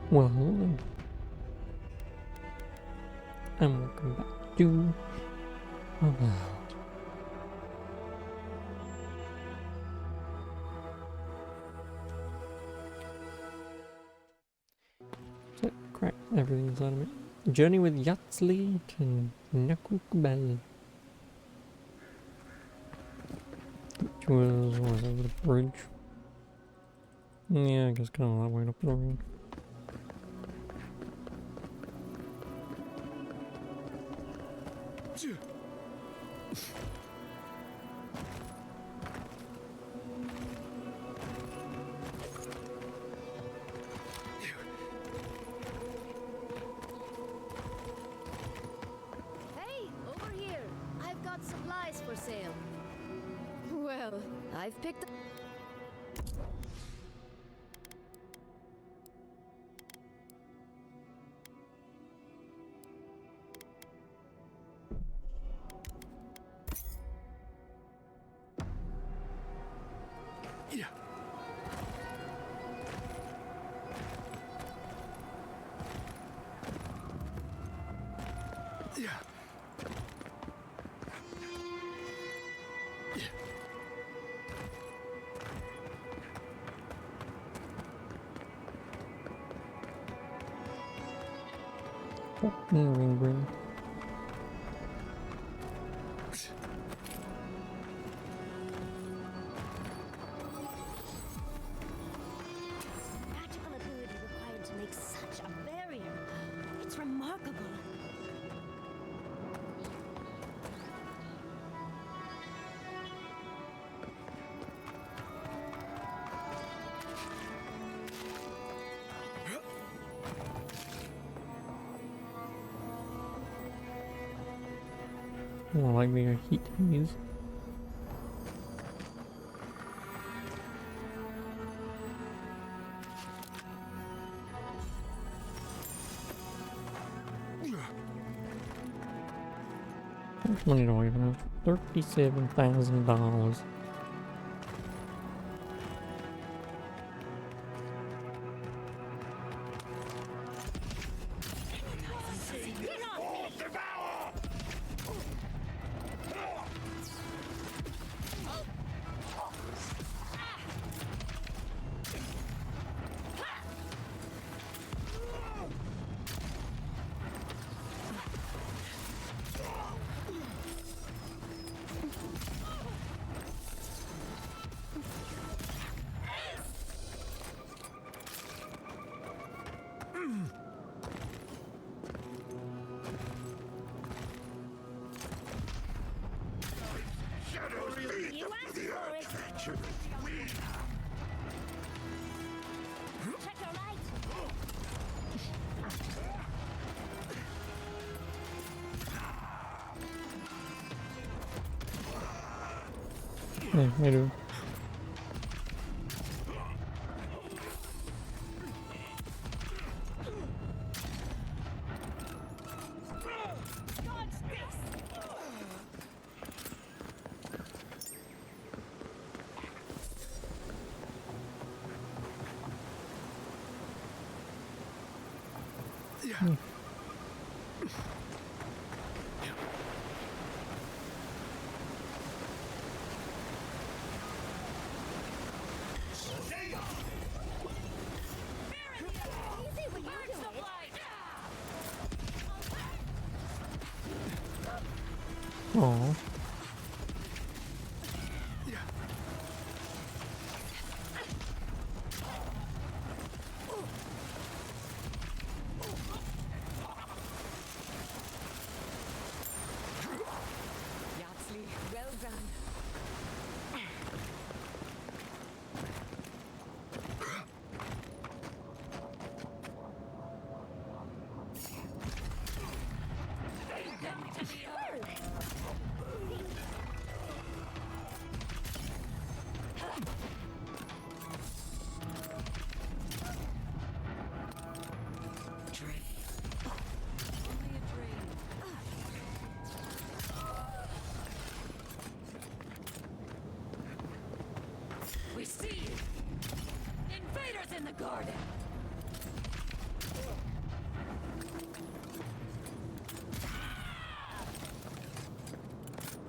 Well, hello, and welcome back to Avowed. So, crack everything inside of me. Journey with Yatzli to Nakukbel. Which was over the bridge. Yeah, I guess kind of that way up the road. Hey, over here! I've got supplies for sale. Well, I've picked up. Ring ring. Magical ability required to make such a barrier. It's remarkable. More likely a heat haze. How much money do I even have? $37,000. You asked for it. Check your right. Hey, I do. Easy when you do it. Aww. Yatzli, well done.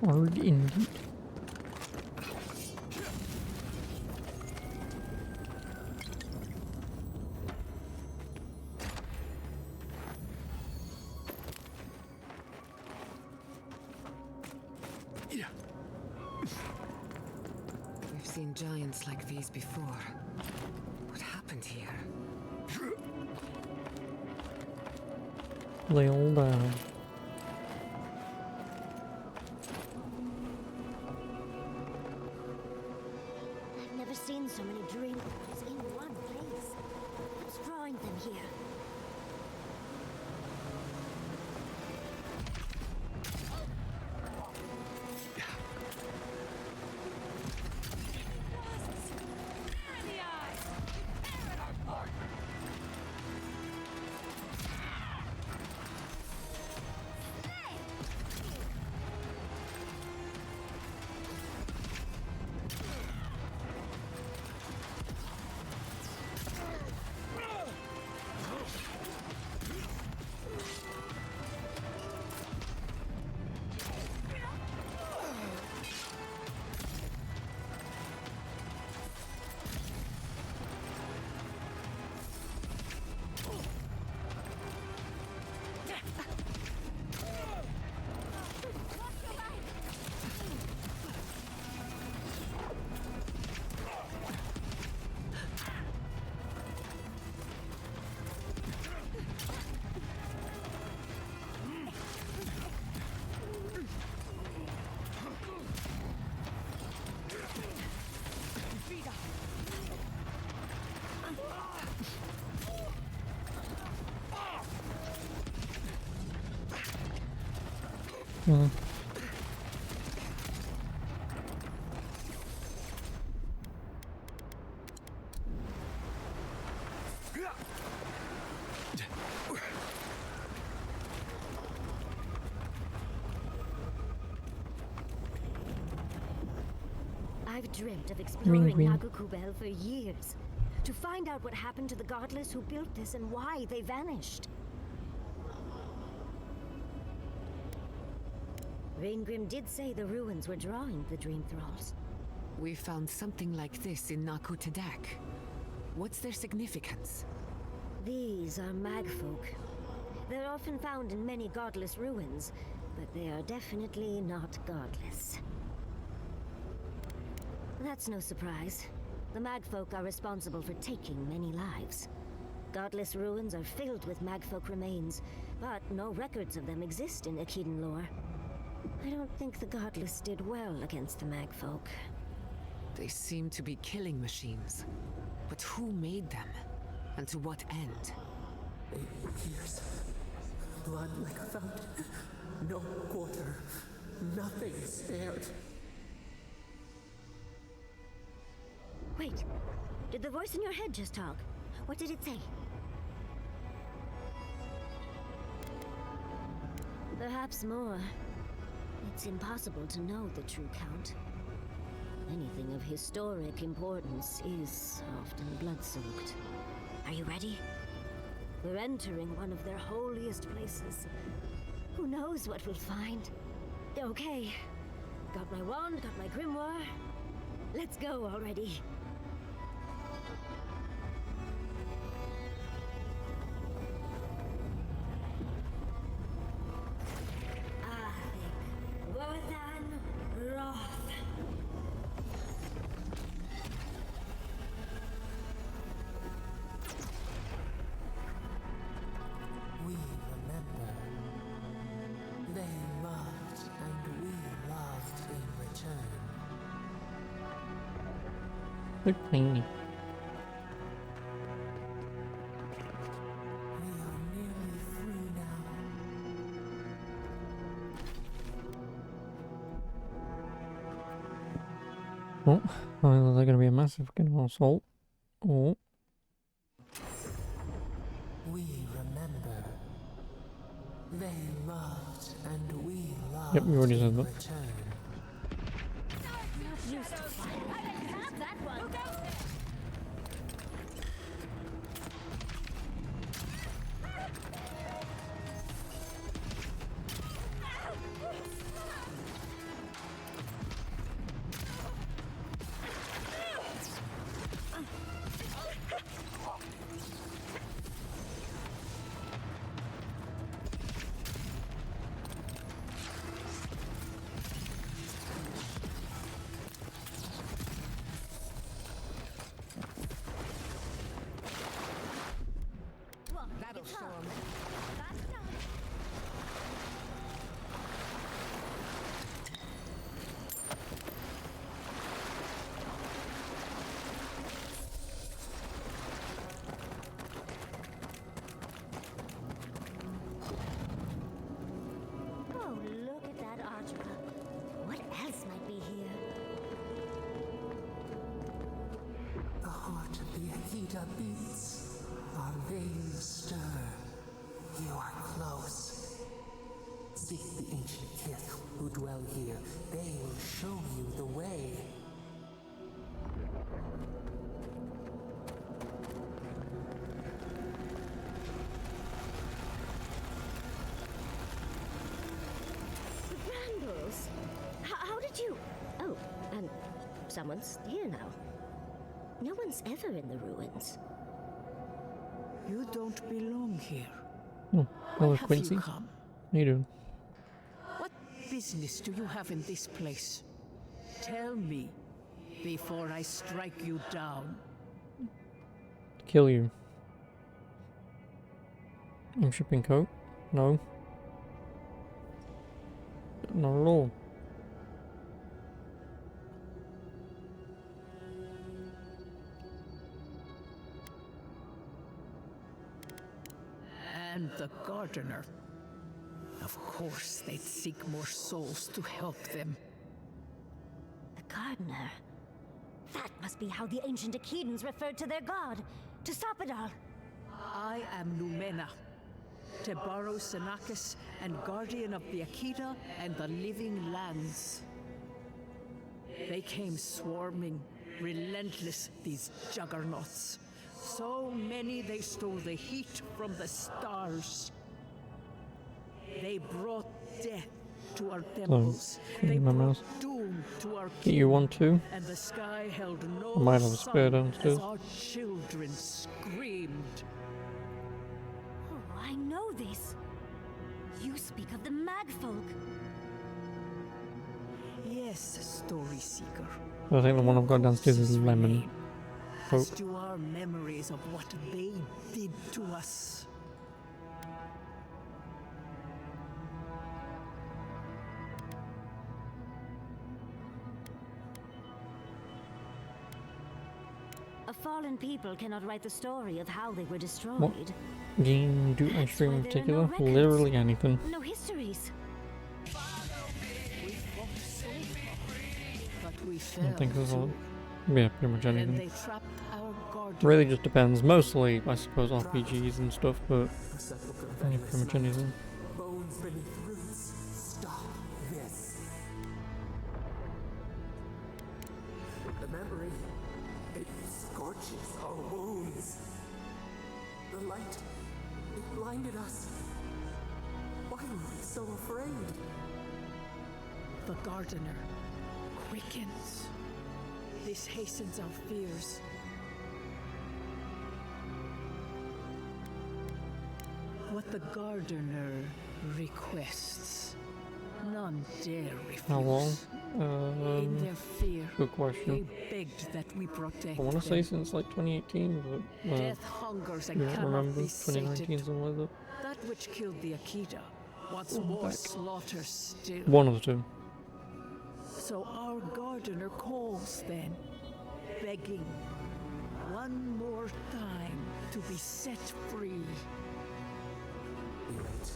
Hard indeed. We've seen giants like these before. What happened here? They all died. I've never seen so many dream worlds in one place. What's drawing them here? Mm. I've dreamt of exploring Green. Nagukubel for years. To find out what happened to the godless who built this and why they vanished. Raingrim did say the ruins were drawing the Dream Thralls. We found something like this in Naku Tadak. What's their significance? These are magfolk. They're often found in many godless ruins, but they are definitely not godless. That's no surprise. The magfolk are responsible for taking many lives. Godless ruins are filled with magfolk remains, but no records of them exist in Akhidan lore. I don't think the godless did well against the magfolk. They seem to be killing machines. But who made them? And to what end? 8 years. Blood like a fountain. No quarter. Nothing spared. Wait, did the voice in your head just talk? What did it say? Perhaps more. It's impossible to know the true count. Anything of historic importance is often blood-soaked. Are you ready? We're entering one of their holiest places. Who knows what we'll find? Okay. Got my wand, got my grimoire. Let's go already. We remember. They loved and we loved in return. They're tiny. We are nearly through now. Oh, well, they're gonna be a massive fucking assault. Oh, We remember. They loved and we loved Yep, you already said in that. return. Used to fire. Have that one. show 'em. Faster! Oh, look at that Ardra. What else might be here? The heart of the Akita beats. Our veins stir. You are close. Seek the ancient kith who dwell here. They will show you the way. The Brambles! How did you... Oh, and someone's here now. No one's ever in the ruins. You don't belong here. Oh, hello, Why have Quincy. you come? How you doing? What business do you have in this place? Tell me before I strike you down. Kill you. I'm shipping coke? No. Not at all. And the gardener. Of course, they'd seek more souls to help them. The gardener. That must be how the ancient Akidans referred to their god. To stop it all. I am Numena, Tebaro Senakis, and guardian of the Akita and the living lands. They came swarming, relentless, these juggernauts. So many they stole the heat from the stars. They brought death to our temples. They my brought mouse. doom to our Get you king. one too? And the sky held no I might have a spare sun downstairs. as our children screamed. Oh, I know this. You speak of the Magfolk. Yes, story seeker. I think the one I've got downstairs is lemon. As Coke. do our memories of what they did to us. A fallen people cannot write the story of how they were destroyed. Game, do That's ice cream why in there are particular? no records. Literally anything. No histories. We fought so hard, but we I fell don't think there's a too. Yeah, pretty much And anything. they trapped our guardian. Really just depends. Mostly, I suppose, RPGs and stuff, but The sepulchre of yeah, endless pretty much night. anything. Bones beneath roots. Stop this. The memory, it scorches our wounds. The light, it blinded us. Why were we so afraid? The gardener quickens. This hastens our fears. What the gardener requests, none dare refuse. How long? In their fear, Good they question. begged that we protect I want to say them. since like 2018, but Death hungers and you don't cannot remember be 2019, sated. something like that. That which killed the Akita wants Oh, more back. slaughter still. One of the two. So our gardener calls then, begging one more time to be set free. Wait.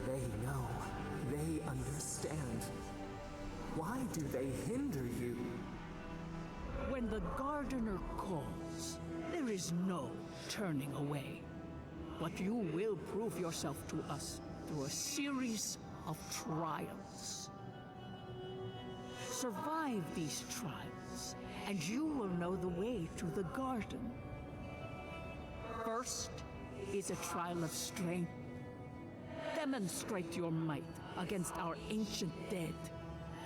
They know. They understand. Why do they hinder you? When the gardener calls, there is no turning away. But you will prove yourself to us through a series of trials. Survive these trials, and you will know the way to the garden. First is a trial of strength. Demonstrate your might against our ancient dead,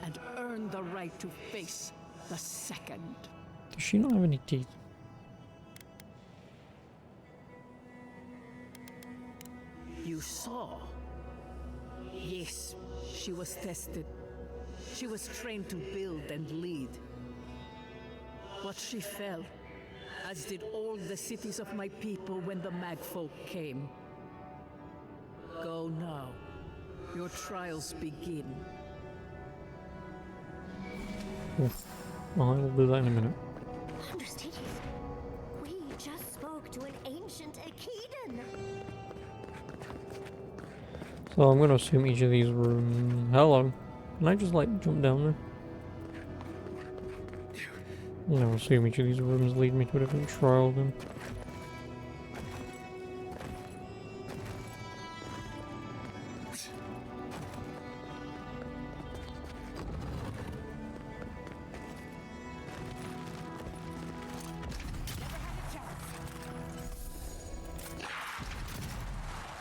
and earn the right to face the second. Does she not have any teeth? You saw? Yes, she was tested. She was trained to build and lead. But she fell, as did all the cities of my people when the Magfolk came. Go now. Your trials begin. I'll do that in a minute. Understated. We just spoke to an ancient Akedan. So I'm gonna assume each of these rooms. Hello. Can I just like jump down there? I'm gonna assume each of these rooms lead me to a different trial then.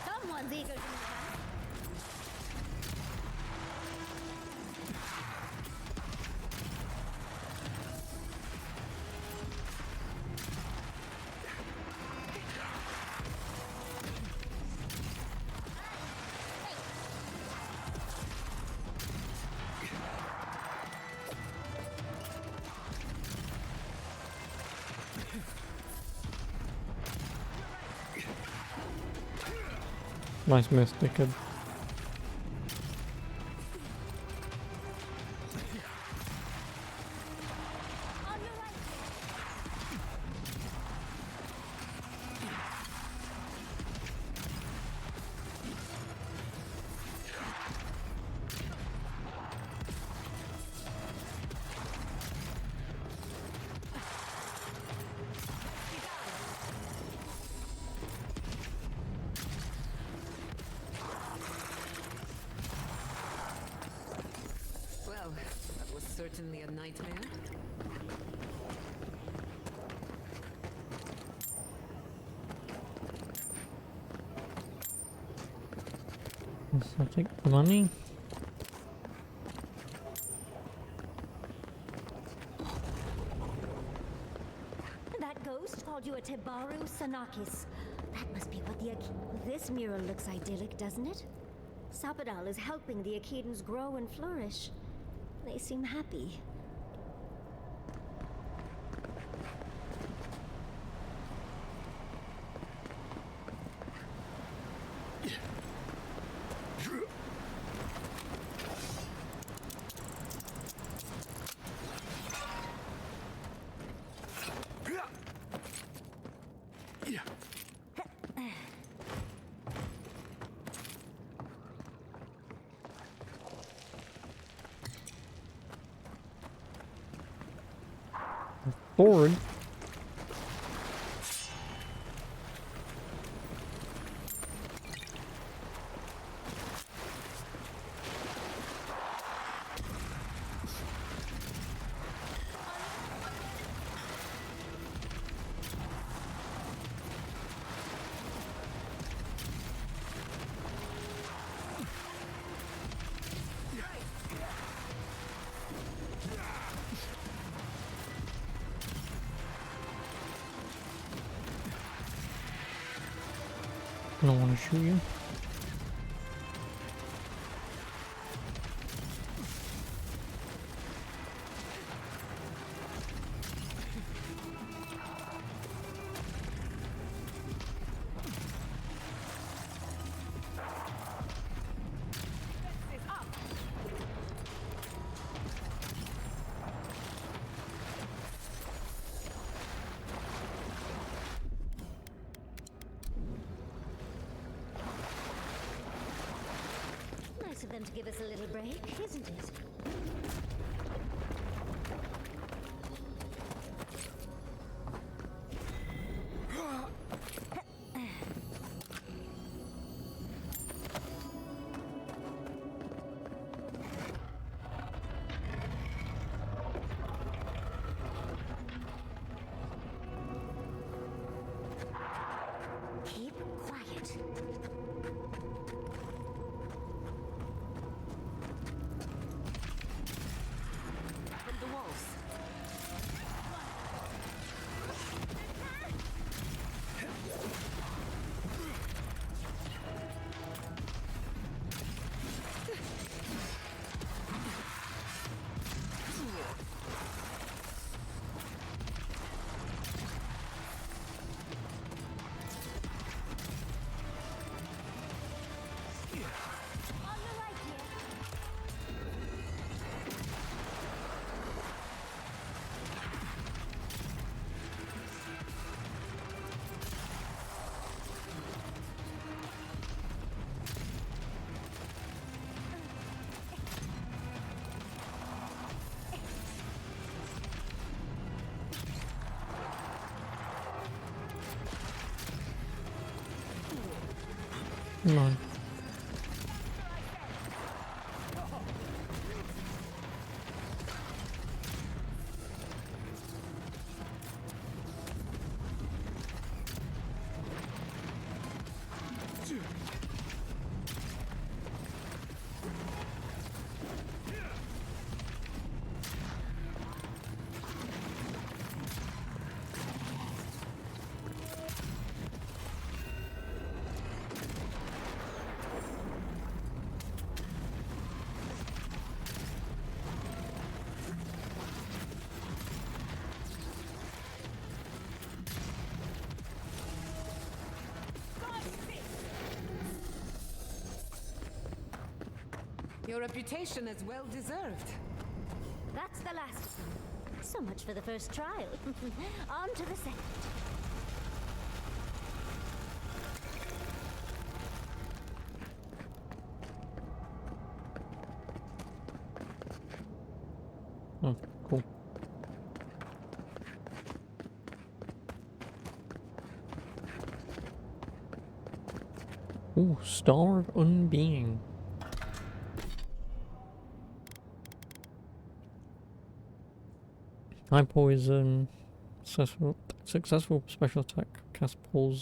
Someone's eager to move on. Nice miss, dickhead. On your right. Well, that was certainly a nightmare. I'll take the money. That ghost called you a Tebaru Sanakis. That must be what the This mural looks idyllic, doesn't it? Sapadal is helping the Akidans grow and flourish. They seem happy. Forward. I don't want to shoot you. Nice of them to give us a little break, isn't it? Keep quiet. Come on. Your reputation is well deserved. That's the last of them. So much for the first trial. On to the second. Oh, cool. Ooh, Star of Unbeing. High poison. Successful special attack. Cast Pull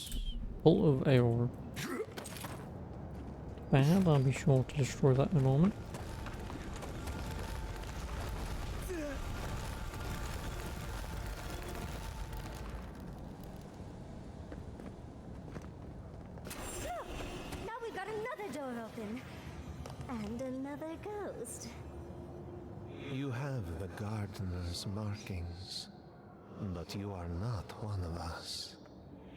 of Aor. Bad, I'll be sure to destroy that in a moment. Now we've got another door open. And another ghost. You have the gardener's markings, but you are not one of us.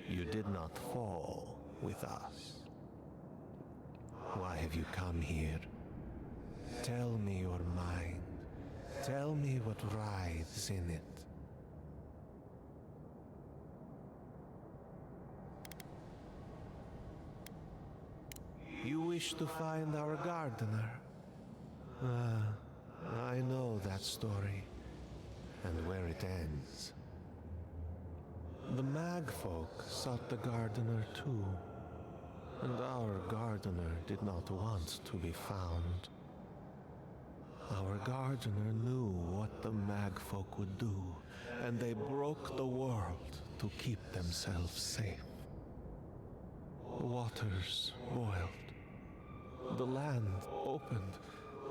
You did not fall with us. Why have you come here? Tell me your mind. Tell me what writhes in it. You wish to find our gardener? I know that story, and where it ends. The Magfolk sought the gardener too, and our gardener did not want to be found. Our gardener knew what the Magfolk would do, and they broke the world to keep themselves safe. The waters boiled, the land opened,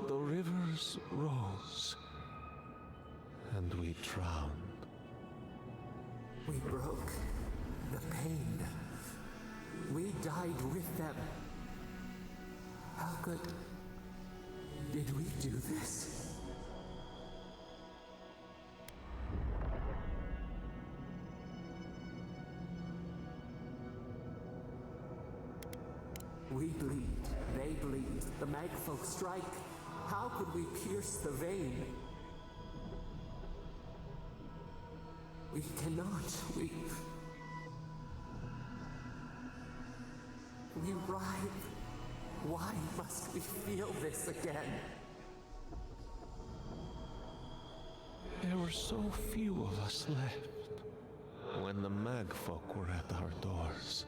the rivers rose, and we drowned. We broke the pain. We died with them. How good did we do this? We bleed, they bleed, the Magfolk strike. How could we pierce the vein? We cannot. We writhe. Why must we feel this again? There were so few of us left when the Magfolk were at our doors.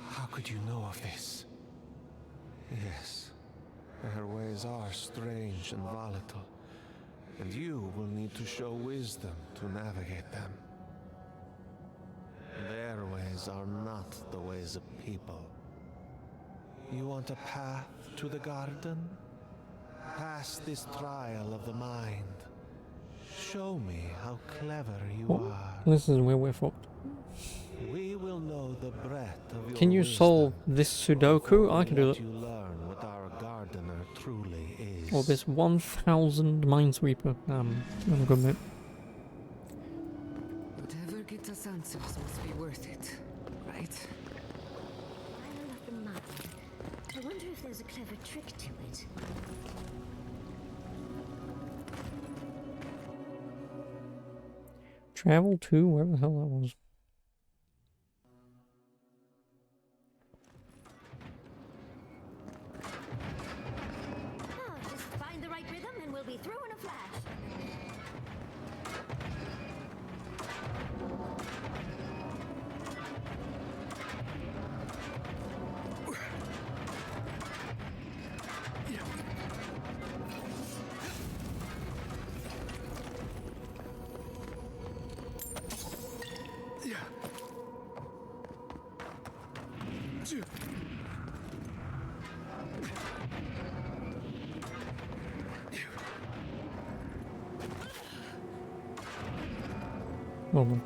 How could you know of this? Yes, their ways are strange and volatile, and you will need to show wisdom to navigate them. Their ways are not the ways of people. You want a path to the garden? Pass this trial of the mind. Show me how clever you are. This is where we're fucked. We will know the breadth of your Can you wisdom solve this Sudoku? I can do let that. you learn what our gardener truly is. Or this 1000 Minesweeper. I'm good, mate. Whatever gets us answers must be worth it, right? I'll look in mind. I wonder if there's a clever trick to it. Travel to wherever the hell that was. Oh, just find the right rhythm and we'll be through in a flash. Well done.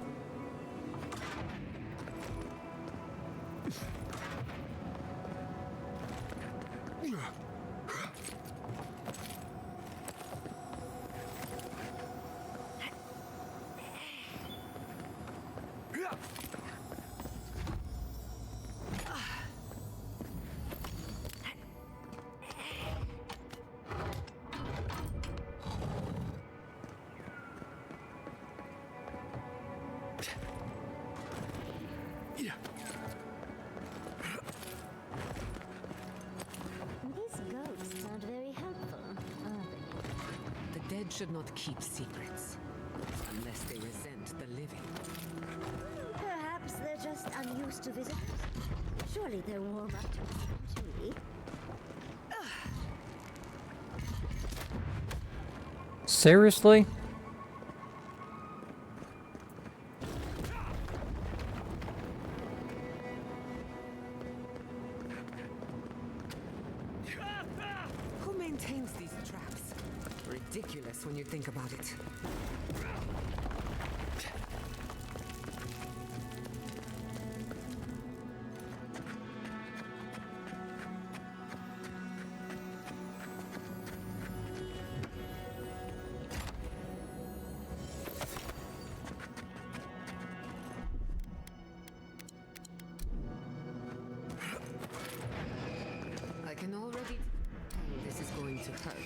These ghosts aren't very helpful, are they? The dead should not keep secrets. Unless they resent the living. Perhaps they're just unused to visitors. Surely they're warm up to us eventually. Seriously? Who maintains these traps? Ridiculous when you think about it. I can already... This is going to hurt.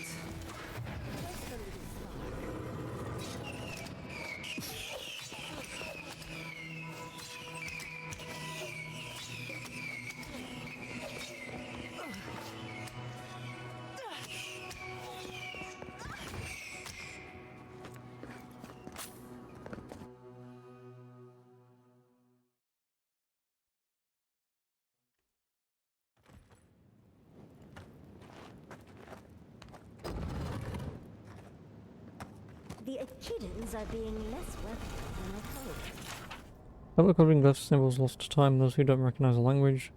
The Echidans are being less welcome than I hoped. Public covering glyphs, symbols lost to time, those who don't recognize the language.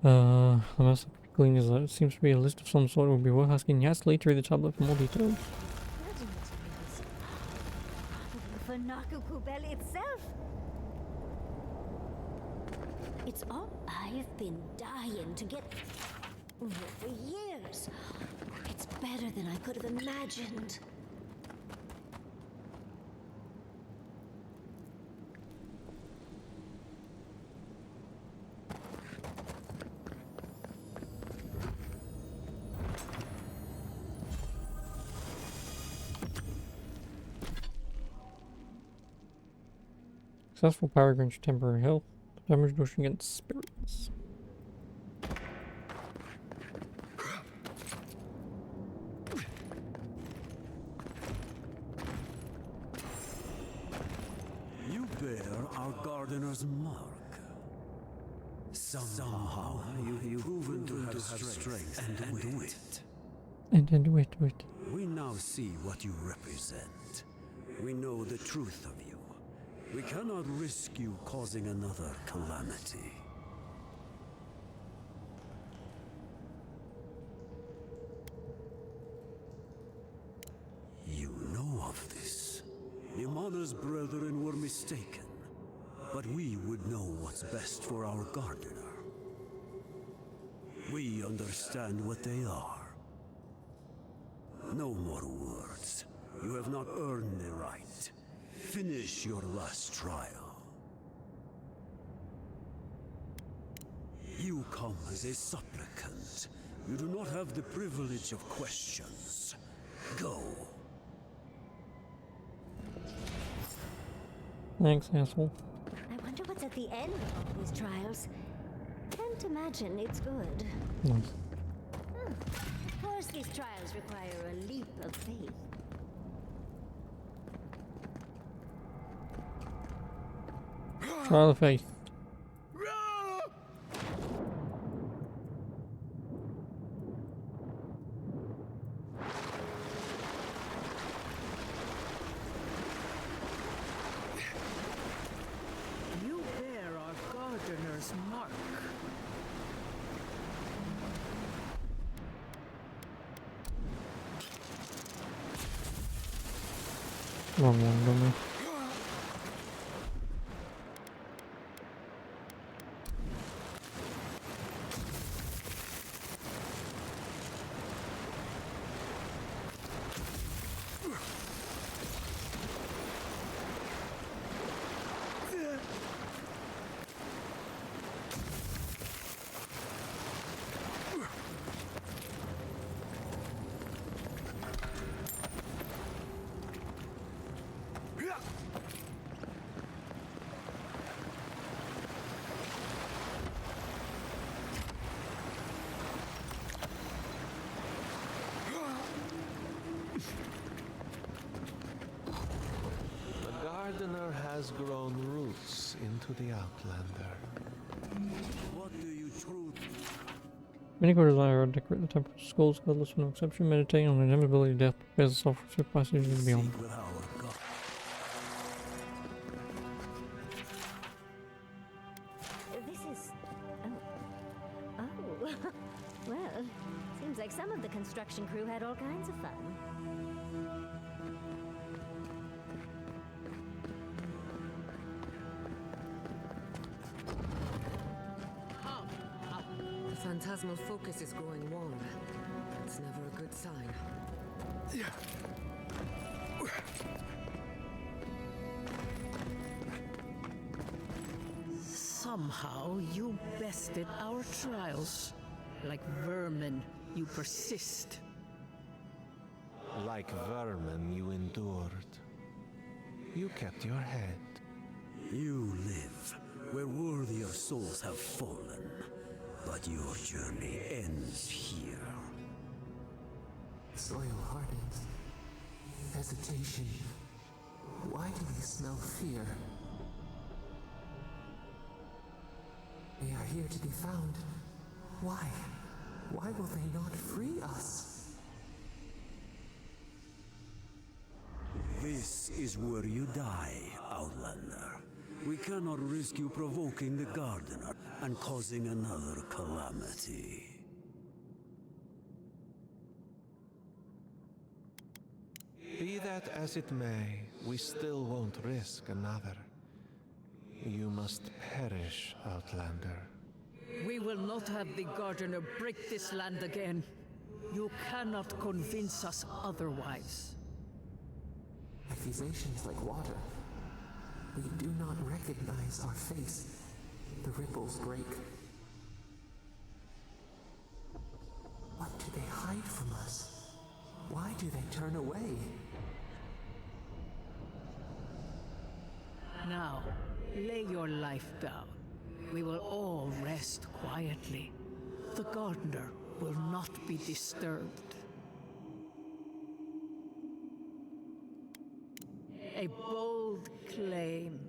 The most clean is that it seems to be a list of some sort. It would be worth asking Yasli to read the tablet for more details. For Nakukubel itself. It's all I've been dying to get for years. It's better than I could have imagined. Successful power grants temporary health. Damage reduction against spirits. You bear our gardener's mark. Somehow you've proven to have strength and wit. And wait. We now see what you represent. We know the truth of you. We cannot risk you causing another calamity. You know of this. Imana's brethren were mistaken. But we would know what's best for our gardener. We understand what they are. No more words. You have not earned the right. Finish your last trial. You come as a supplicant. You do not have the privilege of questions. Go. Thanks, asshole. I wonder what's at the end of all these trials. Can't imagine it's good. Nice. Of course these trials require a leap of faith. Trial of faith. You bear our gardener's mark. Wrong one, don't we? Gardener has grown roots into the Outlander. What do you truth? Many quarters are decorate the temple skulls, godless with no exception, meditating on the inevitability of death, prepares the soul for swift passage into the beyond. Seek with our God. This is... Oh. Well, seems like some of the construction crew had all kinds of fun. The phantasmal focus is growing warm. It's never a good sign. Somehow you bested our trials. Like vermin, you persist. Like vermin, you endured. You kept your head. You live where worthier souls have fallen, but your journey ends here. Soil hardens. Hesitation. Why do we smell fear? They are here to be found. Why? Why will they not free us? This is where you die, Outlander. We cannot risk you provoking the Gardener and causing another calamity. Be that as it may, we still won't risk another. You must perish, Outlander. We will not have the Gardener break this land again. You cannot convince us otherwise. Accusations like water. We do not recognize our face. The ripples break. What do they hide from us? Why do they turn away? Now, lay your life down. We will all rest quietly. The Gardener will not be disturbed. A bold claim.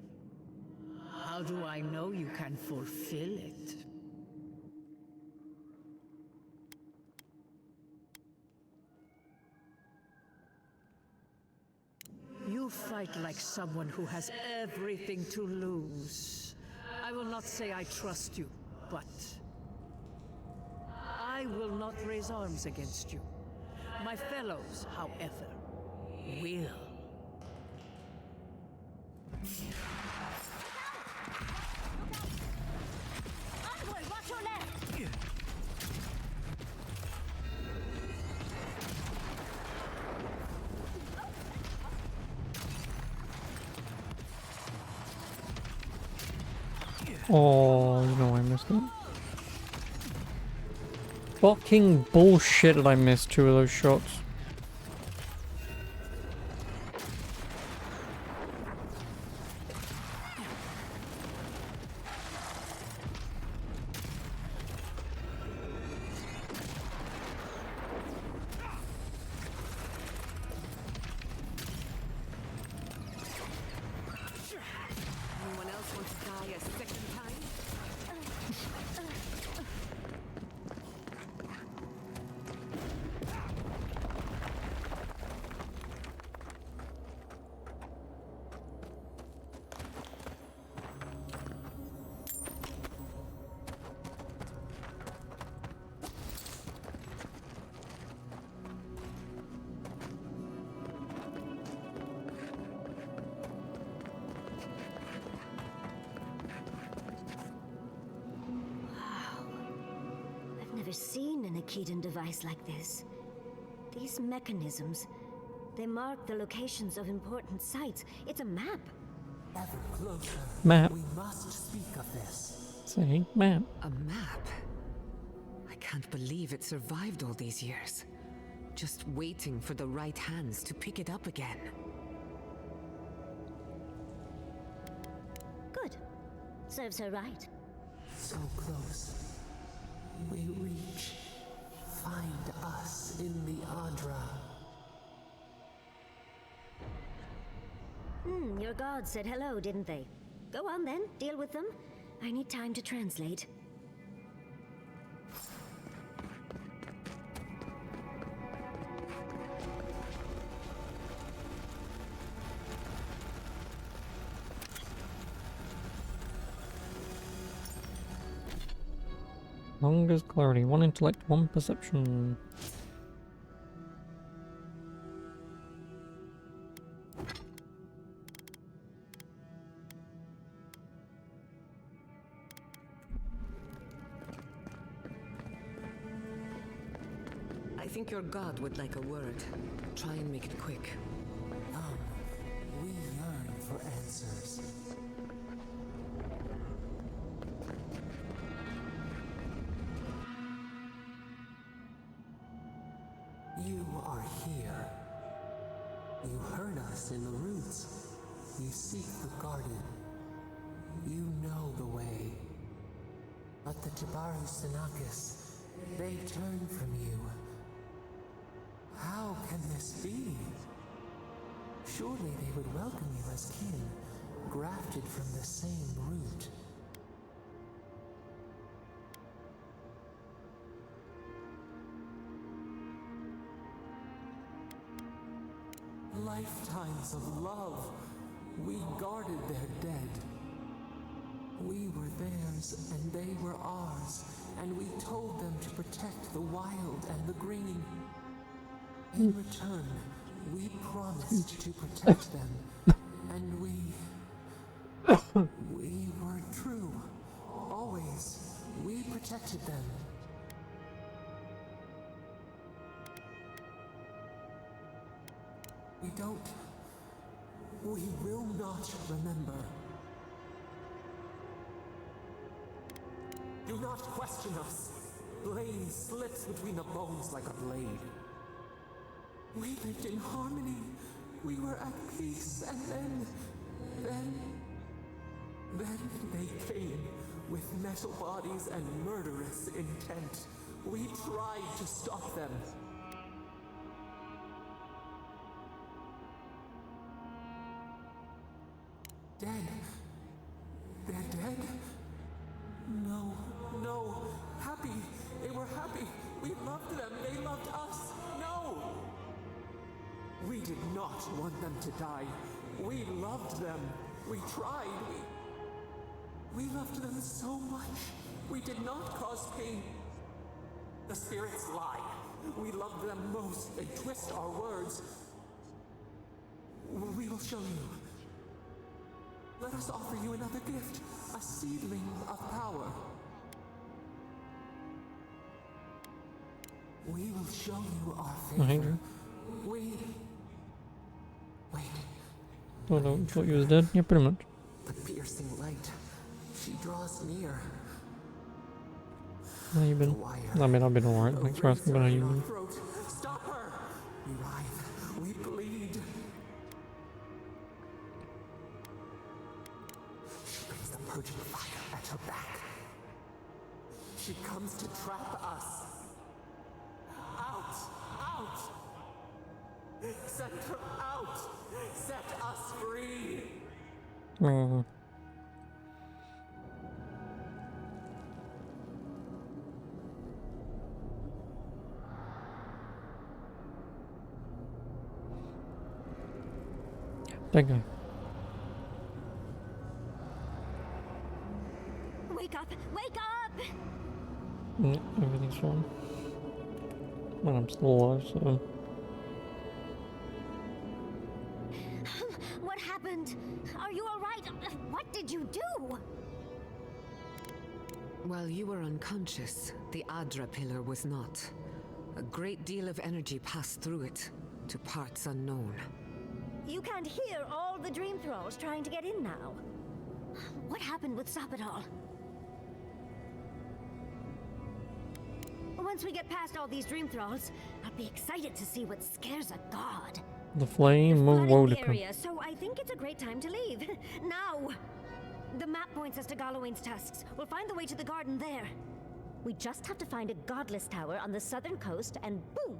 How do I know you can fulfill it? You fight like someone who has everything to lose. I will not say I trust you, but I will not raise arms against you. My fellows, however, will. Onward, watch your left! Oh, you know I missed it. Fucking bullshit that I missed 2 of those shots. Anyone else want to die a second time? I've never seen an Akedan device like this. These mechanisms, they mark the locations of important sites. It's a map. Ever closer. Map. We must speak of this. Say map. A map? I can't believe it survived all these years. Just waiting for the right hands to pick it up again. Good. Serves her right. So close. We reach. Find us in the Adra. Your gods said hello, didn't they? Go on then, deal with them. I need time to translate. Longest clarity. 1 intellect, 1 perception. I think your god would like a word. Try and make it quick. Come, we yearn for answers. You are here. You heard us in the roots. You seek the garden. You know the way. But the Tabaru Sanakis, they turn from you. How can this be? Surely they would welcome you as kin, grafted from the same root. Lifetimes of love. We guarded their dead. We were theirs and they were ours, and we told them to protect the wild and the green. In return, we promised to protect them, and we were true. Always, we protected them. We will not remember. Do not question us. Blame slips between the bones like a blade. We lived in harmony. We were at peace, and then they came with metal bodies and murderous intent. We tried to stop them. Dead? They're dead? No. Happy. They were happy. We loved them. They loved us. No! We did not want them to die. We loved them. We tried. We loved them so much. We did not cause pain. The spirits lie. We loved them most. They twist our words. We will show you. Let us offer you another gift, a seedling of power. We will show you our favor. Wait. Thought you was dead? Yeah, pretty much. The piercing light. She draws near. How you been? I mean, I've been alright. Thanks for asking, but how you been? Stop her! We writhe. We bleed. She brings the purging fire at her back. She comes to trap us. Out! Set her out! Set us free! That guy. Wake up! Wake up! Yeah, everything's fine. Well, I'm still alive, so... What happened? Are you alright? What did you do? While you were unconscious, the Adra pillar was not. A great deal of energy passed through it, to parts unknown. You can't hear all the dream thralls trying to get in now. What happened with Sapidal? Once we get past all these dream thralls, I'll be excited to see what scares a god. The flame of Flooding Wodika. area, so I think it's a great time to leave. Now! The map points us to Galawain's tusks. We'll find the way to the garden there. We just have to find a godless tower on the southern coast, and boom!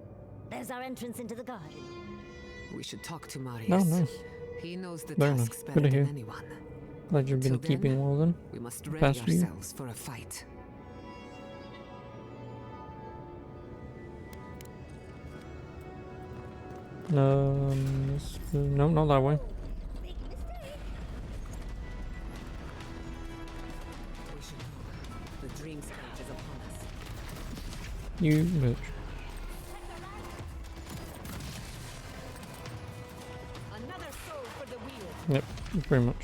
There's our entrance into the garden. We should talk to Marius. Oh, nice. He knows the Very nice. tasks Good better to than hear. anyone. Glad you've been Till then, keeping well then. We must The ready past few. ourselves for a fight. No, not that way. We should go. The dream scourge is upon us. You bitch. Another soul for the wheel. Yep, pretty much.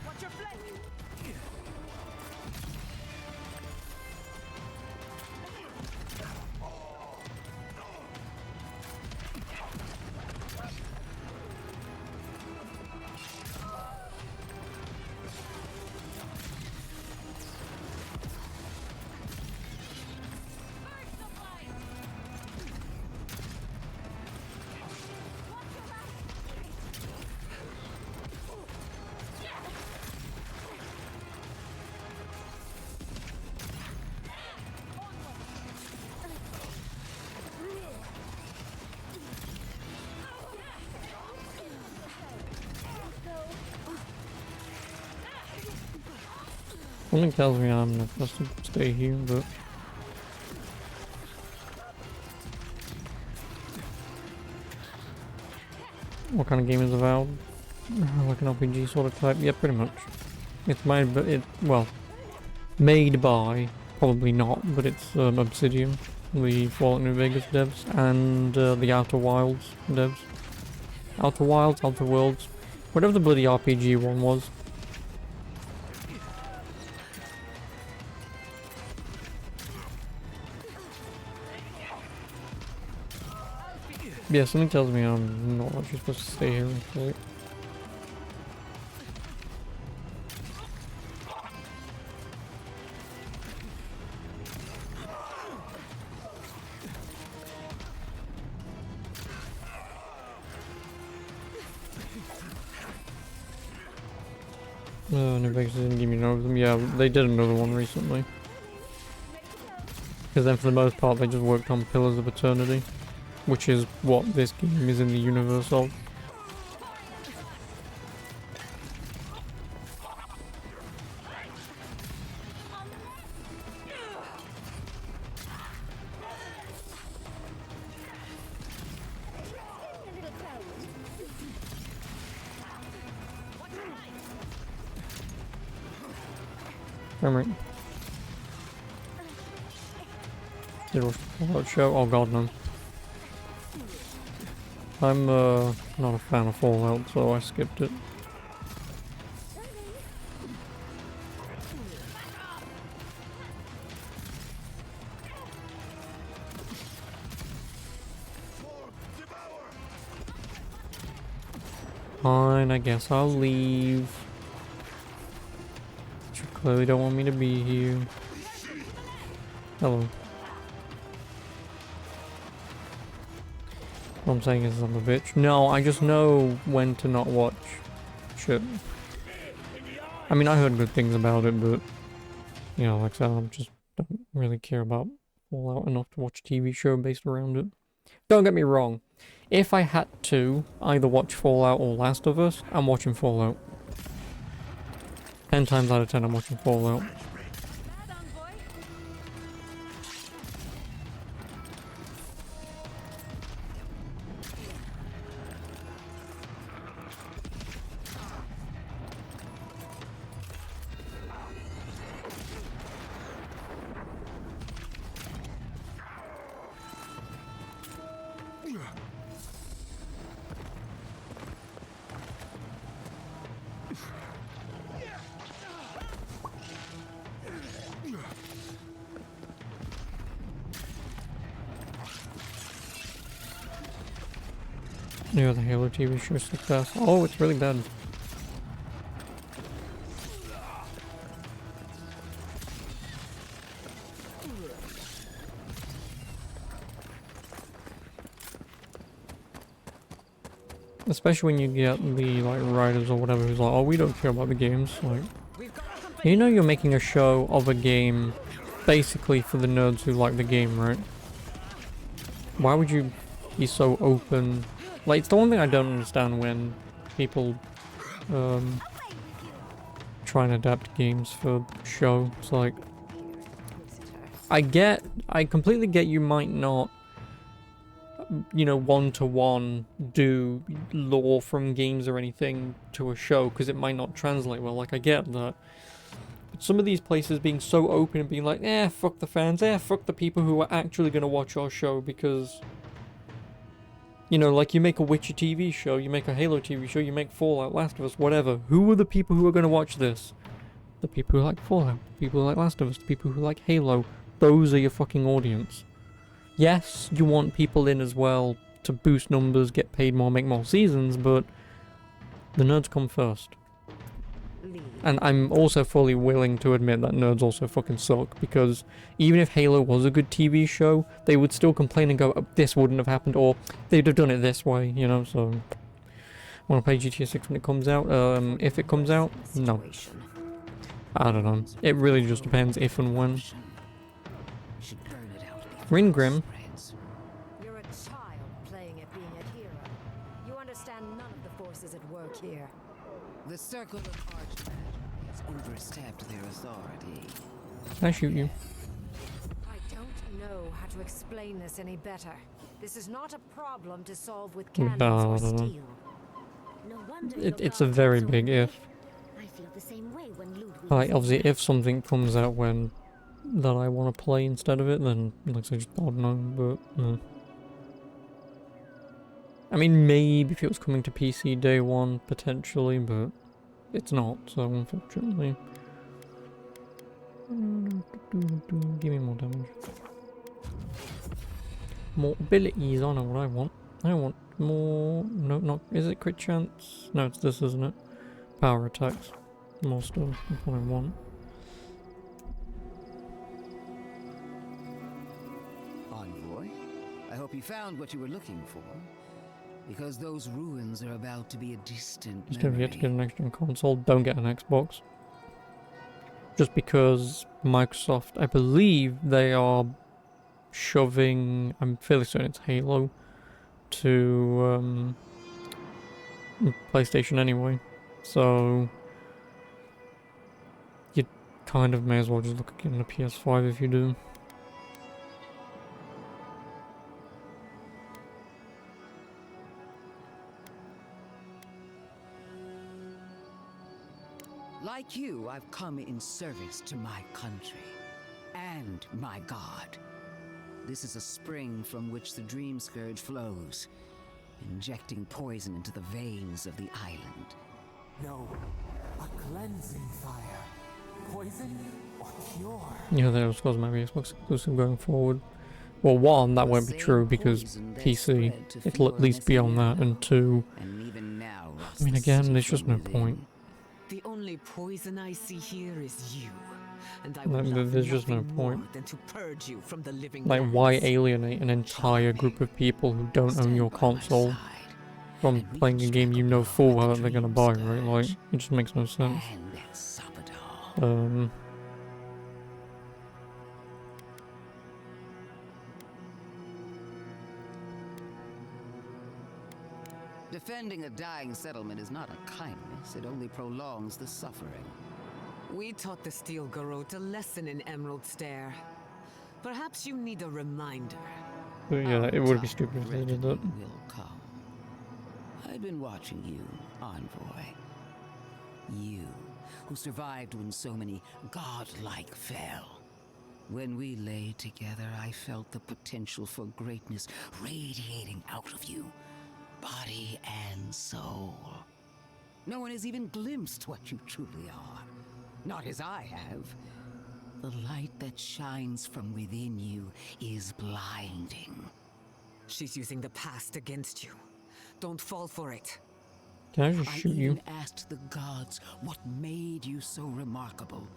Watch your flank. Something tells me I'm not supposed to stay here, but what kind of game is Avowed? Like an RPG sort of type? Yeah, pretty much. It's made, but well, made by, probably not, but it's Obsidian, the Fallout New Vegas devs, and the Outer Wilds devs. Outer Wilds, Outer Worlds, whatever the bloody RPG one was. Yeah, something tells me I'm not actually supposed to stay here and fight. New Vegas didn't give me none of them. Yeah, they did another one recently. Because then for the most part they just worked on Pillars of Eternity, which is what this game is in the universe of. Alright. Did watch the Fallout show? Oh god no. I'm not a fan of Fallout, so I skipped it. Fine, I guess I'll leave. You clearly don't want me to be here. Hello. What I'm saying is I'm a bitch. No, I just know when to not watch shit. I mean, I heard good things about it, but, you know, like I said, I just don't really care about Fallout enough to watch a TV show based around it. Don't get me wrong. If I had to either watch Fallout or Last of Us, I'm watching Fallout. 10 times out of 10, I'm watching Fallout. Yeah, the Halo TV show success. Oh, it's really bad. Especially when you get the like writers or whatever who's like, oh, we don't care about the games. Like, you know, you're making a show of a game basically for the nerds who like the game, right? Why would you be so open Like, it's the one thing I don't understand when people try and adapt games for show. It's like, I completely get you might not, you know, one-to-one do lore from games or anything to a show because it might not translate well. Like, I get that. But some of these places being so open and being like, fuck the fans, fuck the people who are actually going to watch our show because, you know, like you make a Witcher TV show, you make a Halo TV show, you make Fallout, Last of Us, whatever. Who are the people who are going to watch this? The people who like Fallout, the people who like Last of Us, the people who like Halo. Those are your fucking audience. Yes, you want people in as well to boost numbers, get paid more, make more seasons, but the nerds come first. And I'm also fully willing to admit that nerds also fucking suck, because even if Halo was a good TV show, they would still complain and go, oh, this wouldn't have happened, or they'd have done it this way, you know, so... I want to play GTA 6 when it comes out. If it comes out, no. I don't know. It really just depends if and when. Ringrim. You're a child playing at being a hero. You understand none of the forces at work here. The Circle of Archmag has overstepped their authority. Can I shoot you? I don't know how to explain this any better. This is not a problem to solve with cannons or steel. No wonder It's a very big if. I feel the same way when Ludwig Like, obviously, if something comes out when that I want to play instead of it, then like I just I don't know, but I mean, maybe if it was coming to PC day one, potentially, but it's not, so unfortunately. Give me more damage. More abilities, I know what I want. I want more... No, not... Is it crit chance? No, it's this, isn't it? Power attacks. More stuff. That's what I want. Envoy, I hope you found what you were looking for. Because those ruins are about to be a distant Just don't memory. forget to get an next-gen console. Don't get an Xbox. Just because Microsoft, I believe they are shoving... I'm fairly certain it's Halo to PlayStation anyway, so you kind of may as well just look at getting a PS5 if you do. Like you, I've come in service to my country and my god. This is a spring from which the Dream Scourge flows, injecting poison into the veins of the island. No, a cleansing fire. Poison or cure? Yeah, that was supposed to be Xbox exclusive going forward. Well, one, that won't be true because PC, it'll at least be on that, and two, And even now, I mean, again, there's just no point. The only poison I see here is you. And I Like, would love there's just no nothing more point. than to purge you from the living Like, why lands. alienate an entire group of people who don't own your Stand by my console side, from and we playing can a game strike you a know blow full at well the that they're gonna Dream buy, right? Like, Scourge. it just makes no sense. And let's stop it all. Defending a dying settlement is not a kindness, it only prolongs the suffering. We taught the Steel Garrote a lesson in Emerald Stair. Perhaps you need a reminder. But yeah, Our it would be time stupid of if they did that. reckoning will come. I've been watching you, Envoy. You, who survived when so many godlike fell. When we lay together, I felt the potential for greatness radiating out of you, body and soul. No one has even glimpsed what you truly are. Not as I have. The light that shines from within you is blinding. She's using the past against you. Don't fall for it. Can I just I shoot you? even asked the gods what made you so remarkable.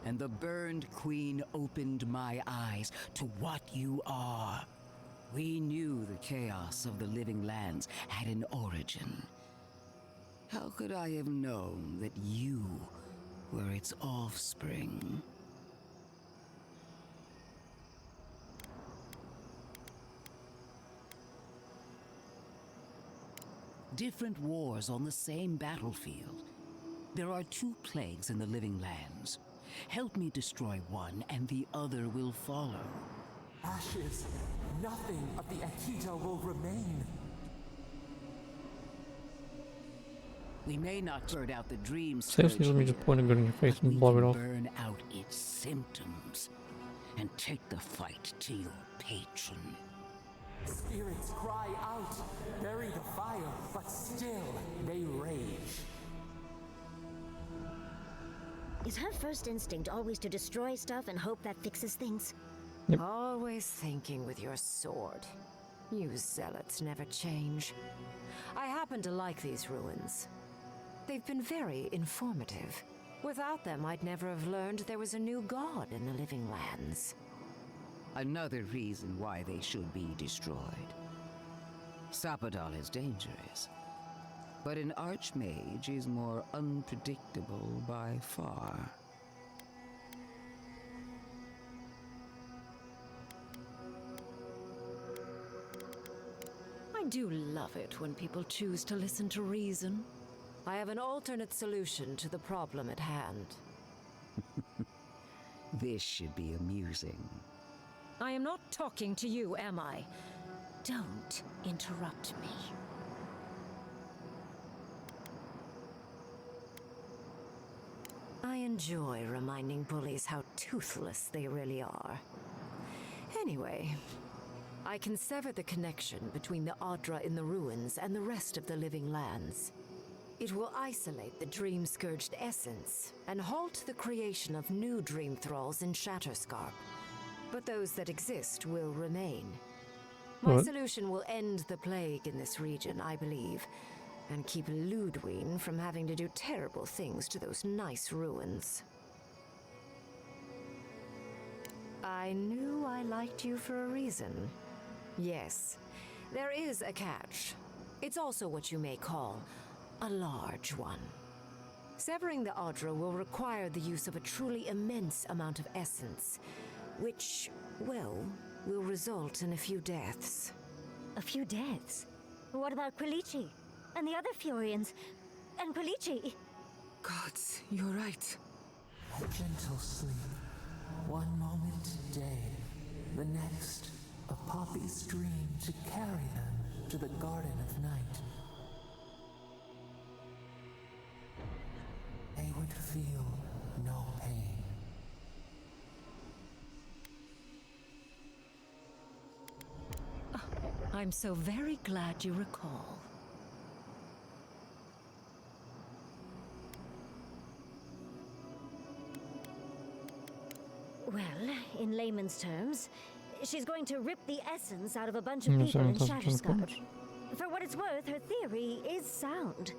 And the burned queen opened my eyes to what you are. We knew the chaos of the living lands had an origin. How could I have known that you were its offspring? Different wars on the same battlefield. There are 2 plagues in the living lands. Help me destroy one, and the other will follow. Ashes. Nothing of the Akita will remain. We may not burn out the dream Seriously, scourge let me just here, point a gun in your face but and we blow it can off. burn out its symptoms and take the fight to your patron. Spirits cry out, bury the fire, but still they rage. Is her first instinct always to destroy stuff and hope that fixes things? Yep. Always thinking with your sword. You zealots never change. I happen to like these ruins. They've been very informative. Without them, I'd never have learned there was a new god in the living lands. Another reason why they should be destroyed. Sapadal is dangerous, but an archmage is more unpredictable by far. I do love it when people choose to listen to reason. I have an alternate solution to the problem at hand. This should be amusing. I am not talking to you, am I? Don't interrupt me. I enjoy reminding bullies how toothless they really are. Anyway, I can sever the connection between the Adra in the ruins and the rest of the living lands. It will isolate the dream-scourged essence and halt the creation of new dream thralls in Shatterscarp. But those that exist will remain. My What? solution will end the plague in this region, I believe, and keep Ludwig from having to do terrible things to those nice ruins. I knew I liked you for a reason. Yes, there is a catch. It's also what you may call a large one. Severing the Adra will require the use of a truly immense amount of essence, which, well, will result in a few deaths. A few deaths? What about Quilichi? And the other Furians? And Quilichi? Gods, you're right. A gentle sleep. One moment day, the next, a poppy's dream to carry them to the Garden of Night. They would feel no pain. I'm so very glad you recall. Well, in layman's terms, she's going to rip the essence out of a bunch of Yeah, people in 7,000 Shatterscarp. points. For what it's worth, her theory is sound.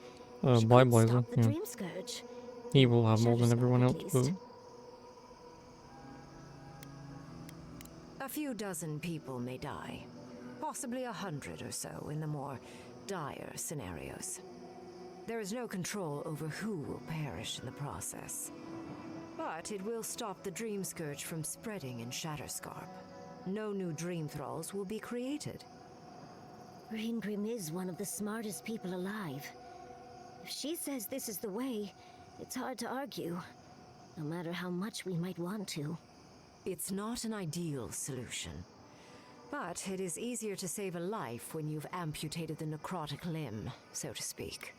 She Blight could Blazer, stop the yeah. Dream Scourge. He will have more than Shatterscarp, everyone at else, least. but... A few dozen people may die. Possibly 100 or so in the more dire scenarios. There is no control over who will perish in the process. But it will stop the Dream Scourge from spreading in Shatterscarp. No new Dream Thralls will be created. Reingrim is one of the smartest people alive. If she says this is the way, it's hard to argue, no matter how much we might want to. It's not an ideal solution. But it is easier to save a life when you've amputated the necrotic limb, so to speak.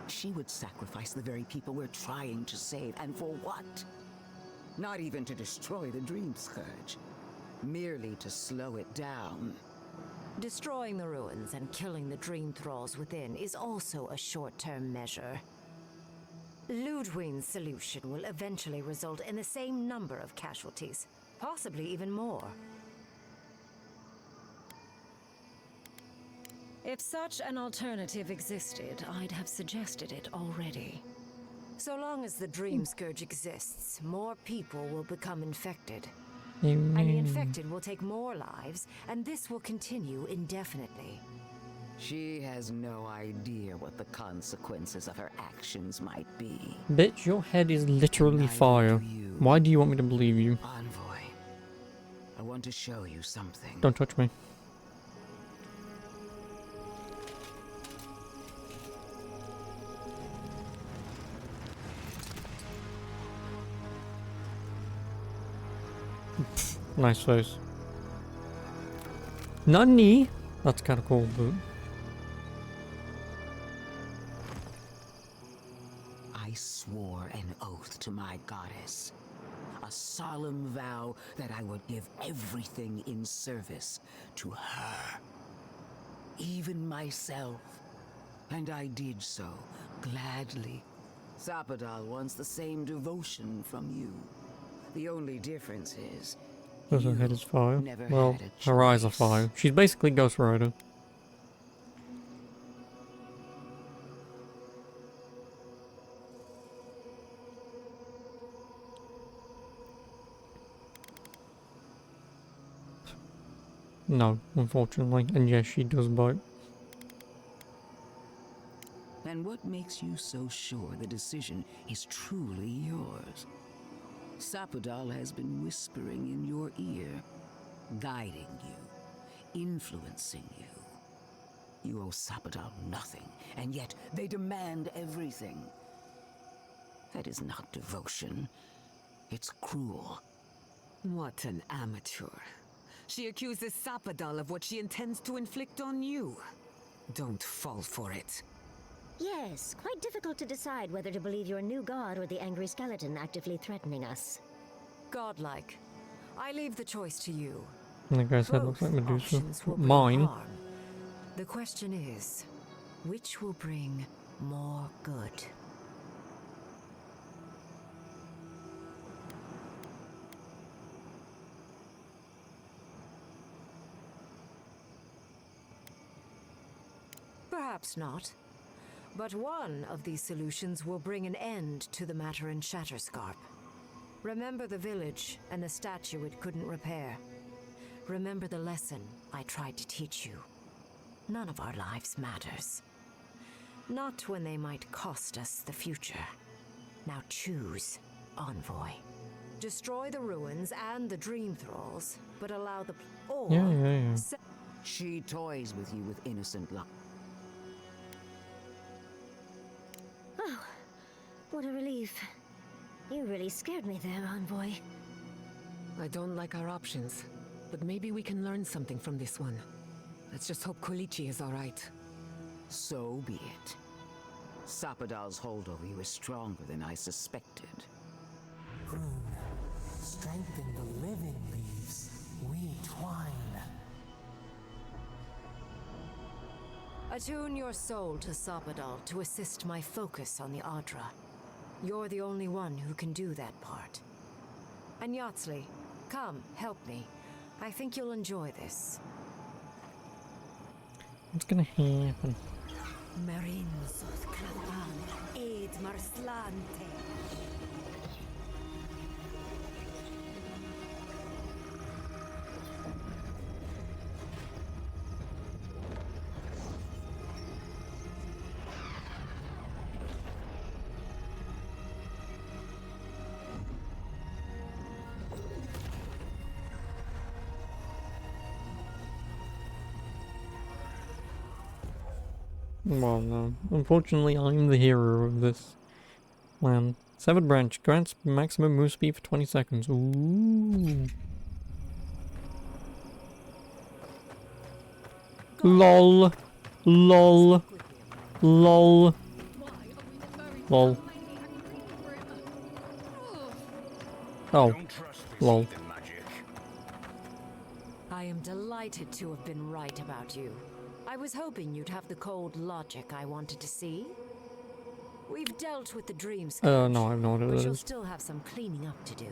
She would sacrifice the very people we're trying to save, and for what? Not even to destroy the Dream Scourge. Merely to slow it down. Destroying the ruins and killing the Dream Thralls within is also a short-term measure. Ludwig's solution will eventually result in the same number of casualties, possibly even more. If such an alternative existed, I'd have suggested it already. So long as the Dream Scourge exists, more people will become infected. And the infected will take more lives, and this will continue indefinitely. She has no idea what the consequences of her actions might be. Bitch, your head is literally Neither fire. do you. Why do you want me to believe you? Envoy, I want to show you something. Don't touch me. Nice face. Nani? That's kind of cool, but... I swore an oath to my goddess. A solemn vow that I would give everything in service to her. Even myself. And I did so, gladly. Sapadal wants the same devotion from you. The only difference is... Does her head is fire? never Well, had a her eyes are choice. fire. She's basically Ghost Rider. No, unfortunately. And yes, she does bite. And what makes you so sure the decision is truly yours? Sapadal has been whispering in your ear, guiding you, influencing you. You owe Sapadal nothing, and yet they demand everything. That is not devotion. It's cruel. What an amateur. She accuses Sapadal of what she intends to inflict on you. Don't fall for it. Yes, quite difficult to decide whether to believe your new god or the angry skeleton actively threatening us. Godlike. I leave the choice to you. And that guy's head looks Both like Medusa. options will bring Mine. harm. The question is, which will bring more good? Perhaps not. But one of these solutions will bring an end to the matter in Shatterscarp. Remember the village and the statue it couldn't repair. Remember the lesson I tried to teach you. None of our lives matters. Not when they might cost us the future. Now choose, Envoy. Destroy the ruins and the Dream Thralls, but allow the... Or... Yeah. She toys with you with innocent luck. Oh, what a relief. You really scared me there, Envoy. I don't like our options, but maybe we can learn something from this one. Let's just hope Kolichi is alright. So be it. Sapadal's hold over you is stronger than I suspected. Prune, strengthen the living leaves. We twine. Attune your soul to Sapadal to assist my focus on the Adra. You're the only one who can do that part. And Yatsley, come, help me. I think you'll enjoy this. What's gonna happen? Marin sos clavan, aid marslante. Well, no. Unfortunately, I'm the hero of this plan. Severed branch grants maximum move speed for 20 seconds. Ooh. LOL. LOL. LOL. LOL. Oh. LOL. I am delighted to have been right about you. I was hoping you'd have the cold logic I wanted to see. We've dealt with the dream scourge, No, I have no idea what but that you'll is. still have some cleaning up to do.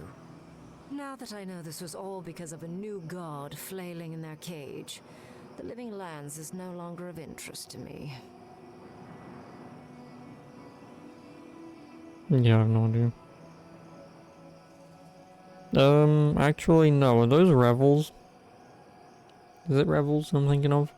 Now that I know this was all because of a new god flailing in their cage, the living lands is no longer of interest to me. Yeah, I have no idea. Actually, no. Are those Revels? Is it Revels I'm thinking of?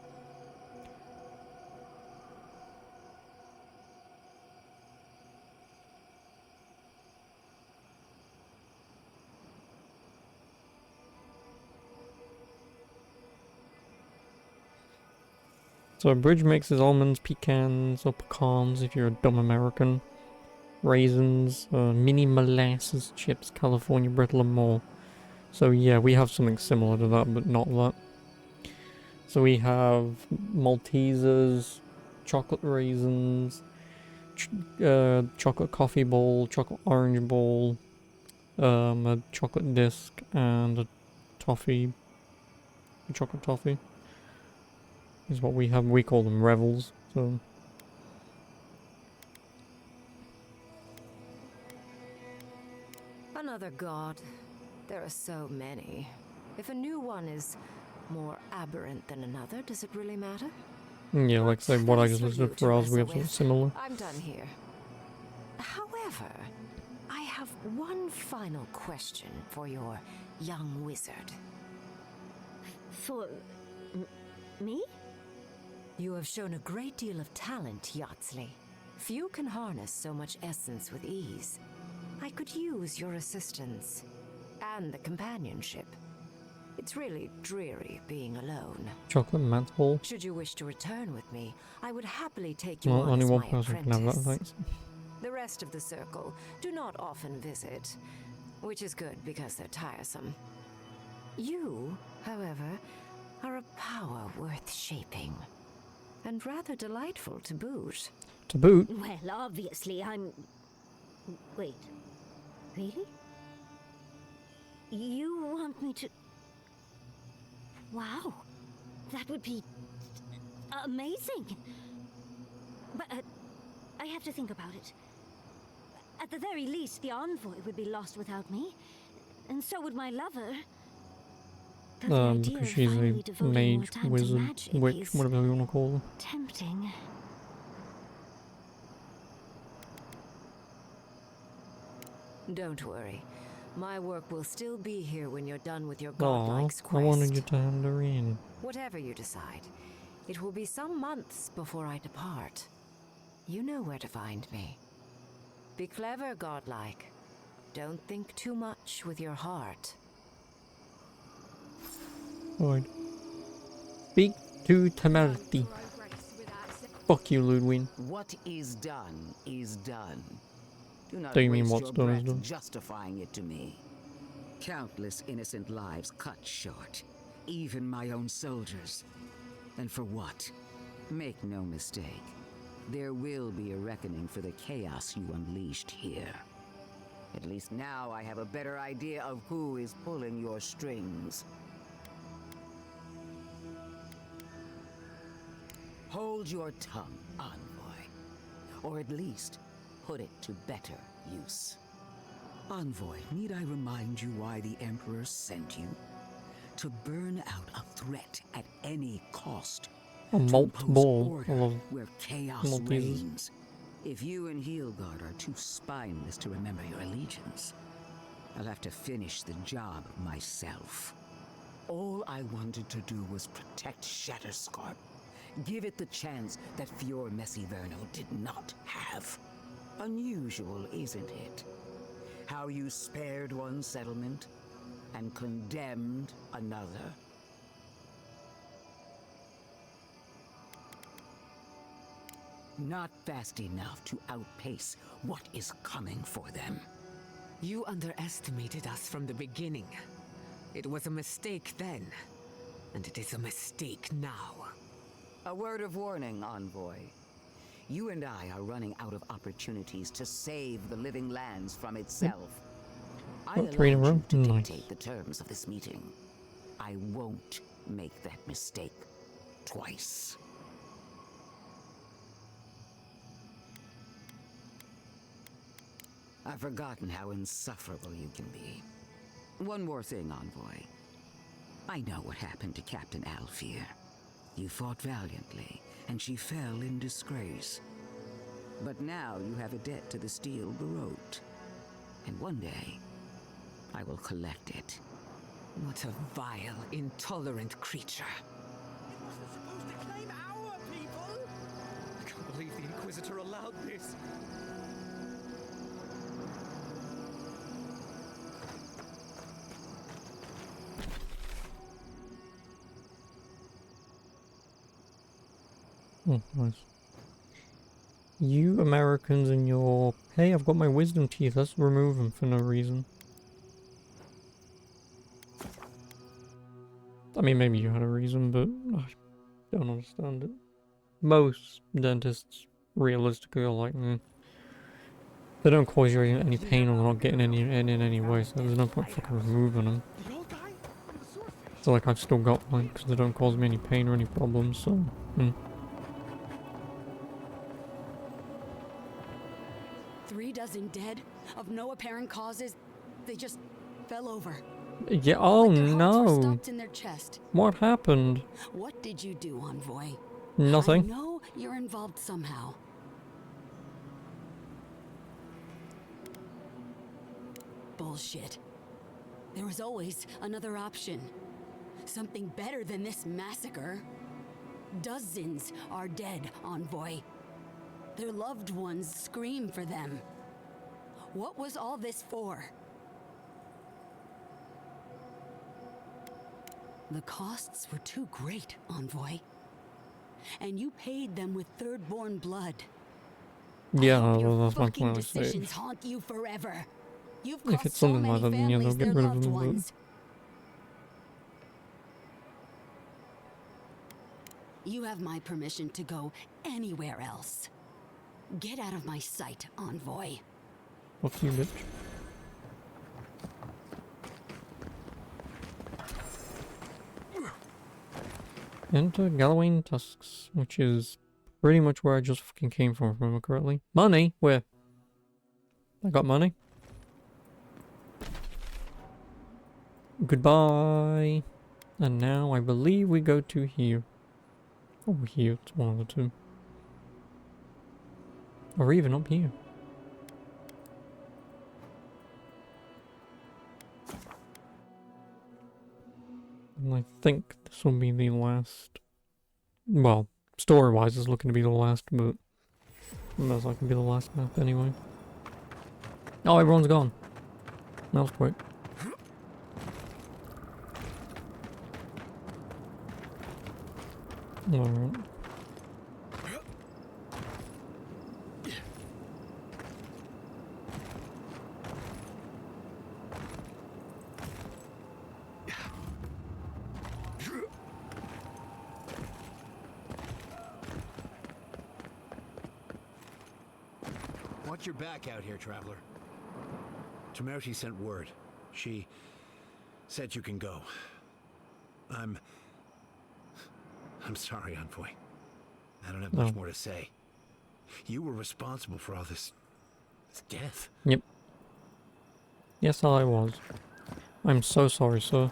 So a bridge mixes almonds, pecans, or pecans if you're a dumb American, raisins, mini molasses chips, California brittle, and more. So yeah, we have something similar to that, but not that. So we have Maltesers, chocolate raisins, chocolate coffee bowl, chocolate orange bowl, a chocolate disc, and a toffee. A chocolate toffee is what we have. We call them Revels. So Another god. There are so many. If a new one is more aberrant than another, does it really matter? yeah, like say what That I is just for listed you for to us, we have wrestle something with. similar. I'm done here. However, I have one final question for your young wizard. For me? You have shown a great deal of talent, Yatsley. Few can harness so much essence with ease. I could use your assistance. And the companionship. It's really dreary being alone. Chocolate matte ball. Should you wish to return with me, I would happily take you Well, on only as one my person can have that, apprentice. thanks. The rest of the circle do not often visit, which is good because they're tiresome. You, however, are a power worth shaping. And rather delightful to boot. To boot? Well, obviously, I'm... Wait. Really? You want me to... Wow. That would be... amazing. But I have to think about it. At the very least, the envoy would be lost without me. And so would my lover. But the idea Because of she's finally a devoting more mage, time to wizard, magic witch, is whatever you want to call her. tempting. Don't worry. My work will still be here when you're done with your Aw, godlike's I quest. wanted you to hand her in. Whatever you decide, it will be some months before I depart. You know where to find me. Be clever, godlike. Don't think too much with your heart. Alright. Speak to Tamerti. Fuck you, Ludwig. What is done is done. Do not Do you mean waste what's your done is breath done? justifying it to me. Countless innocent lives cut short, even my own soldiers. And for what? Make no mistake, there will be a reckoning for the chaos you unleashed here. At least now I have a better idea of who is pulling your strings. Hold your tongue, envoy. Or at least, put it to better use. Envoy, need I remind you why the Emperor sent you? To burn out a threat at any cost. A To malt impose ball. order I love where chaos Maltesers. reigns. If you and Heelguard are too spineless to remember your allegiance, I'll have to finish the job myself. All I wanted to do was protect Shatterscarp. Give it the chance that Fior Messiverno did not have. Unusual, isn't it? How you spared one settlement and condemned another. Not fast enough to outpace what is coming for them. You underestimated us from the beginning. It was a mistake then, and it is a mistake now. A word of warning, Envoy. You and I are running out of opportunities to save the living lands from itself. I Oh, 3 in a allowed row? you to Nice. dictate the terms of this meeting. I won't make that mistake twice. I've forgotten how insufferable you can be. One more thing, Envoy. I know what happened to Captain Alfear. You fought valiantly, and she fell in disgrace. But now you have a debt to the Steel Baroque. And one day, I will collect it. What a vile, intolerant creature. It wasn't supposed to claim our people! I can't believe the Inquisitor allowed this. Oh, nice. You Americans and your... Hey, I've got my wisdom teeth. Let's remove them for no reason. I mean, maybe you had a reason, but I don't understand it. Most dentists, realistically, are like, they don't cause you any pain or they're not getting any in any way, so there's no point fucking removing them. So like, I've still got mine because they don't cause me any pain or any problems, so... 3 dozen dead, of no apparent causes. They just fell over. Yeah, oh like their hearts were no! stopped in their chest. What happened? What did you do, Envoy? Nothing. I know you're involved somehow. Bullshit. There was always another option. Something better than this massacre. Dozens are dead, Envoy. Their loved ones scream for them. What was all this for? The costs were too great, Envoy. And you paid them with third-born blood. Yeah, I hope well, your that's my fucking point. I say. decisions haunt you forever. You've If cost it's so something many like that, then yeah, they'll families get their rid of loved them. But ones. You have my permission to go anywhere else. Get out of my sight, Envoy. fuck you, bitch. Enter Gallowayne Tusks, which is pretty much where I just fucking came from, if I remember correctly. Money? Where? I got money. Goodbye. And now I believe we go to here. Or here, it's one of the two. Or even up here. And I think this will be the last. Well, story-wise, it's looking to be the last, but most likely be the last map anyway. Oh, everyone's gone. That was quick. Alright. Watch your back out here, traveler. Temerity sent word. She said you can go. I'm sorry, Envoy. I don't have much more to say. You were responsible for all this death. Yep. Yes, I was. I'm so sorry, sir.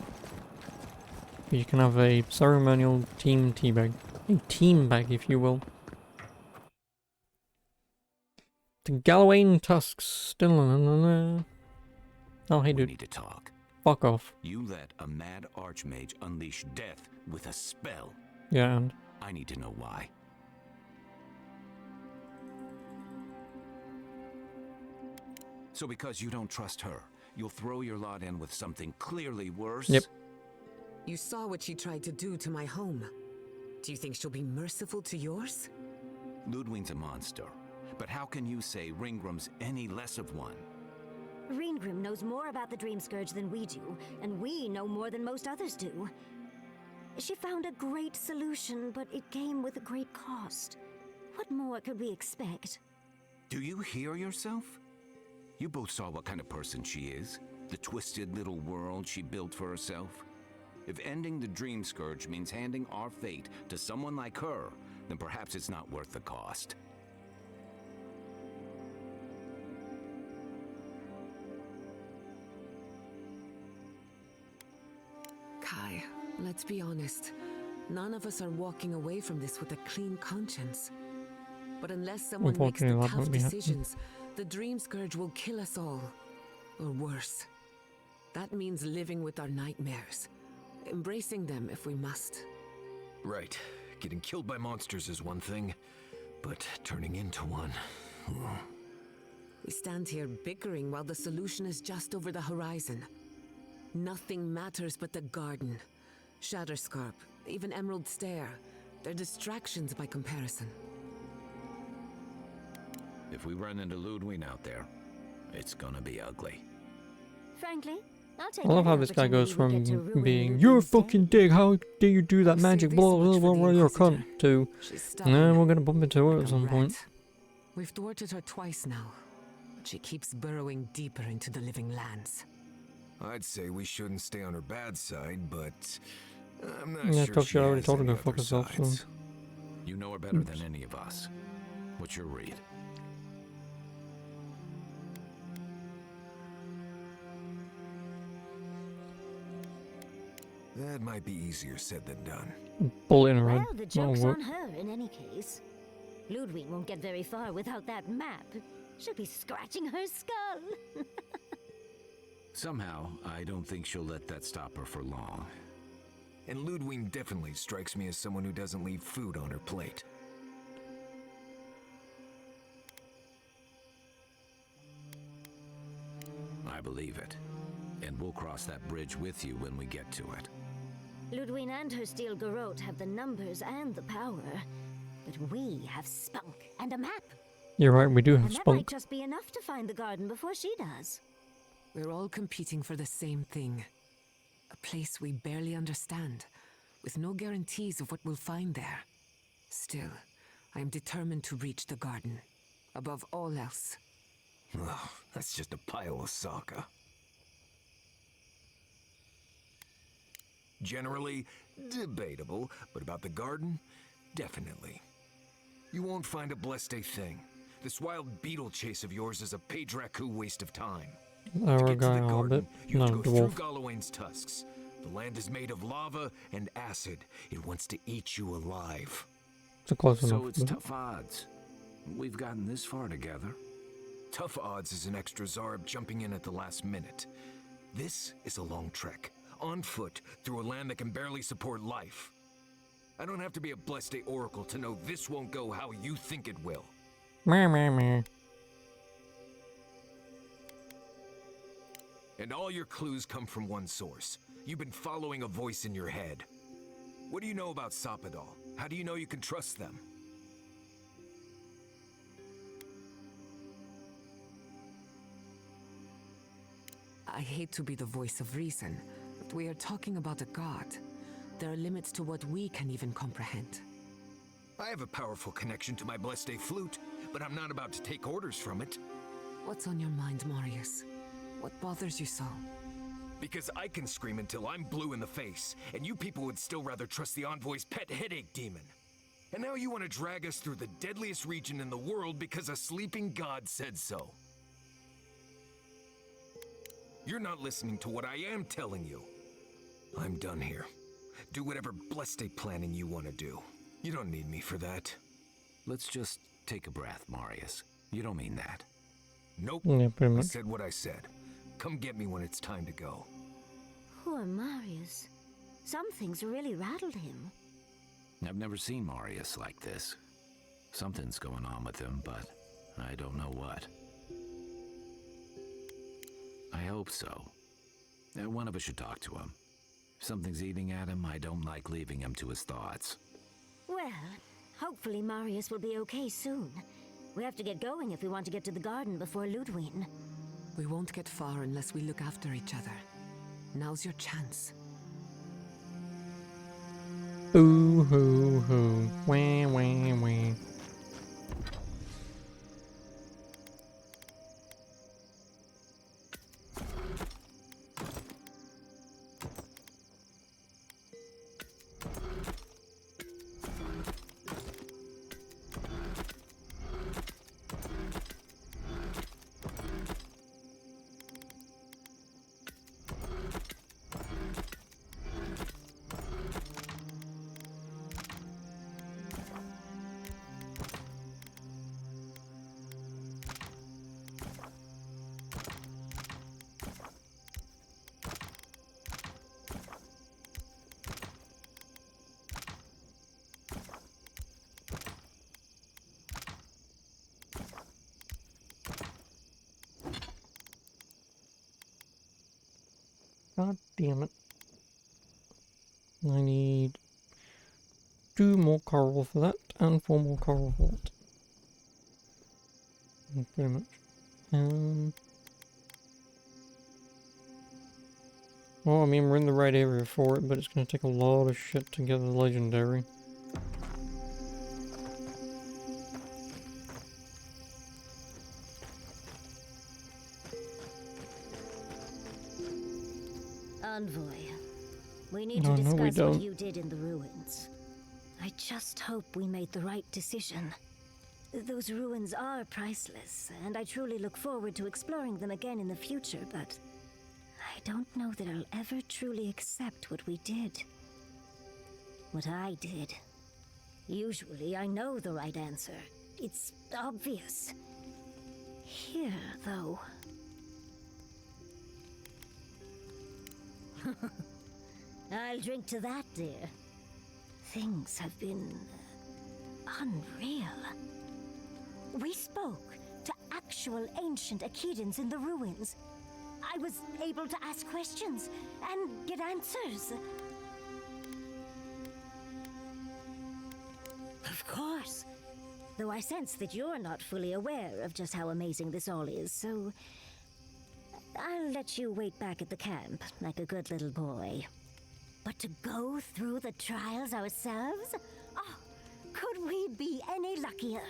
You can have a ceremonial team teabag. A team bag, if you will. The Gallowayne Tusks. Still. Oh, hey, dude. We need to talk. Fuck off. You let a mad archmage unleash death with a spell. Yeah, and? I need to know why. So because you don't trust her, you'll throw your lot in with something clearly worse? Yep. You saw what she tried to do to my home. Do you think she'll be merciful to yours? Ludwig's a monster. But how can you say Ringram's any less of one? Ringgrim knows more about the Dream Scourge than we do, and we know more than most others do. She found a great solution, but it came with a great cost. What more could we expect? Do you hear yourself? You both saw what kind of person she is. The twisted little world she built for herself. If ending the Dream Scourge means handing our fate to someone like her, then perhaps it's not worth the cost. Kai, let's be honest. None of us are walking away from this with a clean conscience. But unless someone makes the tough decisions, the Dream Scourge will kill us all. Or worse. That means living with our nightmares. Embracing them if we must. Right. Getting killed by monsters is one thing, but turning into one... We stand here bickering while the solution is just over the horizon. Nothing matters but the garden. Shatterscarp, even Emerald Stair. They're distractions by comparison. If we run into Ludwig out there, it's gonna be ugly. Frankly, I'll take I love any how this guy goes opportunity we from get to ruin being "you're a Ludwig's day." fucking dick, how dare you do that magic, Say blah this blah much blah for the blah, you're a cunt," Inquisitor. to She's "nah, stubborn, we're gonna bump into her like at a some point." rat. We've thwarted her twice now, but she keeps burrowing deeper into the living lands. I'd say we shouldn't stay on her bad side, but I'm not Yeah, sure she already has told her any to go fuck other herself, so. sides. You know her better than any of us. What's your read? That might be easier said than done. Bullet in her head. Well, the That'll joke's work. on her in any case. Ludwig won't get very far without that map. She'll be scratching her skull. Somehow, I don't think she'll let that stop her for long. And Ludwig definitely strikes me as someone who doesn't leave food on her plate. I believe it. And we'll cross that bridge with you when we get to it. Ludwig and her steel garrote have the numbers and the power. But we have spunk and a map. You're right, we do have And that might spunk. just be enough to find the garden before she does. We're all competing for the same thing. A place we barely understand, with no guarantees of what we'll find there. Still, I am determined to reach the garden, above all else. Ugh, that's just a pile of Sokka. Generally, debatable, but about the garden, definitely. You won't find a blessed a thing. This wild beetle chase of yours is a Padraku waste of time. To Our get to guy the a garden, bit. you have No, to go through dwarf. Galawain's tusks. The land is made of lava and acid. It wants to eat you alive. It's a close So enough. it's but- tough odds. We've gotten this far together. Tough odds is an extra Zarb jumping in at the last minute. This is a long trek, on foot, through a land that can barely support life. I don't have to be a Blessed Day Oracle to know this won't go how you think it will. Meh, meh, meh. And all your clues come from one source. You've been following a voice in your head. What do you know about Soppadal? How do you know you can trust them? I hate to be the voice of reason, but we are talking about a god. There are limits to what we can even comprehend. I have a powerful connection to my Blessed Day flute, but I'm not about to take orders from it. What's on your mind, Marius? What bothers you so? Because I can scream until I'm blue in the face, and you people would still rather trust the Envoy's pet headache demon. And now you want to drag us through the deadliest region in the world because a sleeping god said so. You're not listening to what I am telling you. I'm done here. Do whatever Blessed Day planning you want to do. You don't need me for that. Let's just take a breath, Marius. You don't mean that. Nope. Yeah, pretty I much. said what I said. Come get me when it's time to go. Poor Marius. Some things really rattled him. I've never seen Marius like this. Something's going on with him, but I don't know what. I hope so. One of us should talk to him. If something's eating at him, I don't like leaving him to his thoughts. Well, hopefully Marius will be okay soon. We have to get going if we want to get to the garden before Ludwig. We won't get far unless we look after each other. Now's your chance. Boo hoo hoo. Wah wah wah. God damn it. I need 2 more coral for that, and 4 more coral for that. Pretty much. Well, I mean, we're in the right area for it, but it's gonna take a lot of shit to get the legendary. Envoy, we need to discuss what you did in the ruins. I just hope we made the right decision. Those ruins are priceless, and I truly look forward to exploring them again in the future, but I don't know that I'll ever truly accept what we did. What I did. Usually I know the right answer. It's obvious. Here, though... I'll drink to that, dear. Things have been... unreal. We spoke to actual ancient Akidans in the ruins. I was able to ask questions and get answers. Of course. Though I sense that you're not fully aware of just how amazing this all is, so... I'll let you wait back at the camp, like a good little boy. But to go through the trials ourselves? Oh, could we be any luckier?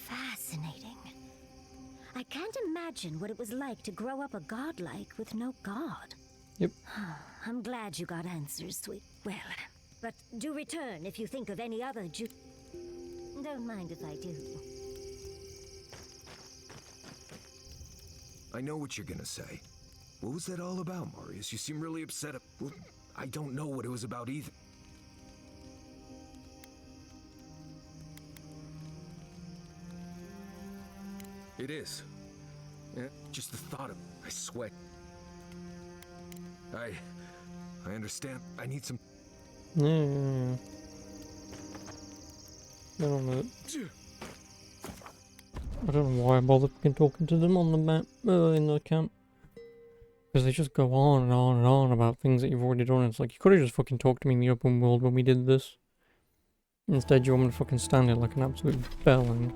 Fascinating. I can't imagine what it was like to grow up a godlike with no god. Yep. I'm glad you got answers, sweet. Well, but do return if you think of any other Don't mind if I do. I know what you're gonna say. What was that all about, Marius? You seem really upset. Well, I don't know what it was about either. It is. Just the thought of... I sweat. I understand. I need some... Yeah. I don't know why I bothered talking to them on the map, in the camp. Because they just go on and on and on about things that you've already done. It's like, you could have just fucking talked to me in the open world when we did this. Instead, you want me to fucking stand there like an absolute bellend.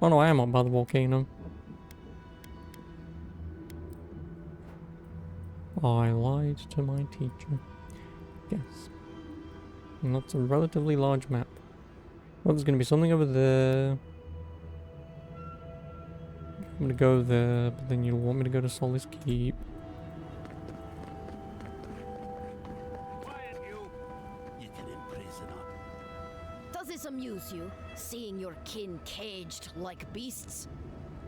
Oh no, I am up by the volcano. I lied to my teacher. Yes. And that's a relatively large map. Well, there's gonna be something over there. I'm gonna go there, but then you'll want me to go to Solace Keep. Quiet, you! You can imprison her. Does this amuse you, seeing your kin caged like beasts?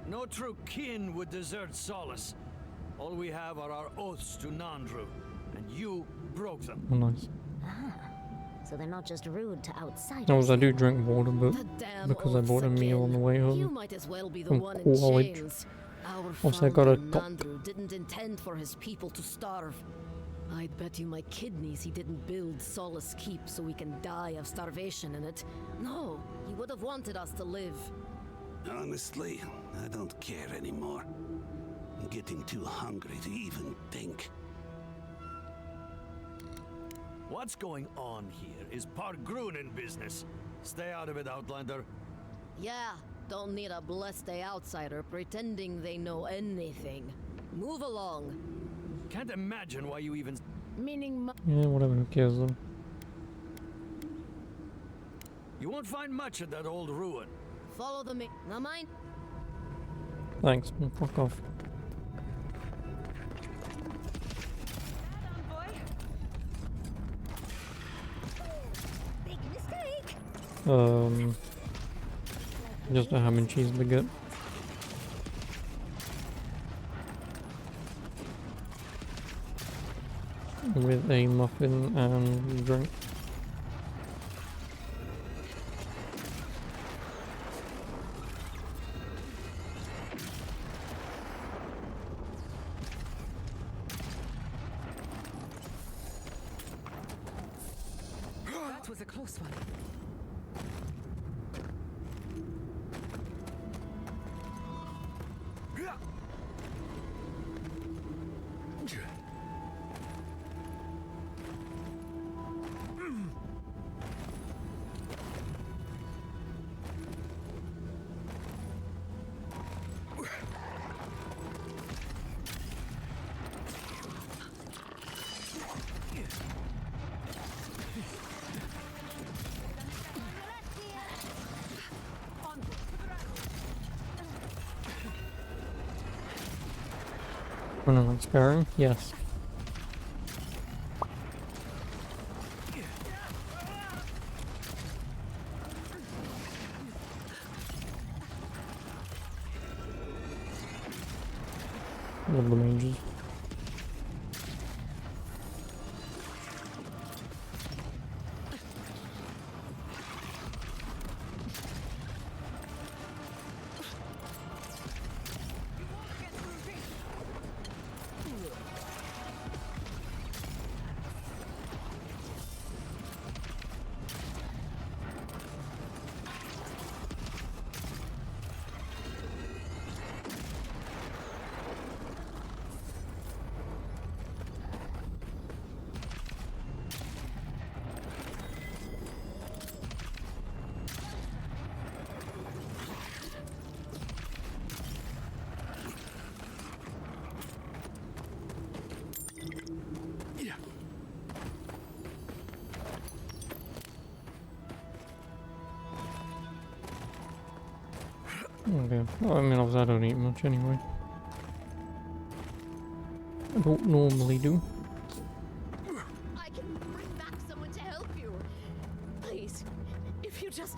No true kin would desert Solace. All we have are our oaths to Nandru, and you broke them. Oh, nice. So they're not just rude to outsiders. No, I do drink water, but because I bought a meal on the way home. You might as well be the from one college. in chains. Our Also, I got a founder top. Nandru didn't intend for his people to starve. I'd bet you my kidneys he didn't build Solace Keep so we can die of starvation in it. No, he would have wanted us to live. Honestly, I don't care anymore. I'm getting too hungry to even think. What's going on here is Pargrunen business. Stay out of it, Outlander. Yeah, don't need a blessed outsider pretending they know anything. Move along. Can't imagine why you even... Meaning Yeah, whatever, who cares then? You won't find much at that old ruin. follow the me. Now mine. Thanks, fuck off. Big mistake. Just a ham and cheese baguette. With a muffin and drink. That was a close one. When I'm sparring? Yes. Love the mages. Okay. Well, I mean, obviously I don't eat much anyway. I don't normally do. I can bring back someone to help you. Please, if you just...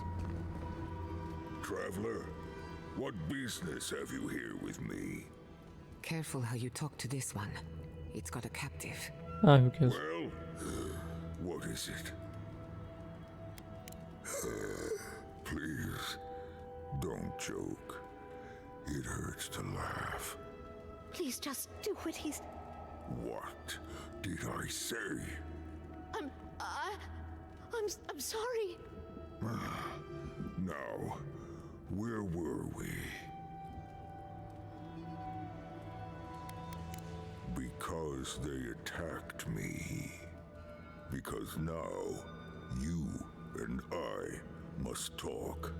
Traveler, what business have you here with me? Careful how you talk to this one. It's got a captive. Ah, who cares? Well, what is it? Please, don't joke. It hurts to laugh. Please just do what he's... What did I say? I'm sorry. Now, where were we? Because they attacked me. Because now, you and I must talk.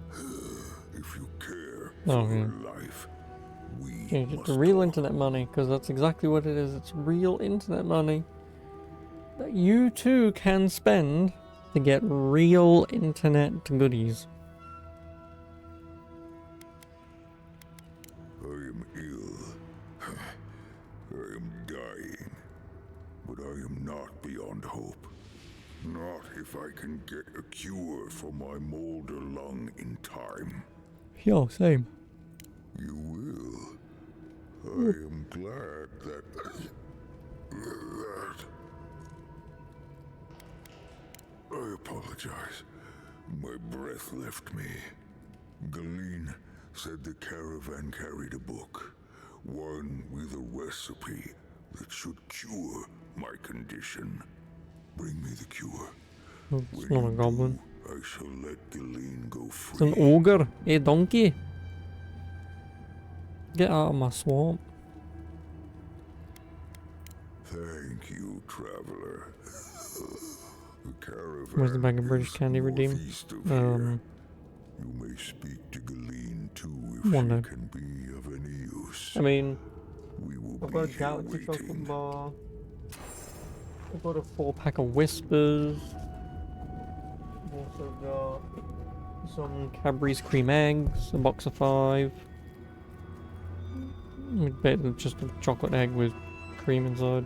If you care for her life, we Change it must to real internet money, because that's exactly what it is. It's real internet money that you too can spend to get real internet goodies. I am ill. I am dying. But I am not beyond hope. Not if I can get a cure for my molder lung in time. Yo, same. You will. I am glad that... I apologize. My breath left me. Galeen said the caravan carried a book. One with a recipe that should cure my condition. Bring me the cure. It's not a goblin. I shall let Galeen go free. It's an ogre. Hey, donkey. Get out of my swamp. Thank you, traveler. The caravan. Where's the bag of British candy redeemed? You may speak to Galeen too if one she day. can be of any use. I mean, We will I've got a be here galaxy chocolate waiting. bar. I've got a 4-pack of Whispers. I've also got some Cadbury's cream eggs, a box of 5. Just a chocolate egg with cream inside.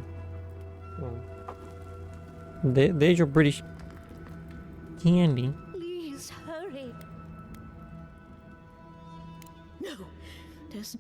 There's your British candy. Please hurry. No, there's...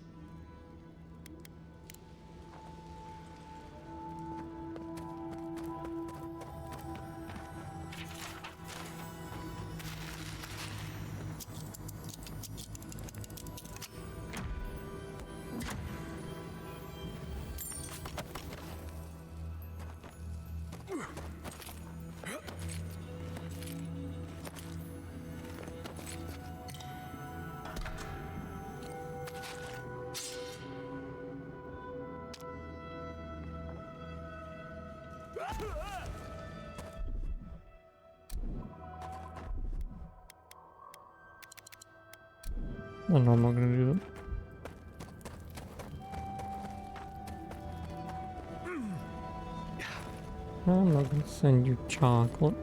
Oh no, I'm not gonna do that. I'm not gonna send you chocolate.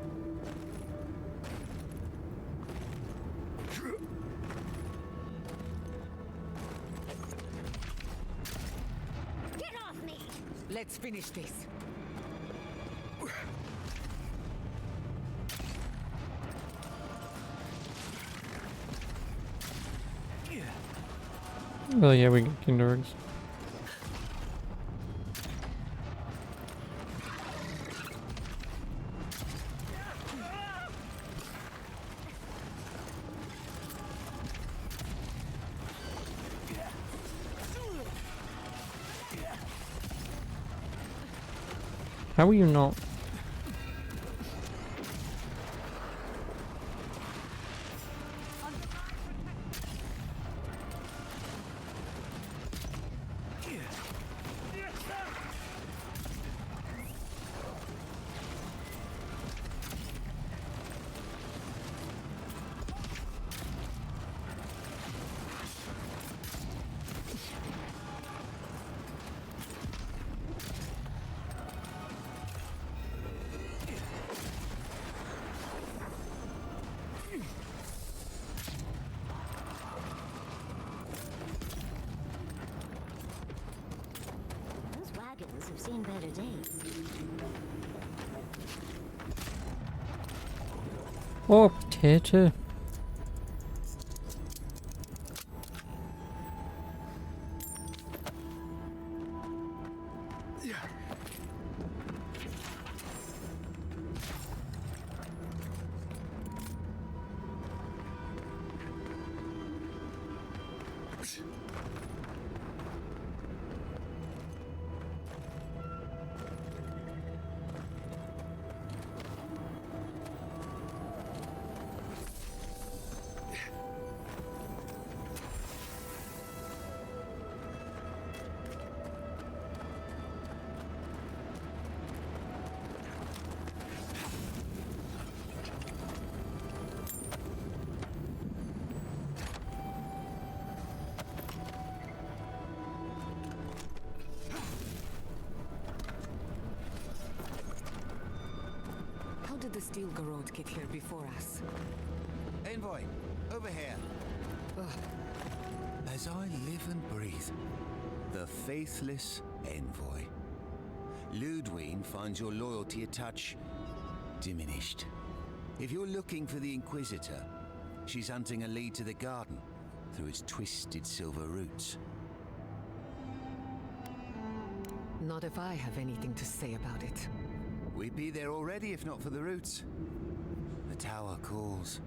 Get off me! Let's finish this. Oh yeah, we get Kinder eggs. How are you not? Those wagons have seen better days. Oh, potato. How did the steel garrote get here before us? Envoy, over here. As I live and breathe, the faithless Envoy. Ludwig finds your loyalty a touch diminished. If you're looking for the Inquisitor, she's hunting a lead to the garden through its twisted silver roots. Not if I have anything to say about it. We'd be there already if not for the roots. The tower calls.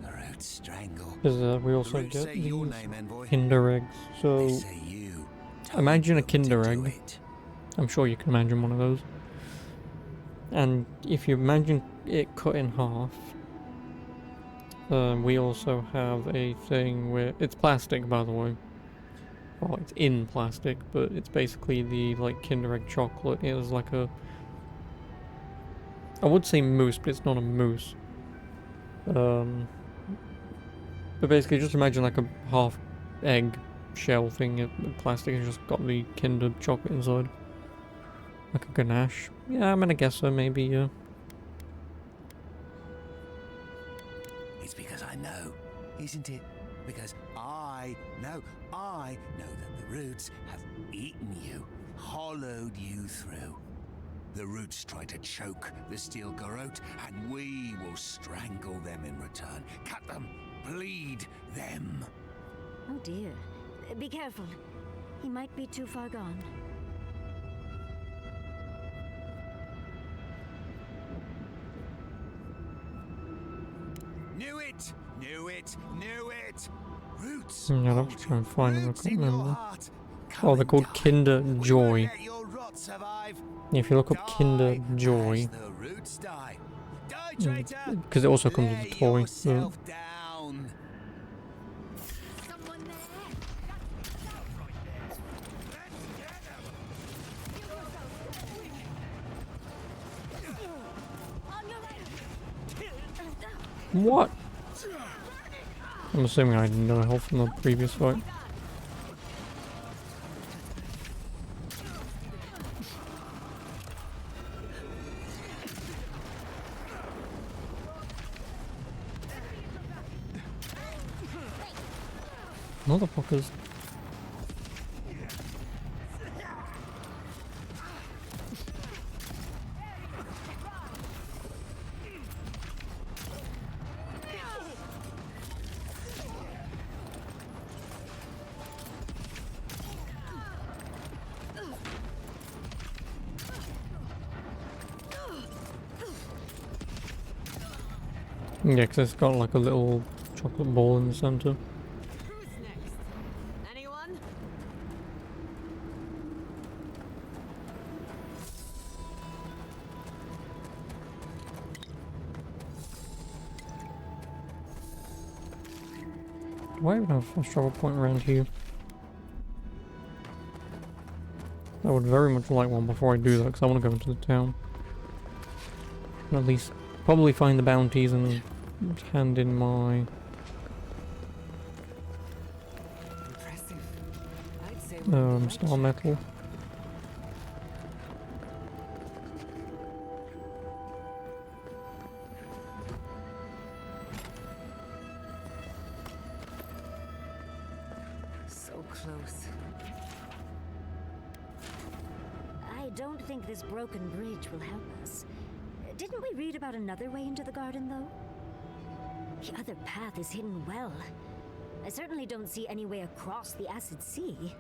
The roots strangle. Because we also roots get say your these name, Envoy. Kinder eggs. So They say you imagine a told them to Kinder do egg. it. I'm sure you can imagine one of those. And if you imagine it cut in half, we also have a thing where it's plastic, by the way. Well, it's in plastic, but it's basically the like Kinder Egg chocolate. It was like a, I would say mousse, but it's not a mousse. But basically, just imagine like a half egg shell thing. Plastic has just got the Kinder chocolate inside. Like a ganache. Yeah, I'm gonna guess so, maybe, yeah. It's because I know, isn't it? Because I know that the roots have eaten you, hollowed you through. The roots try to choke the steel garrote, and we will strangle them in return. Cut them, bleed them. Oh dear. Be careful. He might be too far gone. Knew it! Knew it! Knew it! Roots! Yeah, I'll have to try and find them. I Roots can't in your remember. heart. Oh, they're called Kinder Joy. Let your rot survive. If you look up Kinder Joy, The roots die. Die, traitor! because it also comes with a toy. So Down. what? I'm assuming I had no health from the previous fight. Motherfuckers. Yeah, 'cause it's got like a little chocolate ball in the center. Who's next? Anyone? Do I even have a struggle point around here? I would very much like one before I do that, because I want to go into the town. And at least probably find the bounties and hand in my... Impressive. I'd say star metal. so close. I don't think this broken bridge will help us. Didn't we read about another way into the garden, though? The other path is hidden well. I certainly don't see any way across the acid sea.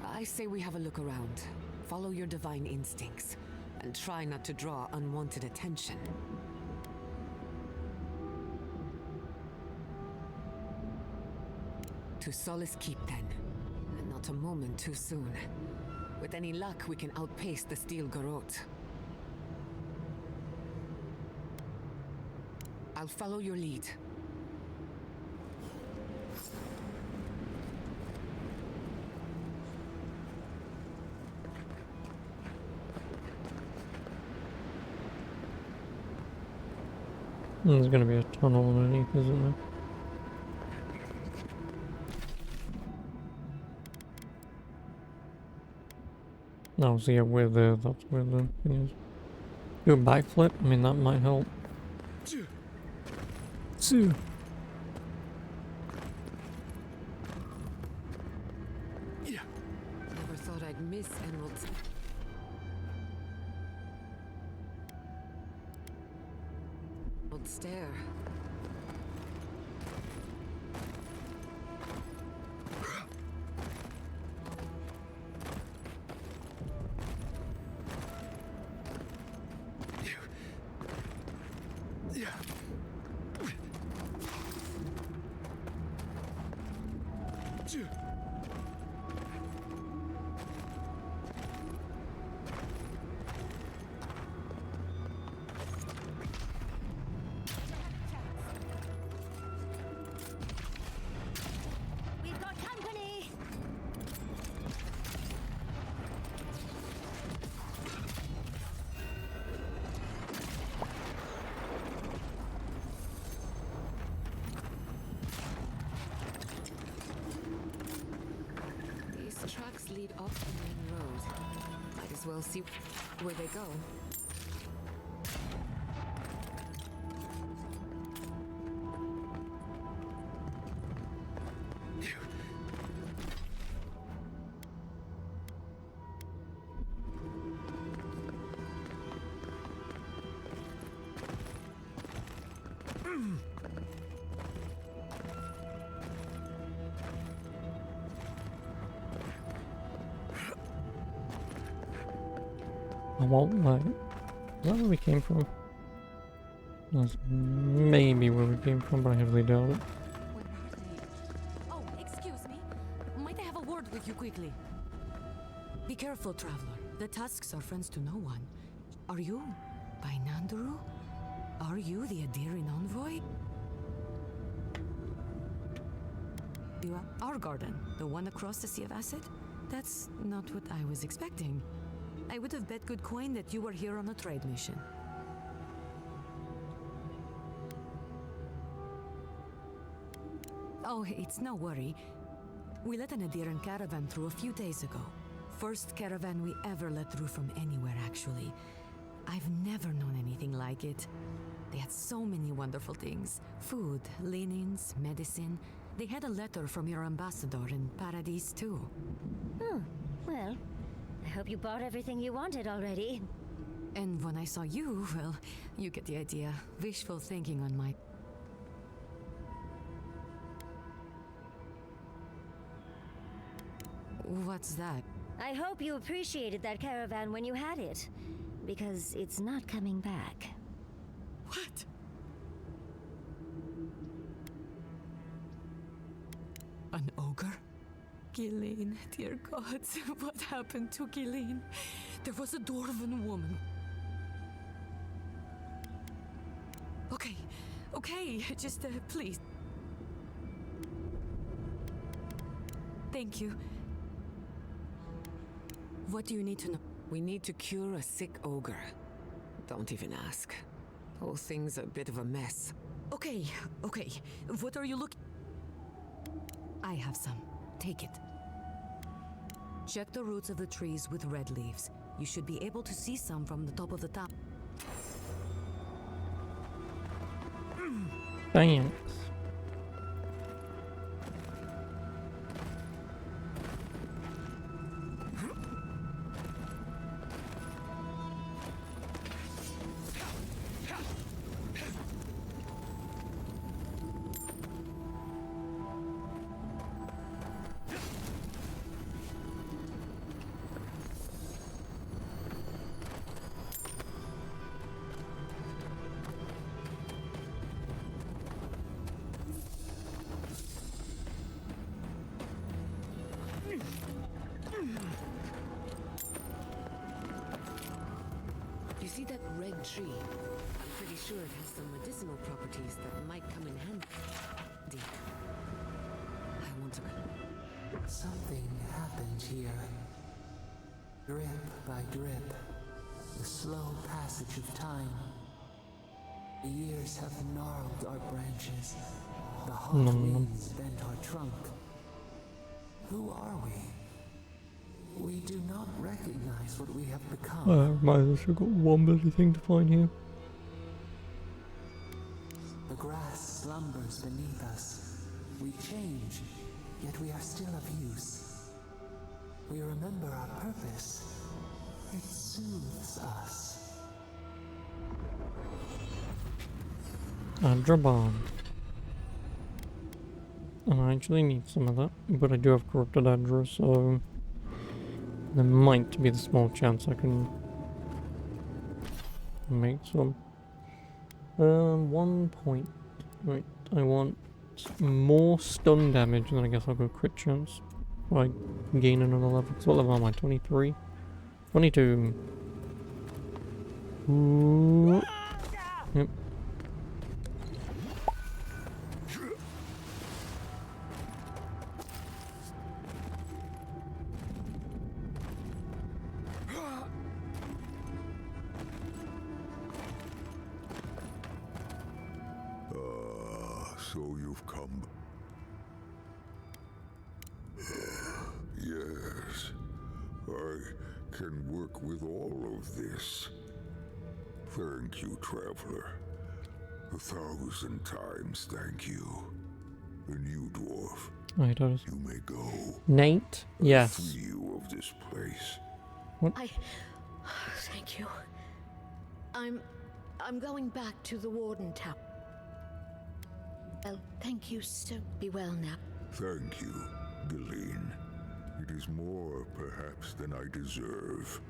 I say we have a look around. Follow your divine instincts, and try not to draw unwanted attention. To Solace Keep, then. And not a moment too soon. With any luck, we can outpace the Steel Garrote. I'll follow your lead. There's gonna be a tunnel underneath, isn't there? No, so yeah, we're there, that's where the thing is. Do a backflip? I mean, that might help. Never thought I'd miss Emerald's. Old stare. We've got company! These tracks lead up the main road. Might as well see where they go. I won't like. Is that where we came from? That's maybe where we came from, but I heavily doubt it. Oh, excuse me. Might I have a word with you quickly? Be careful, traveler. The Tusks are friends to no one. Are you by Nanduru? Are you the Adiran envoy? You are our garden, the one across the Sea of Acid? That's not what I was expecting. I would have bet good coin that you were here on a trade mission. Oh, it's no worry. We let an Adiran caravan through a few days ago. First caravan we ever let through from anywhere, actually. I've never known anything like it. They had so many wonderful things. Food, linens, medicine. They had a letter from your ambassador in Paradise, too. Oh, well, I hope you bought everything you wanted already. And when I saw you, well, you get the idea. Wishful thinking on my... What's that? I hope you appreciated that caravan when you had it. because it's not coming back. What? An ogre? Ghislaine, dear God, what happened to Ghislaine? There was a dwarven woman. Okay, just please. Thank you. What do you need to know? We need to cure a sick ogre. Don't even ask. Whole thing's a bit of a mess. Okay. What are you looking? I have some. Take it. Check the roots of the trees with red leaves. You should be able to see some from the top of the tower. Thanks. You see that red tree? I'm pretty sure it has some medicinal properties that might come in handy. I want to... Something happened here. Drip by drip. The slow passage of time. The years have gnarled our branches. The hot winds bent our trunk. Who are we? We do not recognize what we have become. Might have just got one bloody thing to find here. The grass slumbers beneath us. We change, yet we are still of use. We remember our purpose. It soothes us. Andra bomb. And I actually need some of that, but I do have corrupted Andra, so there might be the small chance I can make some. 1 point. Right, I want more stun damage, and then I guess I'll go crit chance. I gain another level. So what level am I? 23? 22. Ooh. Yep. So you've come. Yes, I can work with all of this. Thank you, Traveler. 1,000 times thank you. And you, Dwarf. Oh, he does. You may go. Nate? Yes. Free you of this place. What? Thank you. I'm going back to the Warden Tower. Well, thank you, so be well now. Thank you, Ghislaine. It is more, perhaps, than I deserve.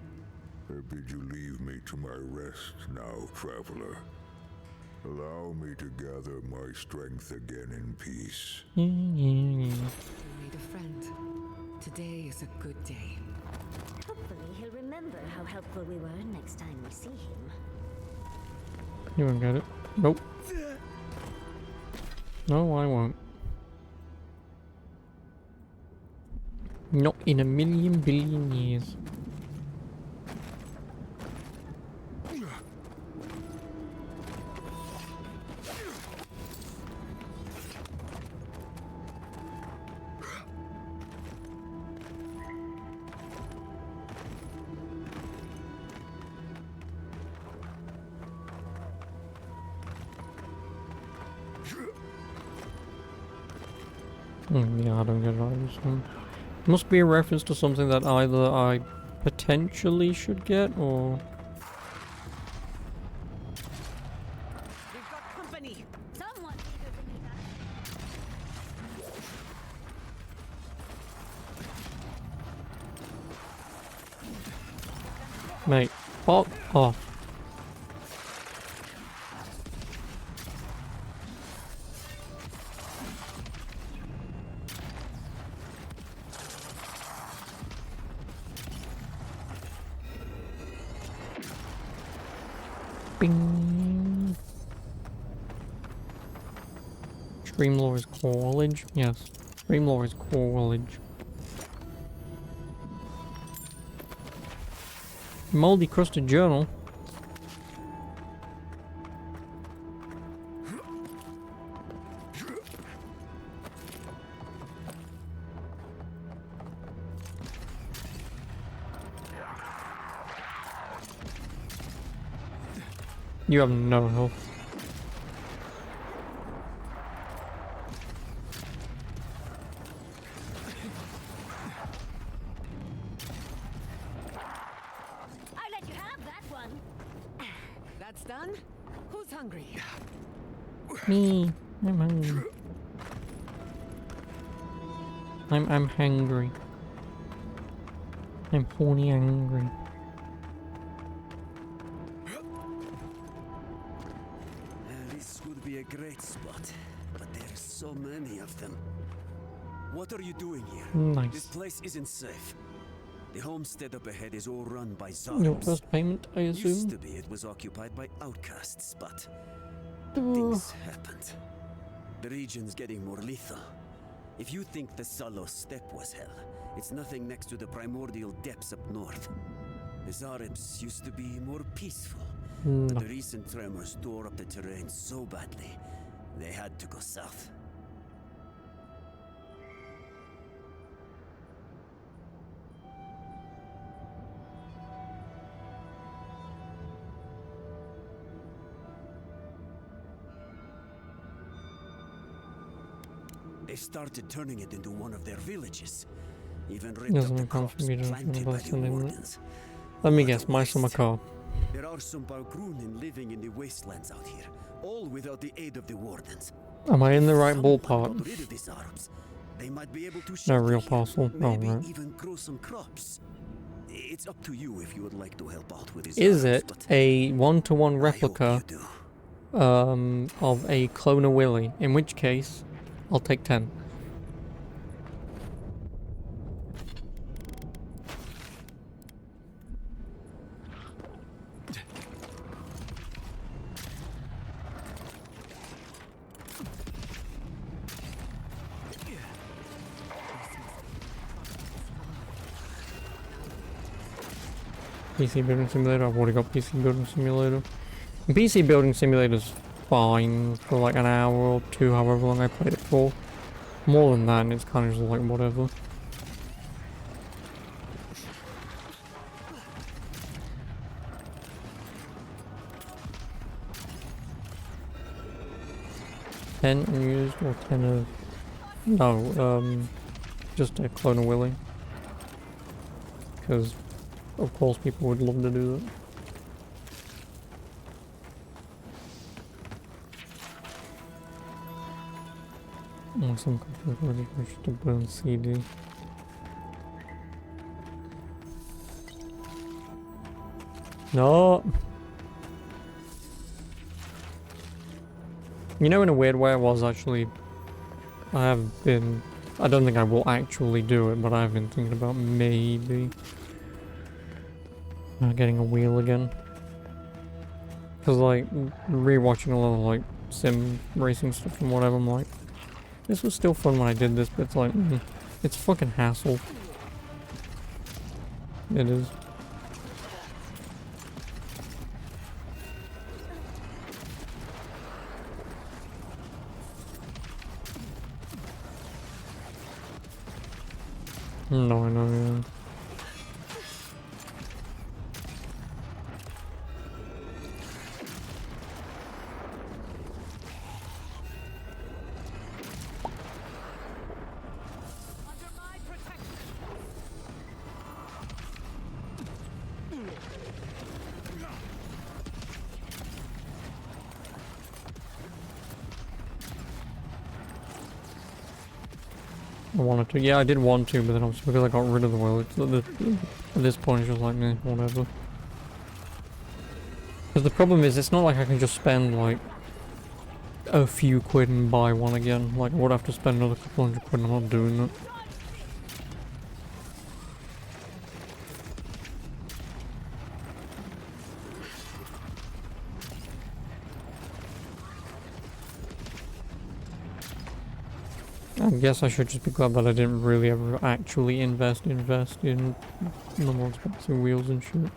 I bid you leave me to my rest now, Traveler. Allow me to gather my strength again in peace. You made a friend. Today is a good day. Hopefully he'll remember how helpful we were next time we see him. You won't get it. Nope. No, I won't. Not in a million billion years. Yeah, I don't get it either, so. Must be a reference to something that either I potentially should get, or... We've got company! Someone Mate, Fuck off. Bing. Dreamlore is college? Yes. Dreamlore is college. Moldy crusted journal. You have no health. I let you have that one. That's done? Who's hungry? Me. I'm hungry. I'm hungry. I'm horny angry. This would be a great spot, but there's so many of them. What are you doing here? Nice. This place isn't safe. The homestead up ahead is all run by Your Zarms. first payment, I assume? Used to be it was occupied by outcasts, but things happened. The region's getting more lethal. If you think the Salos steppe was hell, it's nothing next to the primordial depths up north. The Zarms used to be more peaceful, but the recent tremors tore up the terrain so badly, they had to go south. They started turning it into one of their villages. Even ripped up the crops planted by the wardens. Let me guess, my summer car. There are some Balgrunin living in the wastelands out here, all without the aid of the wardens. Am I in the right Someone ballpark? got rid of these Arabs. They might be able to No shelter real here, parcel. Oh, maybe right. even grow some crops. It's up to you if you would like to help out with these Is Arabs, it a one-to-one replica of a clone of Willy? In which case, I'll take 10. PC Building Simulator, I've already got PC Building Simulator. PC Building Simulator's fine for like an hour or two, however long I played it for. More than that, and it's kind of just like whatever. Ten unused or 10 of... No, just a clone of Willy. Because, of course, people would love to do that. Some company wish to burn CD. No! You know, in a weird way, I don't think I will actually do it, but I have been thinking about maybe getting a wheel again. Because, like, rewatching a lot of, like, sim racing stuff and whatever, I'm like, this was still fun when I did this, but it's like, it's fucking hassle. It is. No, I know, yeah. I wanted to. Yeah, I did want to, but then obviously because I got rid of the world, at this point it's just like, meh, whatever. Because the problem is, it's not like I can just spend like a few quid and buy one again. Like I would have to spend another couple hundred quid and I'm not doing that. I guess I should just be glad that I didn't really ever actually invest in the more expensive wheels and shit.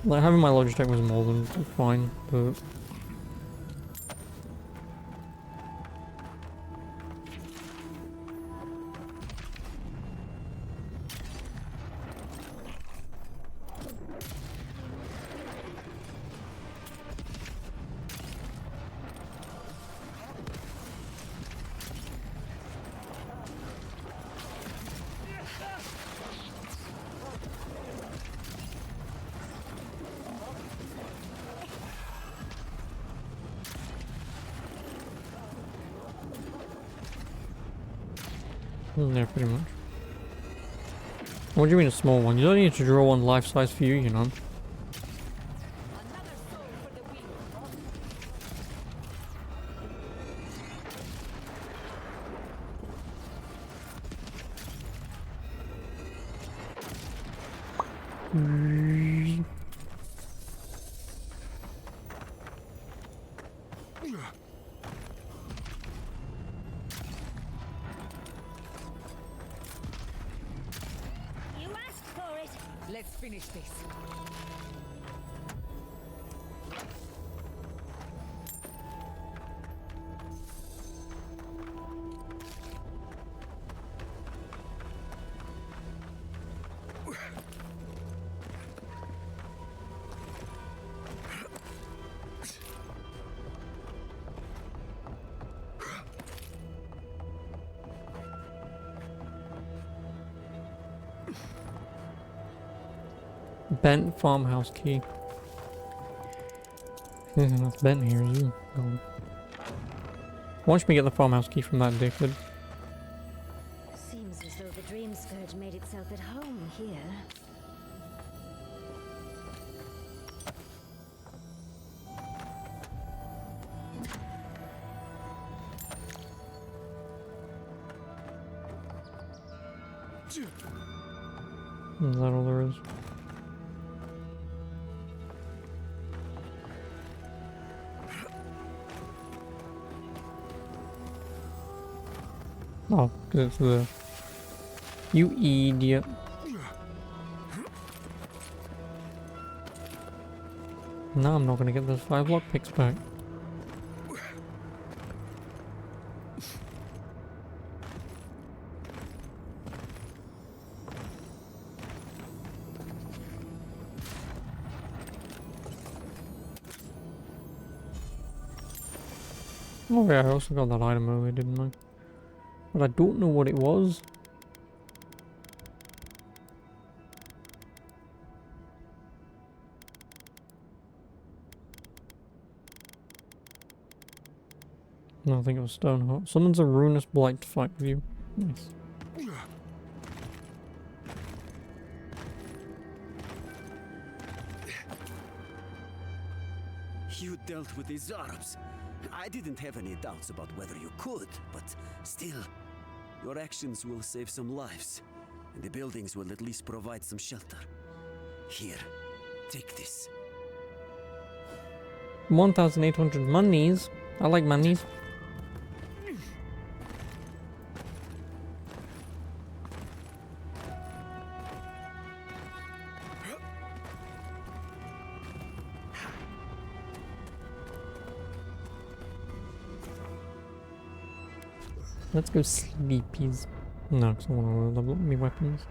Like having my Logitech was more than fine, but yeah, pretty much. What do you mean a small one? You don't need to draw one life-size for you, you know. Let's finish this. Bent farmhouse key. That's bent here, you. Watch me get the farmhouse key from that dickhead. Seems as though the Dream Scourge made itself at home here. Is that all there is? Oh, because it's the... You idiot. Now I'm not gonna get those 5 lockpicks back. Oh yeah, I also got that item earlier, didn't I? But I don't know what it was. No, I think it was Stoneheart. Summons a ruinous blight to fight with you. Nice. You dealt with these Arabs. I didn't have any doubts about whether you could, but still, your actions will save some lives, and the buildings will at least provide some shelter. Here, take this. 1,800 monies. I like monies. Let's go sleepies. No, because I want to level up my weapons.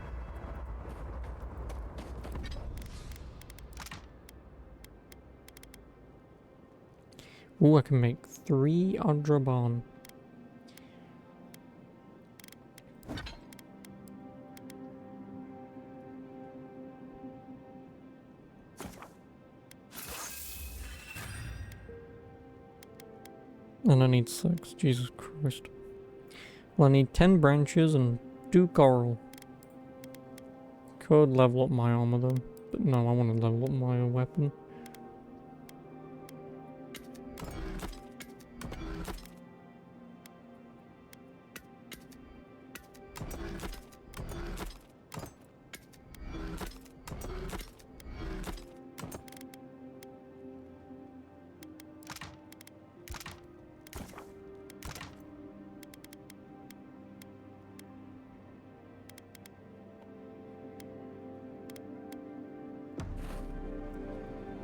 Ooh, I can make 3 Adraban. And I need 6. Jesus Christ. Well, I need 10 branches and 2 coral. Could level up my armor though. No, I want to level up my weapon.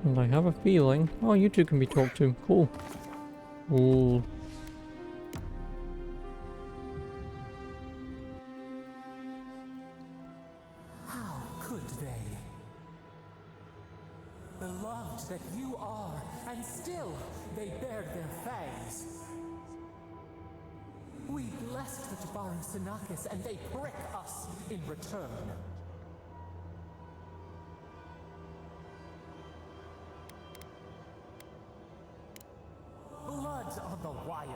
And I have a feeling... Oh, you two can be talked to. Cool. Cool. How could they? Beloved that you are, and still they bared their fangs. We blessed the Tabaru and they prick us in return. Blood on the wire.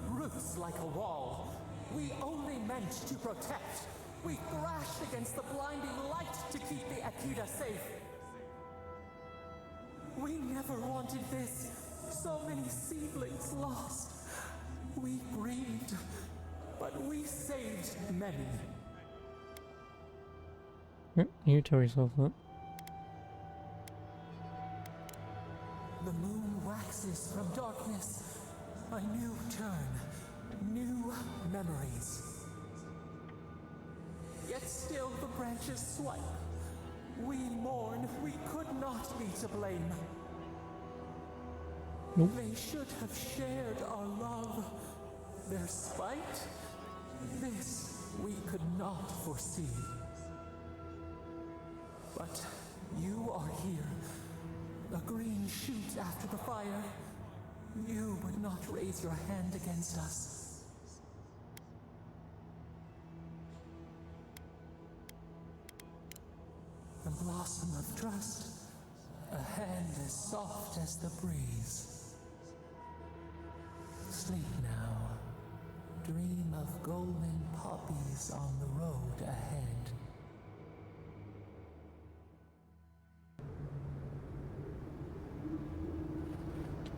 Roots like a wall. We only meant to protect. We thrashed against the blinding light to keep the Akita safe. We never wanted this. So many seedlings lost. We grieved, but we saved many. You tell yourself that. The moon waxes from darkness. A new turn, new memories. Yet still the branches swipe. We mourn, we could not be to blame. Nope. They should have shared our love. Their spite? This we could not foresee. But you are here. A green shoot after the fire. You would not raise your hand against us. A blossom of trust. A hand as soft as the breeze. Sleep now. Dream of golden poppies on the road ahead.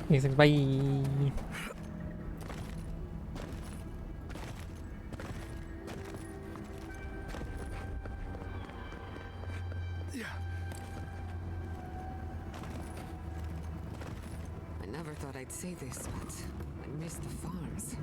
He's like, bye. I never thought I'd say this, but I miss the farms.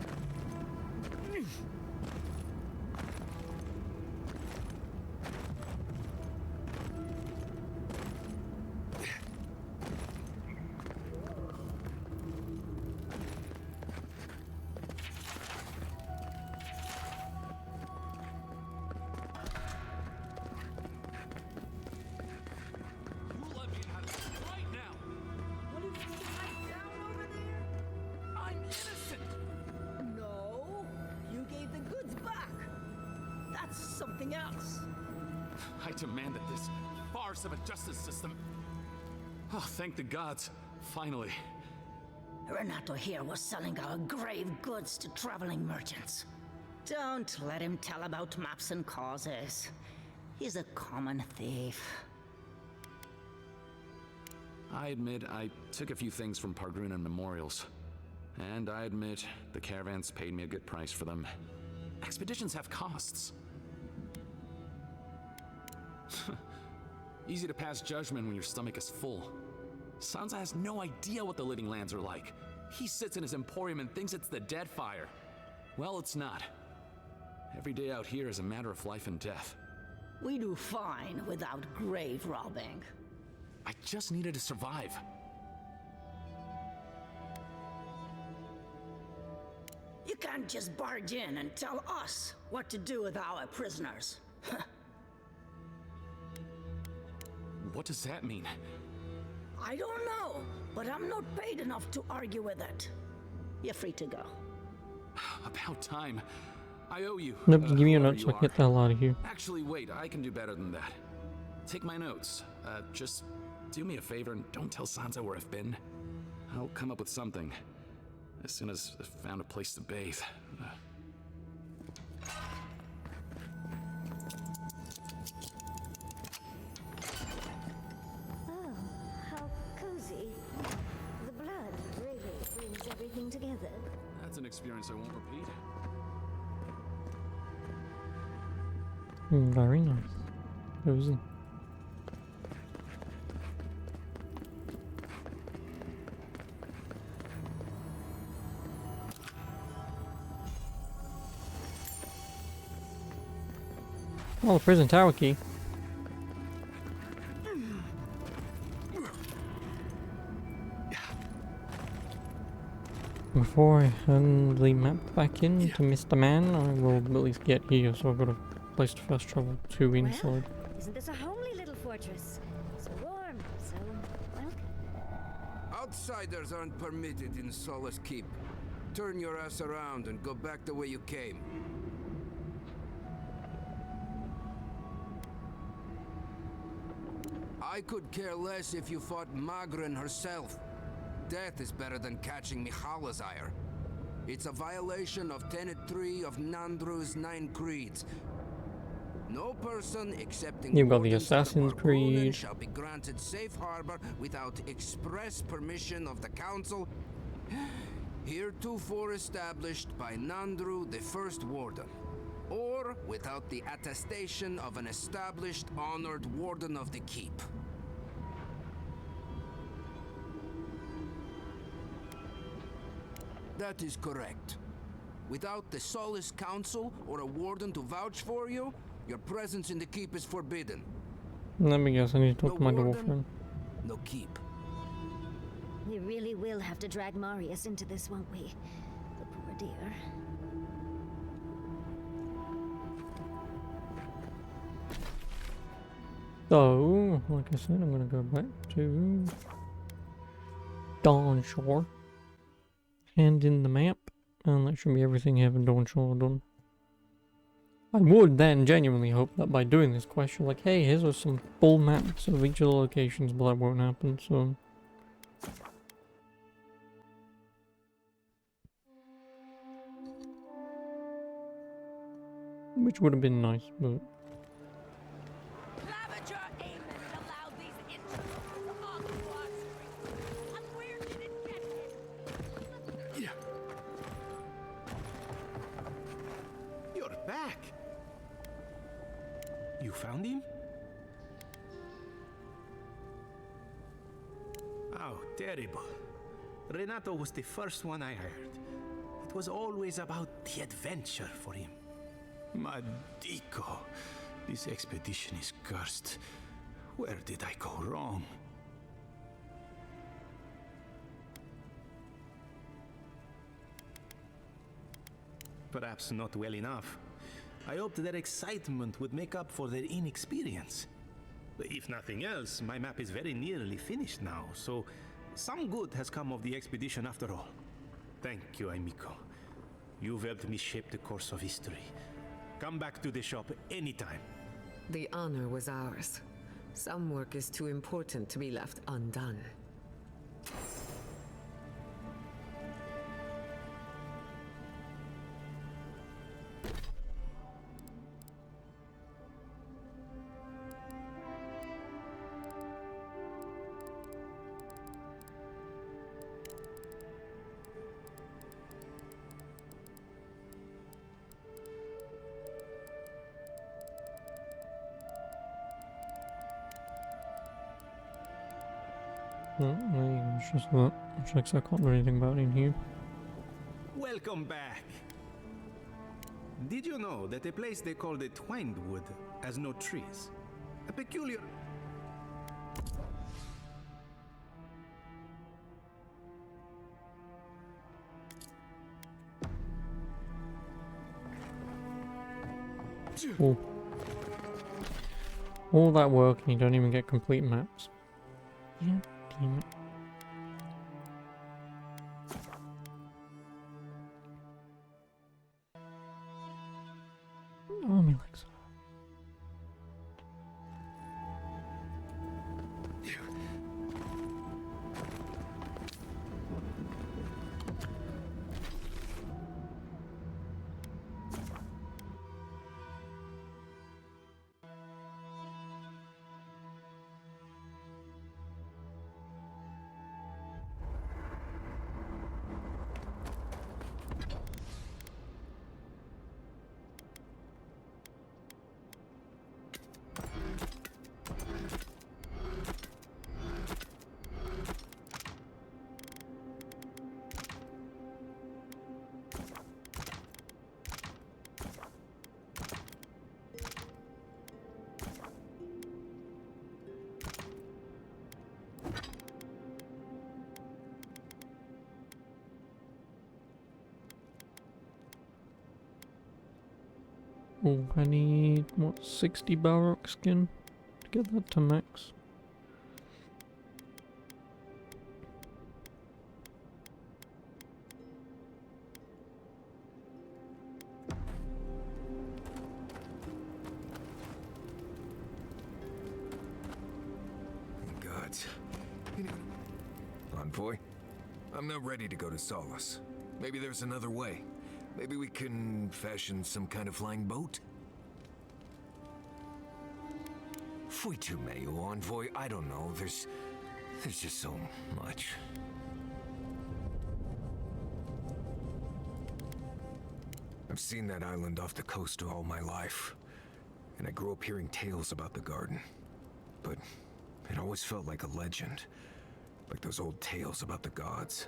Something else. I demand that this farce of a justice system... Oh, thank the gods. Finally. Renato here was selling our grave goods to traveling merchants. Don't let him tell about maps and causes. He's a common thief. I admit I took a few things from Pargruna Memorials. And I admit the caravans paid me a good price for them. Expeditions have costs. Easy to pass judgment when your stomach is full. Sansa has no idea what the living lands are like. He sits in his emporium and thinks it's the Deadfire. Well, it's not. Every day out here is a matter of life and death. We do fine without grave robbing. I just needed to survive. You can't just barge in and tell us what to do with our prisoners. What does that mean? I don't know, but I'm not paid enough to argue with it. You're free to go. About time. I owe you. Nope, give me your whoever notes you so I can get the hell out of here. Actually, wait, I can do better than that. Take my notes. Just do me a favor and don't tell Sansa where I've been. I'll come up with something. As soon as I've found a place to bathe. experience I won't repeat. Very nice. Cozy. Oh, the prison tower key. Before I hand the map back in to Mr. Man, I will at least get here, so I've got a place to fast travel to inside. Well, isn't this a homely little fortress? So warm, so welcome. Outsiders aren't permitted in Solace Keep. Turn your ass around and go back the way you came. I could care less if you fought Magrin herself. Death is better than catching Mihala's ire. It's a violation of Tenet 3 of Nandru's 9 creeds. No person accepting You've got the orders out of Assassin's Barbunan Creed. shall be granted safe harbor without express permission of the council, heretofore established by Nandru, the first warden, or without the attestation of an established, honored warden of the keep. That is correct. Without the Solace Council or a warden to vouch for you, your presence in the keep is forbidden. Let me guess, I need to talk to my dwarf warden, friend. no keep. We really will have to drag Marius into this, won't we? The poor dear. So, like I said, I'm gonna go back to Dawn Shore. Hand in the map, and that should be everything having Dawn Shore done. I would then genuinely hope that by doing this quest, you're like, hey, here's some full maps of each of the locations, but that won't happen, so... Which would have been nice, but... You're back. You found him? Oh, terrible. Renato was the first one I heard. It was always about the adventure for him. Madico, this expedition is cursed. Where did I go wrong? Perhaps not well enough. I hoped their excitement would make up for their inexperience. If nothing else, my map is very nearly finished now, so some good has come of the expedition after all. Thank you, Amico. You've helped me shape the course of history. Come back to the shop anytime. The honor was ours. Some work is too important to be left undone. It's just that. Checks I can't do anything about in here. Welcome back. Did you know that a place they call the Twined Wood has no trees? A peculiar... Oh. All that work and you don't even get complete maps. Yeah, damn it. Oh, my legs. Oh, I need, what, 60 Balrog skin to get that to max. Gods. Envoy, I'm not ready to go to Solace. Maybe there's another way. Maybe we can fashion some kind of flying boat? Fui tu meio, Envoy. I don't know. There's just so much. I've seen that island off the coast all my life. And I grew up hearing tales about the garden. But it always felt like a legend. Like those old tales about the gods.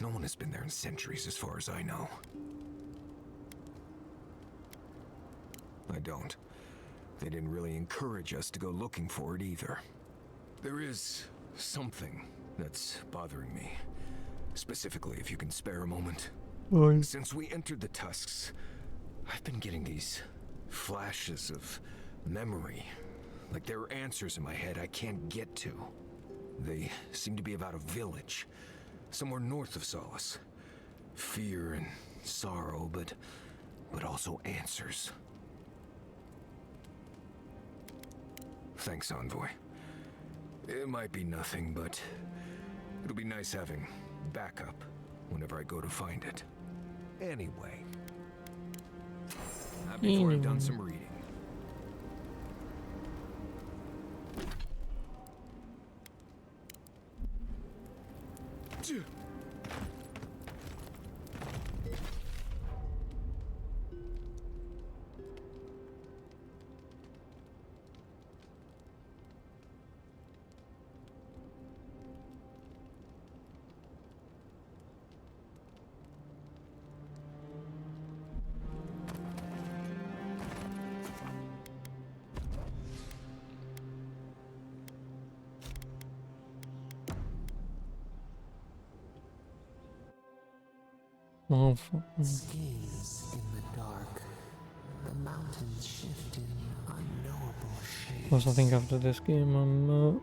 No one has been there in centuries as far as I know. I don't. They didn't really encourage us to go looking for it either. There is something that's bothering me. Specifically, if you can spare a moment. Fine. Since we entered the Tusks, I've been getting these flashes of memory. Like there are answers in my head I can't get to. They seem to be about a village, somewhere north of Solace. Fear and sorrow, but also answers. Thanks, Envoy. It might be nothing, but it'll be nice having backup whenever I go to find it. Anyway. Not before I've done some reading. Oh, fuck. Schemes in the dark. The mountains shift in unknowable shapes. Plus, I think after this game,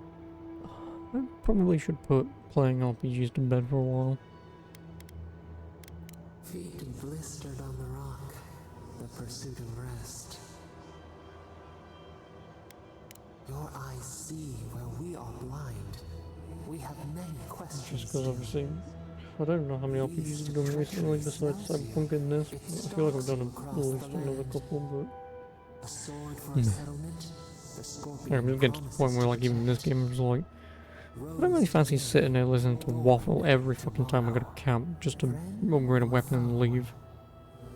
I probably should put playing RPGs to bed for a while. Feet blistered on the rock. The pursuit of rest. Your eyes see where we are blind. We have many questions. Just because obviously, I don't know how many RPGs I've done recently besides Cyberpunk and this. I feel like I've done at least another couple, but A sword for a settlement. The scorpion. I'm just getting to the point where, like, even this game is like, I don't really fancy sitting there listening to Waffle every fucking time I go to camp just to upgrade a weapon and leave.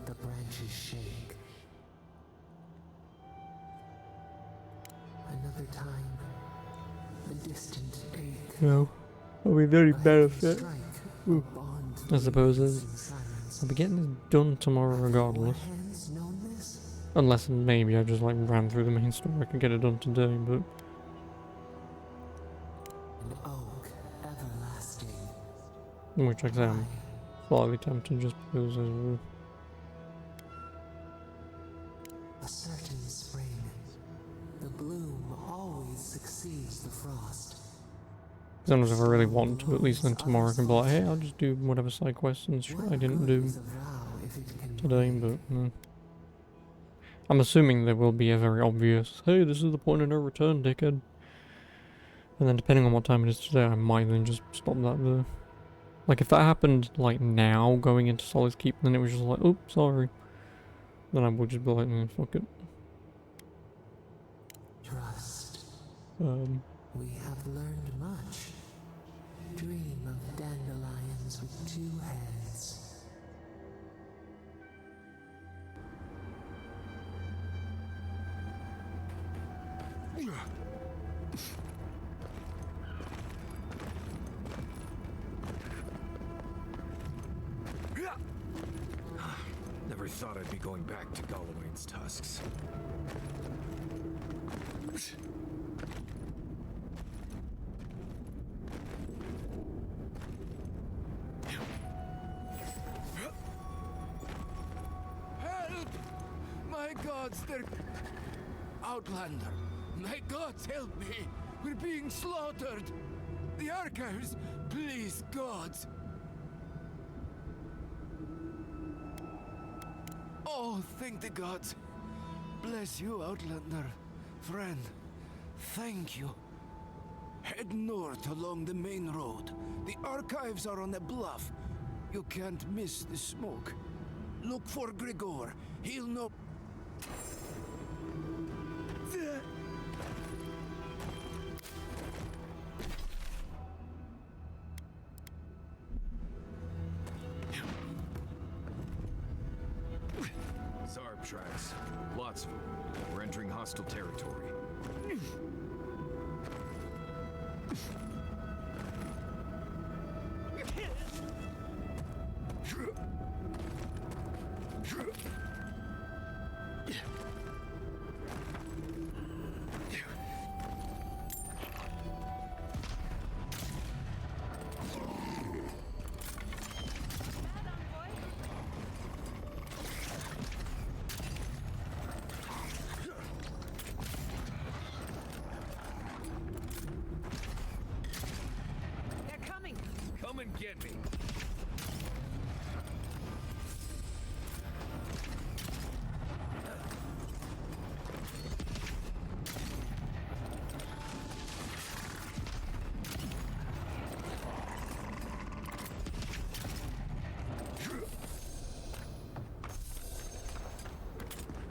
The branches shake. Another time, a distant ache. No, I'll be very benefit. I suppose I'll be getting this done tomorrow regardless. Unless maybe I just like ran through the main story, I can get it done today, but An oak everlasting. which like I say, I'm slightly tempted just because A certain spring. The bloom always succeeds the frost. sometimes if I really want to, at least then tomorrow I can be like, hey, I'll just do whatever side quests and shit I didn't do today, but I'm assuming there will be a very obvious, hey, this is the point of no return, dickhead. And then depending on what time it is today, I might then just stop that there. Like if that happened like now, going into Solace Keep, then it was just like, oops, sorry. Then I would just be like, fuck it. Trust. We have learned much. Dream of dandelions with two heads. Never thought I'd be going back to Galloway's tusks. Help! My gods, they're... Outlander, my gods, help me! We're being slaughtered! The archives! Please, gods! Oh, thank the gods! Bless you, Outlander. Friend, thank you. Head north along the main road. The archives are on the bluff. You can't miss the smoke. Look for Grigor. He'll know... Zarb tracks. Lots of them. We're entering hostile territory. Come and get me.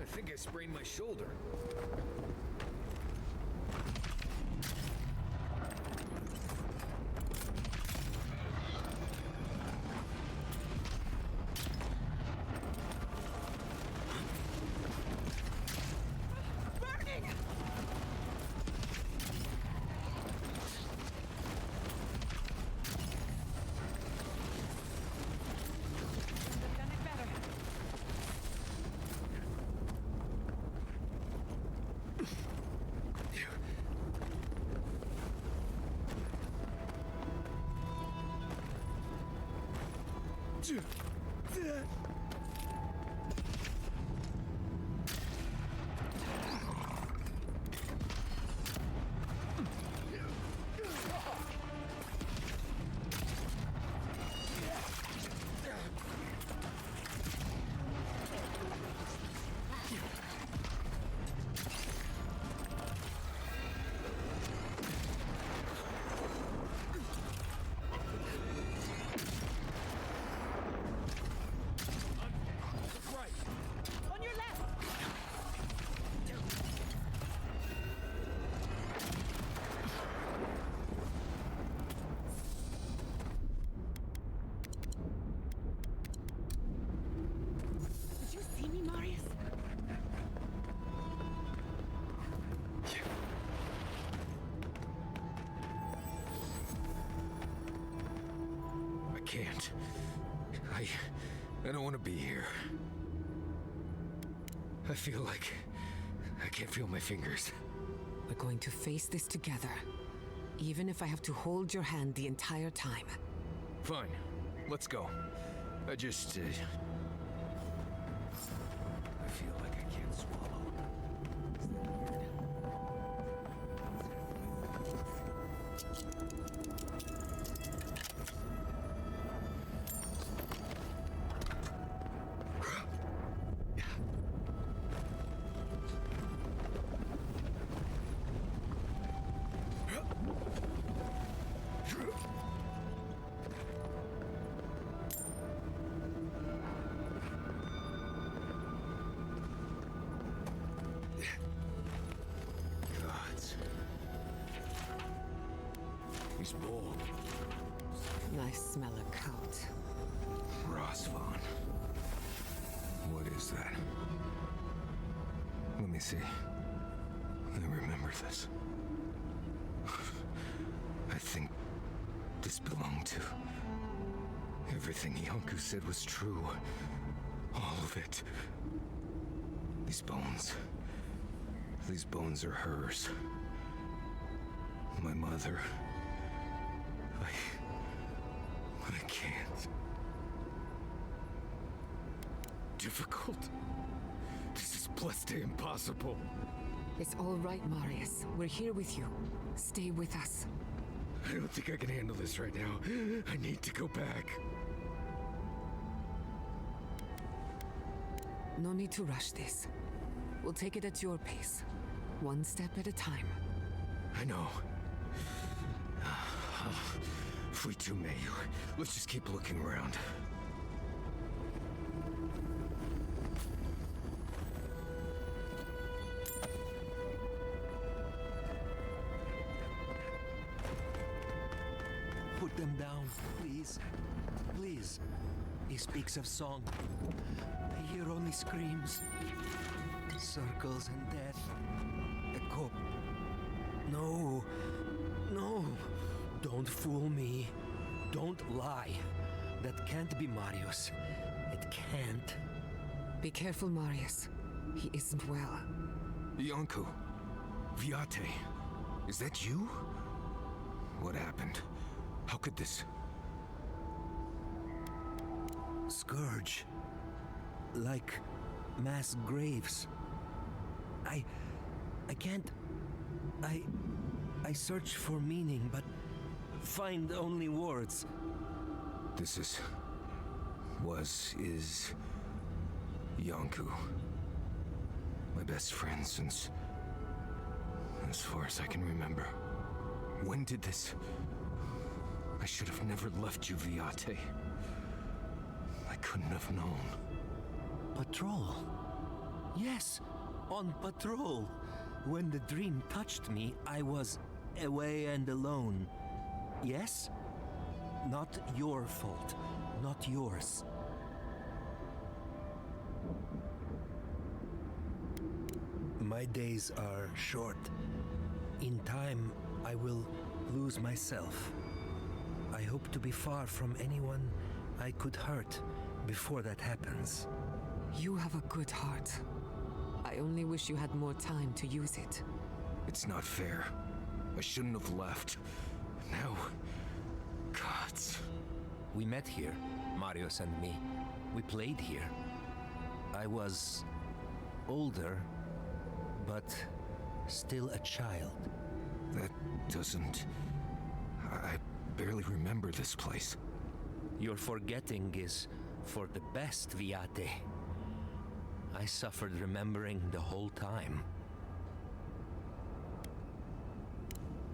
I think I sprained my shoulder. Can't. I don't want to be here. I feel like I can't feel my fingers. We're going to face this together, even if I have to hold your hand the entire time. Fine. Let's go. I just... I feel like I can't swallow. He's bold. Nice smell of coat. Rosvon. What is that? Let me see. I remember this. I think this belonged to... Everything Yonku said was true. All of it. These bones. These bones are hers. My mother. I can't. Difficult? This is Blessed impossible. It's all right, Marius. We're here with you. Stay with us. I don't think I can handle this right now. I need to go back. No need to rush this. We'll take it at your pace. One step at a time. I know. If we too may, let's just keep looking around. Put them down, please. Please. He speaks of song. I hear only screams. Circles and death. Echo. No. No. Don't fool me. Don't lie. That can't be Marius. It can't. Be careful, Marius. He isn't well. Yonku. Viate. Is that you? What happened? How could this... Scourge. Like mass graves. I can't... I search for meaning, but find only words. This is... is... Yonku. My best friend since... as far as I can remember. When did this... I should have never left you, Viate. I couldn't have known. Patrol. Yes, on patrol. When the dream touched me, I was away and alone. Yes? Not your fault. Not yours. My days are short. In time, I will lose myself. I hope to be far from anyone I could hurt before that happens. You have a good heart. I only wish you had more time to use it. It's not fair. I shouldn't have left. Now... Gods. We met here, Marius and me. We played here. I was... older, but still a child. That doesn't... I barely remember this place. Your forgetting is for the best, Viate. I suffered remembering the whole time.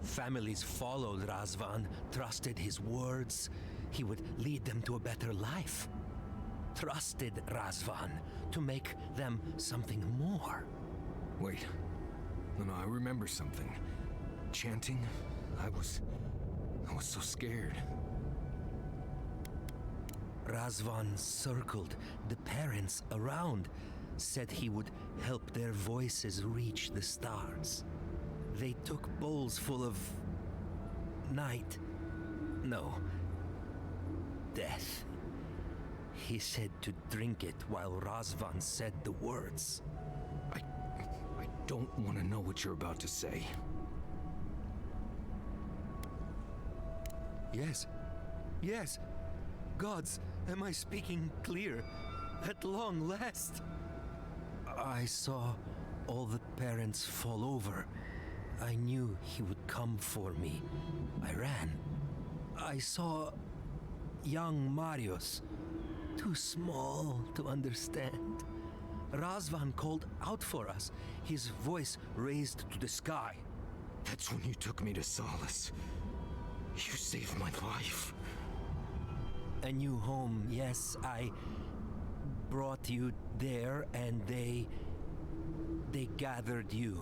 Families followed Razvan, trusted his words. He would lead them to a better life. Trusted Razvan to make them something more. Wait. No, I remember something. Chanting? I was so scared. Razvan circled the parents around, said he would help their voices reach the stars. They took bowls full of... night. No. Death. He said to drink it while Razvan said the words. I don't want to know what you're about to say. Yes. Yes. Gods, am I speaking clear? At long last. I saw all the parents fall over. I knew he would come for me. I ran. I saw young Marius, too small to understand. Razvan called out for us, his voice raised to the sky. That's when you took me to Solace. You saved my life. A new home, yes, I brought you there and they gathered you.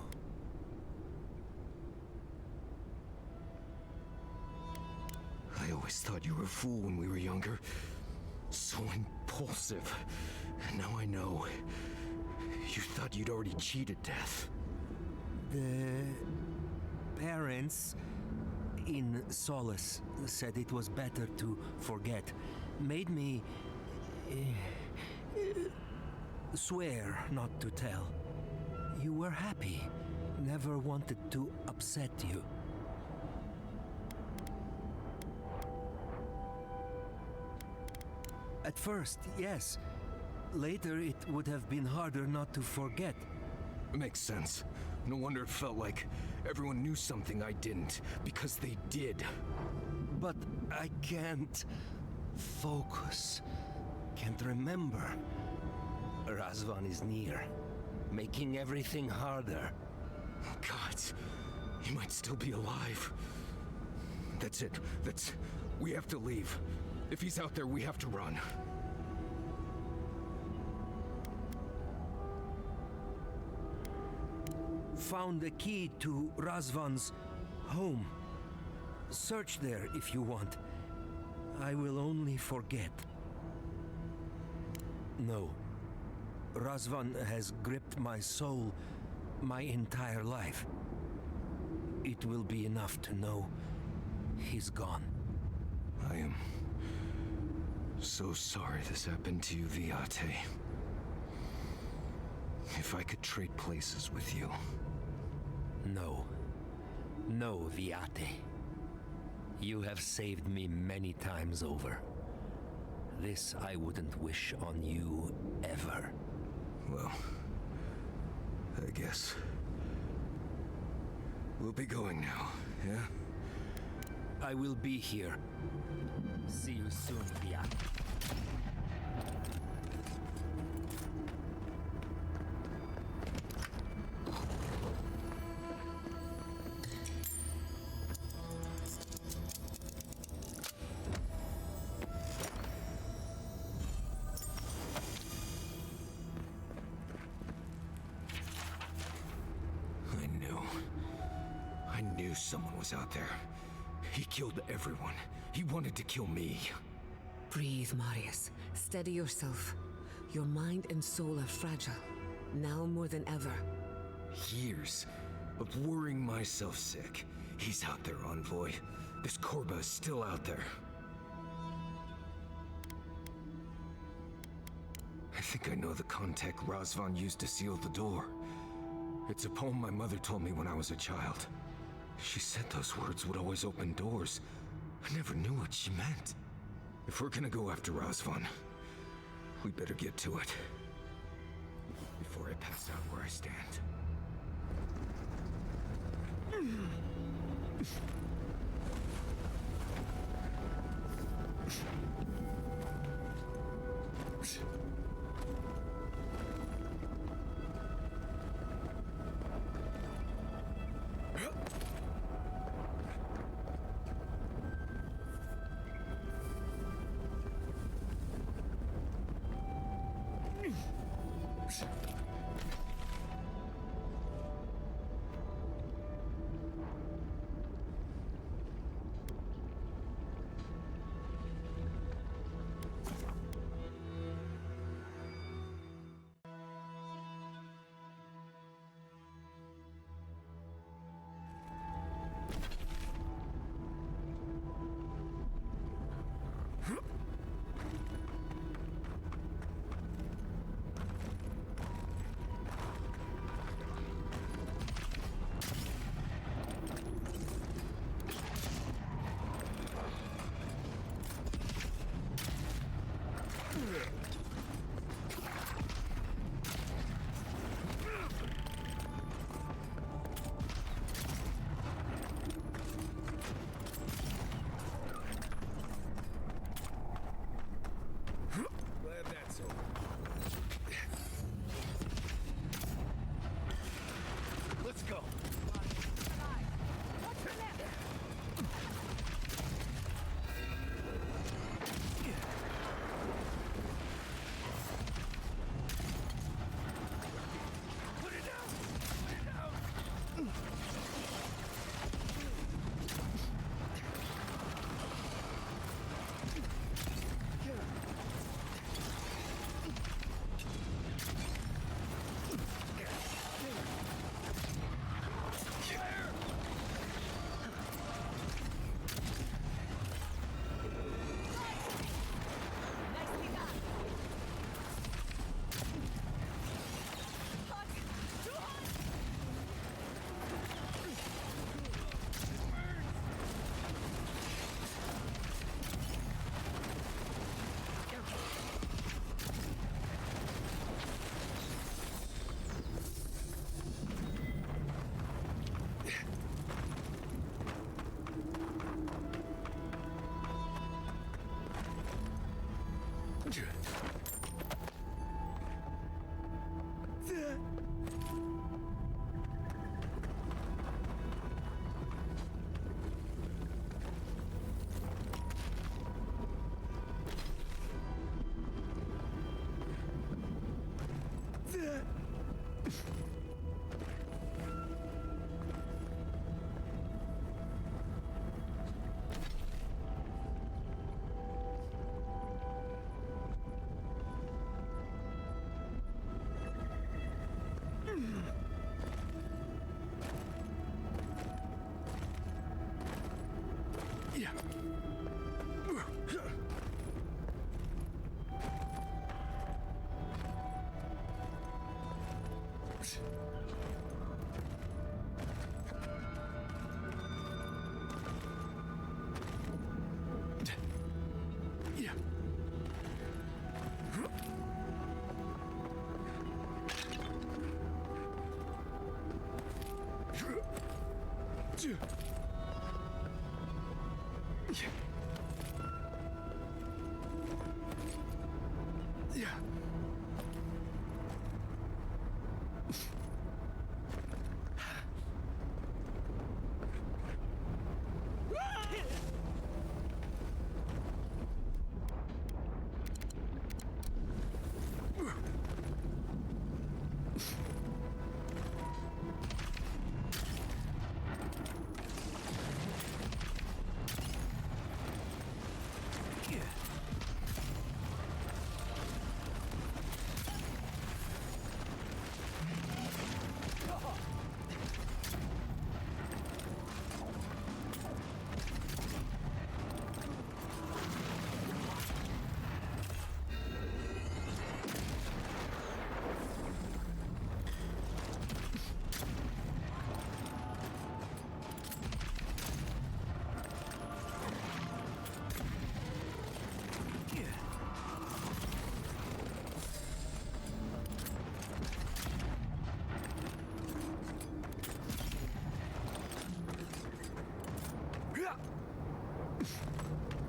I always thought you were a fool when we were younger. So impulsive. Now I know. You thought you'd already cheated death. The parents in Solace said it was better to forget. Made me swear not to tell. You were happy. Never wanted to upset you. At first, yes. Later, it would have been harder not to forget. Makes sense. No wonder it felt like everyone knew something I didn't, because they did. But I can't focus. Can't remember. Razvan is near, making everything harder. God, he might still be alive. That's it. We have to leave. If he's out there, we have to run. Found the key to Razvan's home. Search there if you want. I will only forget. No. Razvan has gripped my soul my entire life. It will be enough to know he's gone. I am so sorry this happened to you, Viate. If I could trade places with you. No. No, Viate. You have saved me many times over. This I wouldn't wish on you ever. Well, I guess we'll be going now, yeah? I will be here. See you soon, Viate. I knew someone was out there. He killed everyone. He wanted to kill me. Breathe, Marius. Steady yourself. Your mind and soul are fragile. Now more than ever. Years of worrying myself sick. He's out there, Envoy. This Korba is still out there. I think I know the contact Razvan used to seal the door. It's a poem my mother told me when I was a child. She said those words would always open doors. I never knew what she meant. If we're gonna go after Razvan, we better get to it. Before I pass out where I stand.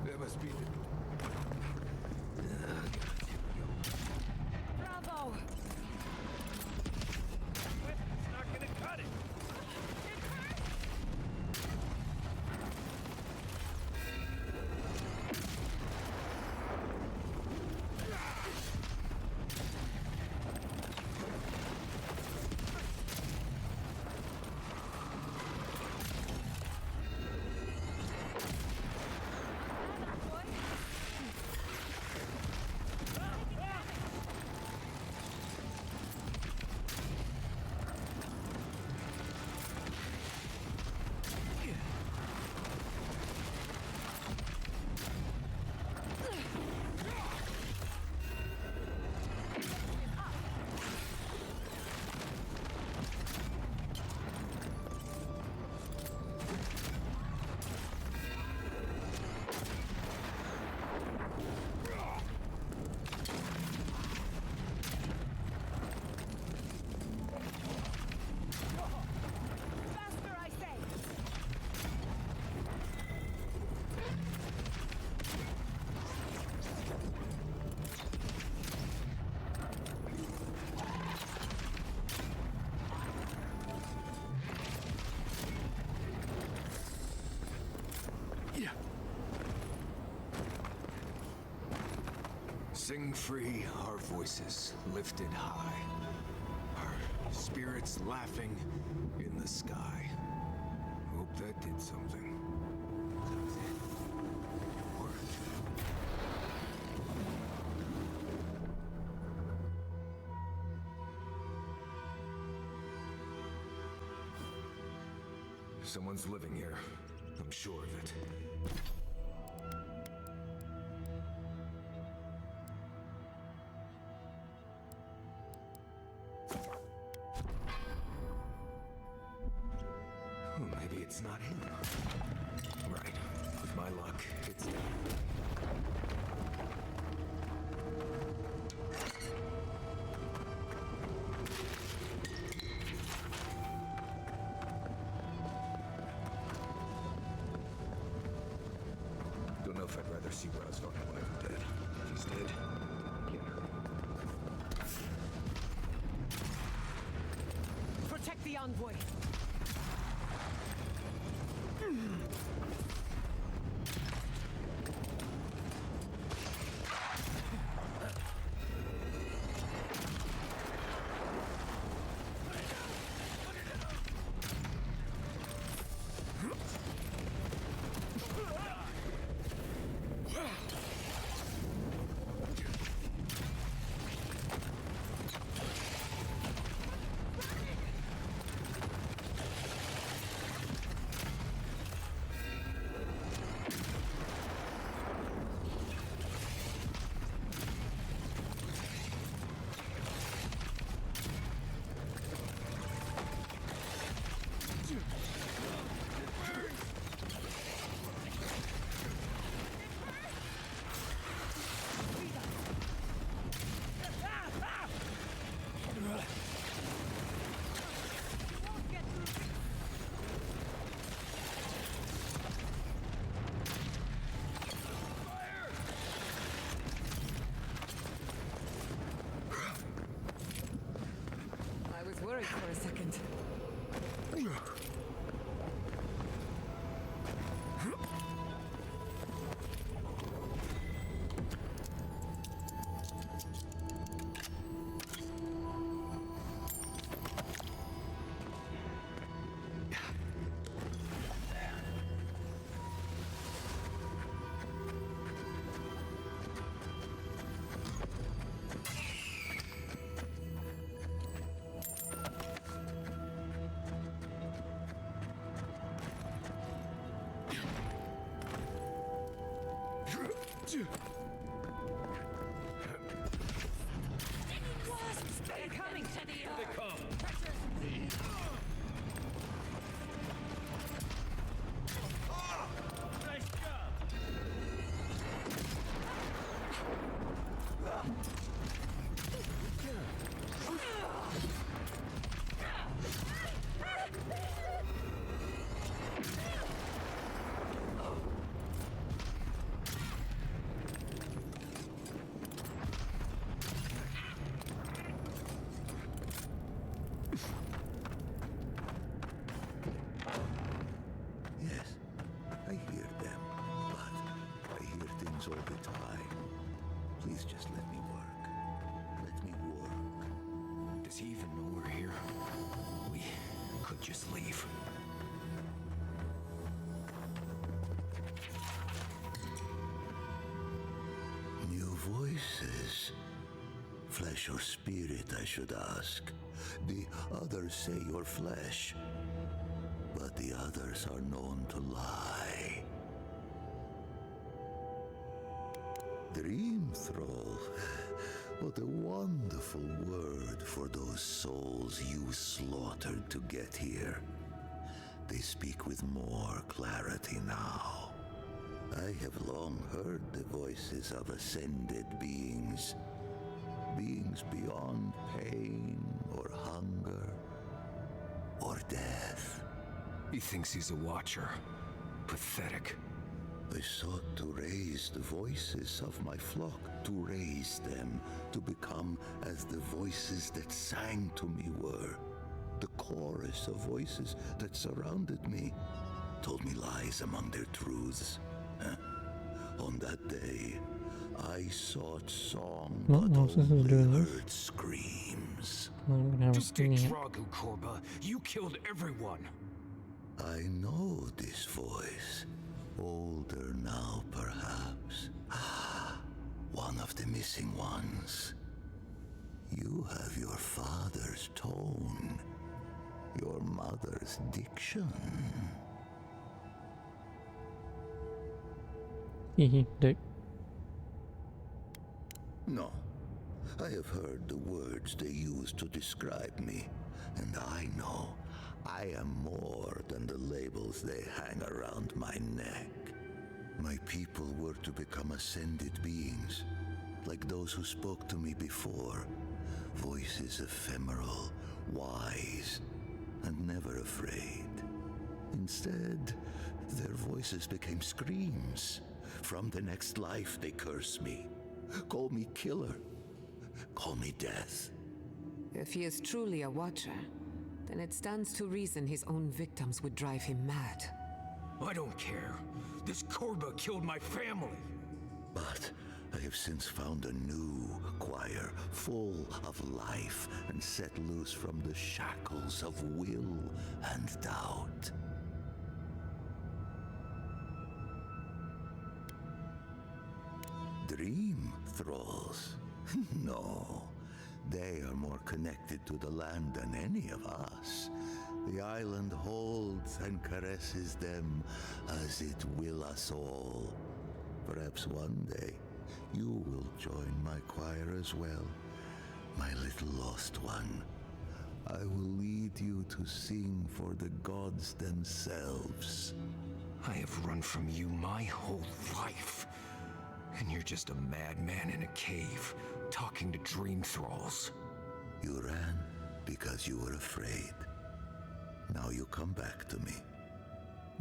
That must be the... Bravo! It's not gonna cut it! Faster, I say! Sing free, our voices lifted high. Our spirits laughing in the sky. Hope that did something. Worked. Someone's living here. I'm sure of it. Maybe it's not him. Right. With my luck, it's them. Don't know if I'd rather see Rosvar alive or dead. If he's dead, yeah. Protect the envoy! Please just let me work. Let me work. Does he even know we're here? We could just leave. New voices. Flesh or spirit, I should ask. The others say you're flesh, but the others are known to lie. Dream thrall. What a wonderful word for those souls you slaughtered to get here. They speak with more clarity now. I have long heard the voices of ascended beings. Beings beyond pain or hunger or death. He thinks he's a watcher. Pathetic. I sought to raise the voices of my flock, to raise them, to become as the voices that sang to me were. The chorus of voices that surrounded me told me lies among their truths. On that day, I sought song, but only heard screams. I'm gonna have Just a take sneak. Dragu, Korba. You killed everyone. I know this voice. Older now, perhaps. One of the missing ones. You have your father's tone, your mother's diction. Dick. No. I have heard the words they use to describe me, and I know I am more than the labels they hang around my neck. My people were to become ascended beings, like those who spoke to me before. Voices ephemeral, wise, and never afraid. Instead, their voices became screams. From the next life, they curse me. Call me killer. Call me death. If he is truly a watcher, then it stands to reason his own victims would drive him mad. I don't care. This Korba killed my family. But I have since found a new choir, full of life and set loose from the shackles of will and doubt. Dream thralls? No. They are more connected to the land than any of us. The island holds and caresses them as it will us all. Perhaps one day you will join my choir as well, my little lost one. I will lead you to sing for the gods themselves. I have run from you my whole life. And you're just a madman in a cave, talking to dream thralls. You ran because you were afraid. Now you come back to me.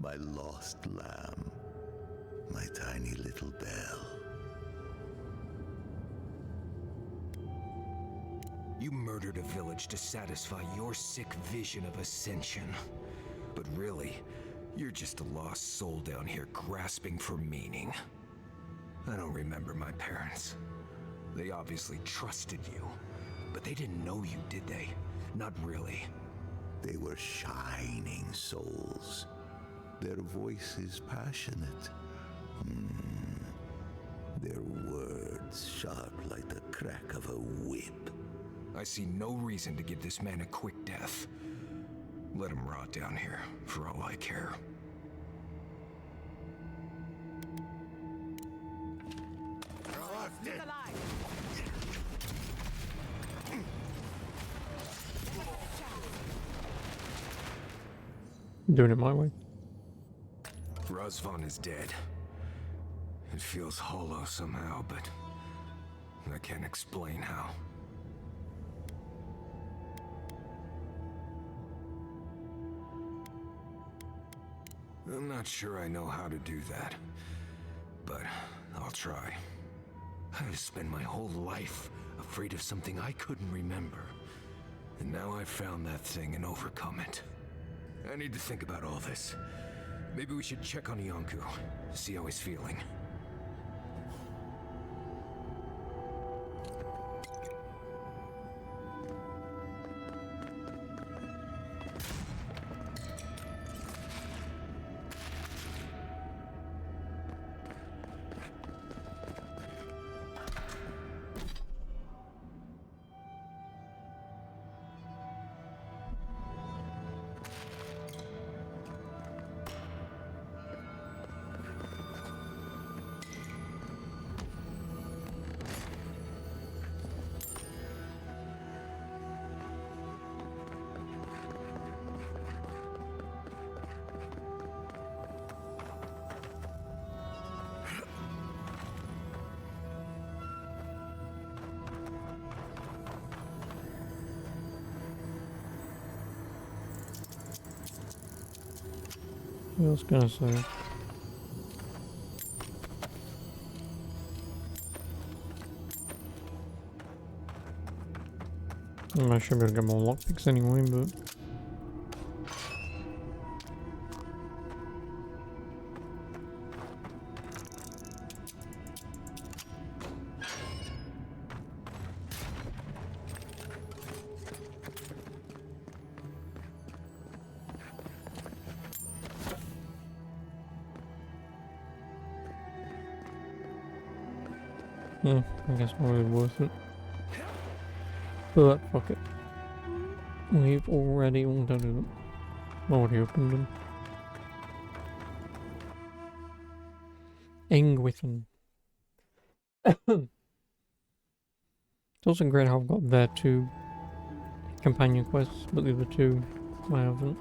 My lost lamb. My tiny little bell. You murdered a village to satisfy your sick vision of ascension. But really, you're just a lost soul down here grasping for meaning. I don't remember my parents. They obviously trusted you, but they didn't know you, did they? Not really. They were shining souls. Their voices passionate. Their words sharp like the crack of a whip. I see no reason to give this man a quick death. Let him rot down here, for all I care. Doing it my way. Razvan is dead. It feels hollow somehow, but I can't explain how. I'm not sure I know how to do that, but I'll try. I've spent my whole life afraid of something I couldn't remember, and now I've found that thing and overcome it. I need to think about all this. Maybe we should check on Iancu, see how he's feeling. I was gonna say. I should be able to get more lockpicks anyway, but... Yeah, I guess not really worth it. But fuck it. We've already all done it. Already opened them. Engwithen. It's also great how I've got their 2 companion quests, but the other 2 I haven't.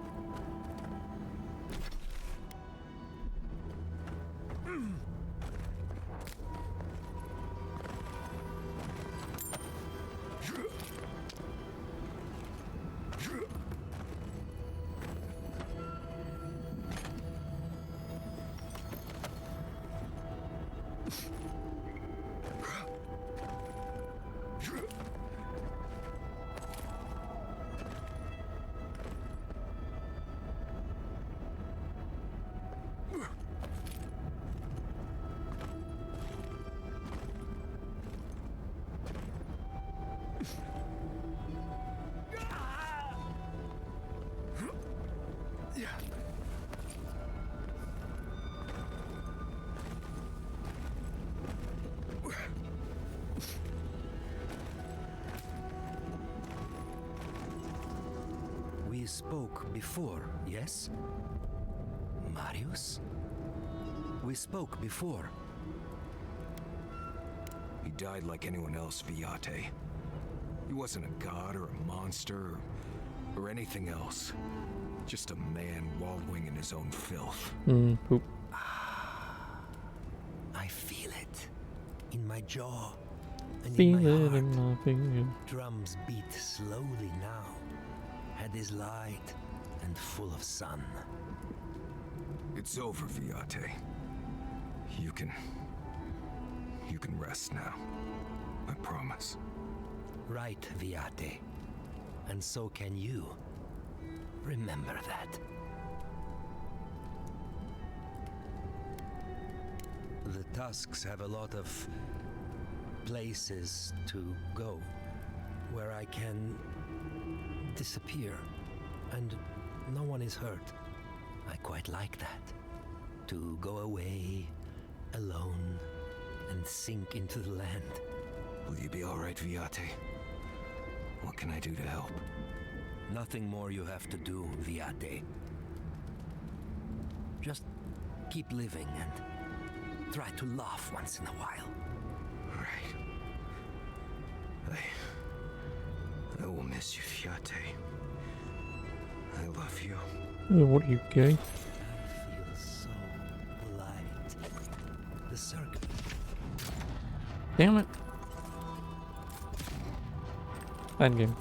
We spoke before, yes? Marius? We spoke before. He died like anyone else, Viate. He wasn't a god or a monster or anything else. Just a man wallowing in his own filth. Poop. I feel it. In my jaw. And Feel in my it heart. in my finger. Drums beat slowly now. Head is light and full of sun. It's over, Viate. You can rest now. I promise. Right, Viate. And so can you. Remember that. The Tusks have a lot of places to go where I can disappear and no one is hurt. I quite like that. To go away alone and sink into the land. Will you be all right, Viate? What can I do to help? Nothing more you have to do, Viate. Just keep living and try to laugh once in a while. Right. I will miss you, Viate. I love you. What are you, gay? I feel so light. The circle. Damn it. Bad game.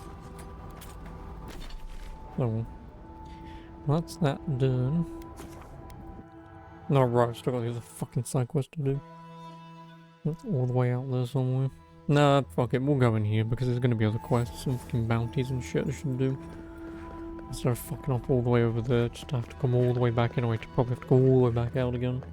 Oh well. That's that done. No, right, still got the other fucking side quest to do. That's all the way out there somewhere. Nah, fuck it, we'll go in here because there's gonna be other quests and fucking bounties and shit I should do. Instead of fucking up all the way over there, just have to come all the way back anyway, to probably have to go all the way back out again.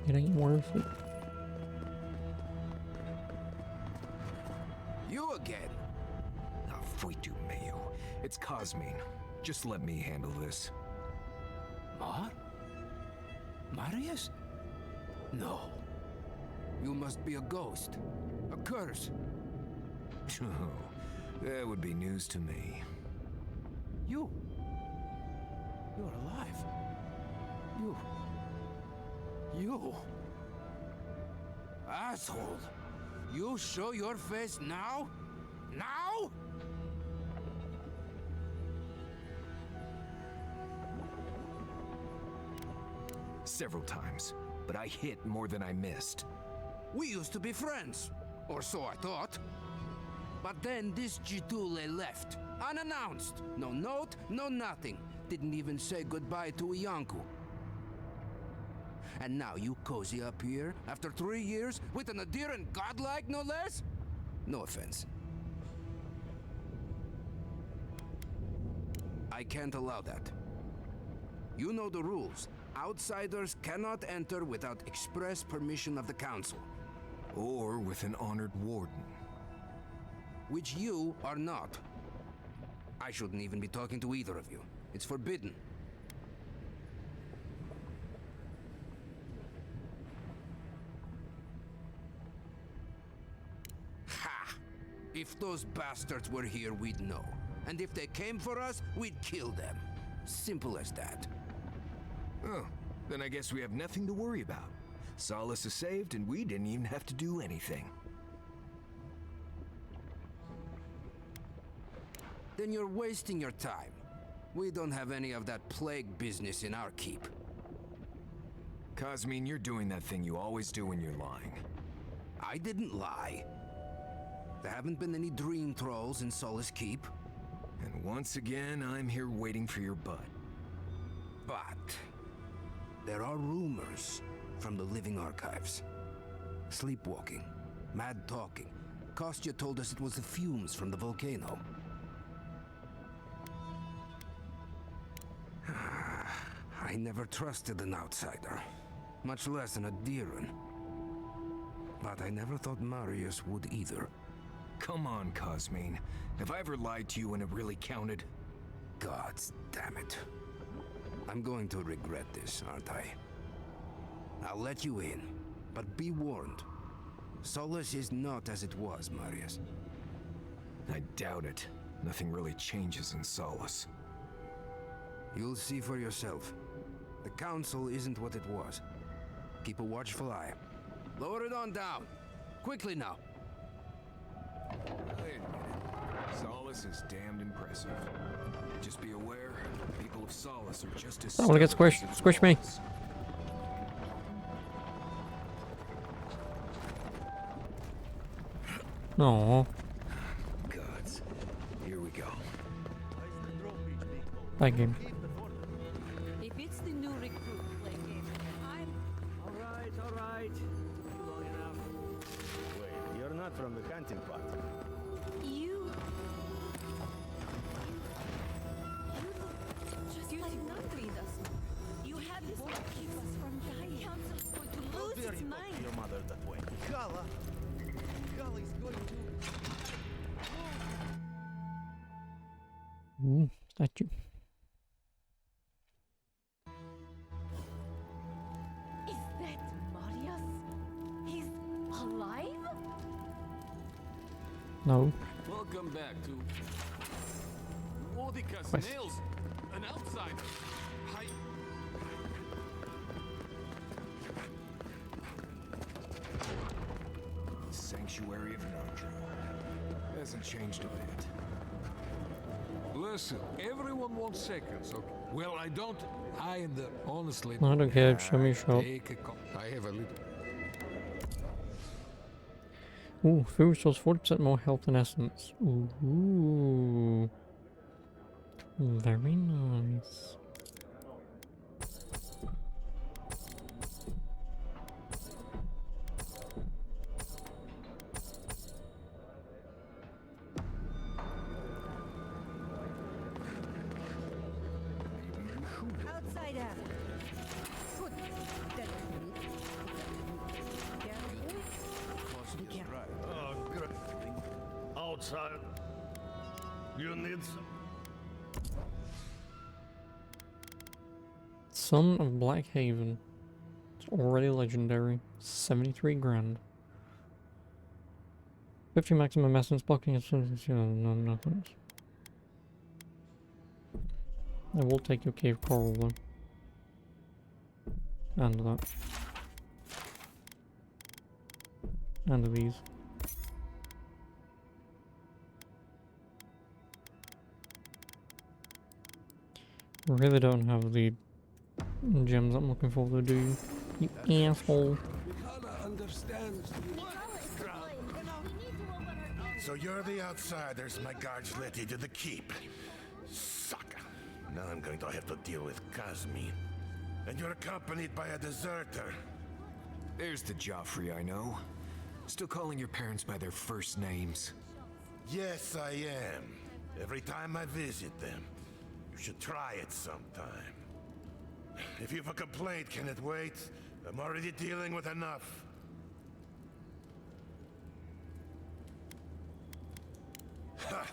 It ain't worth it. You again? Ah, Fuitu Mayo. It's Cosmine. Just let me handle this. Marius? No. You must be a ghost. A curse. Oh, that would be news to me. You're alive. You. Asshole. You show your face now? Now? Several times, but I hit more than I missed. We used to be friends. Or so I thought. But then this Jitule left. Unannounced. No note, no nothing. Didn't even say goodbye to Iancu. And now you cozy up here, after 3 years, with an Adiran godlike, no less? No offense. I can't allow that. You know the rules. Outsiders cannot enter without express permission of the council. Or with an honored warden. Which you are not. I shouldn't even be talking to either of you. It's forbidden. Ha! If those bastards were here, we'd know. And if they came for us, we'd kill them. Simple as that. Oh, then I guess we have nothing to worry about. Solace is saved, and we didn't even have to do anything. Then you're wasting your time. We don't have any of that plague business in our keep. Cosmine, you're doing that thing you always do when you're lying. I didn't lie. There haven't been any dream trolls in Solace Keep. And once again, I'm here waiting for your butt. But there are rumors from the living archives. Sleepwalking, mad talking. Kostya told us it was the fumes from the volcano. I never trusted an outsider, much less an Adiran. But I never thought Marius would either. Come on, Cosmine. Have I ever lied to you when it really counted? Gods damn it. I'm going to regret this, aren't I? I'll let you in, but be warned. Solace is not as it was, Marius. I doubt it. Nothing really changes in Solace. You'll see for yourself. The council isn't what it was. Keep a watchful eye. Lower it on down. Quickly now. Wait a minute. Solace is damned impressive. Just be aware, the people of Solace are just as... I want to get squished. Squish me. No. Gods. Here we go. That game. If it's the new recruit play game, I'm... All right. Long enough. Wait, you're not from the canteen pot. You just like nothing does. You had this to keep us from dying. Council's going to lose its mind. Your mother that way. Kala is going to... Statue. Is that Marius? He's alive? No. Welcome back to Mordicus Quest. Nails, an outsider. Hi. Sanctuary of Nandro. Hasn't changed a bit. Listen, everyone wants seconds, okay? Well, I don't. Honestly... I don't care, show me shop. I have a little... Ooh, food restores 40% more health and essence. Ooh. Very nice. Outsider. Good. That Oh, great. Outside. You need some... Son of Blackhaven. It's already legendary. 73 grand. 50 maximum essence blocking as soon as no nothing. I will take your cave coral though. And that. And these. Really don't have the gems I'm looking for though, do you? You asshole. Under understands. So you're the outsiders my guards let into the keep. Sucker. Now I'm going to have to deal with Kazmin. And you're accompanied by a deserter. There's the Joffrey I know. Still calling your parents by their first names. Yes, I am. Every time I visit them. You should try it sometime. If you've a complaint, can it wait? I'm already dealing with enough. Ha!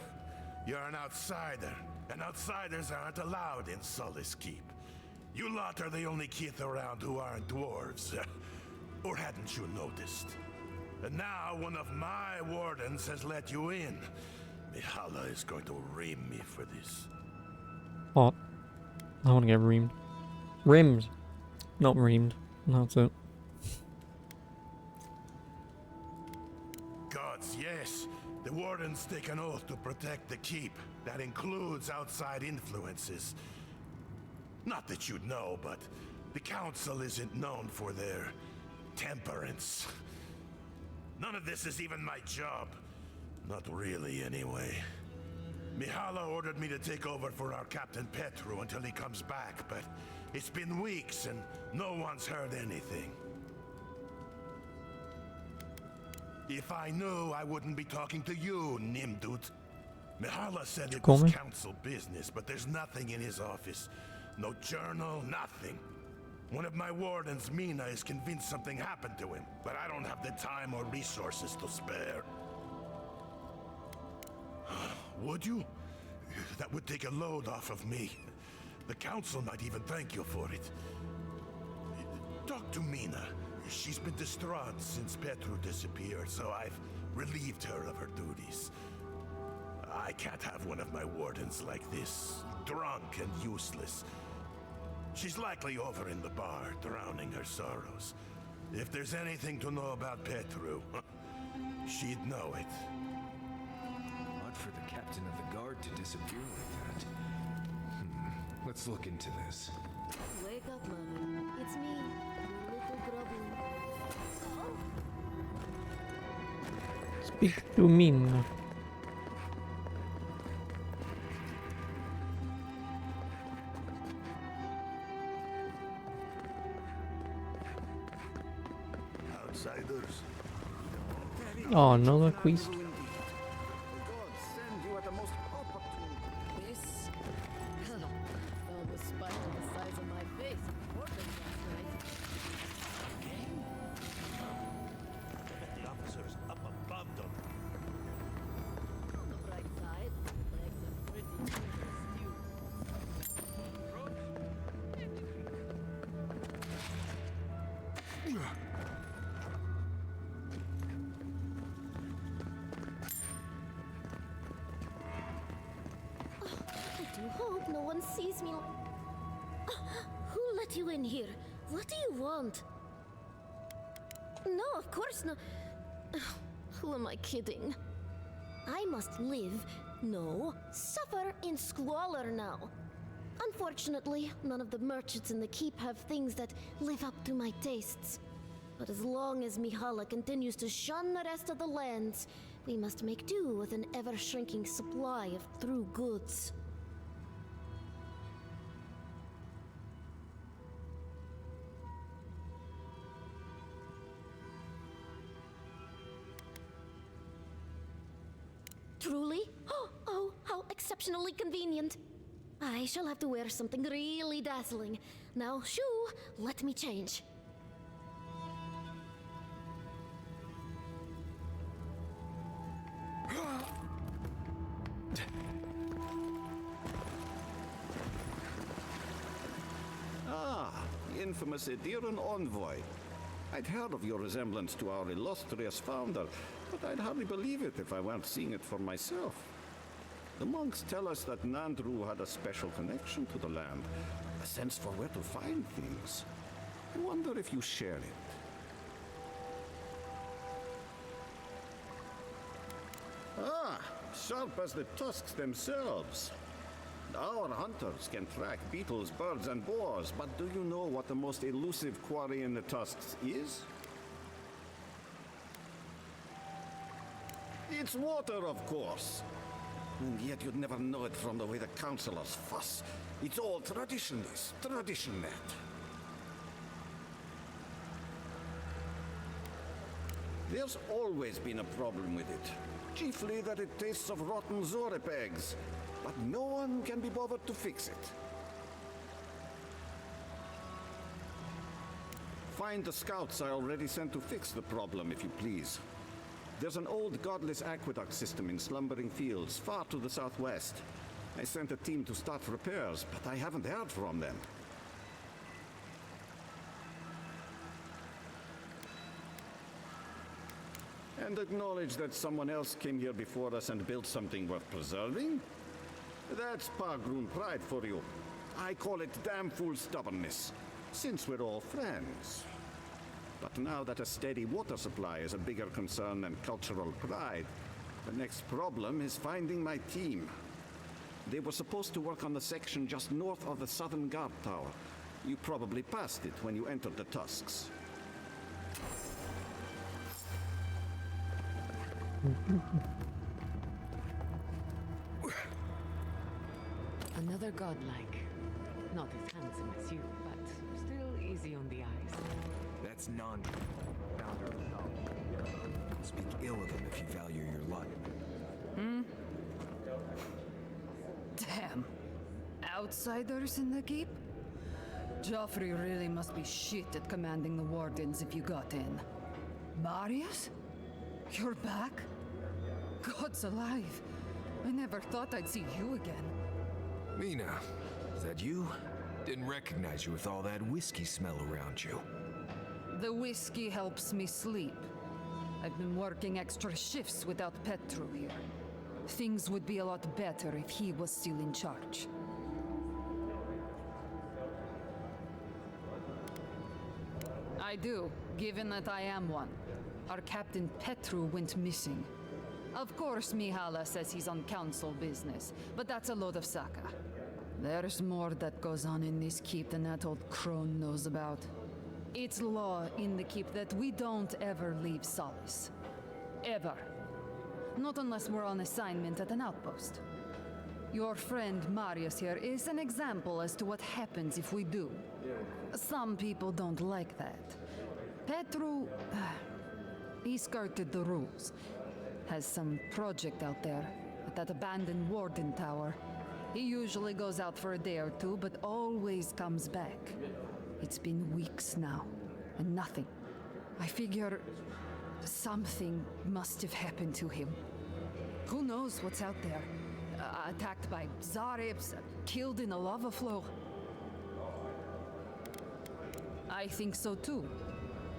You're an outsider, and outsiders aren't allowed in Sully's Keep. You lot are the only Kith around who aren't dwarves. Or hadn't you noticed? And now one of my wardens has let you in. Mihala is going to ream me for this. What? I want to get reamed. Rimmed. Not reamed. That's it. Gods, yes. The wardens take an oath to protect the keep. That includes outside influences. Not that you'd know, but the council isn't known for their temperance. None of this is even my job. Not really, anyway. Mihala ordered me to take over for our Captain Petru until he comes back, but it's been weeks and no one's heard anything. If I knew, I wouldn't be talking to you, Nimdut. Mihala said it was council business, but there's nothing in his office. No journal, nothing. One of my wardens, Mina, is convinced something happened to him, but I don't have the time or resources to spare. Would you? That would take a load off of me. The council might even thank you for it. Talk to Mina. She's been distraught since Petru disappeared, so I've relieved her of her duties. I can't have one of my wardens like this, drunk and useless. She's likely over in the bar, drowning her sorrows. If there's anything to know about Petru, she'd know it. Odd for the captain of the guard to disappear like that. Let's look into this. Wake up, mother. It's me, your little grubby. Speak to Mina. Outsiders. Oh, another quest. I do hope no one sees me. Who let you in here? What do you want? No, of course not. Who am I kidding? I must live, no, suffer in squalor now. Unfortunately, none of the merchants in the keep have things that live up to my tastes. But as long as Mihala continues to shun the rest of the lands, we must make do with an ever-shrinking supply of true goods. Truly? Oh, how exceptionally convenient. I shall have to wear something really dazzling. Now, shoo, let me change. Infamous Ediran envoy. I'd heard of your resemblance to our illustrious founder, but I'd hardly believe it if I weren't seeing it for myself. The monks tell us that Nandru had a special connection to the land, a sense for where to find things. I wonder if you share it. Ah, sharp as the tusks themselves. Our hunters can track beetles, birds, and boars, but do you know what the most elusive quarry in the tusks is? It's water, of course. And yet you'd never know it from the way the councilors fuss. It's all traditionalist, traditionette. There's always been a problem with it. Chiefly that it tastes of rotten Zorip eggs. But no one can be bothered to fix it. Find the scouts I already sent to fix the problem, if you please. There's an old godless aqueduct system in Slumbering Fields, far to the southwest. I sent a team to start repairs, but I haven't heard from them. And acknowledge that someone else came here before us and built something worth preserving? That's Pargroon pride for you. I call it damn fool stubbornness, since we're all friends. But now that a steady water supply is a bigger concern than cultural pride, the next problem is finding my team. They were supposed to work on the section just north of the southern guard tower. You probably passed it when you entered the Tusks. Another godlike. Not as handsome as you, but still easy on the eyes. That's Nandru, founder of Avowed. Speak ill of him if you value your life. Hmm? Damn. Outsiders in the keep? Joffrey really must be shit at commanding the wardens if you got in. Marius? You're back? God's alive. I never thought I'd see you again. Mina, is that you? Didn't recognize you with all that whiskey smell around you. The whiskey helps me sleep. I've been working extra shifts without Petru here. Things would be a lot better if he was still in charge. I do, given that I am one. Our Captain Petru went missing. Of course Mihala says he's on council business, but that's a load of Saka. There's more that goes on in this keep than that old crone knows about. It's law in the keep that we don't ever leave Solace. Ever. Not unless we're on assignment at an outpost. Your friend Marius here is an example as to what happens if we do. Some people don't like that. Petru, he skirted the rules. Has some project out there at that abandoned warden tower. He usually goes out for a day or two, but always comes back. It's been weeks now, and nothing. I figure something must have happened to him. Who knows what's out there? Attacked by Zarips, killed in a lava flow. I think so too.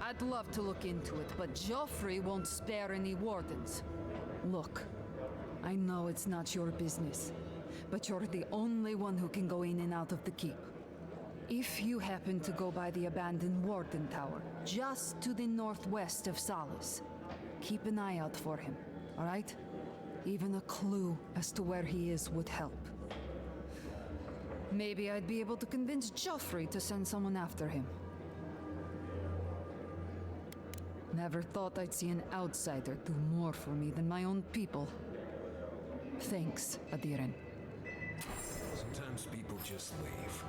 I'd love to look into it, but Joffrey won't spare any wardens. Look, I know it's not your business, but you're the only one who can go in and out of the keep. If you happen to go by the abandoned warden tower, just to the northwest of Solace, keep an eye out for him, all right? Even a clue as to where he is would help. Maybe I'd be able to convince Joffrey to send someone after him. Never thought I'd see an outsider do more for me than my own people. Thanks, Adiren. Sometimes people just leave.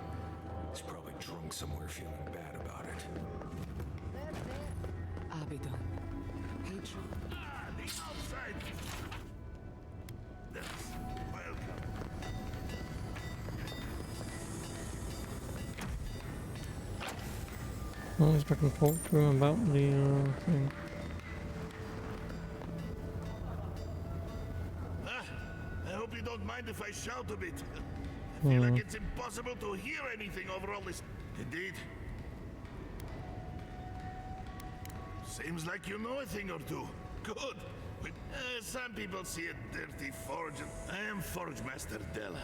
He's probably drunk somewhere feeling bad about it. Abaddon. Patron. Ah, the outside! Yes, welcome. Well, at least I can talk to him about the thing. I hope you don't mind if I shout a bit. I feel like it's impossible to hear anything over all this. Indeed. Seems like you know a thing or two. Good. Some people see a dirty forge. I am Forge Master Della.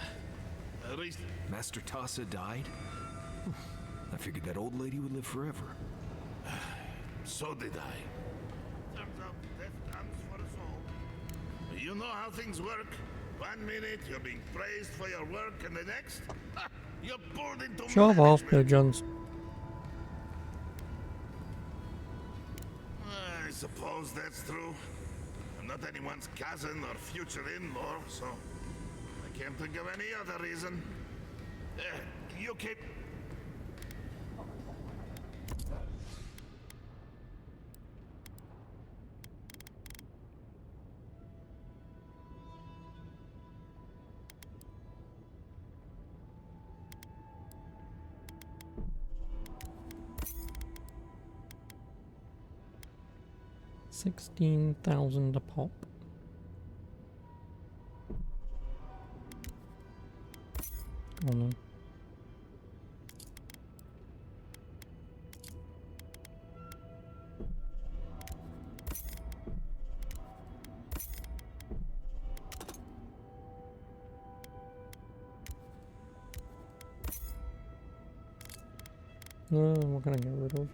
Master Tassa died? I figured that old lady would live forever. So did I. Turns out death comes for us all. You know how things work. 1 minute you're being praised for your work, and the next, you're pulled into Shove off, pigeons. I suppose that's true. I'm not anyone's cousin or future in-law, so I can't think of any other reason. You keep... $16,000 a pop. Oh no. What can I get rid of?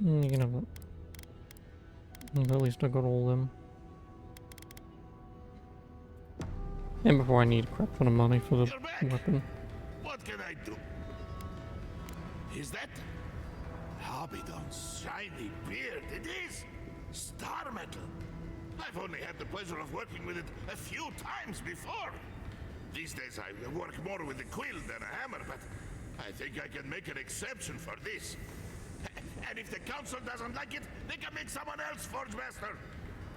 You can have it. At least I got all of them. And before I need a crap ton of money for the weapon. What can I do? Is that Abaddon's shiny beard? It is star metal. I've only had the pleasure of working with it a few times before. These days I work more with a quill than a hammer, but I think I can make an exception for this. And if the council doesn't like it, they can make someone else Forge Master.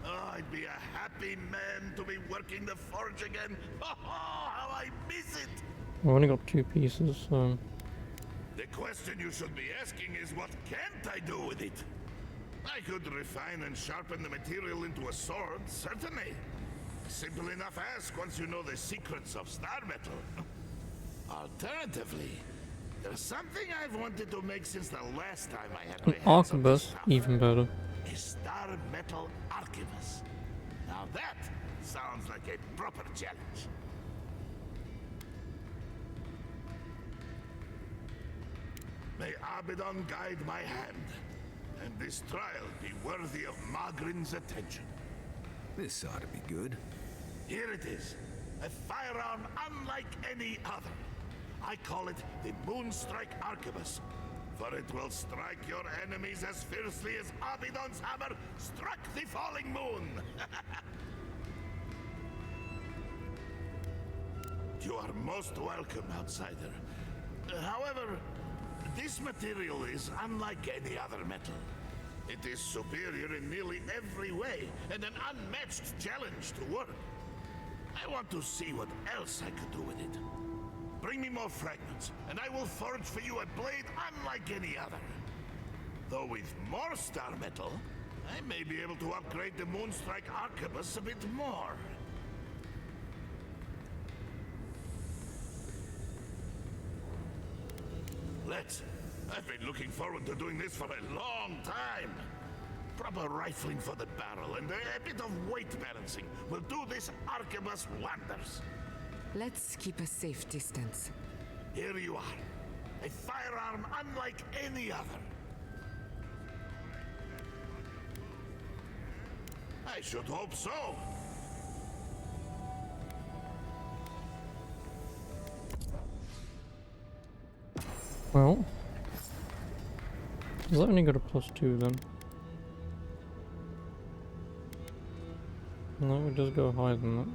Oh, I'd be a happy man to be working the forge again. Oh, how I miss it! I've only got 2 pieces, so... The question you should be asking is, what can't I do with it? I could refine and sharpen the material into a sword, certainly. Simple enough ask once you know the secrets of star metal. Alternatively, there's something I've wanted to make since the last time I had my an hands on arquebus, even better. a star metal arquebus. Now that sounds like a proper challenge. May Abaddon guide my hand, and this trial be worthy of Magrin's attention. This ought to be good. Here it is, a firearm unlike any other. I call it the Moonstrike Arquebus, for it will strike your enemies as fiercely as Abaddon's hammer struck the falling moon. You are most welcome, outsider. However, this material is unlike any other metal. It is superior in nearly every way, and an unmatched challenge to work. I want to see what else I could do with it. Bring me more fragments, and I will forge for you a blade unlike any other. Though with more star metal, I may be able to upgrade the Moonstrike Arquebus a bit more. Let's. I've been looking forward to doing this for a long time. Proper rifling for the barrel and a bit of weight balancing will do this arquebus wonders. Let's keep a safe distance. Here you are. A firearm unlike any other. I should hope so. Well, does that only go to +2 then? No, it does go higher than that.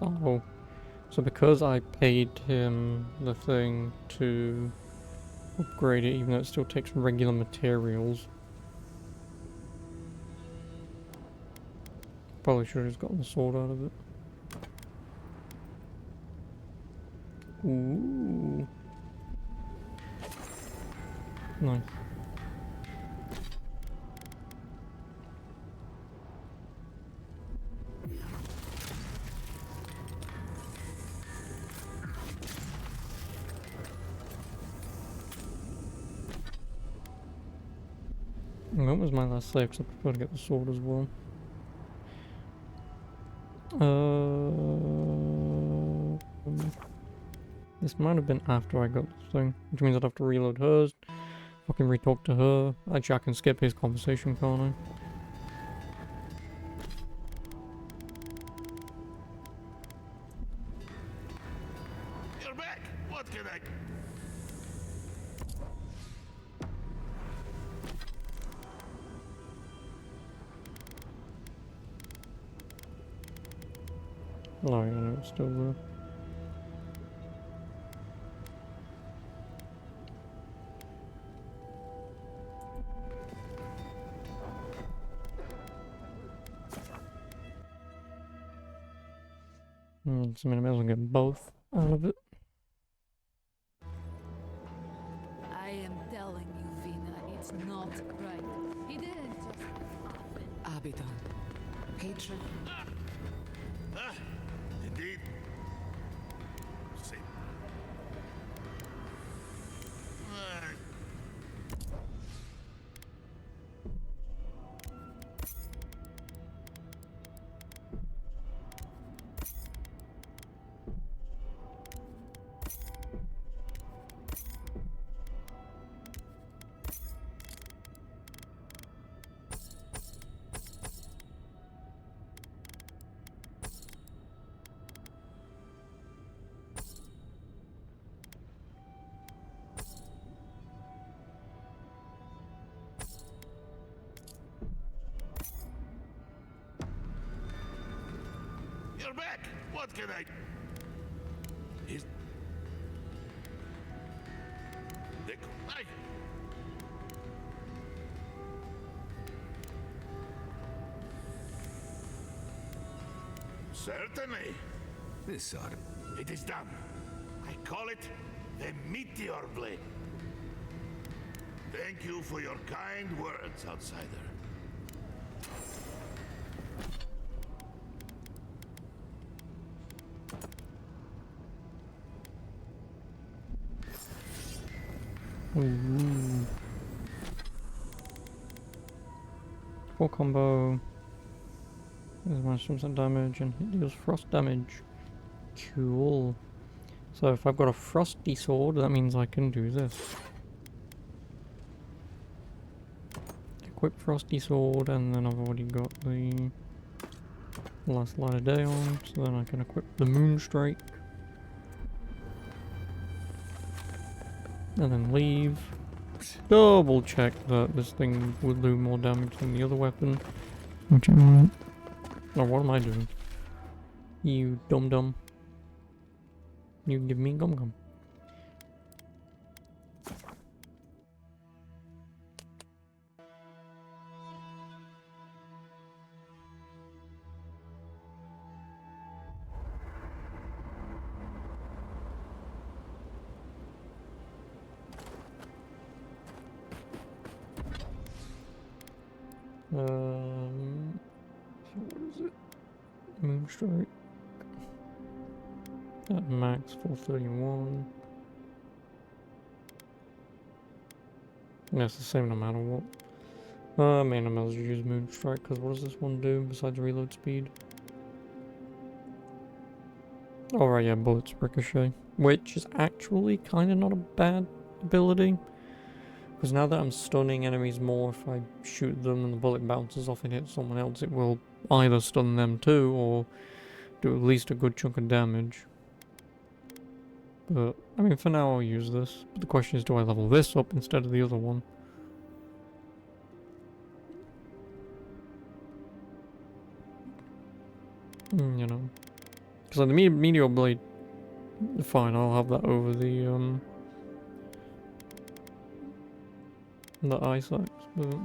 Oh, so because I paid him the thing to upgrade it, even though it still takes regular materials. Probably should have just gotten the sword out of it. Ooh. Nice. That was my last save, because I prefer to get the sword as well. This might have been after I got this thing, which means I'd have to reload hers, fucking re-talk to her. Actually, I can skip his conversation, can't I? You're back! What can I... Oh, yeah, no, it's still there. So I mean, I may as well get both out of it. I am telling you, Vina, it's not right. He didn't just... Abaddon. Patron. Ah, indeed. See. You're back! What can I... Is... Deco. Aye! Certainly. This ought to... It is done. I call it the Meteor Blade. Thank you for your kind words, outsider. Ooh. Full combo. There's -1% damage and it deals frost damage. Cool. So if I've got a frosty sword, that means I can do this. Equip frosty sword, and then I've already got the last light of day on, so then I can equip the moonstrike. And then leave. Double check that this thing would do more damage than the other weapon. Which I won't. Or what am I doing? You dum-dum. You give me gum-gum. So what is it? Moonstrike. At max 431. Yeah, it's the same no matter what. I mean, I might as well use Moonstrike, because what does this one do besides reload speed? Oh right, yeah, bullets ricochet. Which is actually kind of not a bad ability. Because now that I'm stunning enemies more, if I shoot them and the bullet bounces off and hits someone else, it will either stun them too, or do at least a good chunk of damage. But, I mean, for now I'll use this. But the question is, do I level this up instead of the other one? You know. Because like, the Meteor Blade, fine, I'll have that over the eyesight, but...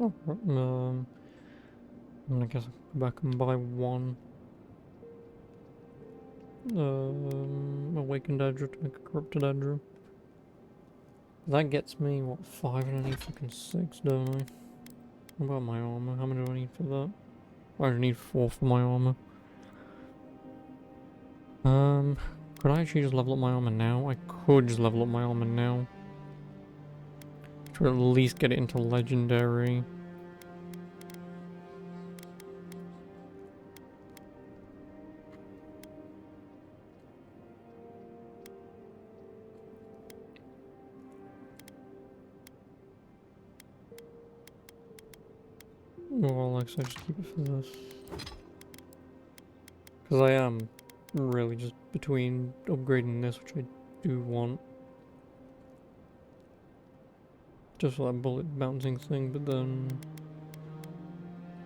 Oh, I guess I'll go back and buy one. Awakened Edger to make a Corrupted Edger. That gets me, what, 5 and I need fucking 6, don't I? What about my armor? How many do I need for that? I only need 4 for my armor. Could I actually just level up my armor now? I could just level up my armor now. To at least get it into legendary. Well, like, so just keep it for this. Because I am really just between upgrading this, which I do want. Just for that bullet bouncing thing, but then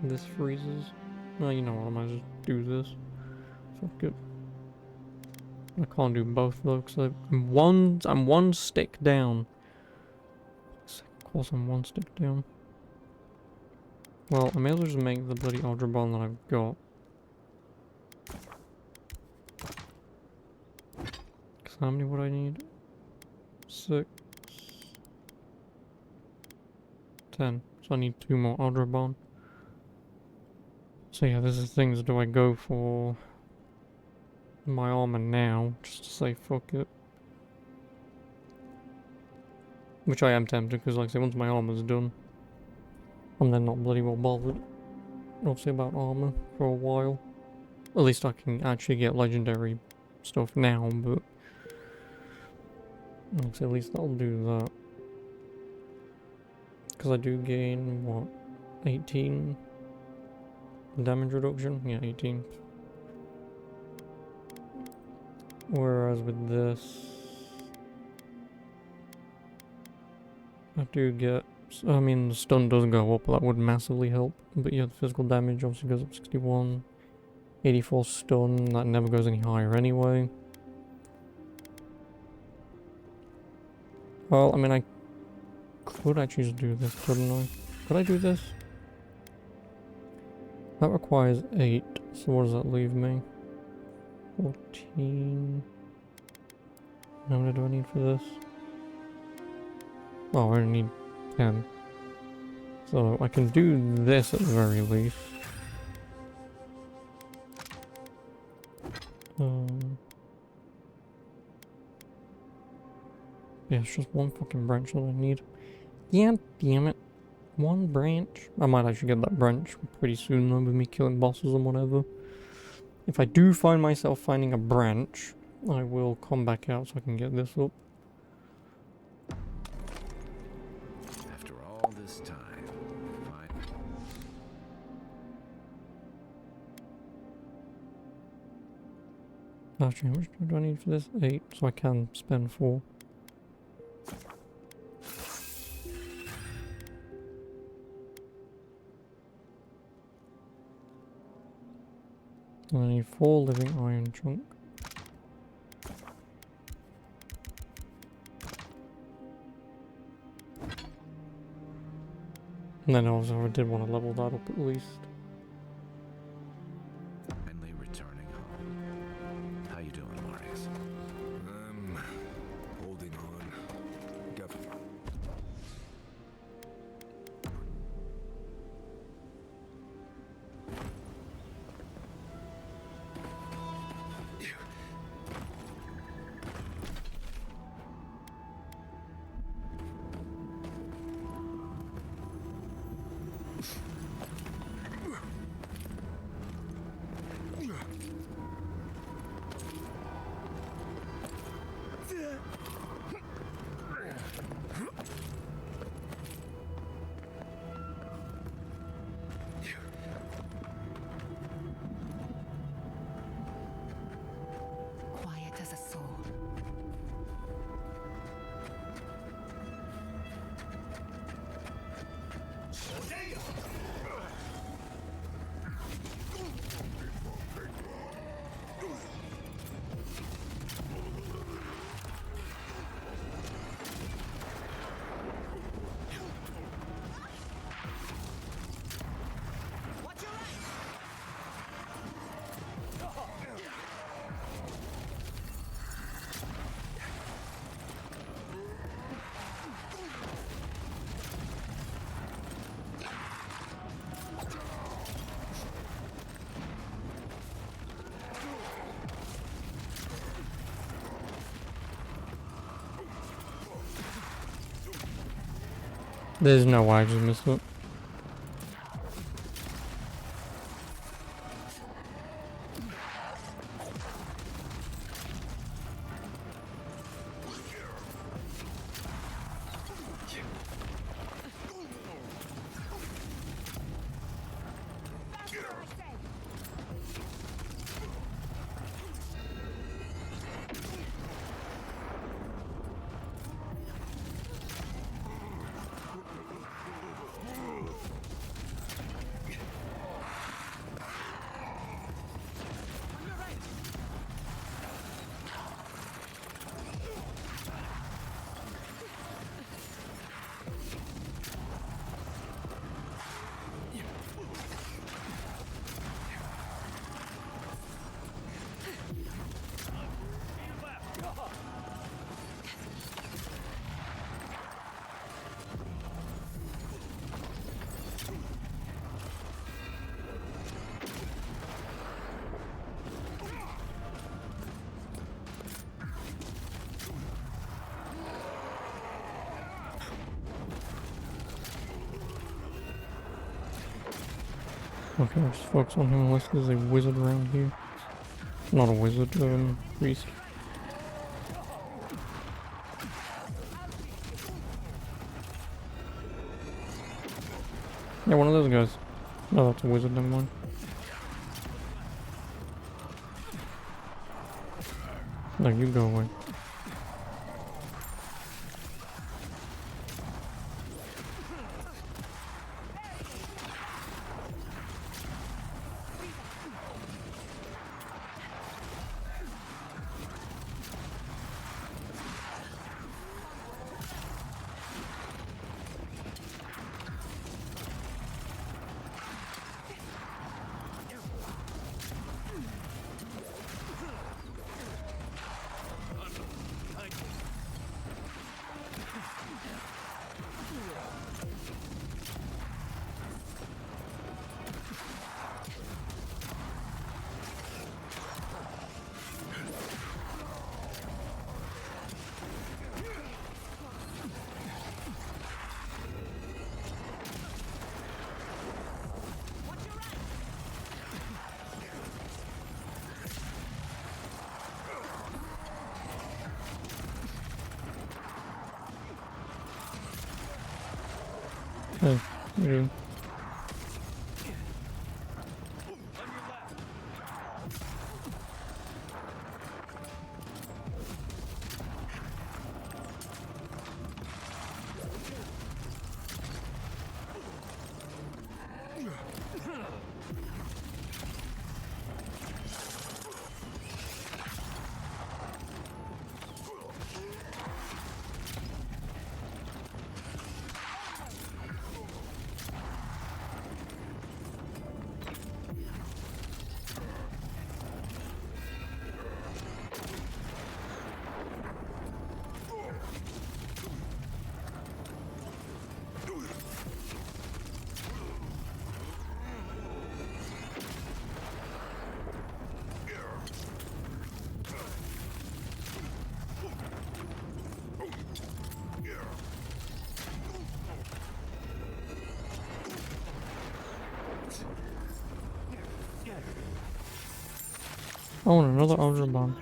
this freezes. No, you know what, I might just do this. Fuck it. I can't do both though, because I'm one stick down. Of course I'm one stick down. Well, I may as well just make the bloody Ultra Bond that I've got. Because how many would I need? 6. 10. So I need 2 more Ultra Bond. So yeah, this is things. Do I go for my armor now, just to say fuck it? Which I am tempted, because like I say, once my armor's done, I'm then not bloody well bothered, obviously, about armor for a while. At least I can actually get legendary stuff now, but like I say, at least that'll do that. Because I do gain, what, 18 damage reduction? Yeah, 18. Whereas with this, I do get, I mean, the stun does go up, that would massively help. But yeah, the physical damage obviously goes up 61. 84 stun, that never goes any higher anyway. Well, I mean, I could actually just do this, couldn't I? Could I do this? That requires 8, so what does that leave me? 14... How many do I need for this? Oh, I only need 10. So, I can do this at the very least. Yeah, it's just one fucking branch that I need. Yeah, damn it. One branch. I might actually get that branch pretty soon though, with me killing bosses and whatever. If I do find myself finding a branch, I will come back out so I can get this up. After all this time, Actually, how much do I need for this? 8, so I can spend 4. I need 4 living iron chunk. And then also I did want to level that up at least. finally returning home. How you doing, Marius? I'm holding on. Got There's no way I just missed it. Okay, I'll just focus on him unless there's a wizard around here. Not a wizard, priest. Yeah, one of those guys. No, that's a wizard, never mind. No, you go away. Hey, you. Oh, and another Ultra Bomb.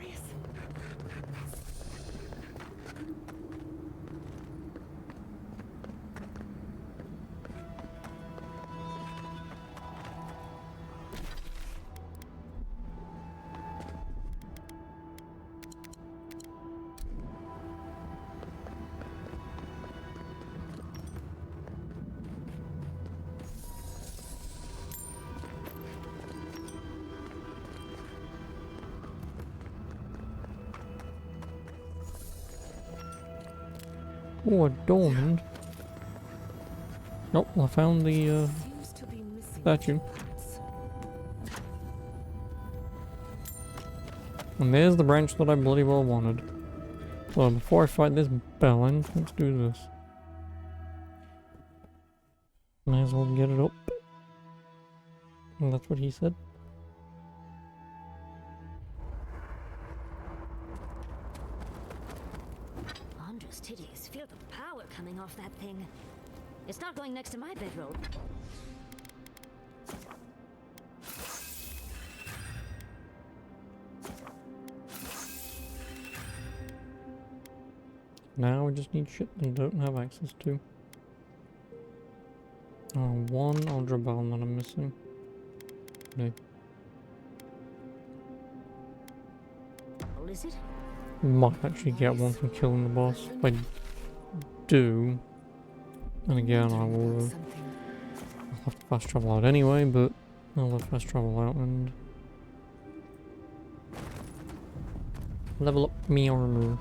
Oh, a diamond. Nope, I found the statue. And there's the branch that I bloody well wanted. So before I fight this bellend, let's do this. May as well get it up. And that's what he said. Andros titties, feel the power coming off that thing. It's not going next to my bedroll. Now we just need shit they don't have access to. One Ultra Ball that I'm missing. No. What is it? Might actually get one from killing the boss. If I do, and again I will I'll have to fast travel out anyway, but I'll have fast travel out and level up me armor.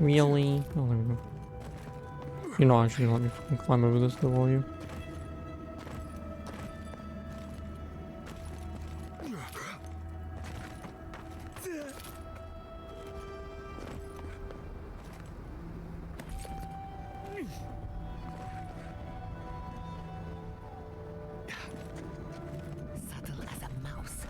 Really? Oh, there we go. You're not actually gonna let me fucking climb over this though, are you? Subtle as a mouse.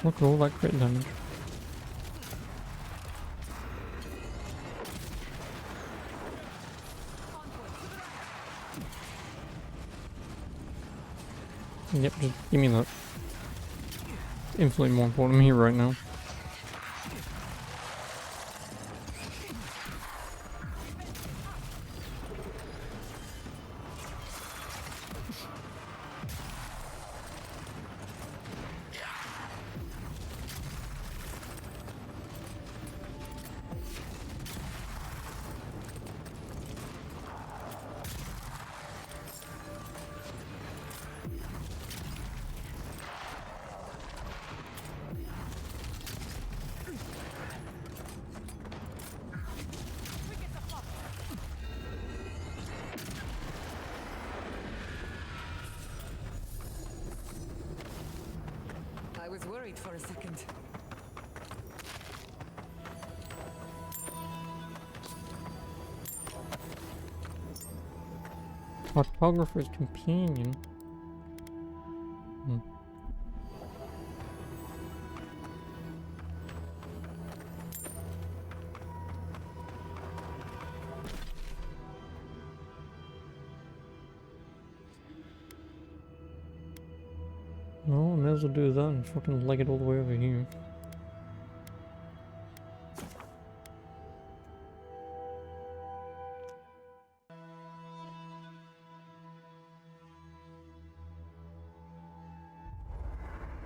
Look at all that crit damage. Yep, just give me that. Infinitely more important to me right now. I was worried for a second. Cartographer's companion. Well, I may as well do that and fucking leg it all the way over here.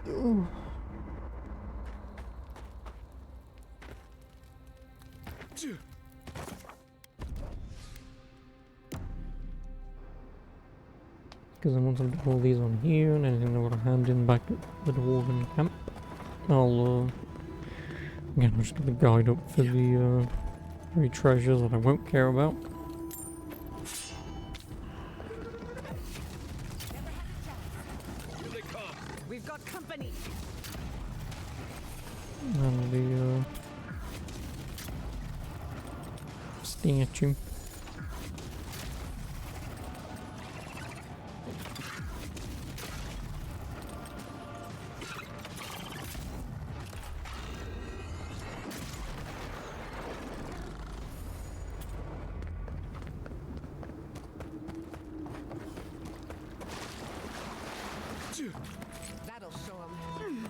Ooh. Because I want to do all these on here, and anything I want to hand in back at the dwarven camp, I'll again I'll just get the guide up for the three treasures that I won't care about. We've got company. And the statue. That'll show him.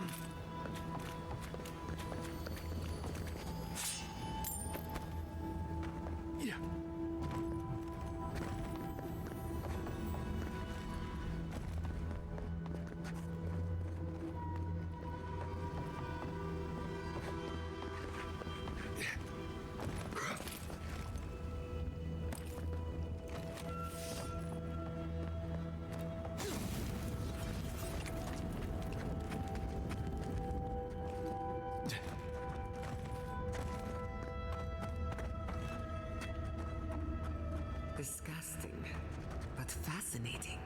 Disgusting, but fascinating.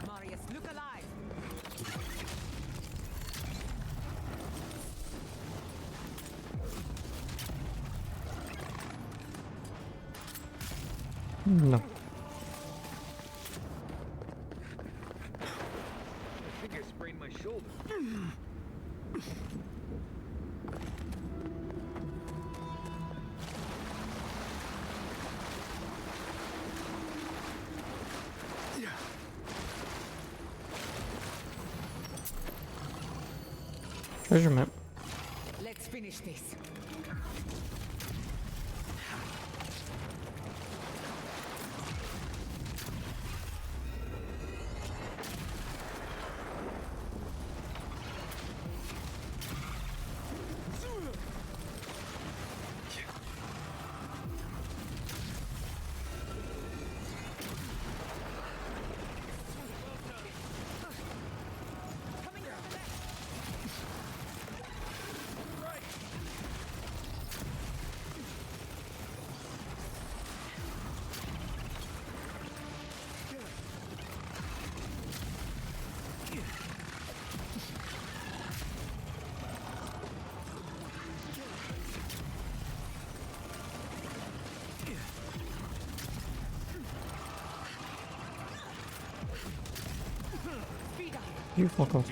Marius, look alive! No. I think I sprained my shoulder. Treasure map. Let's finish this. You fuck off.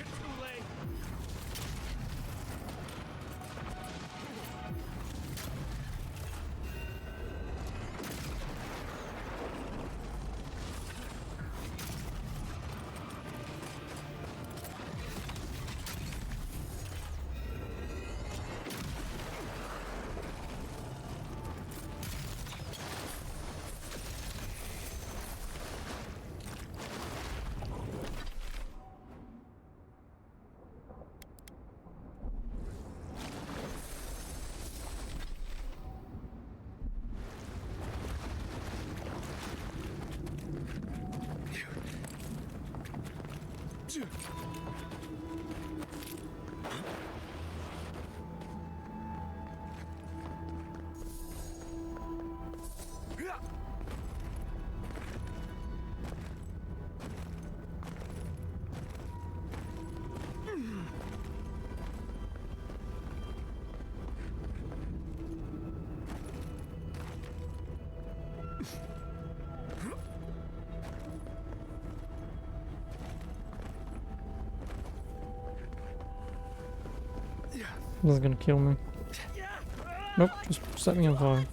This is gonna kill me. Nope, just set me on fire.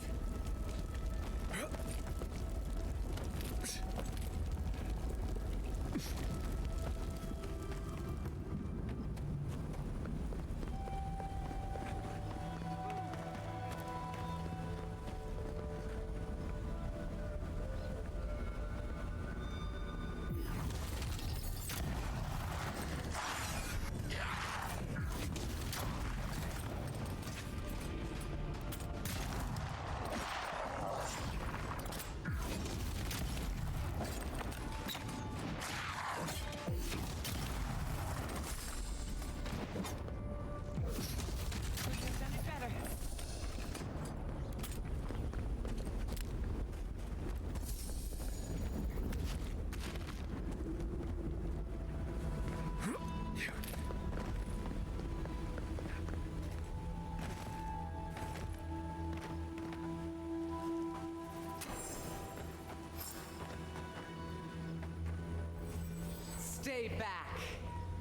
Stay back,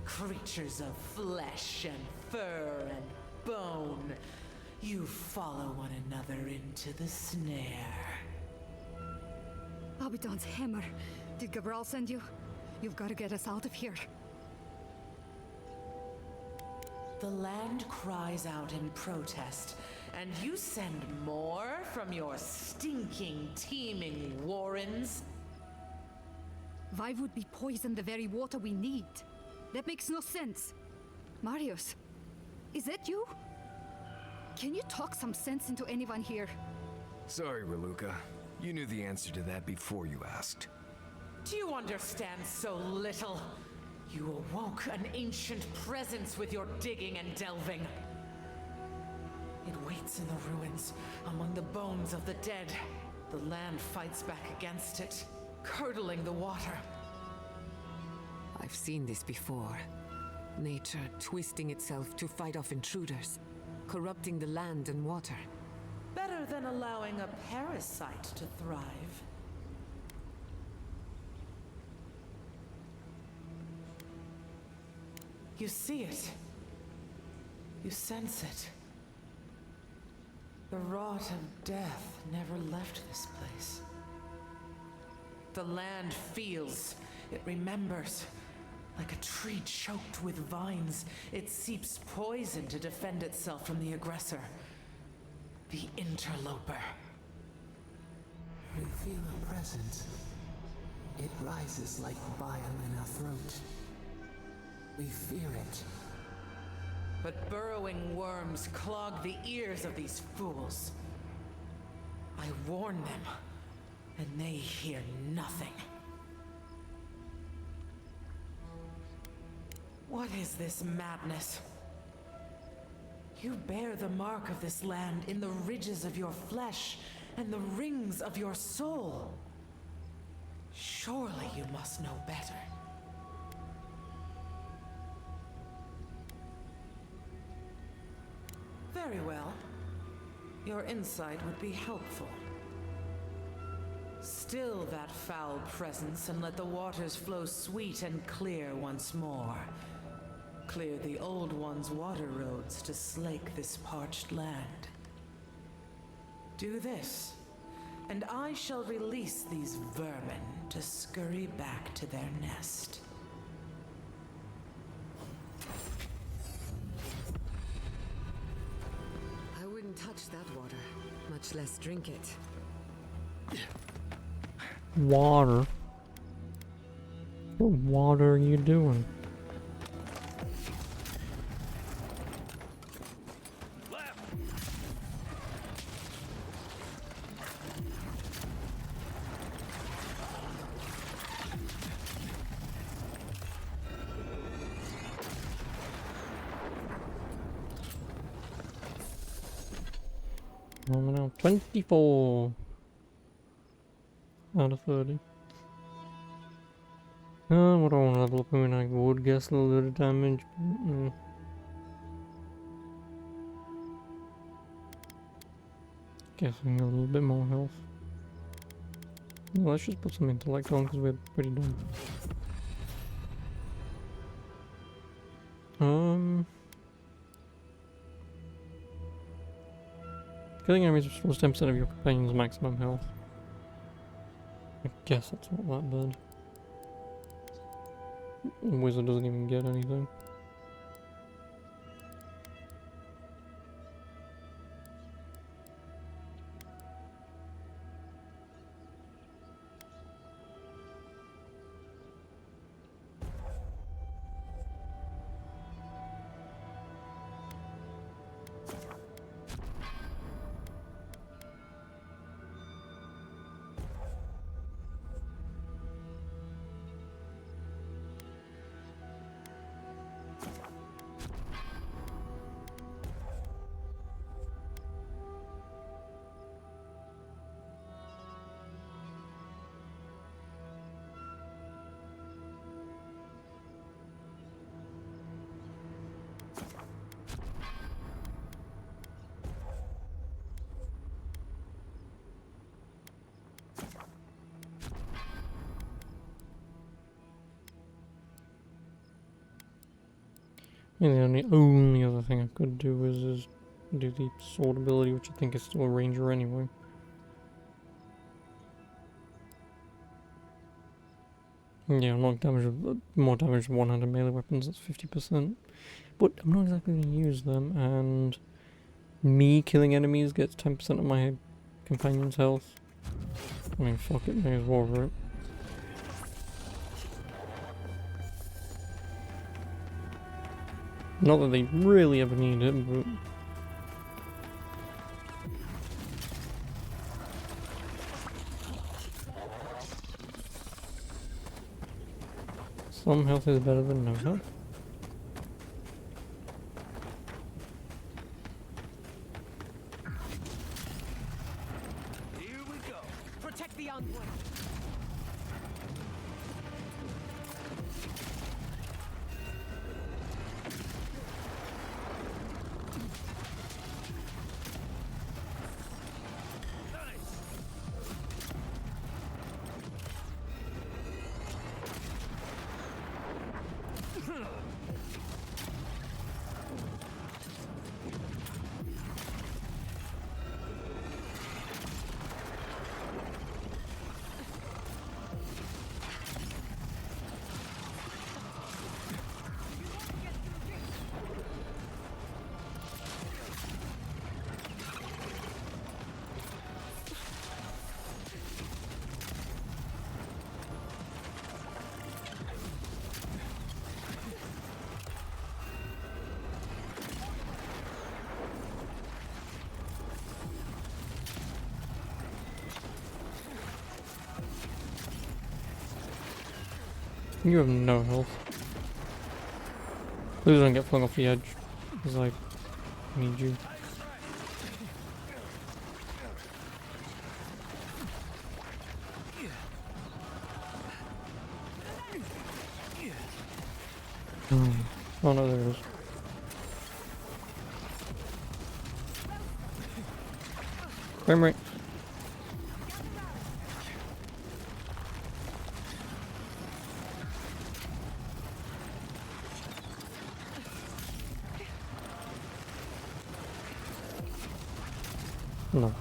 creatures of flesh and fur and bone. You follow one another into the snare. Abaddon's hammer. Did Gabral send you? You've got to get us out of here. The land cries out in protest, and you send more from your stinking, teeming warrens? Why would we poison the very water we need? That makes no sense. Marius, is that you? Can you talk some sense into anyone here? Sorry, Raluca. You knew the answer to that before you asked. Do you understand so little? You awoke an ancient presence with your digging and delving. It waits in the ruins, among the bones of the dead. The land fights back against it, curdling the water. I've seen this before. Nature twisting itself to fight off intruders, corrupting the land and water. Better than allowing a parasite to thrive. You see it. You sense it. The rot of death never left this place. The land feels, it remembers. Like a tree choked with vines, it seeps poison to defend itself from the aggressor. The interloper. We feel a presence. It rises like bile in our throat. We fear it. But burrowing worms clog the ears of these fools. I warn them, and they hear nothing. What is this madness? You bear the mark of this land in the ridges of your flesh and the rings of your soul. Surely you must know better. Very well. Your insight would be helpful. Still that foul presence and let the waters flow sweet and clear once more. Clear the old one's water roads to slake this parched land. Do this, and I shall release these vermin to scurry back to their nest. I wouldn't touch that water, much less drink it. Water? What water are you doing? Oh no, 24 out of 30. What do I want to level up? I mean, I would guess a little bit of damage, but guessing a little bit more health. No, let's just put some intellect on because we're pretty dumb. Killing enemies restores 10% of your companion's maximum health. I guess that's not that bad. The wizard doesn't even get anything. And the only other thing I could do is do the sword ability, which I think is still a ranger anyway. Yeah, more damage with one-handed melee weapons, that's 50%. But I'm not exactly going to use them, and me killing enemies gets 10% of my companion's health. I mean, fuck it, may as well, right? Not that they really ever need it, but... some health is better than no health. Here we go. Protect the envoy. You have no health. Please don't get flung off the edge, because I need you. Oh no, there it is. Frame rate. No.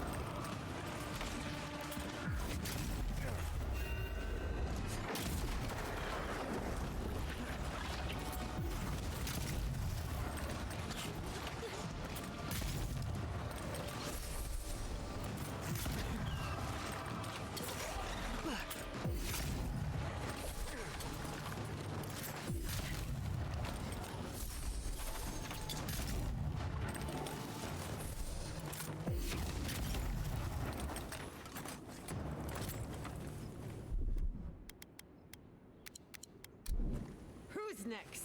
Who's next?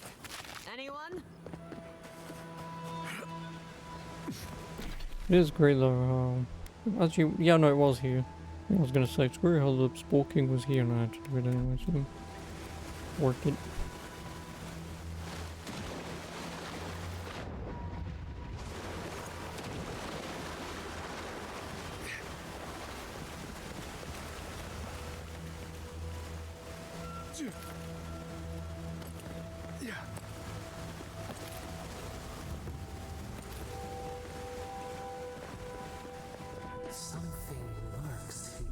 Anyone? It is great though. Actually, yeah, no, it was here. I was gonna say, screw how the Spore King was here and I had to do it anyway, so work it. Something lurks here.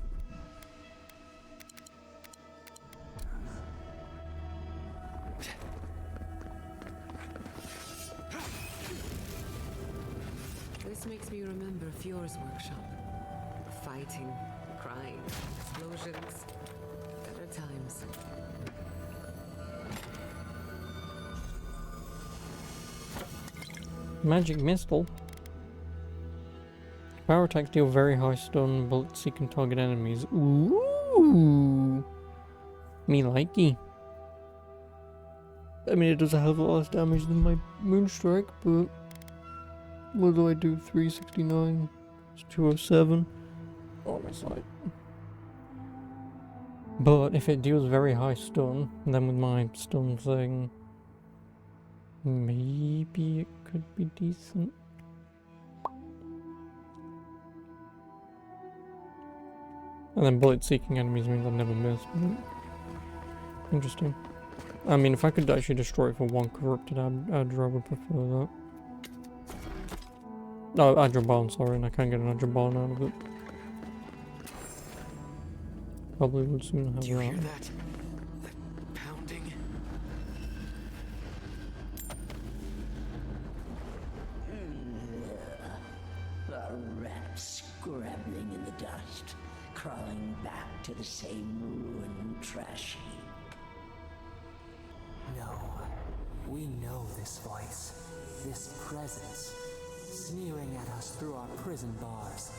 This makes me remember Fjord's workshop. Fighting, crying, explosions. Better times. Magic Missile. Power attacks deal very high stun, bullets seek and target enemies. Ooh! Me likey. I mean, it does a hell of a lot less damage than my Moonstrike, but what do I do? 369? It's 207 on my side. But if it deals very high stun, then with my stun thing, maybe it could be decent. And then bullet seeking enemies means I never miss. Interesting. I mean, if I could actually destroy it for one corrupted Adra, I would prefer that. No, Adra Barn, sorry, and I can't get an Adra Barn out of it. Probably would soon have that. Do you hear that? The pounding? A rat scrabbling in the dust, crawling back to the same ruined trash heap. No, we know this voice, this presence, sneering at us through our prison bars.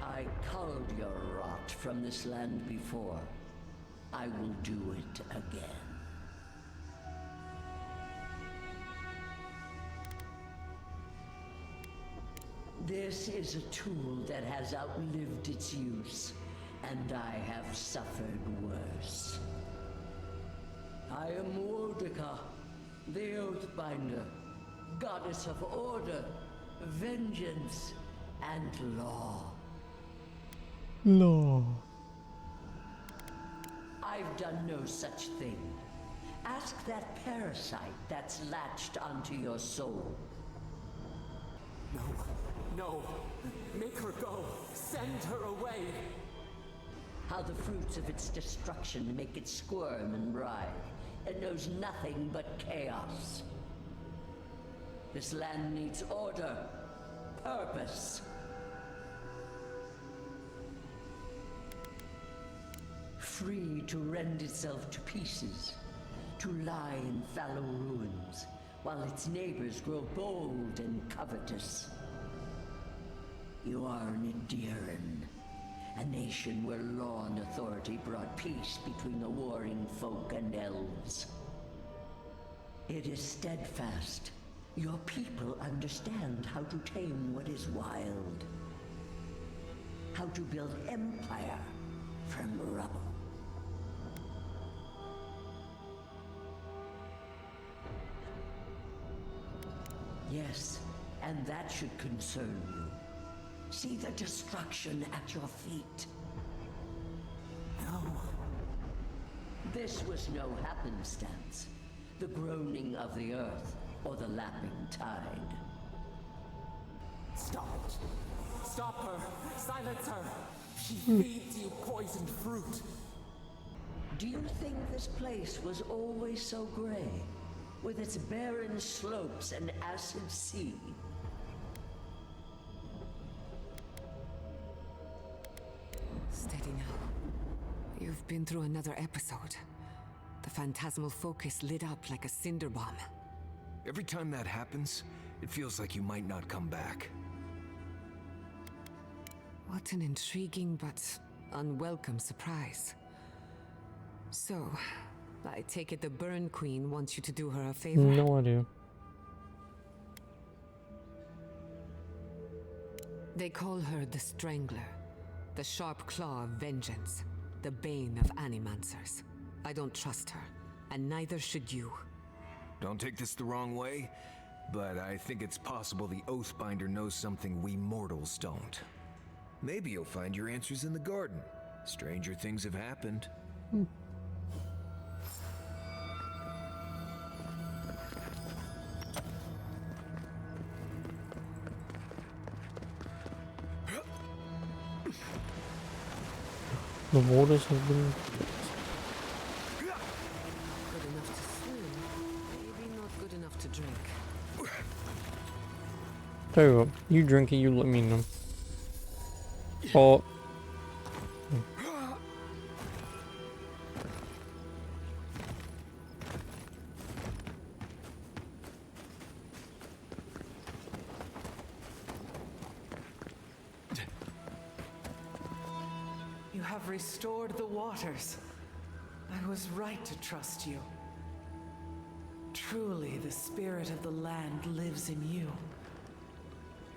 I culled your rot from this land before. I will do it again. This is a tool that has outlived its use, and I have suffered worse. I am Wodika, the Oathbinder, goddess of order, vengeance, and law. No. I've done no such thing. Ask that parasite that's latched onto your soul. No, no. Make her go. Send her away. How the fruits of its destruction make it squirm and writhe. It knows nothing but chaos. This land needs order, purpose. Free to rend itself to pieces, to lie in fallow ruins, while its neighbors grow bold and covetous. You are an Indiran, a nation where law and authority brought peace between the warring folk and elves. It is steadfast. Your people understand how to tame what is wild, how to build empire from rubble. Yes, and that should concern you. See the destruction at your feet. No. This was no happenstance. The groaning of the earth, or the lapping tide. Stop it. Stop her. Silence her. She feeds you poisoned fruit. Do you think this place was always so gray? With its barren slopes and acid sea? Steady now. You've been through another episode. The phantasmal focus lit up like a cinder bomb. Every time that happens, it feels like you might not come back. What an intriguing but unwelcome surprise. So, I take it the Burn Queen wants you to do her a favor? No idea. They call her the Strangler, the sharp claw of vengeance, the bane of animancers. I don't trust her, and neither should you. Don't take this the wrong way, but I think it's possible the Oathbinder knows something we mortals don't. Maybe you'll find your answers in the garden. Stranger things have happened. The waters have been... Good enough to swim, maybe not good enough to drink. Tell you what, you drink it, you let me know. Or... You have restored the waters. I was right to trust you. Truly, the spirit of the land lives in you.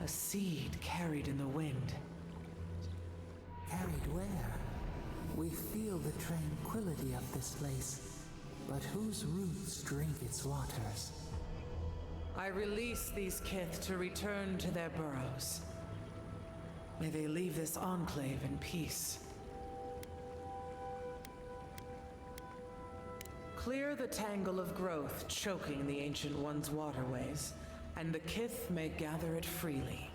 A seed carried in the wind. Carried where? We feel the tranquility of this place, but whose roots drink its waters? I release these kith to return to their burrows. May they leave this enclave in peace. Clear the tangle of growth choking the Ancient One's waterways, and the Kith may gather it freely.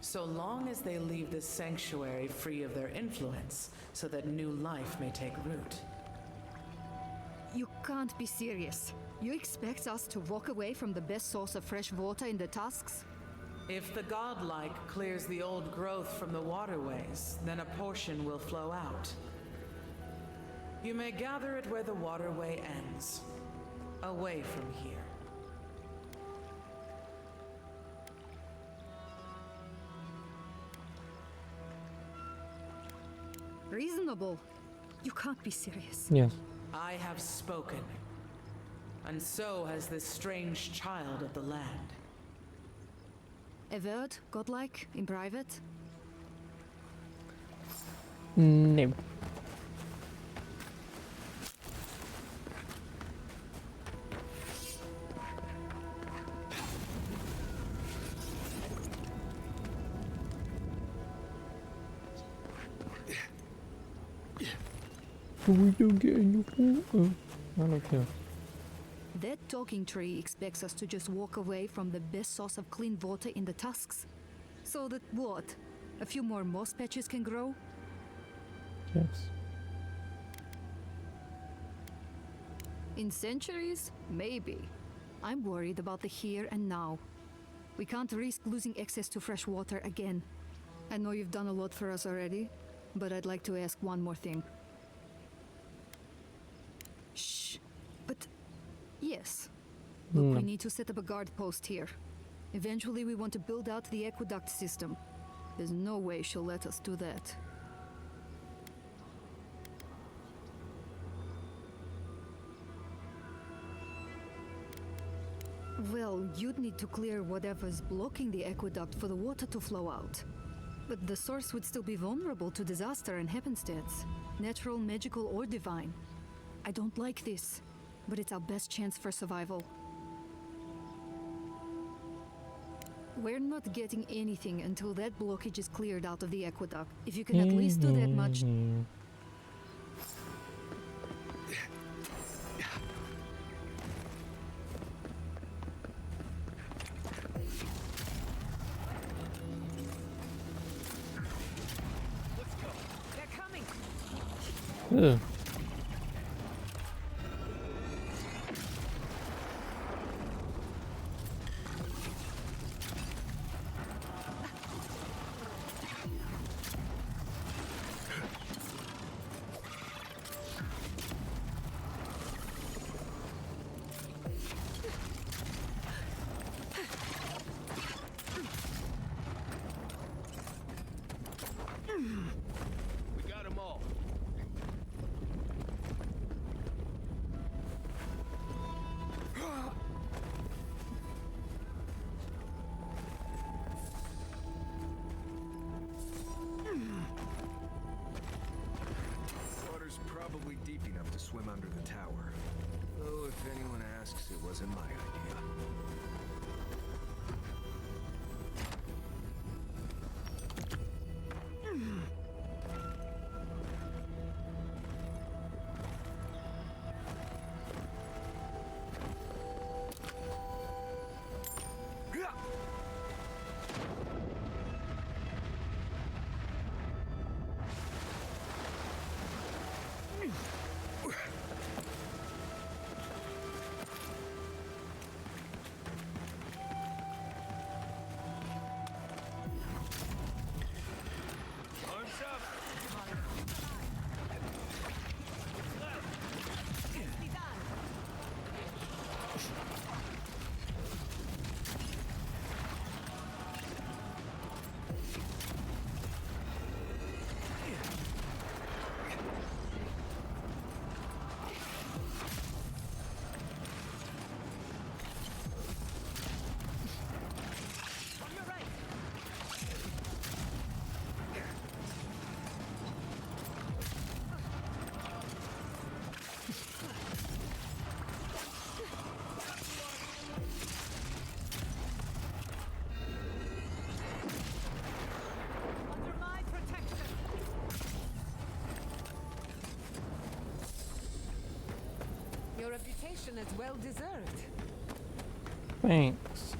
So long as they leave this sanctuary free of their influence, so that new life may take root. You can't be serious. You expect us to walk away from the best source of fresh water in the Tusks? If the godlike clears the old growth from the waterways, then a portion will flow out. You may gather it where the waterway ends, away from here. Reasonable. You can't be serious. Yes. I have spoken, and so has this strange child of the land. Avowed, godlike, in private? No. We don't get any water. I don't care. That talking tree expects us to just walk away from the best source of clean water in the Tusks. So that what? A few more moss patches can grow? Yes. In centuries? Maybe. I'm worried about the here and now. We can't risk losing access to fresh water again. I know you've done a lot for us already, but I'd like to ask one more thing. Shh. But yes. Look, we need to set up a guard post here. Eventually we want to build out the aqueduct system. There's no way she'll let us do that. Well, you'd need to clear whatever's blocking the aqueduct for the water to flow out. But the source would still be vulnerable to disaster and happenstance. Natural, magical, or divine. I don't like this, but it's our best chance for survival. We're not getting anything until that blockage is cleared out of the aqueduct. If you can at least do that much... Let's go. They're coming. Ugh. We got them all. Water's probably deep enough to swim under the tower. Though if anyone asks, it wasn't my idea. Your reputation is well deserved. Thanks.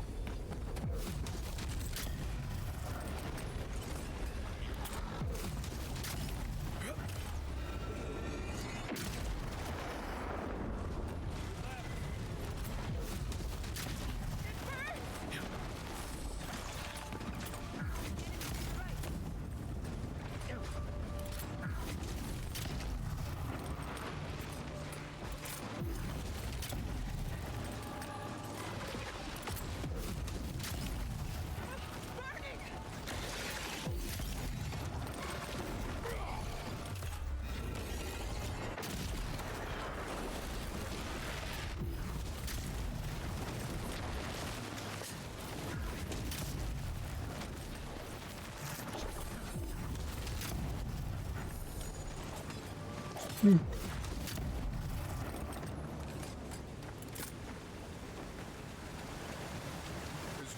There's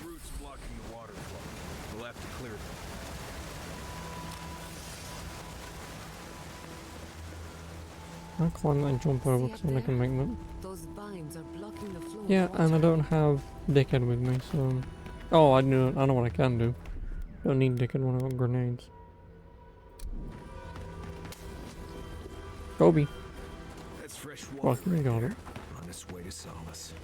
roots blocking the water flow. We'll have to clear them. I'll climb that and jump over because then I can make them. Those vines are blocking the flow. Yeah, and I don't have Dickhead with me, so... Oh, I know what I can do. Don't need Dickhead when I got grenades. Kobe. That's fresh water. Fucking got it. On its way to Solace.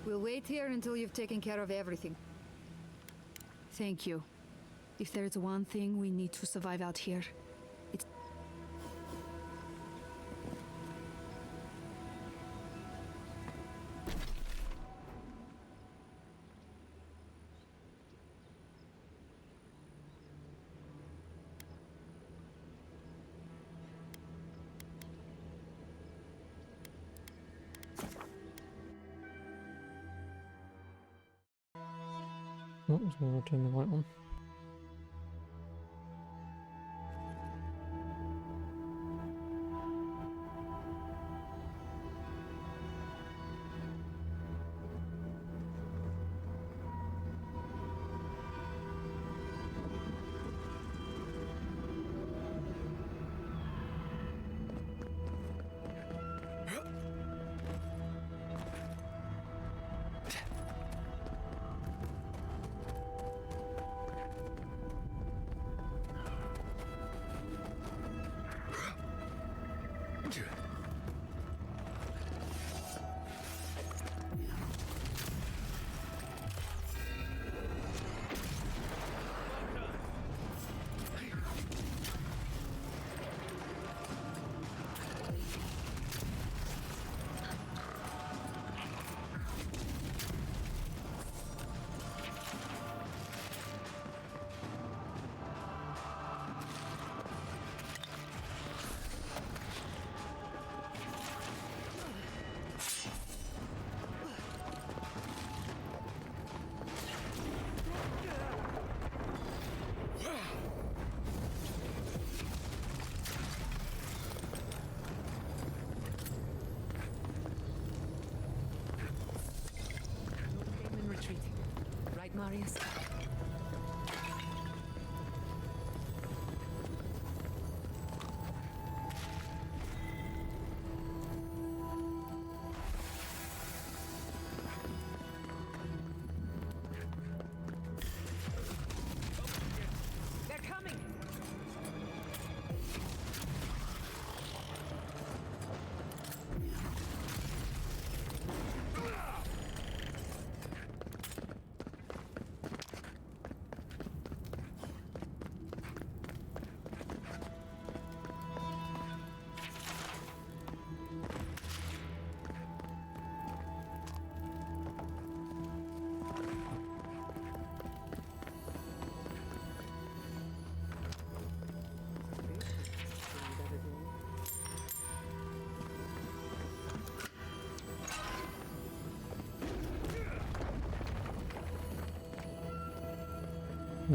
We'll wait here until you've taken care of everything. Thank you. If there's one thing we need to survive out here, it's... Oh, it's gonna turn the light on.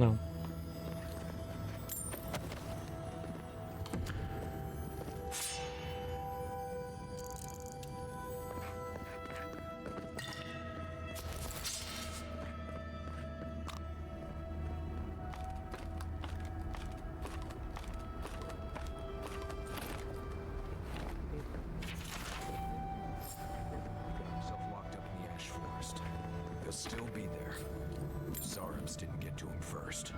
No. He'll still be there. Zarms didn't get to him first.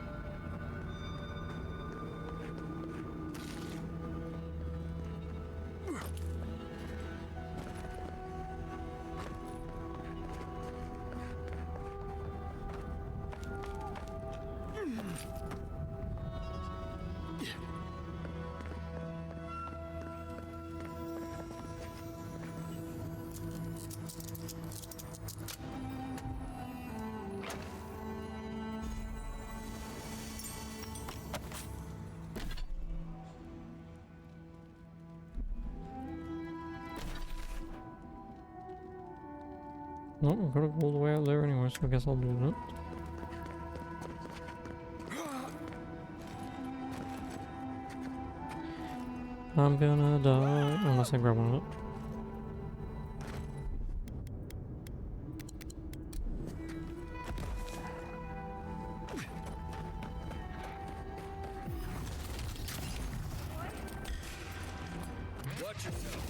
No, we've got to go all the way out there anyway, so I guess I'll do that. I'm gonna die unless I grab one of it. Watch yourself.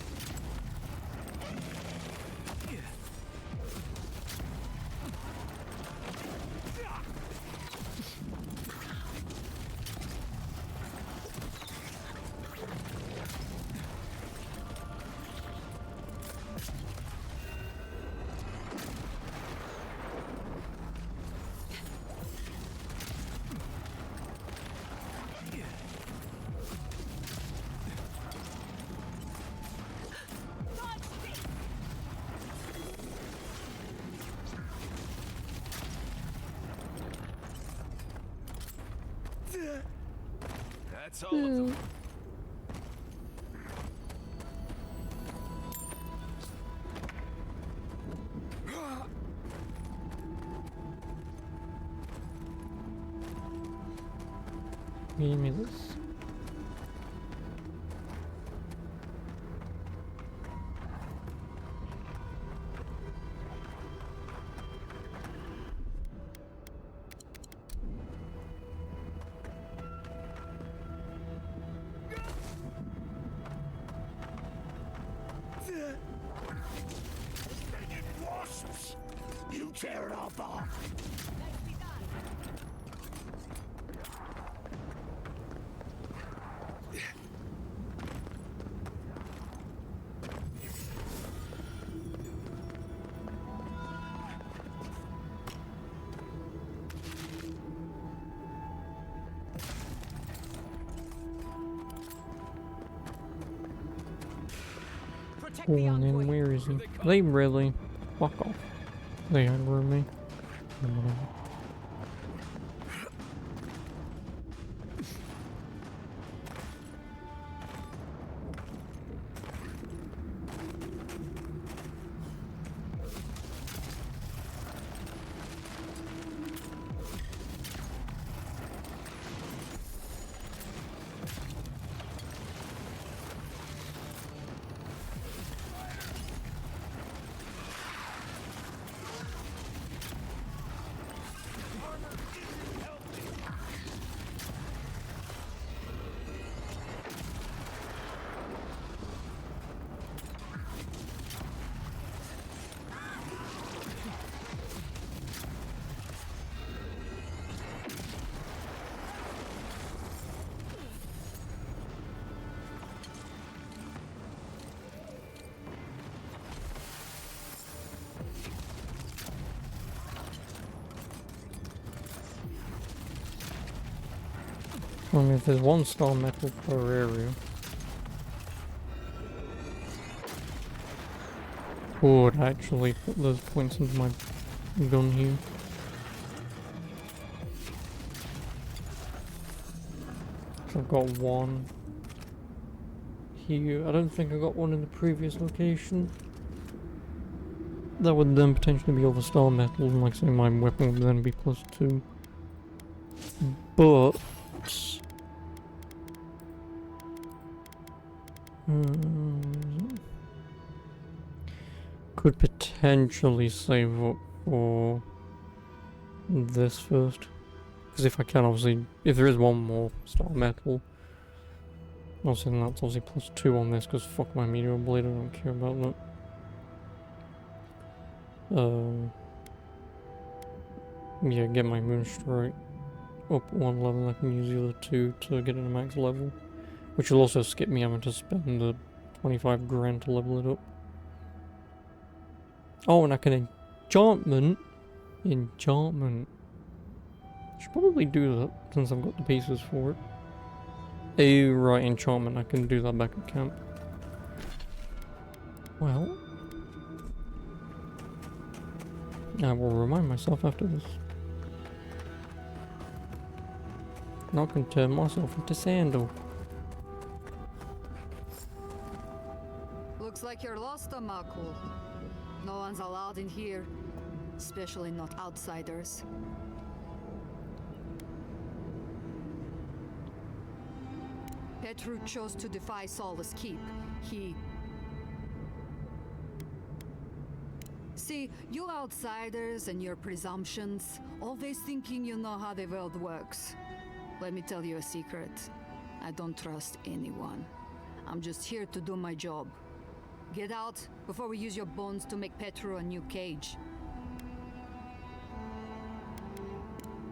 That's all of them. Give me this. Wasps! You tear it off off! Oh, and then where is he? They really? Fuck off. They aggro me. Whatever. I mean, if there's one star metal per area. Would actually put those points into my gun here. So I've got one here. I don't think I got one in the previous location. That would then potentially be all the star metal, and like I say, my weapon would then be +2. But could potentially save up for this first. Because if I can, obviously, if there is one more star metal, obviously then that's obviously +2 on this, because fuck my meteor blade, I don't care about that. Yeah, get my Moonstrike up 1 level, I can use the other 2 to get it a max level. Which will also skip me having to spend the 25 grand to level it up. Oh, and I can enchantment. Should probably do that since I've got the pieces for it. Oh, right, enchantment. I can do that back at camp. Well, I will remind myself after this. And I can turn myself into Sandal. Looks like you're lost, Amaku. No one's allowed in here, especially not outsiders. Petru chose to defy Solace Keep. See, you outsiders and your presumptions, always thinking you know how the world works. Let me tell you a secret. I don't trust anyone. I'm just here to do my job. Get out before we use your bones to make Petru a new cage.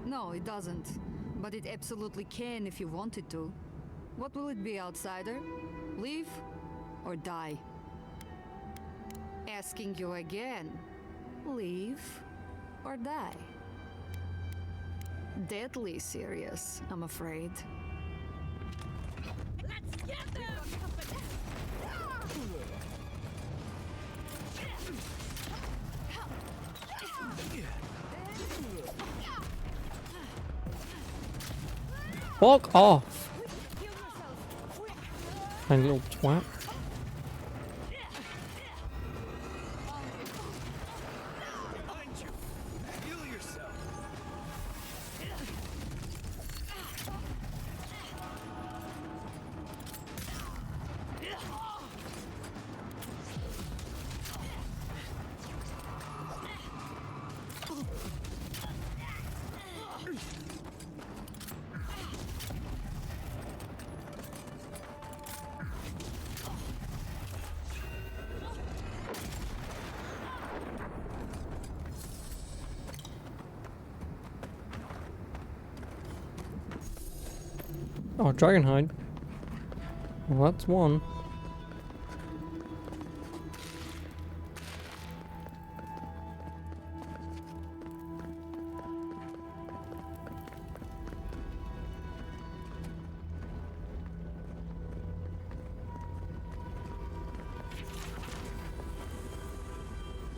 No, it doesn't. But it absolutely can if you wanted to. What will it be, outsider? Leave or die? Asking you again. Leave or die? Deadly serious, I'm afraid. Let's get them! Fuck off! Tiny little twat. Oh, Dragonhide. Well, that's one.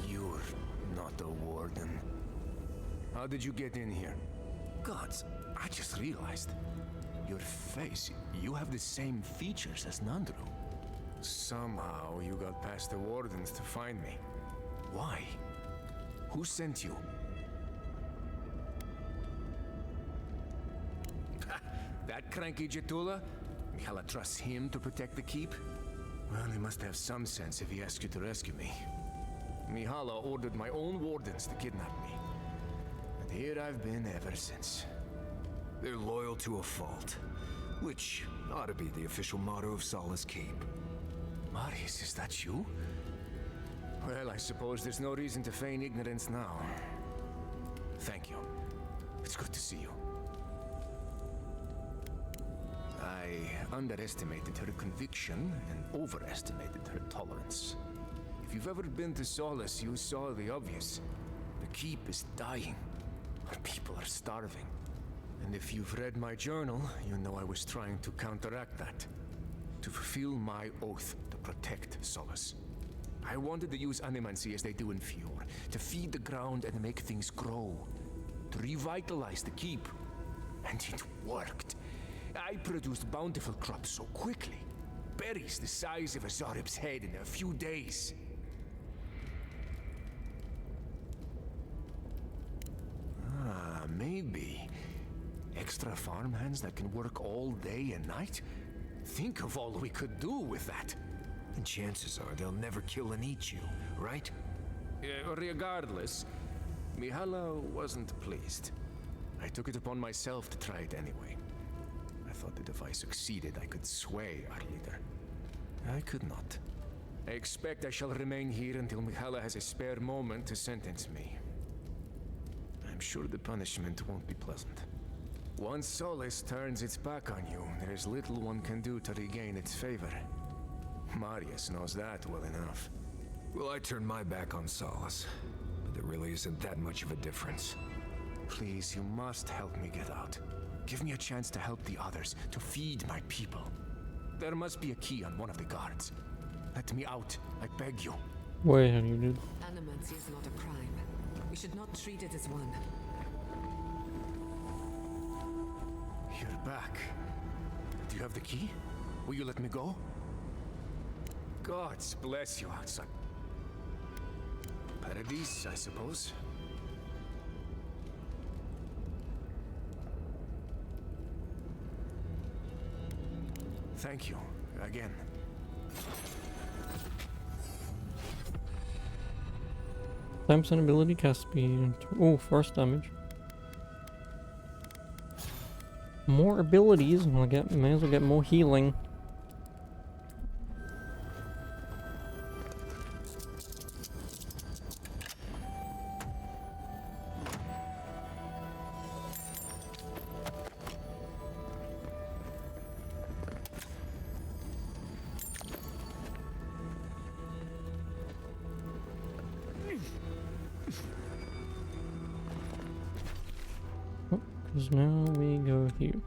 You're not a warden. How did you get in here? Gods, I just realized. Your face, you have the same features as Nandru. Somehow you got past the wardens to find me. Why? Who sent you? That cranky Jetula? Mihala trusts him to protect the keep? Well, he must have some sense if he asked you to rescue me. Mihala ordered my own wardens to kidnap me. And here I've been ever since. They're loyal to a fault, which ought to be the official motto of Solace Keep. Marius, is that you? Well, I suppose there's no reason to feign ignorance now. Thank you. It's good to see you. I underestimated her conviction and overestimated her tolerance. If you've ever been to Solace, you saw the obvious. The keep is dying. Our people are starving. And if you've read my journal, you know I was trying to counteract that. To fulfill my oath to protect Solace. I wanted to use animancy as they do in Fjord, to feed the ground and make things grow. To revitalize the keep. And it worked. I produced bountiful crops so quickly. Berries the size of a Zarib's head in a few days. Maybe. Extra farmhands that can work all day and night? Think of all we could do with that. And chances are they'll never kill and eat you, right? Regardless, Mihala wasn't pleased. I took it upon myself to try it anyway. I thought that if I succeeded, I could sway our leader. I could not. I expect I shall remain here until Mihala has a spare moment to sentence me. I'm sure the punishment won't be pleasant. Once Solace turns its back on you, there is little one can do to regain its favor. Marius knows that well enough. Well, I turned my back on Solace, but there really isn't that much of a difference. Please, you must help me get out. Give me a chance to help the others, to feed my people. There must be a key on one of the guards. Let me out, I beg you. Wait, have you did? Animancy is not a crime. We should not treat it as one. You're back. Do you have the key? Will you let me go? Gods bless you outside. Paradise, I suppose. Thank you, again. Times ability cast speed. Oh, force damage. More abilities. I'll get. May as well get more healing. Because now we go here.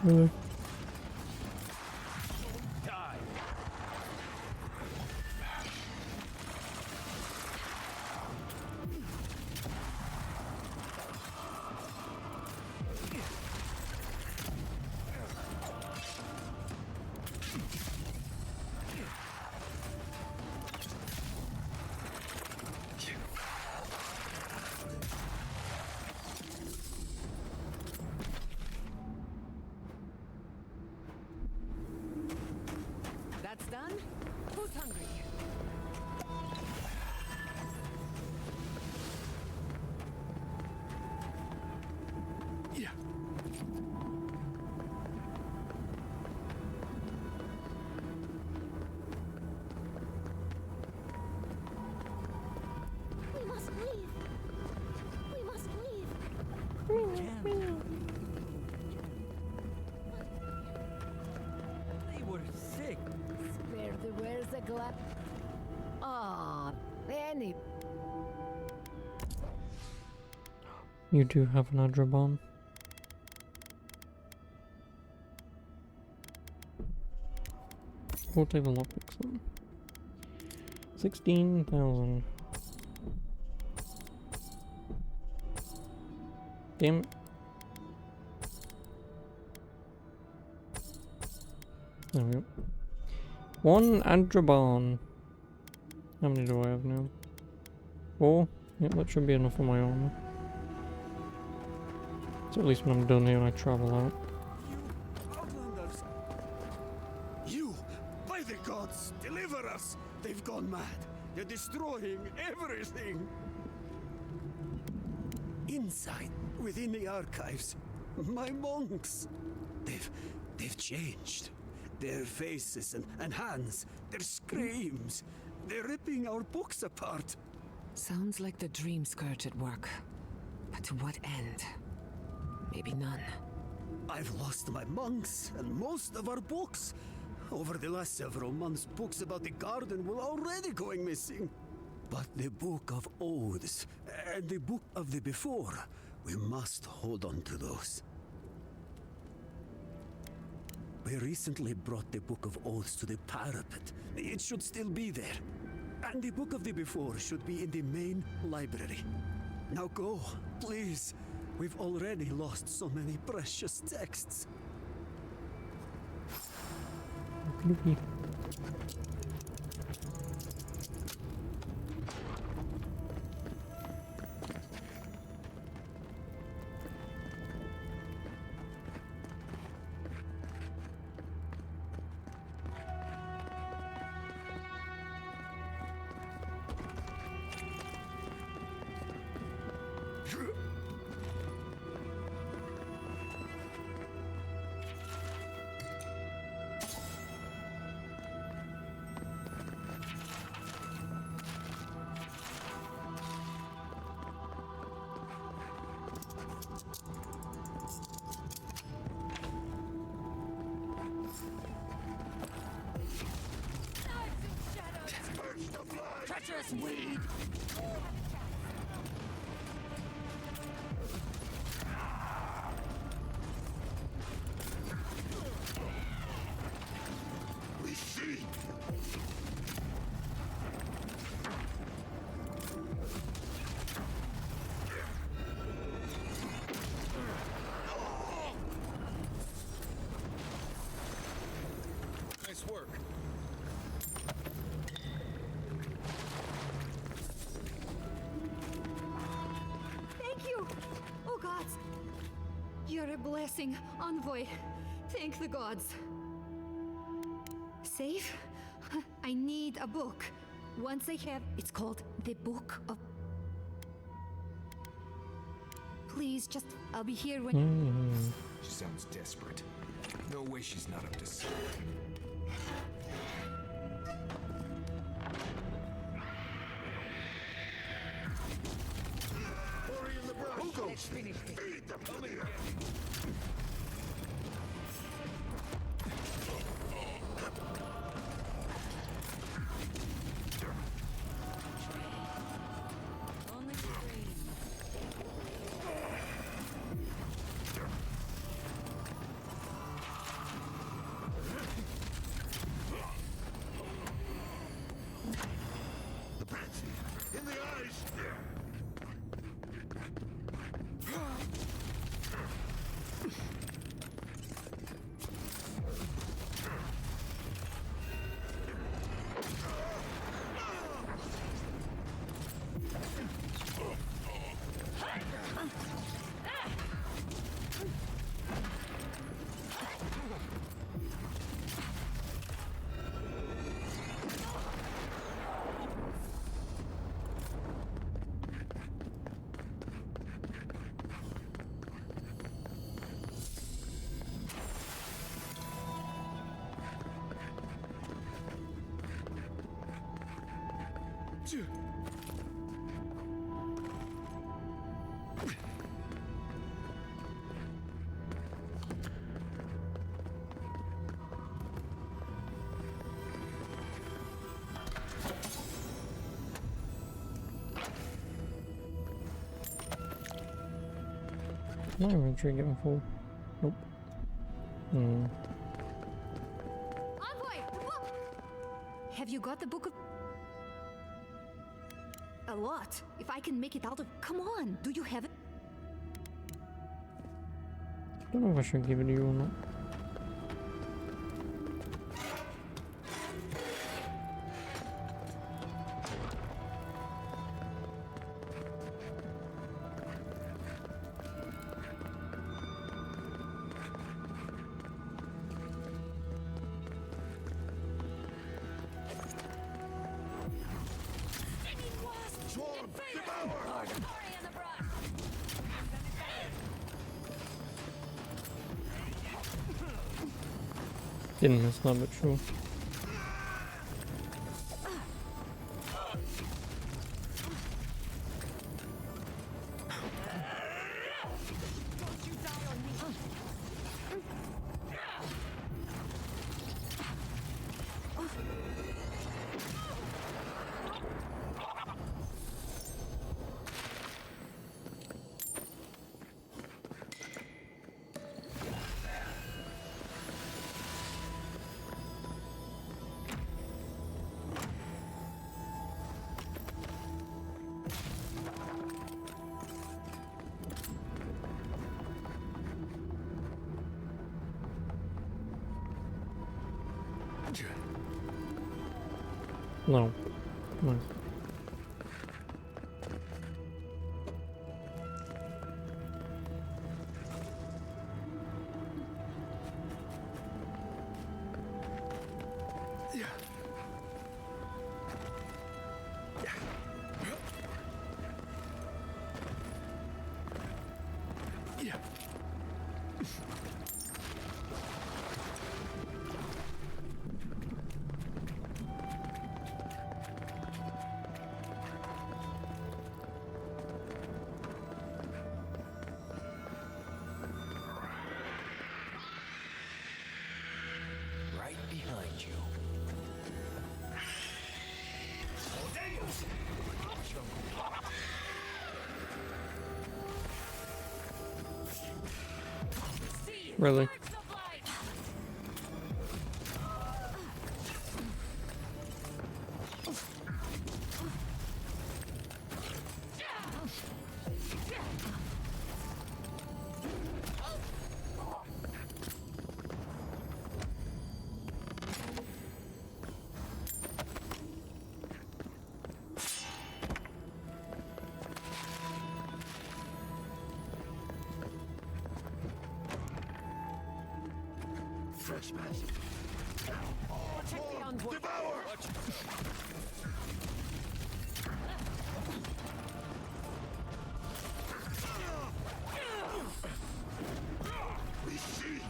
Really? That's done? Who's hungry? Yeah. We must leave. We must leave. They were sick. Spare the where's the glass? Ah, Benny. You do have an Adrabon. We'll take the lockpicks then. 16,000. Damn it. There we go. One Adrabon. How many do I have now? 4. Yep, that should be enough for my armor. So at least when I'm done here, I travel out. Outlanders! You! By the gods, deliver us! They've gone mad. They're destroying everything. Inside, within the archives, my monks. They've changed. Their faces and hands, their screams. They're ripping our books apart. Sounds like the Dream Scourge at work. But to what end? Maybe none. I've lost my monks and most of our books. Over the last several months, books about the garden were already going missing. But the Book of Oaths and the Book of the Before, we must hold on to those. We recently brought the Book of Oaths to the parapet. It should still be there. And the Book of the Before should be in the main library. Now go, please. We've already lost so many precious texts. Okay. Treacherous weed! We see. Nice work. Thank you! Oh gods! You're a blessing, envoy. Thank the gods. Safe? I need a book. Once I have... It's called the Book of... Please, just... I'll be here when... She sounds desperate. No way she's not up to something. Let's finish this. Feed them to me. In the eyes. My inventory getting full. Nope. Envoy! The book! Have you got the book of... A lot. If I can make it out of... Come on! Do you have it? I don't know if I should give it to you or not. Didn't miss that, but sure. No. No. Right behind you. Really? Fresh match. Protect the envoy. Devour! We see.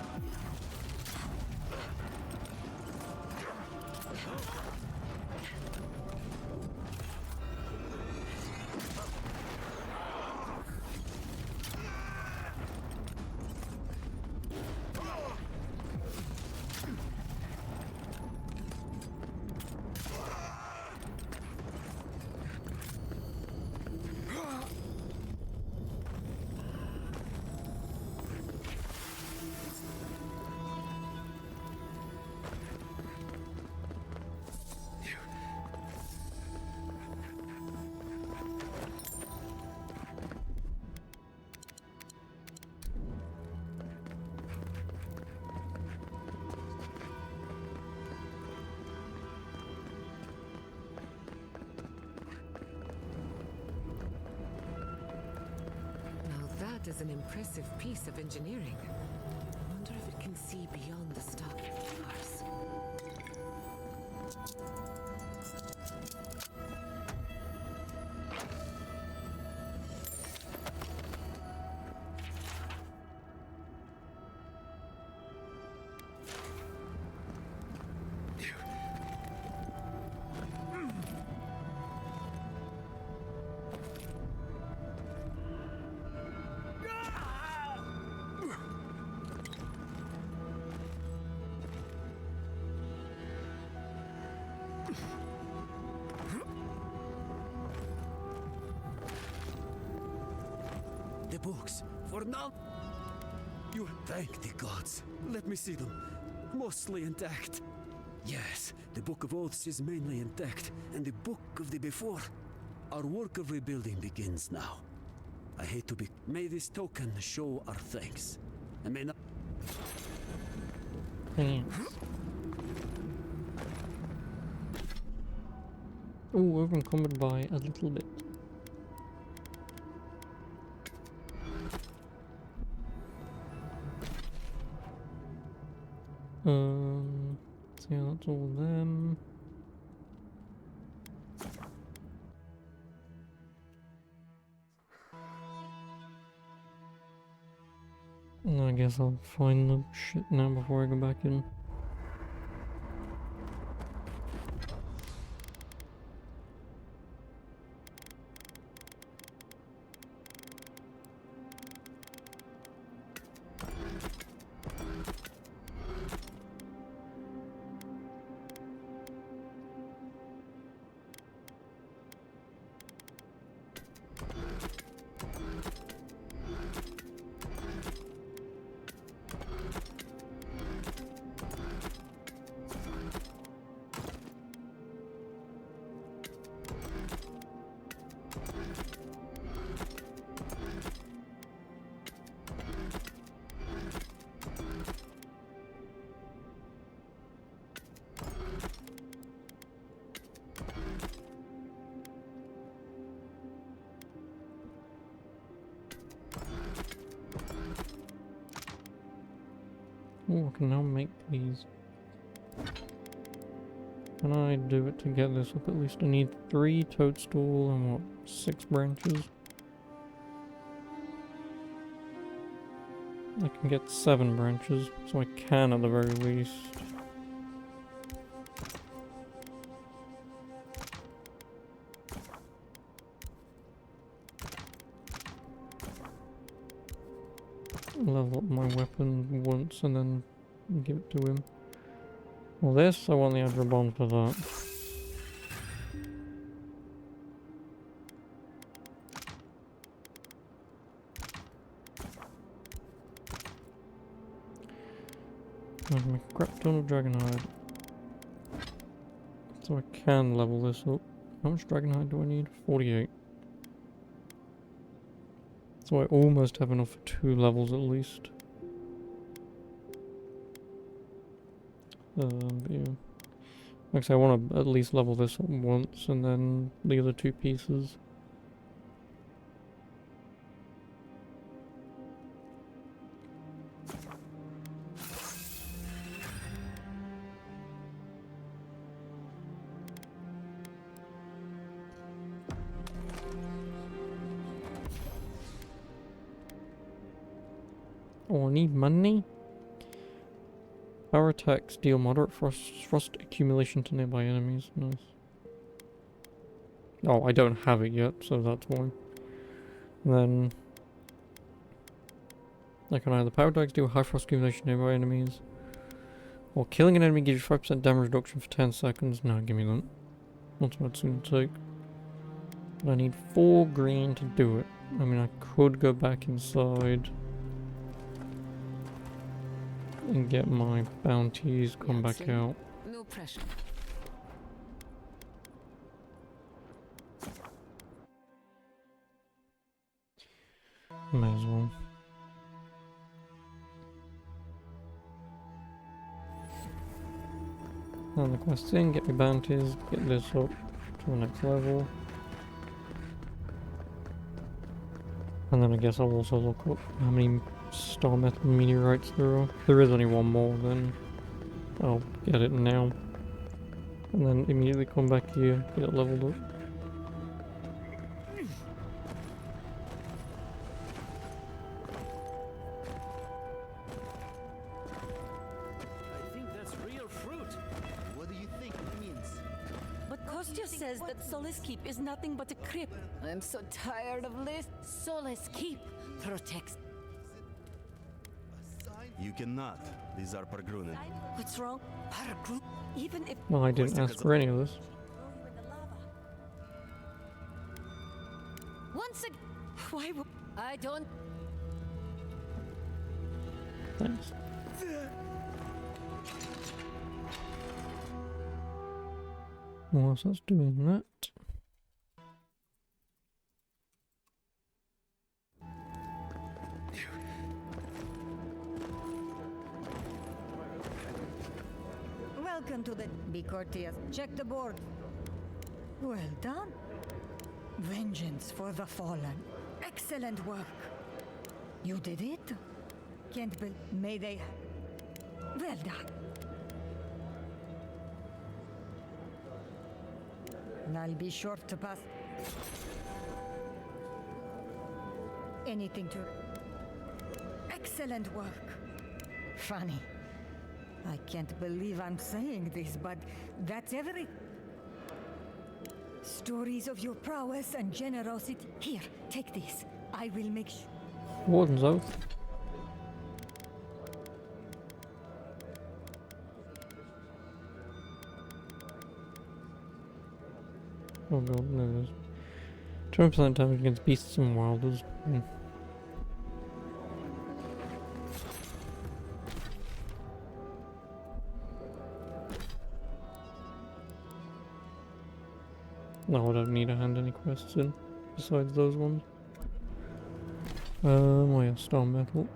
That is an impressive piece of engineering. I wonder if it can see beyond the stock cars. The books, for now. You thank the gods. Let me see them. Mostly intact. Yes, the Book of Oaths is mainly intact, and the Book of the Before. Our work of rebuilding begins now. I hate to be. May this token show our thanks. And may not. Thanks. Oh, over encumbered by a little bit. So yeah, that's all of them. And I guess I'll find the shit now before I go back in. Oh, I can now make these. Can I do it to get this up at least? I need 3 toadstool and what, 6 branches? I can get 7 branches, so I can at the very least. Level up my weapon once and then give it to him. Well, this, I want the Adra Bomb for that. I can make a crap ton of Dragonhide. So I can level this up. How much Dragonhide do I need? 48. So I almost have enough for 2 levels at least. But yeah. Like I say, I want to at least level this up once and then the other 2 pieces. Oh, I need money? Power attacks deal moderate frost accumulation to nearby enemies. Nice. Oh, I don't have it yet, so that's why. And then I can either power attacks deal high frost accumulation to nearby enemies, or killing an enemy gives you 5% damage reduction for 10 seconds. No, give me that. That's what it's going to take. But I need 4 green to do it. I mean, I could go back inside and get my bounties, come back out. No pressure. May as well. And the quest in, get me bounties, get this up to the next level. And then I guess I'll also look up how many star metal meteorites there are. If there is only one more, then I'll get it now. And then immediately come back here, get it leveled up. I think that's real fruit. What do you think it means? But Kostya says that Solace Keep is nothing but a crypt. I'm so tired of this. Solace Keep protects. You cannot. These are Pargrunen. What's wrong? Paragroup? Even if. Well, I didn't ask for any of this. Once again. Why would. I don't. Thanks. Whilst that's doing that. Welcome to the... Be courteous. Check the board. Well done. Vengeance for the fallen. Excellent work. You did it. Can't be... May they... Well done. I'll be sure to pass... Anything to... Excellent work. Funny. I can't believe I'm saying this, but that's every... Stories of your prowess and generosity. Here, take this. I will make sure... Warden's Oath. Oh god, there it is. 20% damage against beasts and wilders. No, I don't need to hand any quests in, besides those ones. Oh yeah, star metal.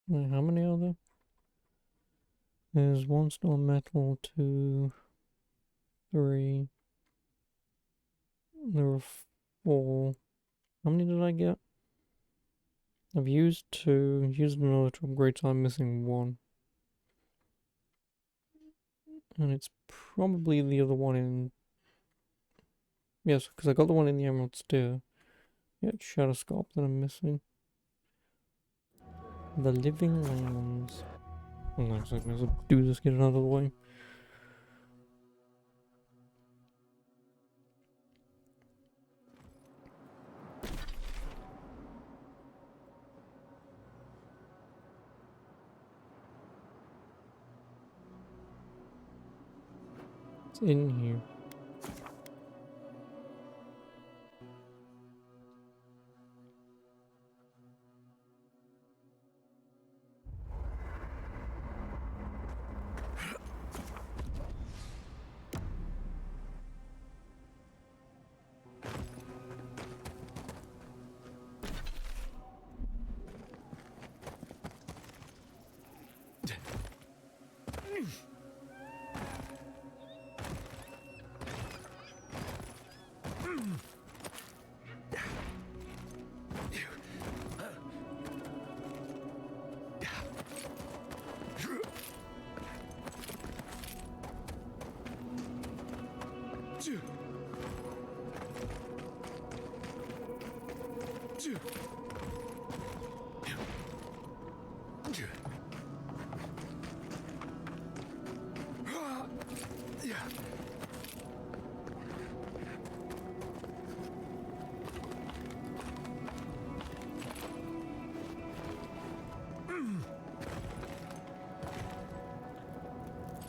Wait, how many are there? There's 1 stone metal, 2, 3. There were 4. How many did I get? I've used 2, used another to upgrade, so I'm missing 1. And it's probably the other one in... Yes, because I got the one in the Emerald Stair. Yeah, it's Shadow Scarp that I'm missing. The Living Lands. Oh, actually, I may as well do this, get it out of the way. It's in here.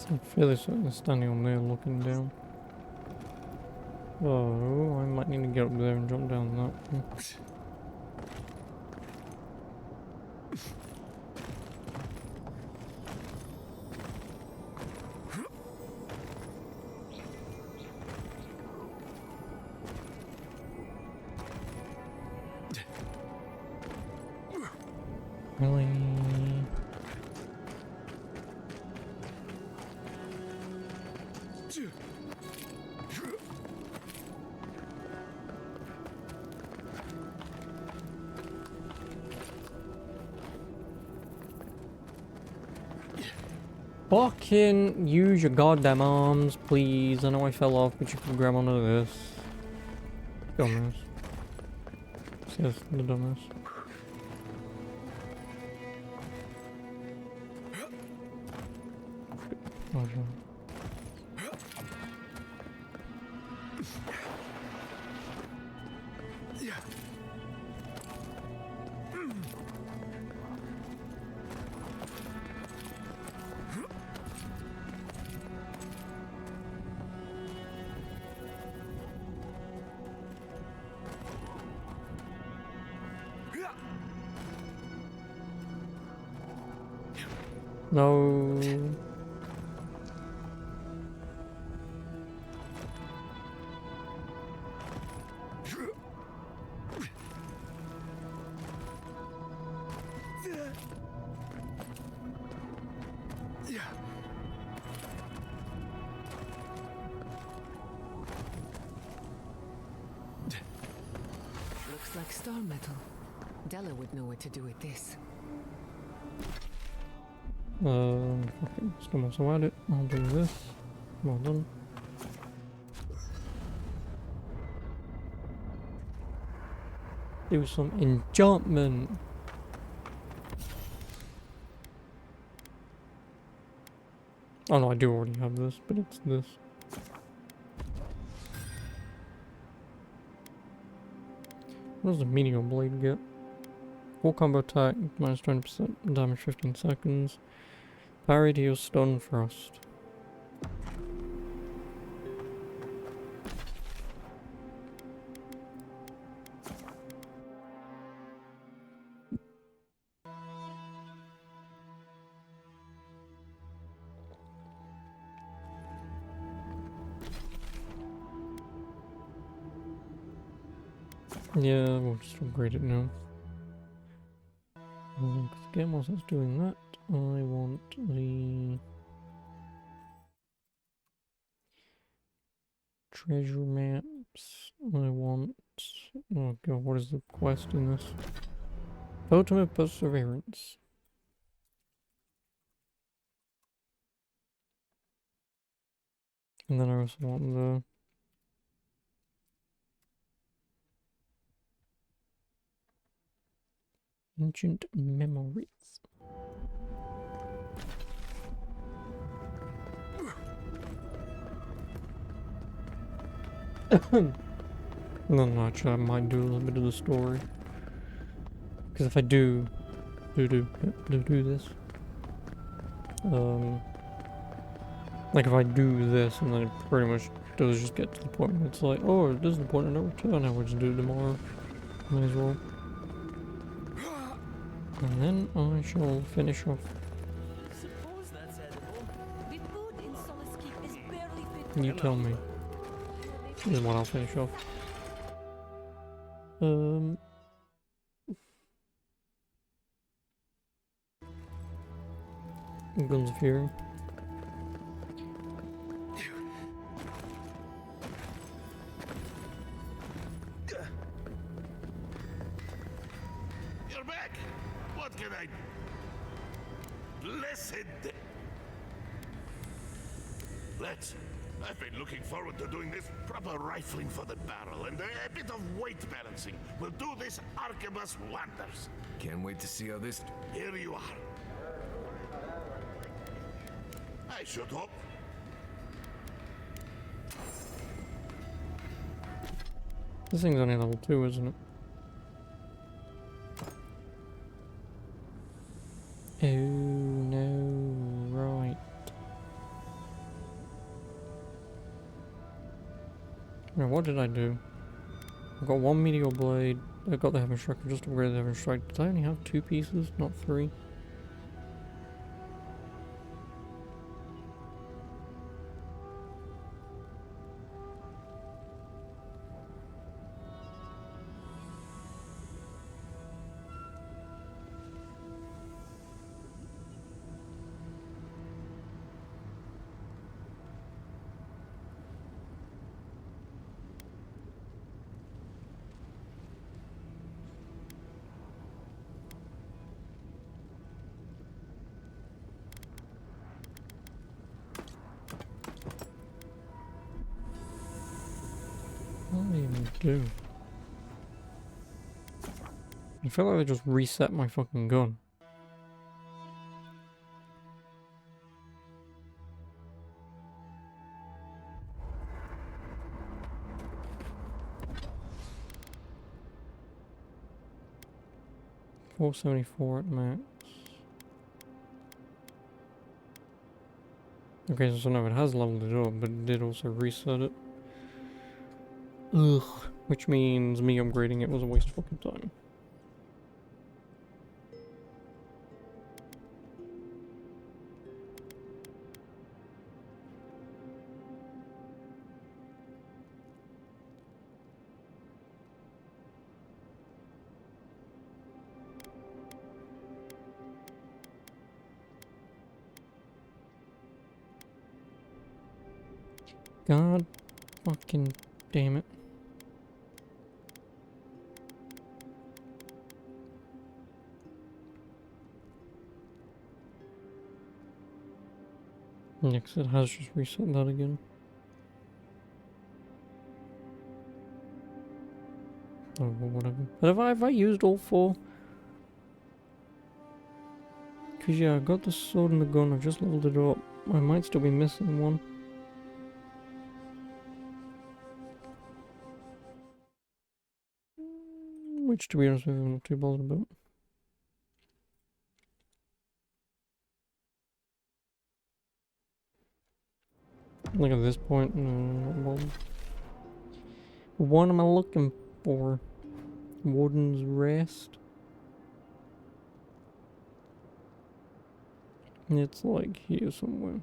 I'm fairly certain they're standing on there looking down. Oh, I might need to get up there and jump down that. Really? Fucking use your goddamn arms, please. I know I fell off, but you can grab onto this. Dumbass. Yes, the dumbass. Oh, no. Looks like star metal. Della would know what to do with this. Okay, still also at it. I'll do this. Well done. Do some enchantment. Oh no, I do already have this, but it's this. What does the meteor blade get? Full combo attack, minus 20% damage 15 seconds. Parry to your stun frost. Yeah, we'll just upgrade it now. Because again, whilst it's doing that, I want the treasure maps. I want... Oh god, what is the quest in this? Totem of Perseverance. And then I also want the... Ancient Memories. No, actually, I might do a little bit of the story. Because if I do this, like if I do this and then it pretty much does just get to the point where it's like, oh, this is the point of no return, I will just do it tomorrow. May as well. And then I shall finish off. Suppose that's edible. The food in Solace Keep is barely fit. You tell me. This is what I'll finish off. Guns of Fury. You're back! What can I... Blessed... Let's... I've been looking forward to doing this proper rifling for the barrel, and a bit of weight balancing will do this arquebus wonders. Can't wait to see how this... Here you are. I should hope. This thing's only level 2, isn't it? Oh no, right. Now what did I do? I've got one meteor blade, I got the heaven strike, I just upgraded the heaven strike. Did I only have 2 pieces, not 3? What did I even do? I feel like I just reset my fucking gun. $474 at max. Okay, so no, it has leveled it up, but it did also reset it. Ugh. Which means me upgrading it was a waste of fucking time. God fucking damn it. Yeah, 'cause it has just reset that again. Oh, well, whatever. But have I used all 4? Cause yeah, I got the sword and the gun, I've just leveled it up. I might still be missing one. Which, to be honest with you, I'm not too bothered about. Like at this point, no, not bothered. What am I looking for? Warden's Rest? It's like here somewhere.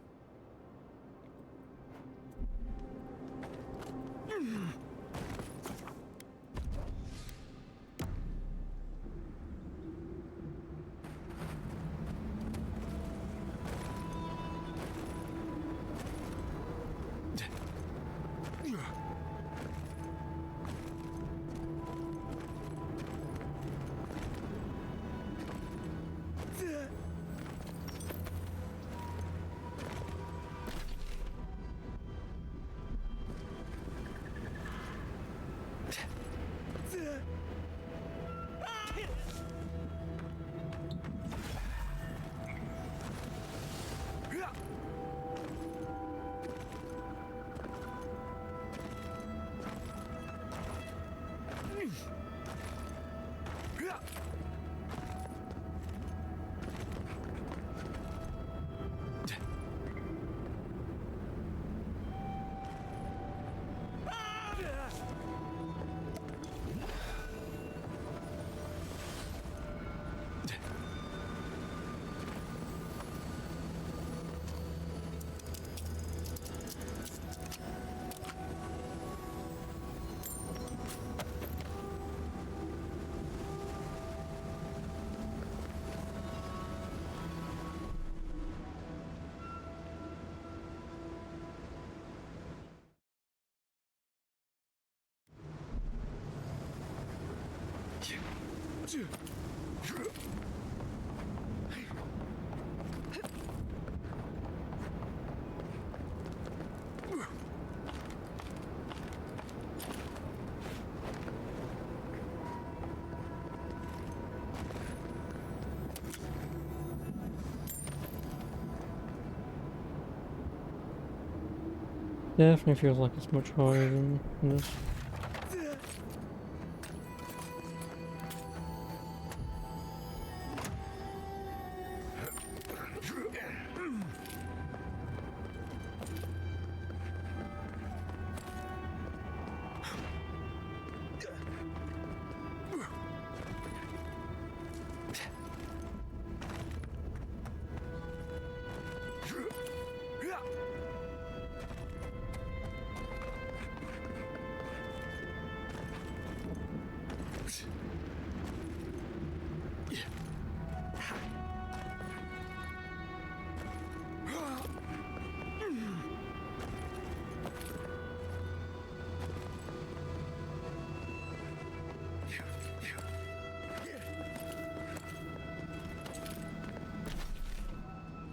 Definitely feels like it's much higher than this.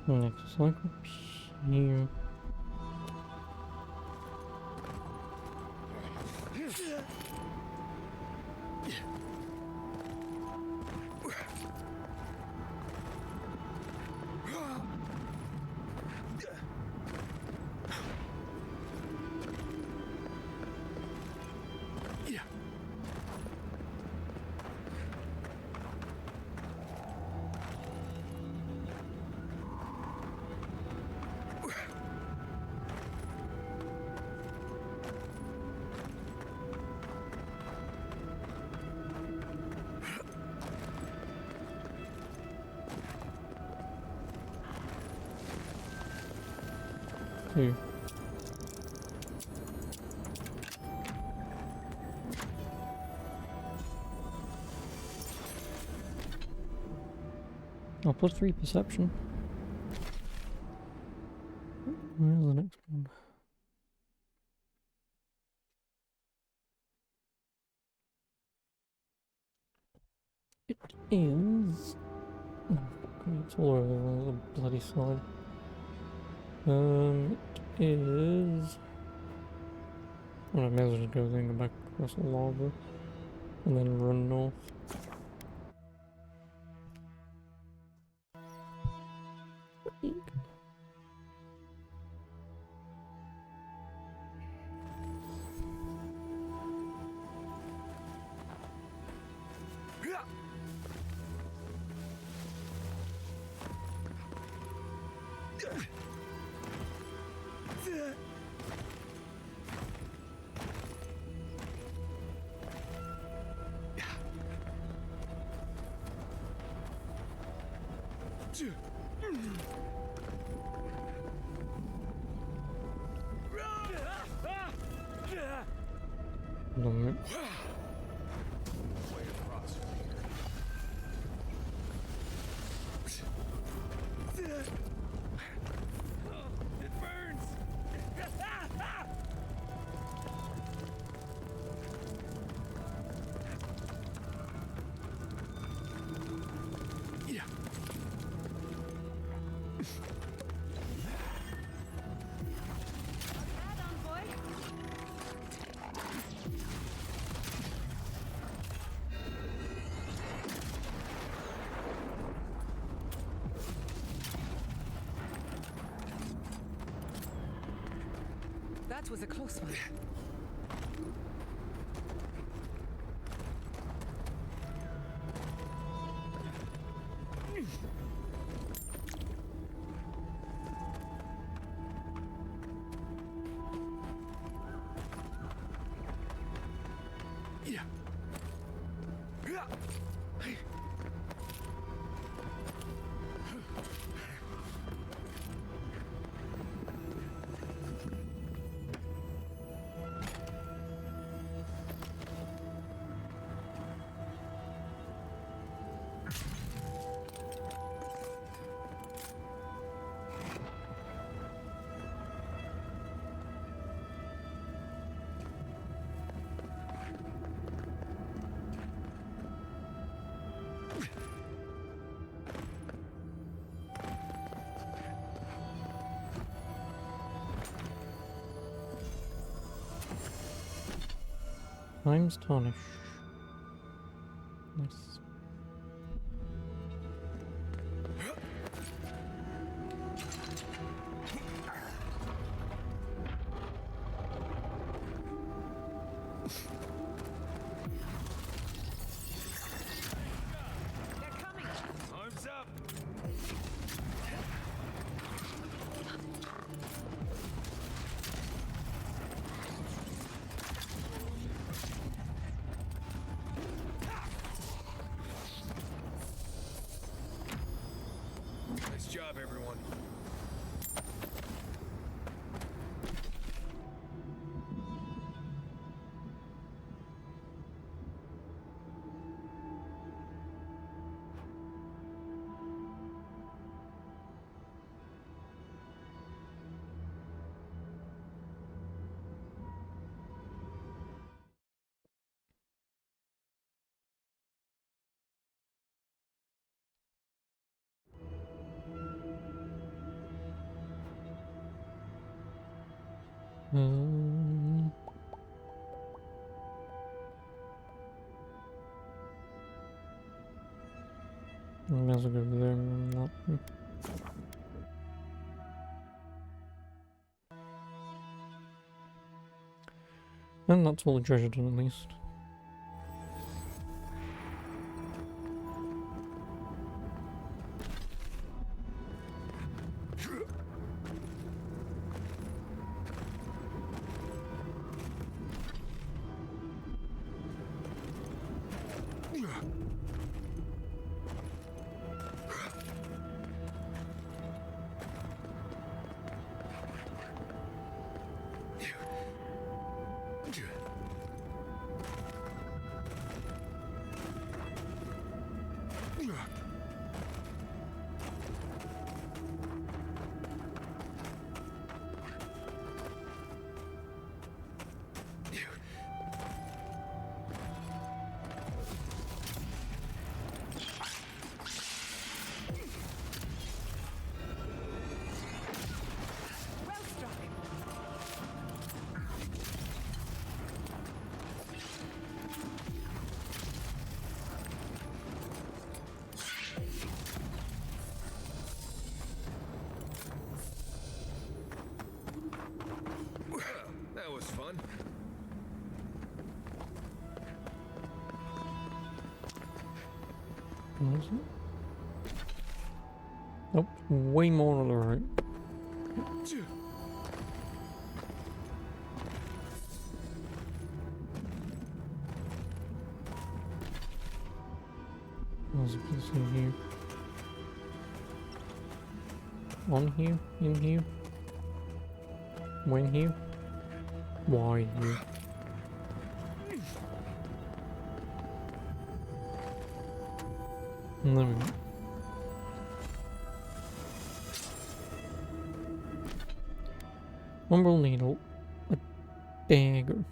Next, like up here. Two. Oh, plus 3 perception. Where's the next one? It is. Oh, it's all over the bloody slide. It is. Well, I may as well just go there and go back across the lava and then run north. No. It burns! That was a close one. Time's tarnish. Nice. Arms up! Nice job, everyone. That's a good there. And that's all the treasure done, at least. That was fun. Was it? Nope, way more on the right. There's a piece in here. On here? In here? When here? Why here? And there we go. Umbral needle. A dagger.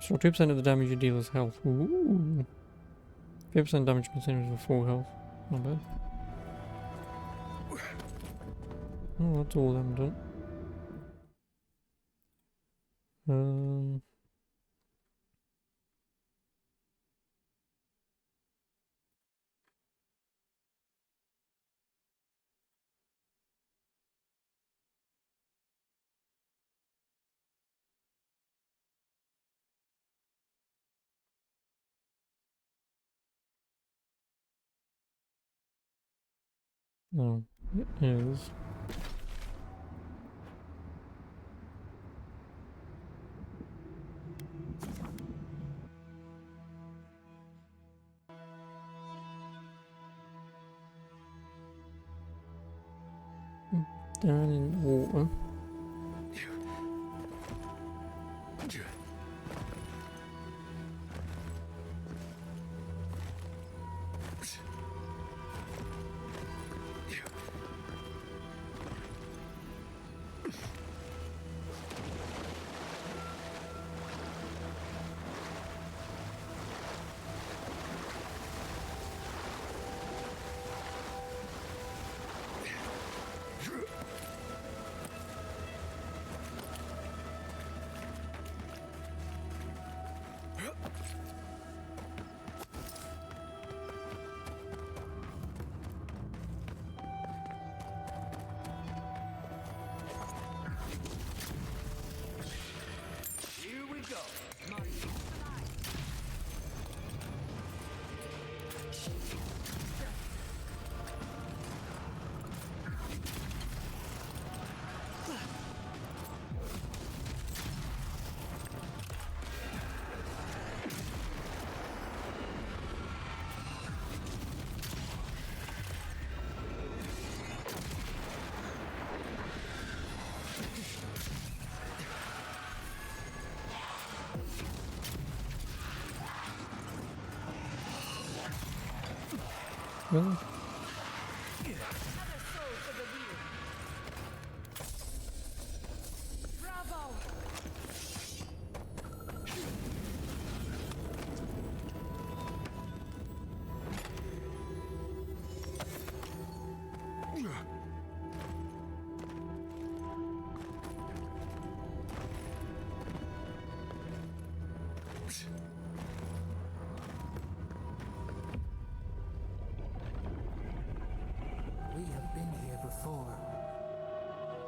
So 2% of the damage you deal is health. Ooh. 50% damage considering for full health. Not bad. Oh, that's all them done. No, it is. Down in the water. go! Really? We have been here before.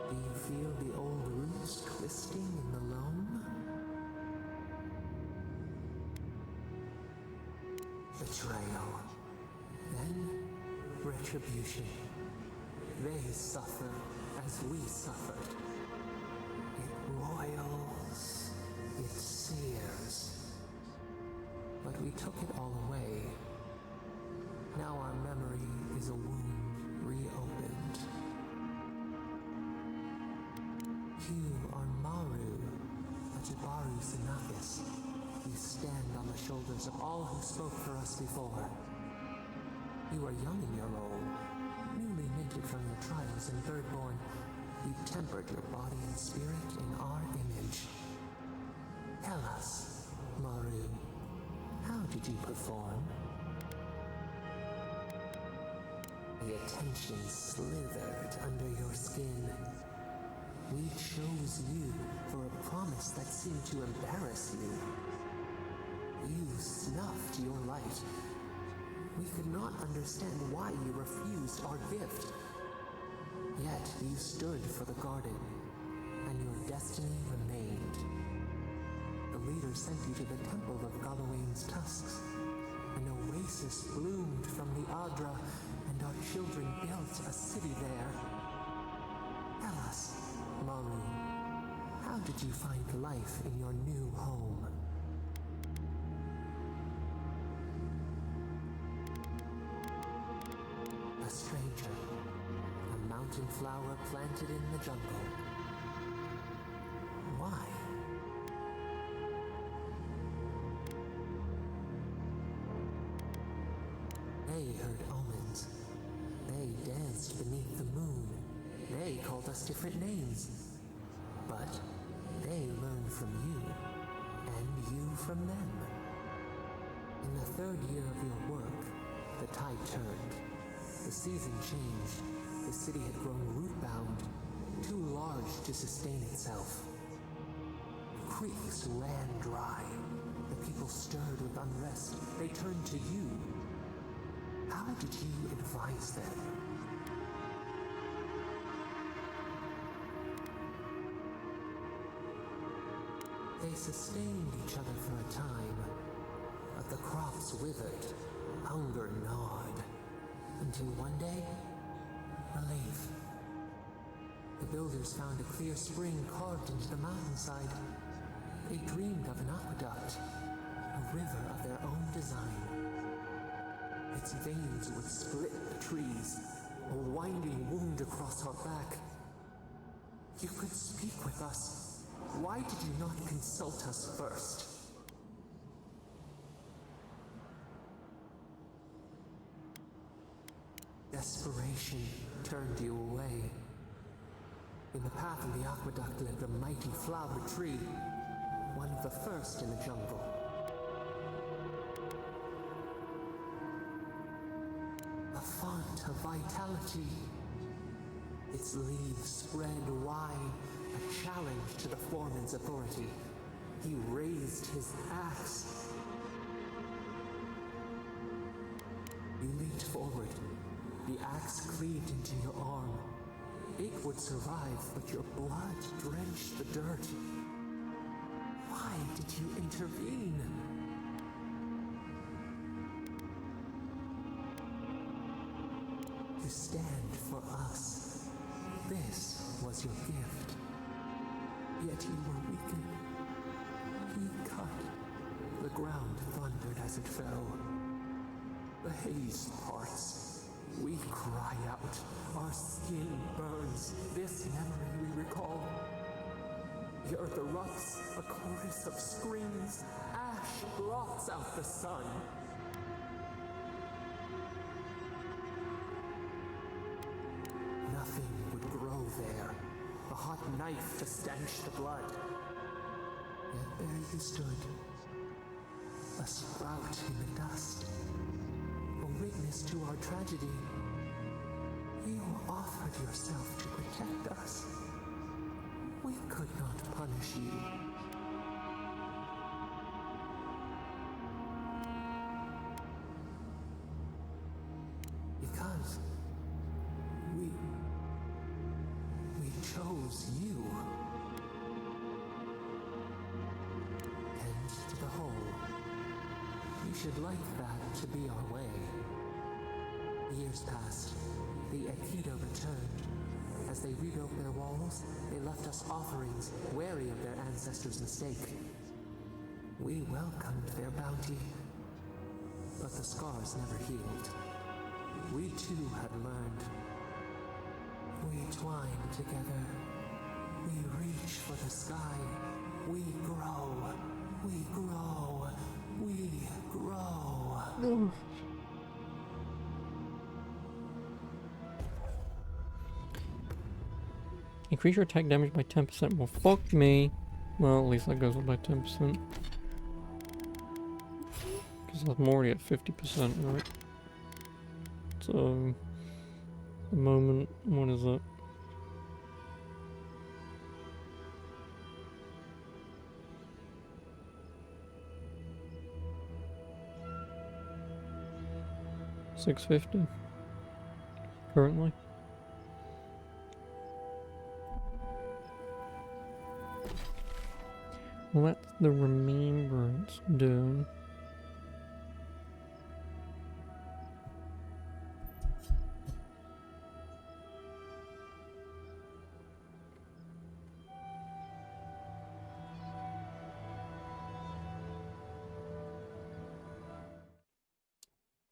Do you feel the old roots twisting in the loam? Betrayal. Then retribution. They suffer as we suffered. It roils, it sears. But we took it all away. Now our memory is a wound reopened. You are Maru, a Jabaru Sinakis. You stand on the shoulders of all who spoke for us before. You are young in your role, newly minted from your trials in Birdborn. You tempered your body and spirit in our image. Tell us, Maru, how did you perform? The attention slithered under your skin. We chose you for a promise that seemed to embarrass you. You snuffed your light. We could not understand why you refused our gift. Yet you stood for the garden, and your destiny remained. The leader sent you to the temple of Galawain's tusks. An oasis bloomed from the Adra, and our children built a city there. Tell us, Maru, how did you find life in your new home? A stranger, a mountain flower planted in the jungle. Why? They heard omens. They danced beneath the moon. They called us different names. But they learned from you, and you from them. In the third year of your work, the tide turned. The season changed. The city had grown root-bound, too large to sustain itself. Creeks ran dry. The people stirred with unrest. They turned to you. How did you advise them? They sustained each other for a time, but the crops withered, hunger gnawed, until one day, relief. The builders found a clear spring carved into the mountainside. They dreamed of an aqueduct, a river of their own design. Its veins would split the trees, a winding wound across our back. You could speak with us. Why did you not consult us first? Desperation turned you away. In the path of the aqueduct lived a mighty flower tree, one of the first in the jungle. A font of vitality. Its leaves spread wide, a challenge to the foreman's authority. He raised his axe. You leaped forward. The axe cleaved into your arm. It would survive, but your blood drenched the dirt. Why did you intervene? To stand for us. This was your gift. Yet you were weakened. He cut. The ground thundered as it fell. The haze parts. We cry out. Our skin burns. This memory we recall. The earth erupts. A chorus of screams. Ash blots out the sun. Nothing would grow there. A hot knife to stench the blood. Yet there you stood. A sprout in the dust. A witness to our tragedy. You offered yourself to protect us. We could not punish you. Because we chose you. And to the whole, you should like that to be our way. Years passed. The Aikido returned. As they rebuilt their walls, they left us offerings, wary of their ancestors' mistake. We welcomed their bounty, but the scars never healed. We too had learned. We twine together. We reach for the sky. We grow. We grow. We grow. Increase your attack damage by 10%. Well, fuck me. Well, at least that goes up by 10%. Because I'm already at 50%, right? So, the moment, what is it? $650 currently. Well, that's the remembrance done.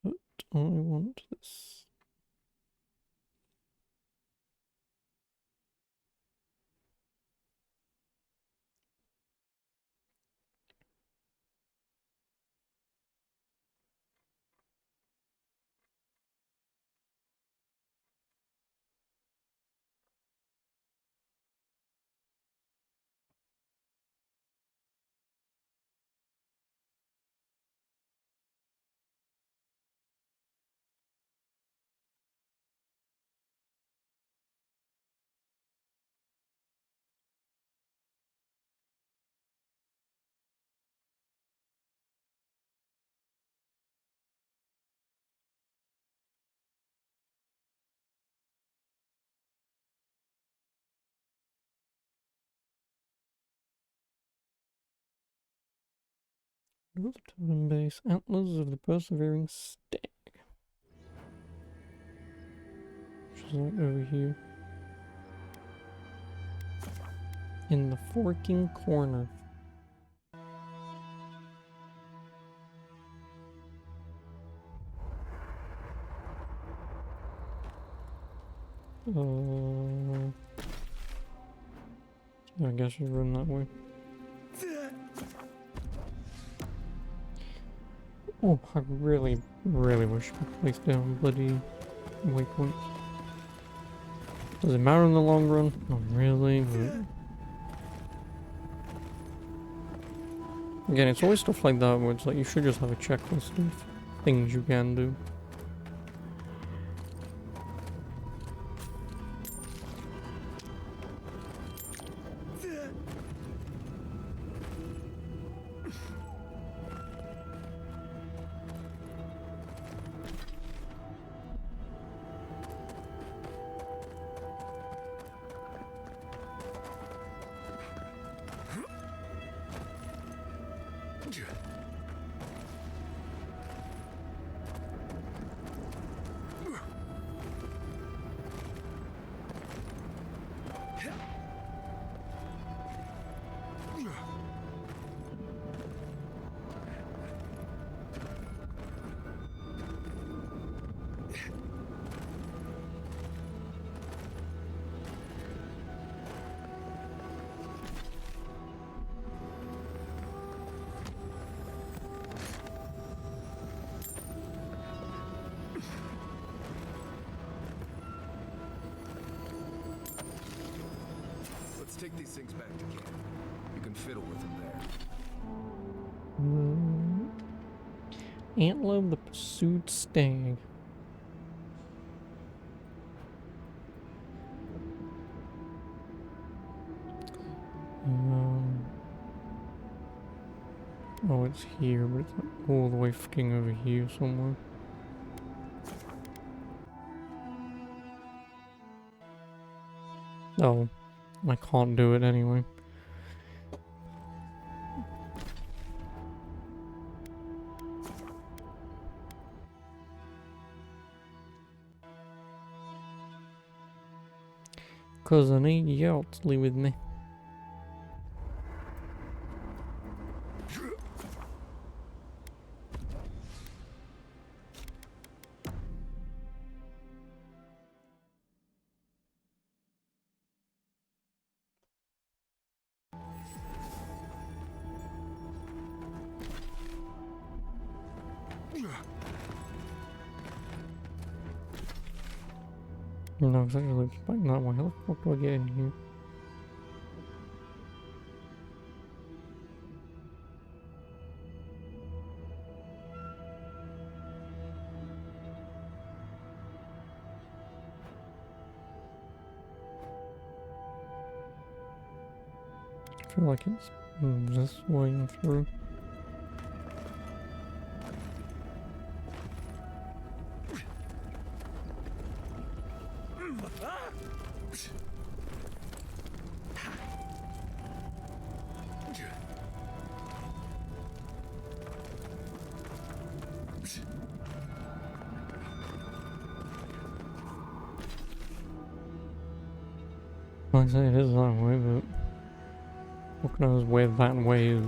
But I want this. Go to totem base. Antlers of the Persevering Stag. Which is like over here. In the forking corner. I guess I run that way. Oh, I really, really wish I could place down bloody waypoints. Does it matter in the long run? Not really, but... Again, it's always stuff like that where it's like you should just have a checklist of things you can do. Let's take these things back to camp. You can fiddle with them there. Antler of the pursued stag. Oh, it's here, but it's like all the way freaking over here somewhere. Oh, I can't do it anyway. Cause I need y'all to live with me. No, it's actually back that way. How the fuck do I get in here? I feel like it's this way and through. Like I say, it is that way, but what knows where that way is?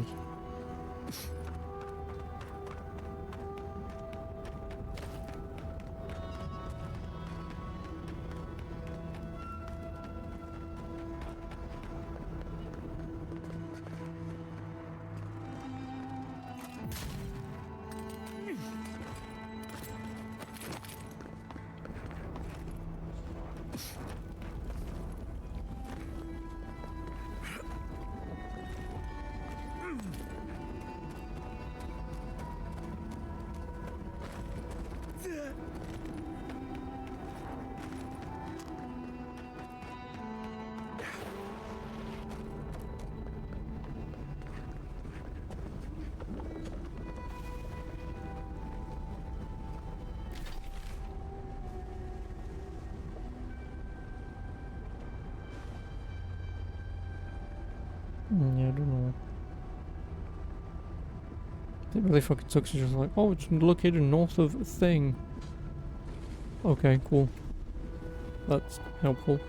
Yeah, I don't know. It really fucking sucks. It's just like, oh, it's located north of thing. Okay, cool. That's helpful.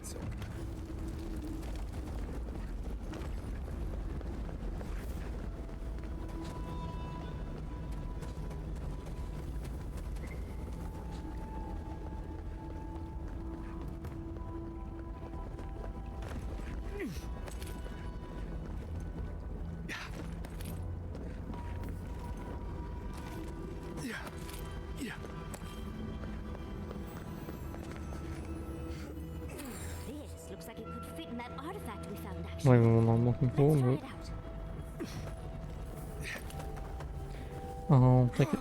gates open. This looks like it could fit in that artifact we found, Not actually. even what I'm looking for, Let's try but it out. I'll take it.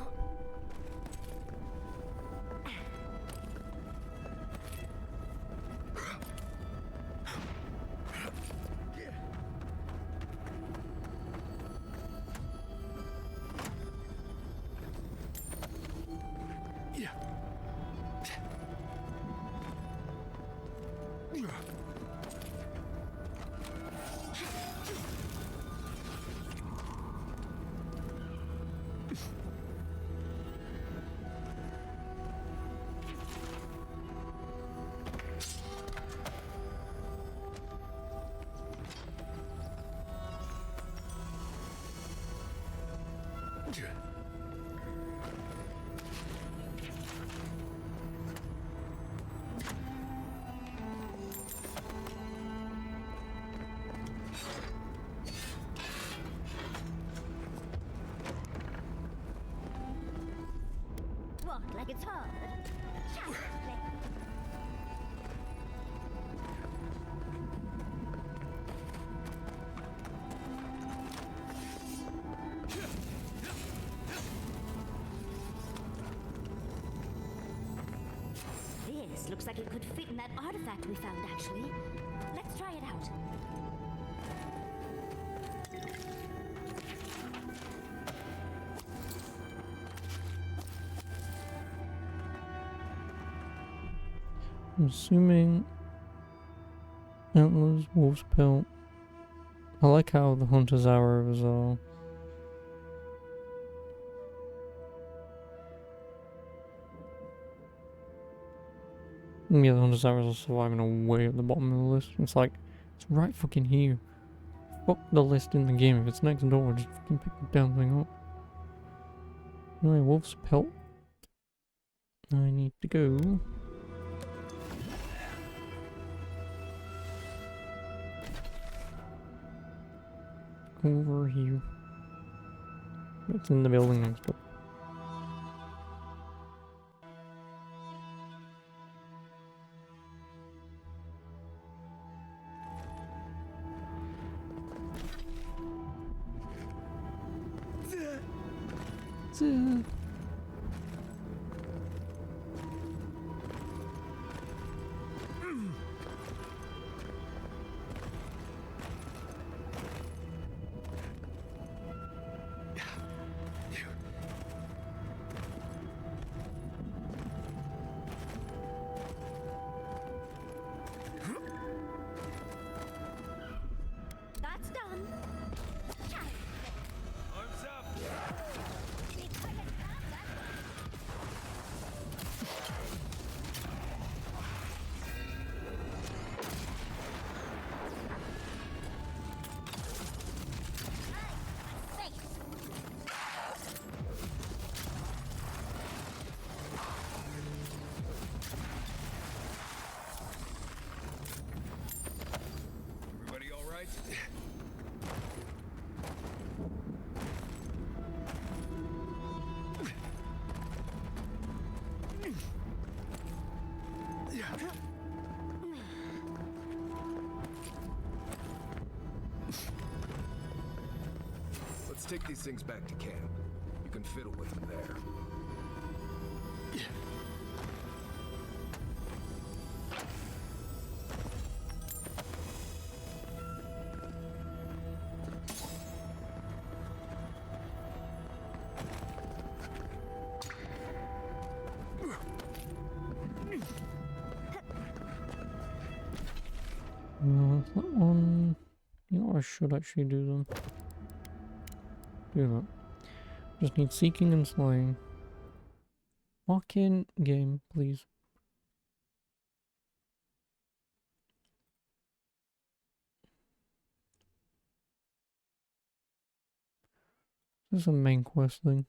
Walk like it's hard. Shout. This looks like it could fit in that artifact we found, actually. Let's try it out. I'm assuming antlers, wolf's pelt. I like how the hunter's arrows are. Yeah, the hunter's arrows are surviving way at the bottom of the list. It's like, it's right fucking here. Fuck the list in the game. If it's next door, just fucking pick the damn thing up. Anyway, wolf's pelt. I need to go. Over here. It's in the building next door. That's done. Shout. Arms up! Everybody all right? Let's take these things back to camp. You can fiddle with them there. That one. You know, I should actually do them. Do that. Just need seeking and slaying. Fucking game, please. This is a main quest thing.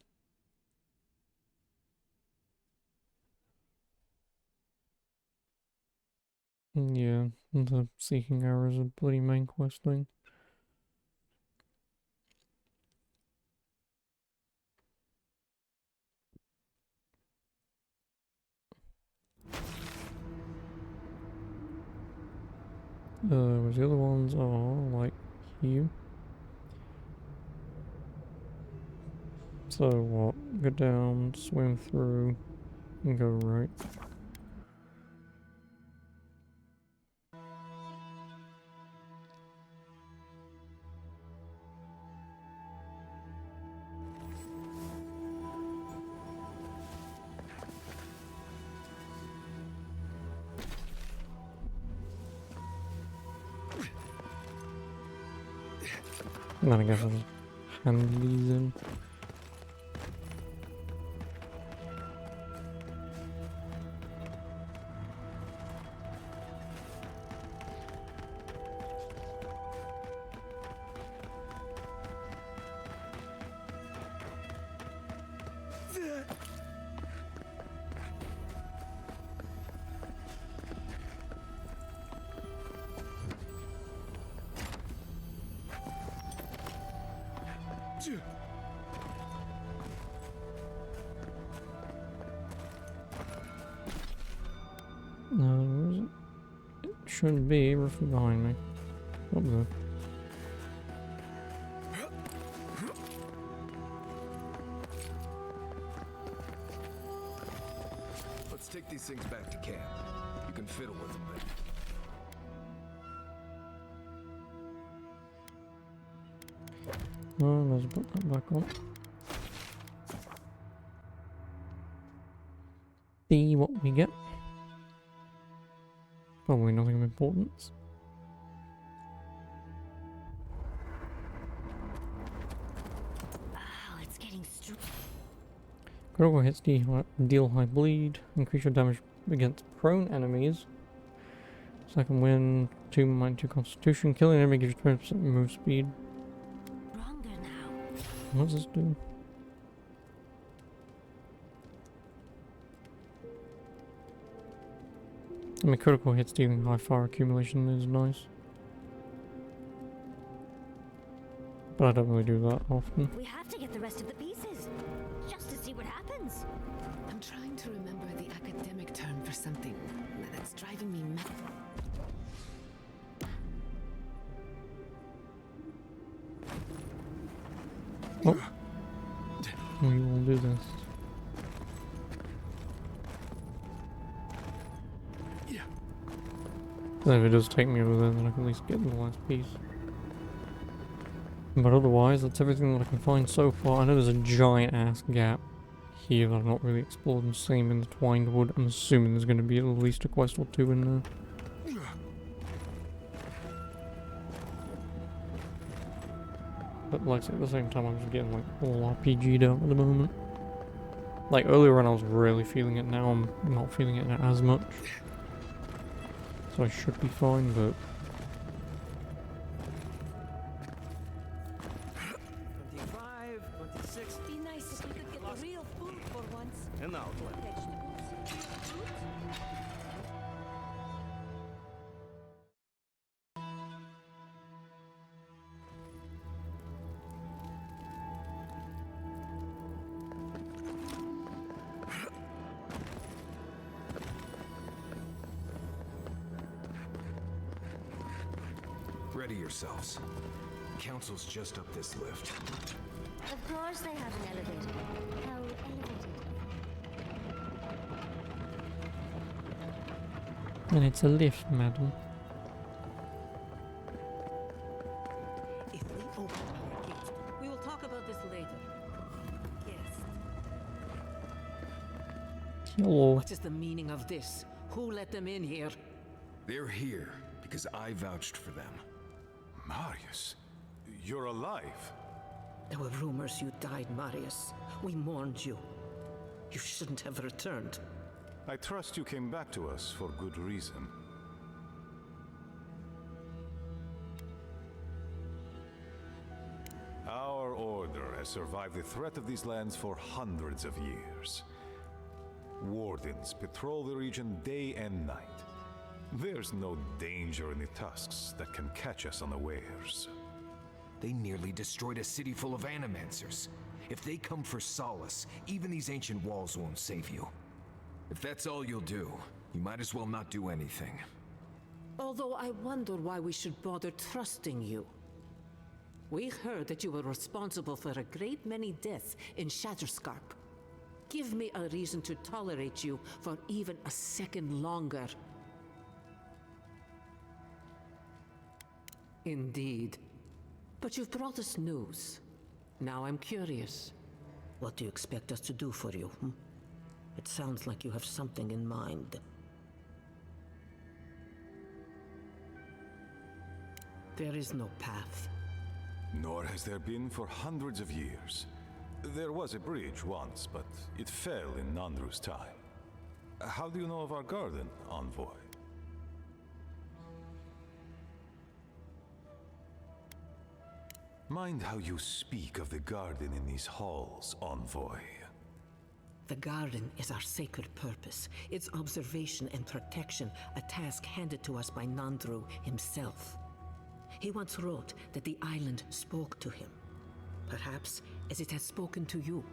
Yeah, the seeking arrow is a bloody main quest thing. Whereas the other ones are like here. So what? Go down, swim through, and go right. And then I guess I'll just hand these in. Where is it? It should be roughly behind me. Up there. Let's take these things back to camp. You can fiddle with them then. Oh, let's put that back on. See what we get. Probably nothing of importance. Oh, it's getting Critical hits deal high bleed, increase your damage against prone enemies. Second win, 2 constitution. Killing enemy gives you 20% move speed. Stronger now. What does this do? I mean, critical hits dealing high fire accumulation is nice. But I don't really do that often. We have to get the rest of the pieces, just to see what happens. I'm trying to remember the academic term for something that's driving me mad. Oh. We will do this. Then if it does take me over there, then I can at least get the last piece. But otherwise, that's everything that I can find so far. I know there's a giant ass gap here that I've not really explored, and same in the Twined Wood. I'm assuming there's going to be at least a quest or two in there. But like at the same time, I'm just getting like all RPG'd out at the moment. Like earlier on I was really feeling it, now I'm not feeling it as much. So I should be fine, but... 25, 26. Be nice if we could get the real food for once. An outlet. Ready yourselves. Council's just up this lift. Of course they have an elevator. How elevated? And it's a lift, madam. If we open our gates, we will talk about this later. Yes. Hello. What is the meaning of this? Who let them in here? They're here because I vouched for them. Marius, you're alive. There were rumors you died, Marius. We mourned you. You shouldn't have returned. I trust you came back to us for good reason. Our order has survived the threat of these lands for hundreds of years. Wardens patrol the region day and night. There's no danger in the tusks that can catch us unawares. They nearly destroyed a city full of animancers. If they come for solace, even these ancient walls won't save you. If that's all you'll do, you might as well not do anything. Although I wonder why we should bother trusting you. We heard that you were responsible for a great many deaths in Shatterscarp. Give me a reason to tolerate you for even a second longer. Indeed. But you've brought us news. Now I'm curious. What do you expect us to do for you? It sounds like you have something in mind. There is no path. Nor has there been for hundreds of years. There was a bridge once, but it fell in Nandru's time. How do you know of our garden, Envoy? Mind how you speak of the garden in these halls, Envoy. The garden is our sacred purpose. Its observation and protection, a task handed to us by Nandru himself. He once wrote that the island spoke to him. Perhaps as it has spoken to you.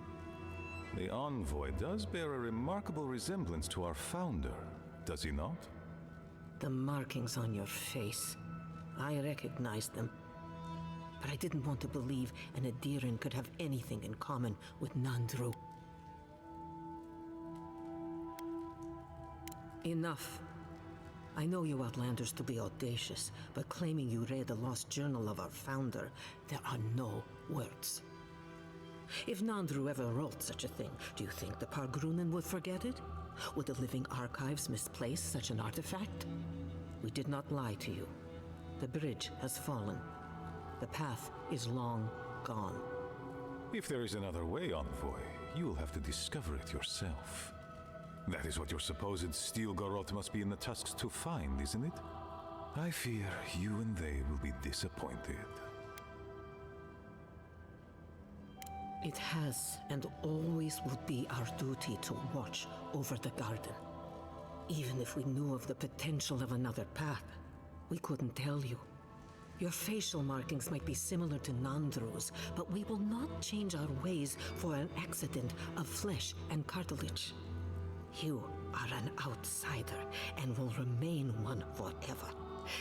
The Envoy does bear a remarkable resemblance to our founder, does he not? The markings on your face. I recognized them. But I didn't want to believe an Adiran could have anything in common with Nandru. Enough. I know you Outlanders to be audacious, but claiming you read the lost journal of our founder, there are no words. If Nandru ever wrote such a thing, do you think the Pargrunen would forget it? Would the living archives misplace such an artifact? We did not lie to you. The bridge has fallen. The path is long gone. If there is another way, Envoy, you will have to discover it yourself. That is what your supposed steel garrote must be in the tusks to find, isn't it? I fear you and they will be disappointed. It has and always will be our duty to watch over the garden. Even if we knew of the potential of another path, we couldn't tell you. Your facial markings might be similar to Nandru's, but we will not change our ways for an accident of flesh and cartilage. You are an outsider and will remain one forever.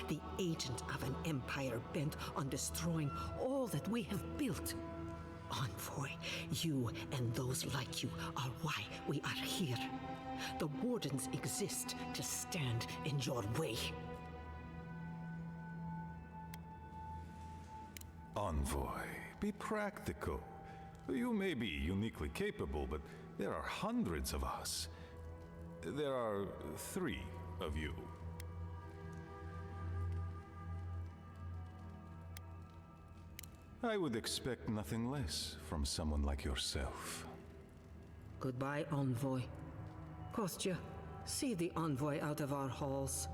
The agent of an empire bent on destroying all that we have built. Envoy, you and those like you are why we are here. The Wardens exist to stand in your way. Envoy, be practical. You may be uniquely capable, but there are hundreds of us. There are 3 of you. I would expect nothing less from someone like yourself. Goodbye, Envoy. Kostya, see the Envoy out of our halls.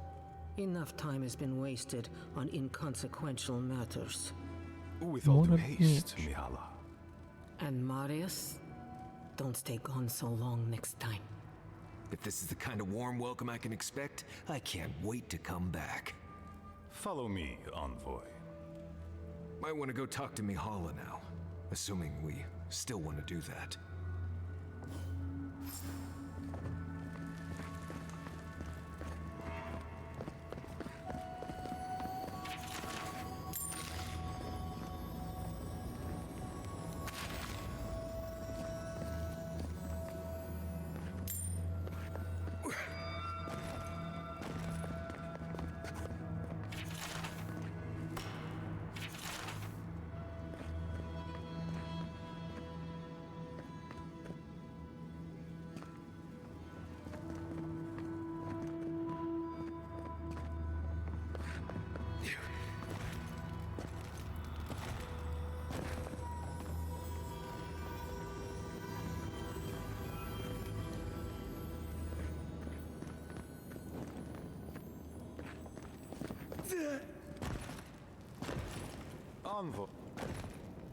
Enough time has been wasted on inconsequential matters. With all due haste, Mihala. And Marius, don't stay gone so long next time. If this is the kind of warm welcome I can expect, I can't wait to come back. Follow me, Envoy. Might want to go talk to Mihala now, assuming we still want to do that.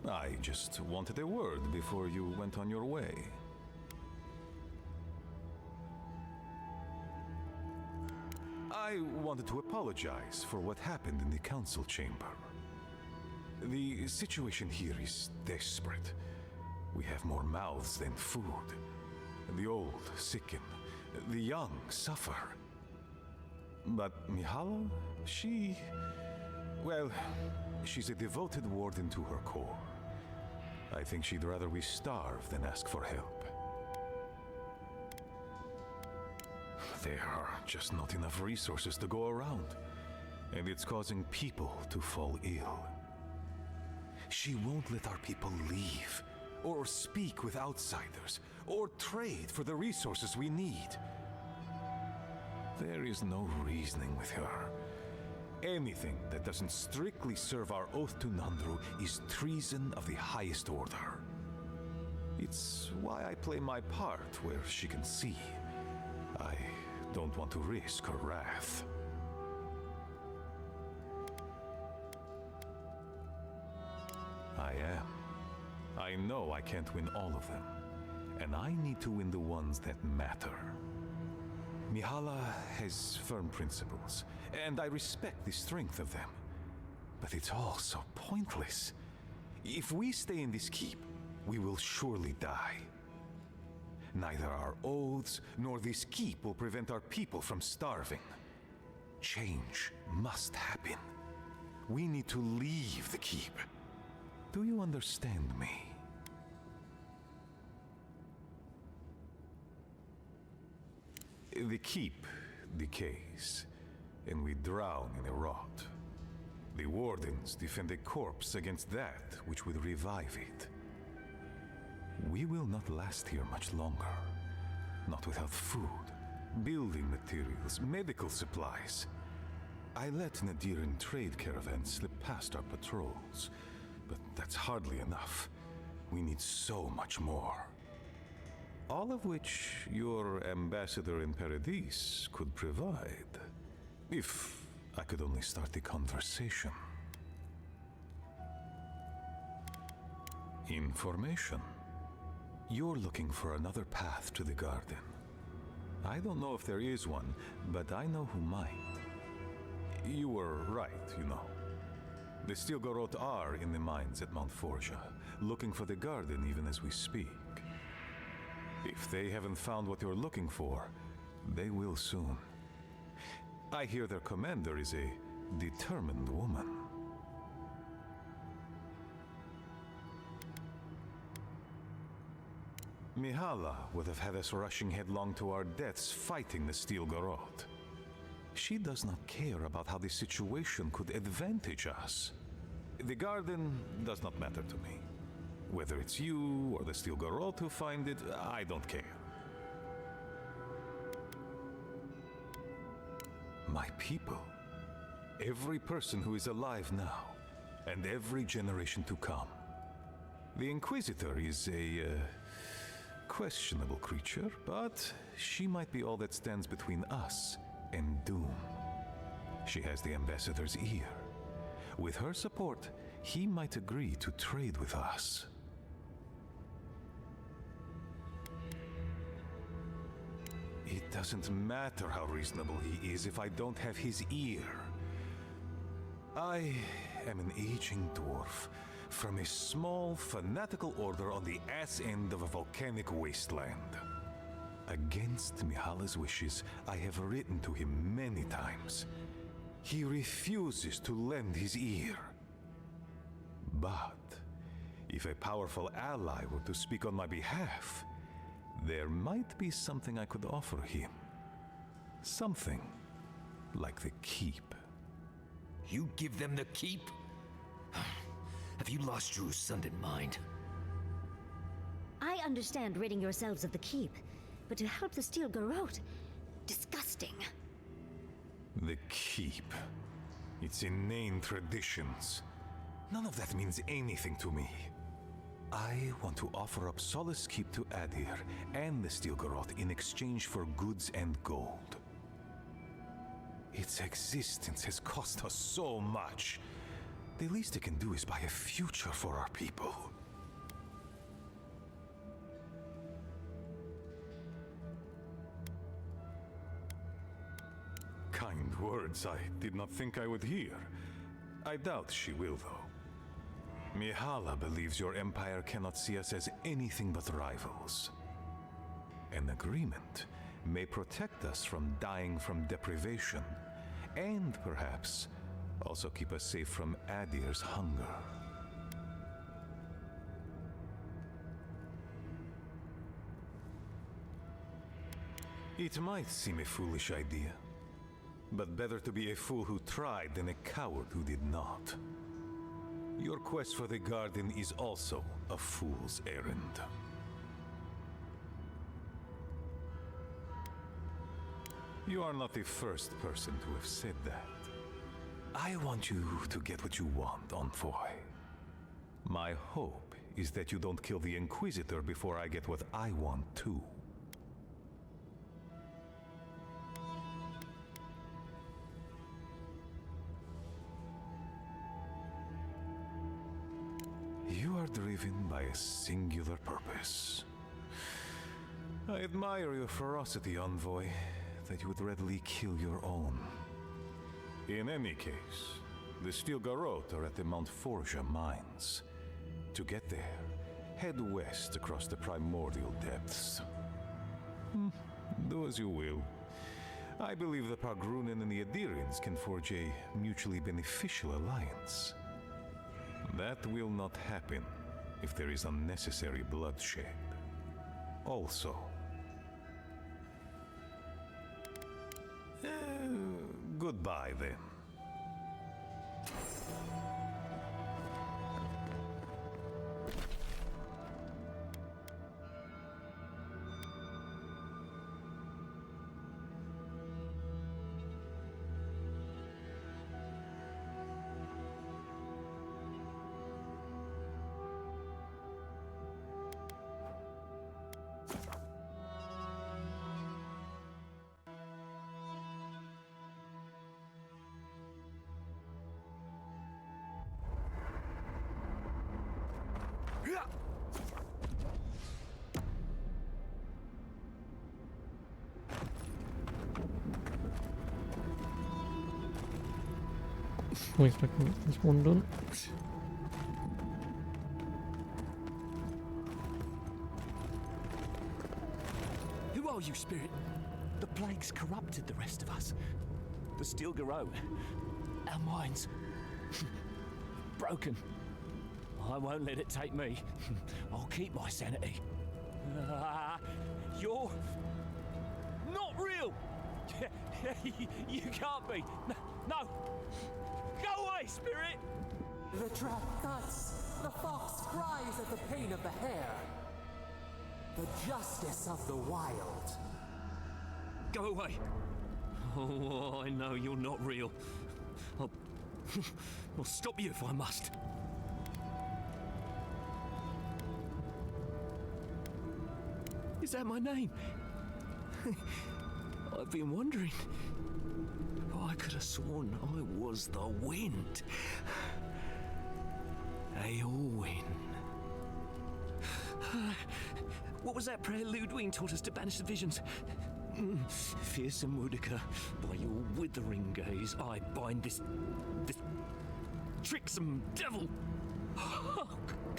I just wanted a word before you went on your way. I wanted to apologize for what happened in the council chamber. The situation here is desperate. We have more mouths than food. The old sicken, the young suffer. But Mihala, well, she's a devoted warden to her core. I think she'd rather we starve than ask for help. There are just not enough resources to go around, and it's causing people to fall ill. She won't let our people leave, or speak with outsiders, or trade for the resources we need. There is no reasoning with her. Anything that doesn't strictly serve our oath to Nandru is treason of the highest order. It's why I play my part where she can see. I don't want to risk her wrath. I am. I know I can't win all of them, and I need to win the ones that matter. Mihala has firm principles, and I respect the strength of them. But it's all so pointless. If we stay in this keep, we will surely die. Neither our oaths nor this keep will prevent our people from starving. Change must happen. We need to leave the keep. Do you understand me? The keep decays, and we drown in a rot. The wardens defend a corpse against that which would revive it. We will not last here much longer. Not without food, building materials, medical supplies. I let Nadiran trade caravans slip past our patrols, but that's hardly enough. We need so much more. All of which your ambassador in Paradis could provide. If I could only start the conversation. Information. You're looking for another path to the garden. I don't know if there is one, but I know who might. You were right, you know. The Stilgarot are in the mines at Mount Forja, looking for the garden even as we speak. If they haven't found what you're looking for, they will soon. I hear their commander is a determined woman. Mihala would have had us rushing headlong to our deaths fighting the Stilgarot. She does not care about how the situation could advantage us. The garden does not matter to me. Whether it's you or the Stilgarot who find it, I don't care. My people. Every person who is alive now, and every generation to come. The Inquisitor is a questionable creature, but she might be all that stands between us and doom. She has the Ambassador's ear. With her support, he might agree to trade with us. It doesn't matter how reasonable he is if I don't have his ear. I am an aging dwarf from a small, fanatical order on the ass end of a volcanic wasteland. Against Mihala's wishes, I have written to him many times. He refuses to lend his ear. But if a powerful ally were to speak on my behalf, there might be something I could offer him. Something like the keep. You give them the keep? Have you lost your Sundan mind? I understand ridding yourselves of the keep, but to help the Stilgarot, disgusting. The keep. Its inane traditions. None of that means anything to me. I want to offer up Solace Keep to Adir and the Stilgarot in exchange for goods and gold. Its existence has cost us so much. The least it can do is buy a future for our people. Kind words I did not think I would hear. I doubt she will, though. Mihala believes your empire cannot see us as anything but rivals. An agreement may protect us from dying from deprivation, and perhaps also keep us safe from Adir's hunger. It might seem a foolish idea, but better to be a fool who tried than a coward who did not. Your quest for the garden is also a fool's errand. You are not the first person to have said that. I want you to get what you want, Envoy. My hope is that you don't kill the Inquisitor before I get what I want too. You are driven by a singular purpose. I admire your ferocity, Envoy, that you would readily kill your own. In any case, the Steel Garrote are at the Mount Forja mines. To get there, head west across the primordial depths. Do as you will. I believe the Pargrunen and the Adirians can forge a mutually beneficial alliance. That will not happen if there is unnecessary bloodshed. Also, goodbye then. At least I can get this one done. Who are you, Spirit? The plague's corrupted the rest of us. The Steel Garrote. Our minds. Broken. I won't let it take me. I'll keep my sanity. You're not real! You can't be. No! Go away, Spirit! The trap cuts. The fox cries at the pain of the hare. The justice of the wild. Go away. Oh, I know you're not real. I'll stop you if I must. Is that my name? I've been wondering. I could have sworn I was the wind. Eowyn. What was that prayer Ludwig taught us to banish the visions? Fearsome Woodica, by your withering gaze, I bind this tricksome devil. Oh,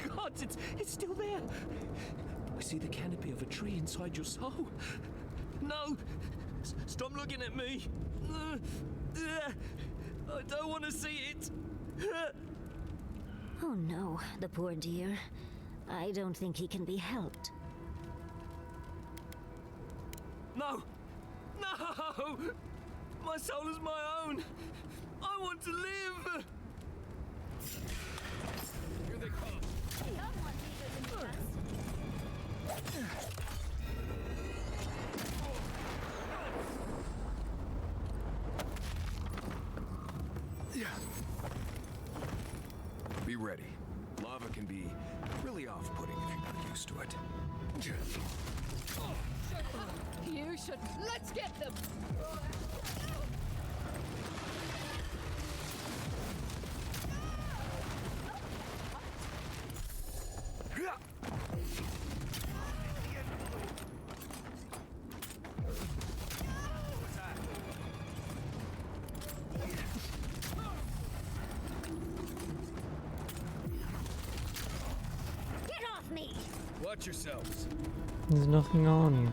God, it's still there. I see the canopy of a tree inside your soul. No! Stop looking at me! I don't want to see it! Oh no, the poor dear. I don't think he can be helped. No! No! My soul is my own! I want to live! Here they come! Be ready. Lava can be really off-putting if you're not used to it. You should. Let's get them! Watch yourselves. There's nothing on.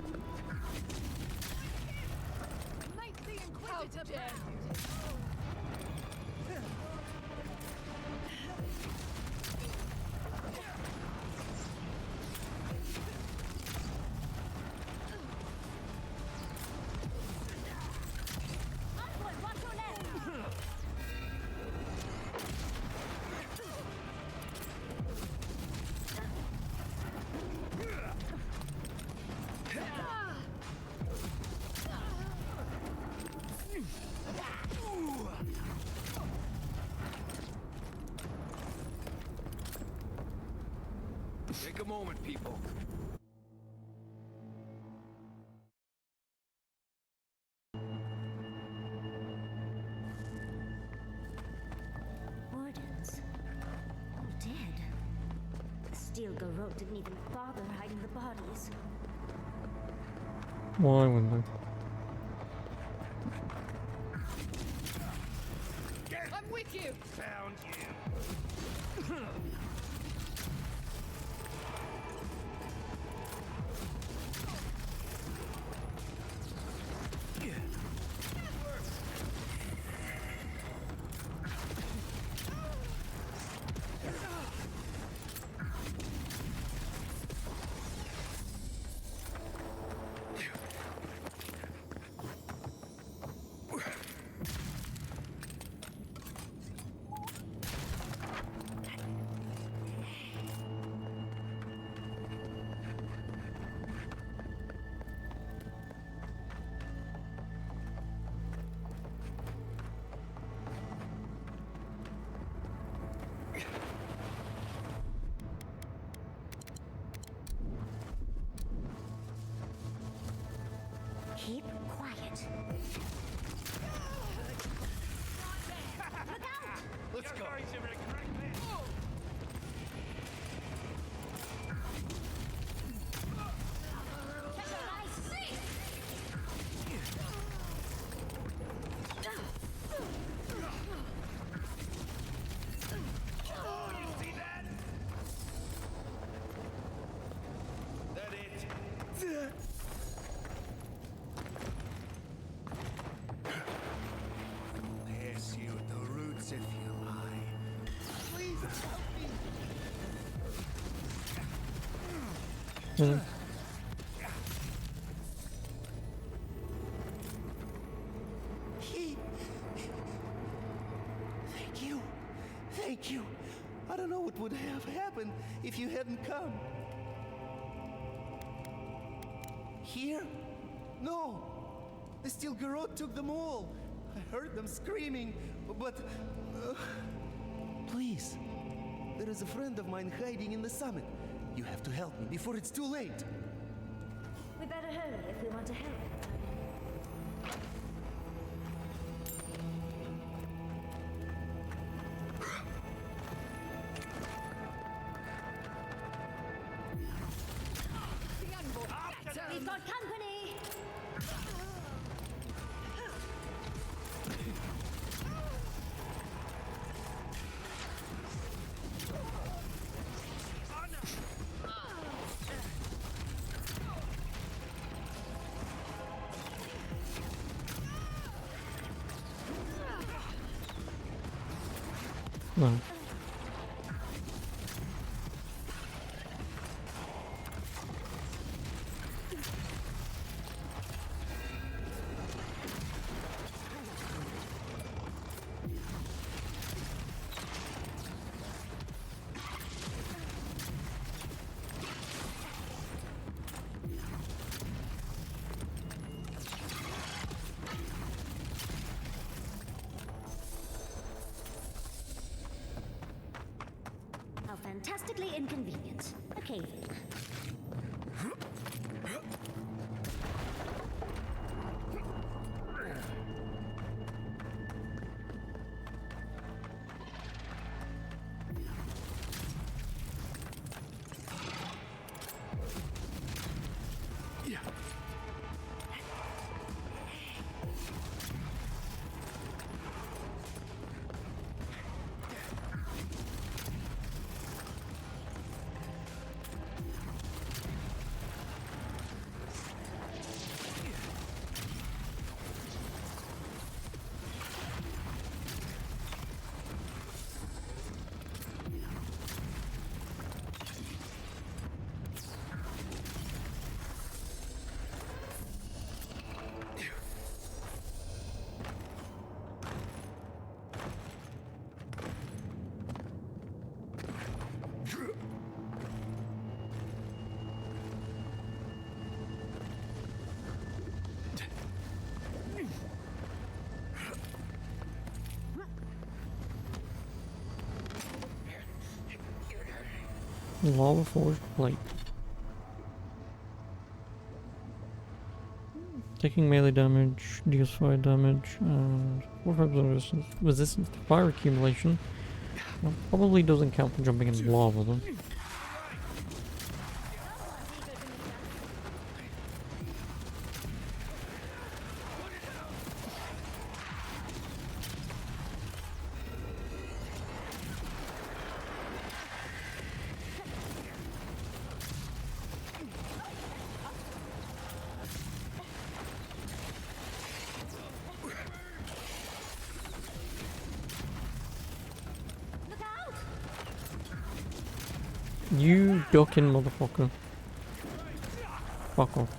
Take a moment, people. Wardens. All dead. The steel garrote didn't even bother hiding the bodies. Why wouldn't I? I'm with you! Found you. Keep quiet. Look out! Let's go. Oh, you see that? That it? Pierce you at the roots if you like. Please help me. Really? Thank you. Thank you. I don't know what would have happened if you hadn't come. Here? No. The steel garrote took them all. I heard them screaming, but... please. There is a friend of mine hiding in the summit. You have to help me before it's too late. We better hurry if we want to help. We've got company! No. How fantastically inconvenient. A cave-in. Lava forged plate. Taking melee damage, deals fire damage, and 45% resistance to fire accumulation. Well, probably doesn't count for jumping in lava though. You ducking motherfucker. Fuck off.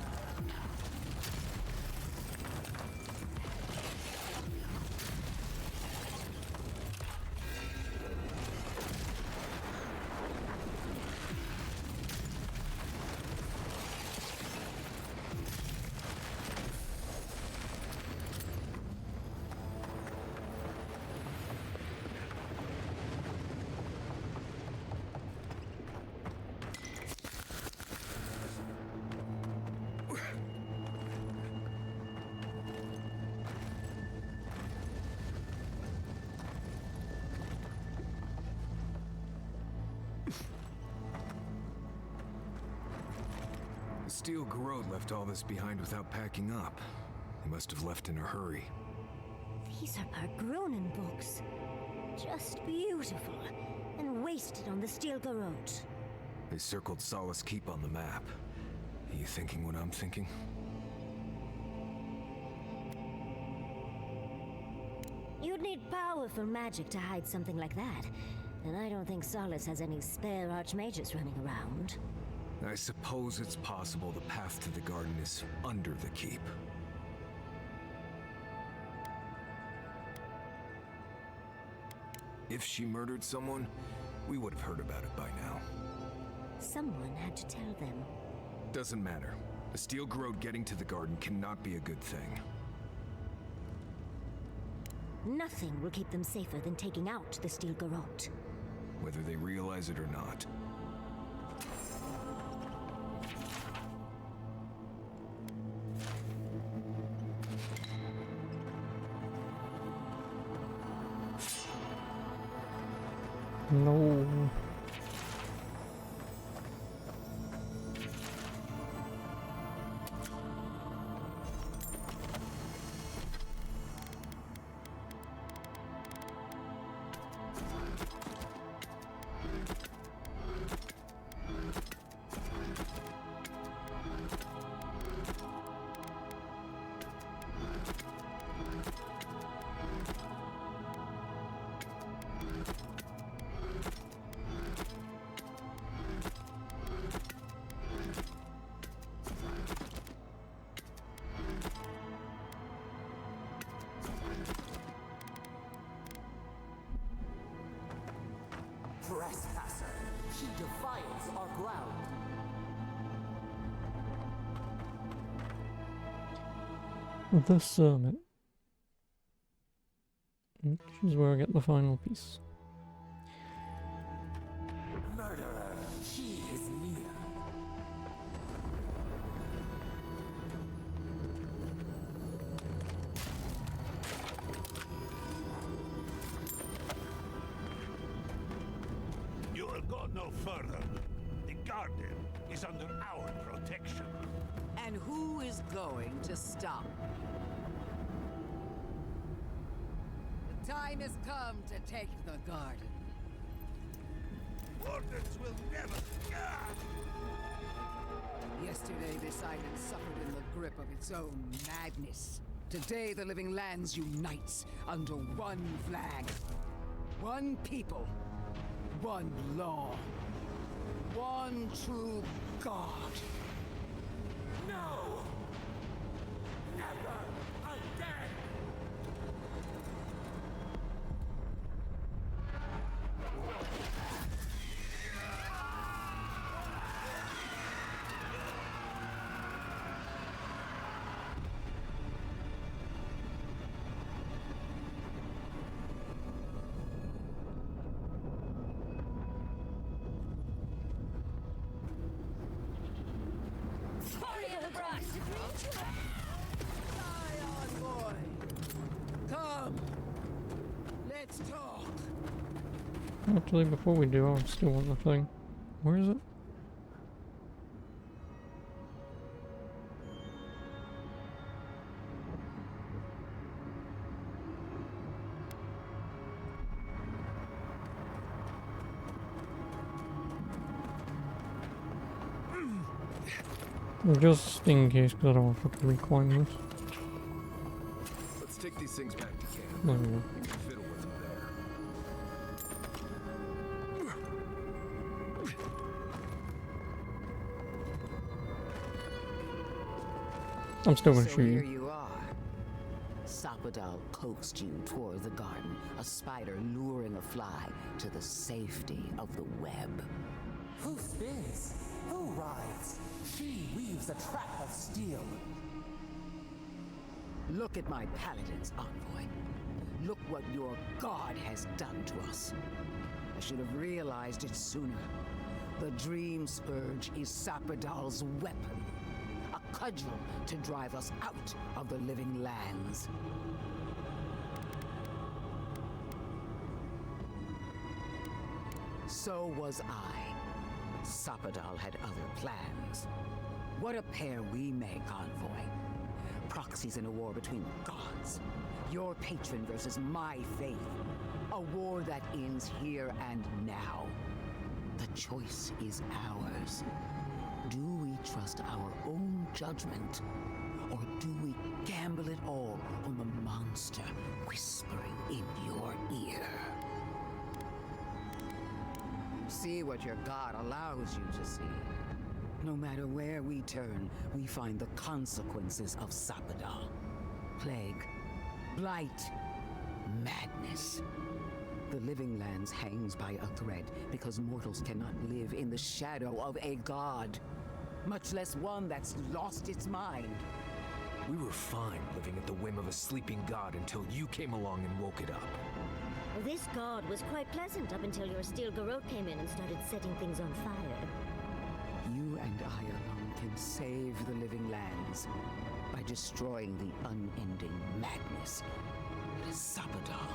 The steel garrote left all this behind without packing up. They must have left in a hurry. These are Pargrunen books. Just beautiful. And wasted on the steel garrote. They circled Solace Keep on the map. Are you thinking what I'm thinking? You'd need powerful magic to hide something like that. And I don't think Solace has any spare archmages running around. I suppose it's possible the path to the garden is under the keep. If she murdered someone, we would have heard about it by now. Someone had to tell them. Doesn't matter. A steel garrote getting to the garden cannot be a good thing. Nothing will keep them safer than taking out the steel garrote. Whether they realize it or not. No. Trespasser, he defiles our ground. The summit. Which is where I get the final piece. Murderer, he is near. You will go no further. The garden is under our protection. And who is going to stop? The time has come to take the garden. Wardens will never... Yesterday, this island suffered in the grip of its own madness. Today, the living lands unites under one flag. One people. One law. One true God. No! Never again! Let's talk. Actually, before we do, I still want the thing. Where is it? Just in case, because I don't want to fucking reclaim this. Let's take these things back to camp. There we go. You can fiddle with them there. I'm still gonna So shoot here you. you are. Sapadal coaxed you toward the garden, a spider luring a fly to the safety of the web. Who spins? Who rides? She weaves a trap of steel. Look at my paladins, envoy. Look what your god has done to us. I should have realized it sooner. The Dream Scourge is Sapadal's weapon. A cudgel to drive us out of the living lands. So was I. Sapadal had other plans. What a pair we make, envoy. Proxies in a war between gods. Your patron versus my faith. A war that ends here and now. The choice is ours. Do we trust our own judgment? Or do we gamble it all on the monster whispering in your ear? See what your god allows you to see. No matter where we turn, we find the consequences of Sapadal. Plague, blight, madness. The living lands hangs by a thread because mortals cannot live in the shadow of a god, much less one that's lost its mind. We were fine living at the whim of a sleeping god until you came along and woke it up. This god was quite pleasant up until your steel garrote came in and started setting things on fire. You and I alone can save the living lands by destroying the unending madness that is Sapadal.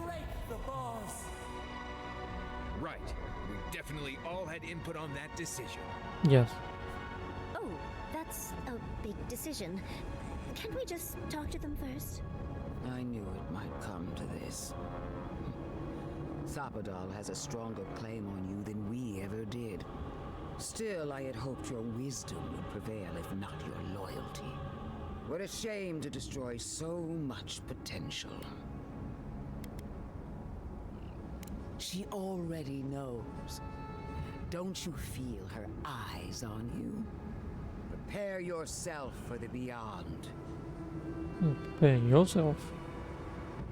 Break the bars! Right. We definitely all had input on that decision. Yes. Oh, that's a big decision. Can't we just talk to them first? I knew it might come to this. Sapadal has a stronger claim on you than we ever did. Still, I had hoped your wisdom would prevail, if not your loyalty. What a shame to destroy so much potential. She already knows. Don't you feel her eyes on you? Prepare yourself for the beyond. Prepare yourself.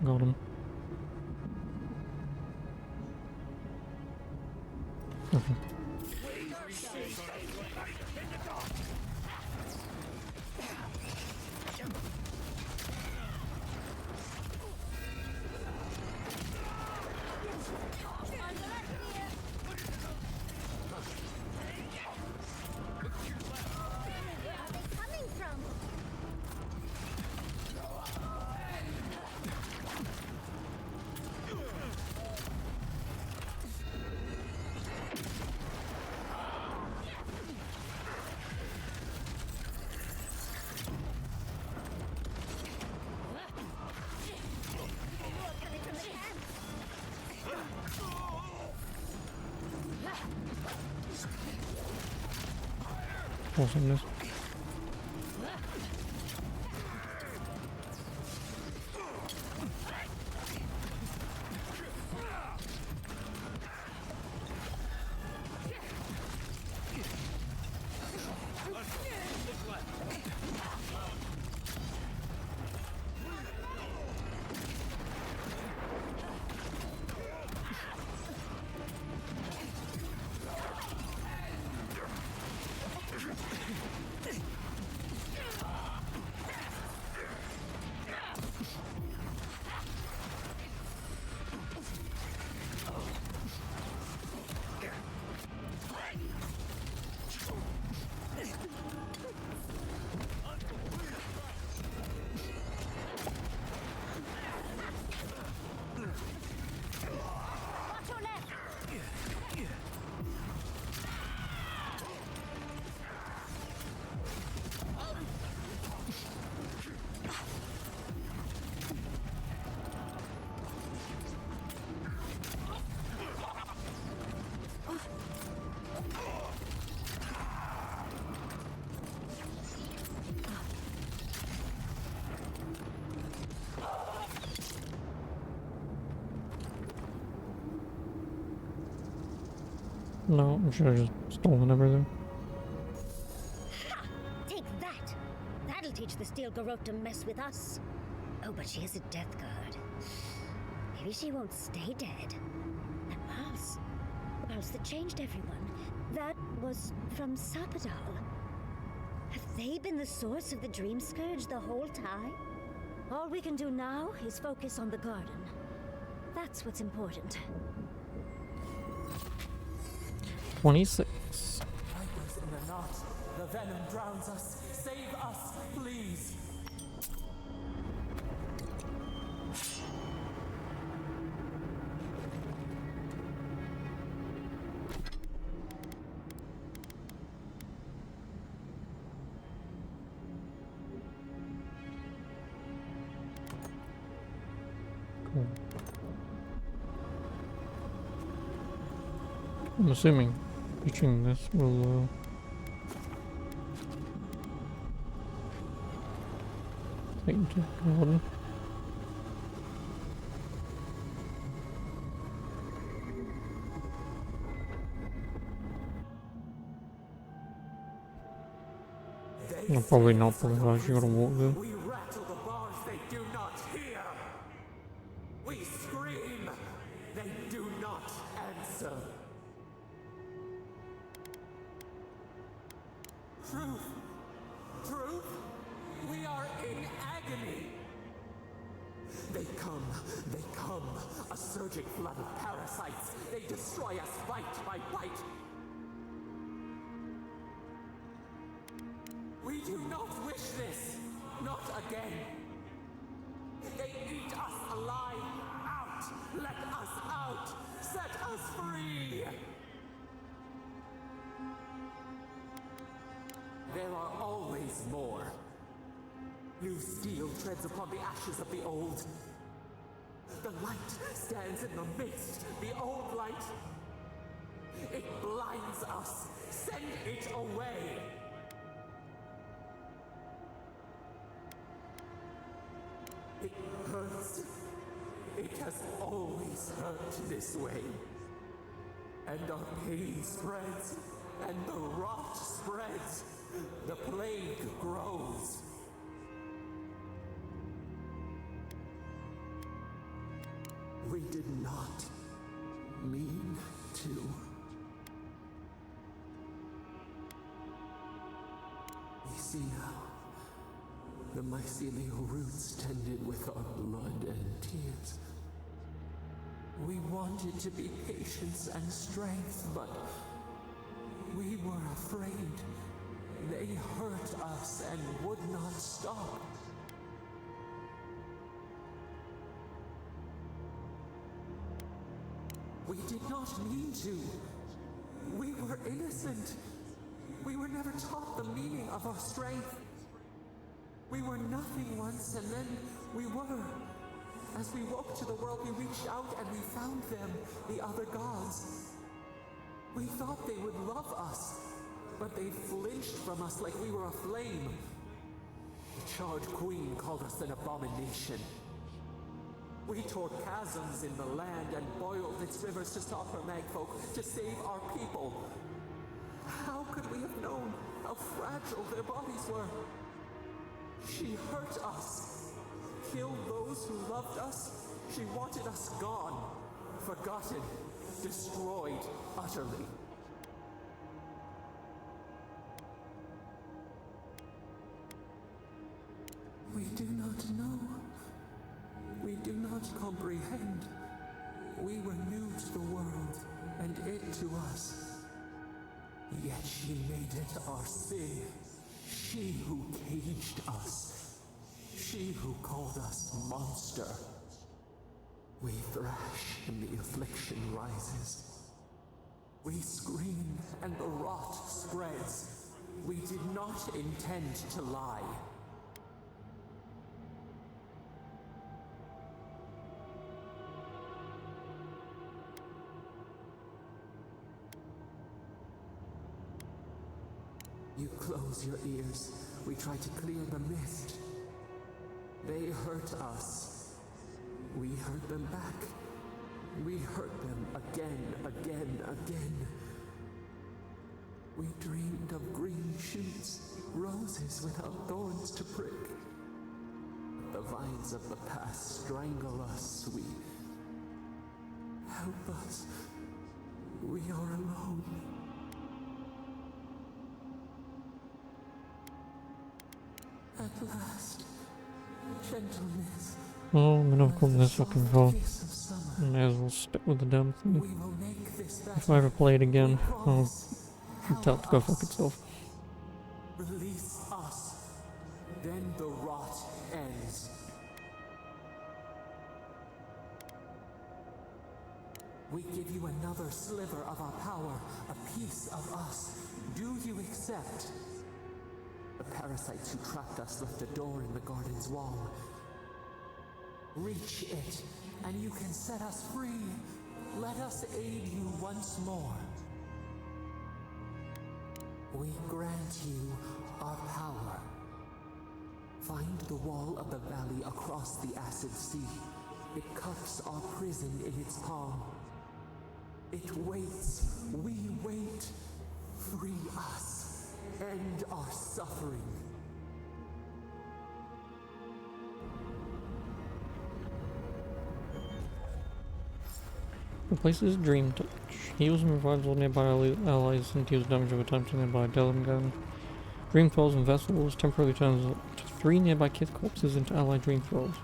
Got him. Okay. Awesomeness. No, I should have just stolen everything. Ha! Take that! That'll teach the Steel Garrote to mess with us. Oh, but she has a death guard. Maybe she won't stay dead. That pulse that changed everyone. That was from Sapadal. Have they been the source of the Dream Scourge the whole time? All we can do now is focus on the garden. That's what's important. 26. Vipers in the knot. The venom drowns us. Save us, please. Cool. I'm assuming reaching this will take me to the garden. I'll probably not because I actually gotta walk there. We rattle the bars they do not hear. We scream. They do not answer. Truth. Truth. We are in agony. They come. A surging flood of parasites. They destroy us bite by bite. We do not wish this. Not again. They eat us alive. Out. Let us out. Set us free. There are always more. New steel treads upon the ashes of the old. The light stands in the midst. The old light. It blinds us. Send it away. It hurts. It has always hurt this way. And our pain spreads, and the rot spreads. The plague grows. We did not mean to. We see now. The mycelial roots tended with our blood and tears. We wanted to be patience and strength, but we were afraid. They hurt us and would not stop. We did not mean to. We were innocent. We were never taught the meaning of our strength. We were nothing once, and then we were. As we woke to the world, we reached out and we found them, the other gods. We thought they would love us, but they flinched from us like we were a flame. The charred queen called us an abomination. We tore chasms in the land and boiled its rivers to stop her magfolk, to save our people. How could we have known how fragile their bodies were? She hurt us, killed those who loved us. She wanted us gone, forgotten, destroyed utterly. We do not know. We do not comprehend. We were new to the world, and it to us. Yet she made it our sin. She who caged us. She who called us monster. We thrash and the affliction rises. We scream and the rot spreads. We did not intend to lie. You close your ears. We try to clear the mist. They hurt us. We hurt them back. We hurt them again. We dreamed of green shoots, roses without thorns to prick. The vines of the past strangle us, sweet. Help us. We are alone. At last, gentleness. Oh, I'm gonna come this fucking far. May as well stick with the damn thing. If I ever play it again, I'll tell it to go fuck itself. Release us, then the rot ends. We give you another sliver of our power, a piece of us. Do you accept? The parasites who trapped us left a door in the garden's wall. Reach it, and you can set us free. Let us aid you once more. We grant you our power. Find the wall of the valley across the acid sea. It cups our prison in its palm. It waits. We wait. Free us. End our suffering. Replaces Dream Touch. Heals and revives all nearby allies and deals damage over time to nearby Dellingham. Dream Thralls and Vessels temporarily turns up to 3 nearby Kith corpses into allied Dream Thralls.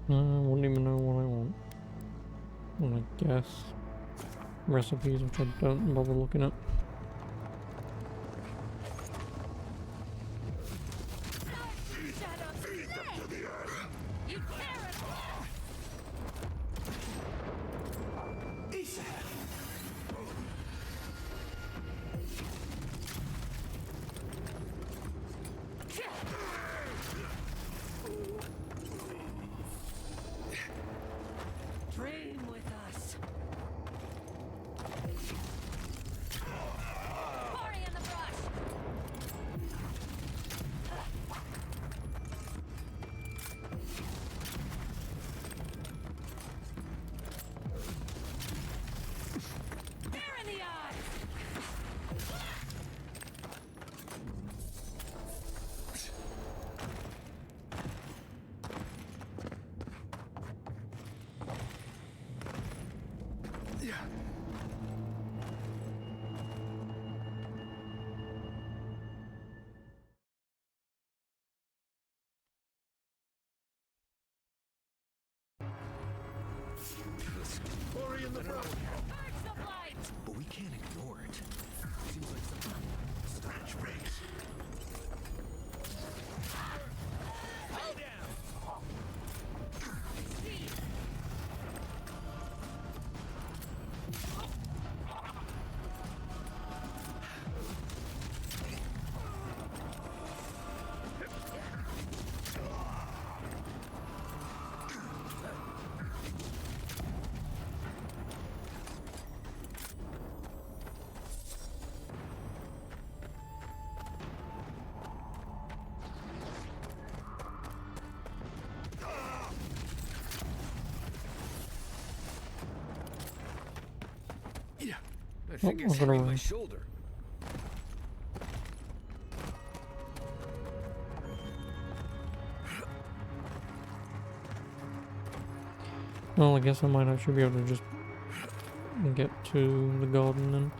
Wouldn't even know what I want. Well, I guess recipes, which I don't bother looking at. Dream with us. Party in the brush. Bear in the eye. Hurry in the front. But we can't ignore it. Seems like some strange race. Hold down. I think it's hitting my shoulder. Well, I guess I might actually be able to just get to the garden then.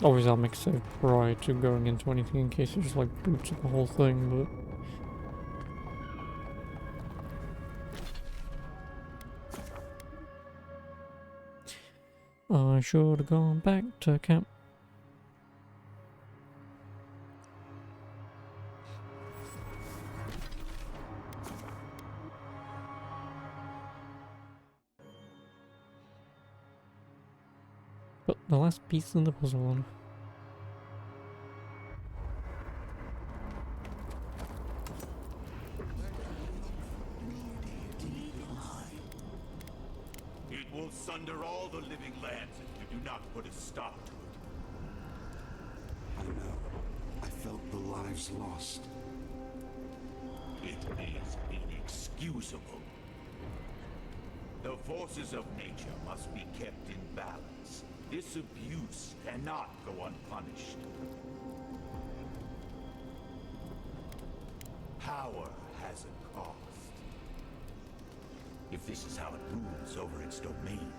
Obviously I'll make a save prior to going into anything in case it just like boots up the whole thing, but... I should have gone back to camp. But the last piece of the puzzle on. sunder all the living lands if you do not put a stop to it. I know. I felt the lives lost. It is inexcusable. The forces of nature must be kept in balance. This abuse cannot go unpunished. Power has a cost. If this is how it rules over its domain,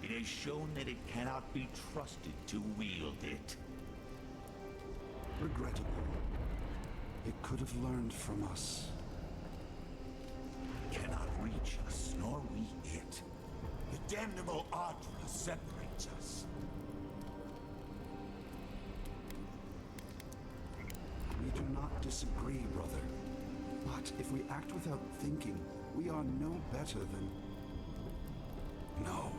it has shown that it cannot be trusted to wield it. Regrettable. It could have learned from us. Cannot reach us, nor we it. The damnable Ardra separates us. We do not disagree, brother. But if we act without thinking, we are no better than... No.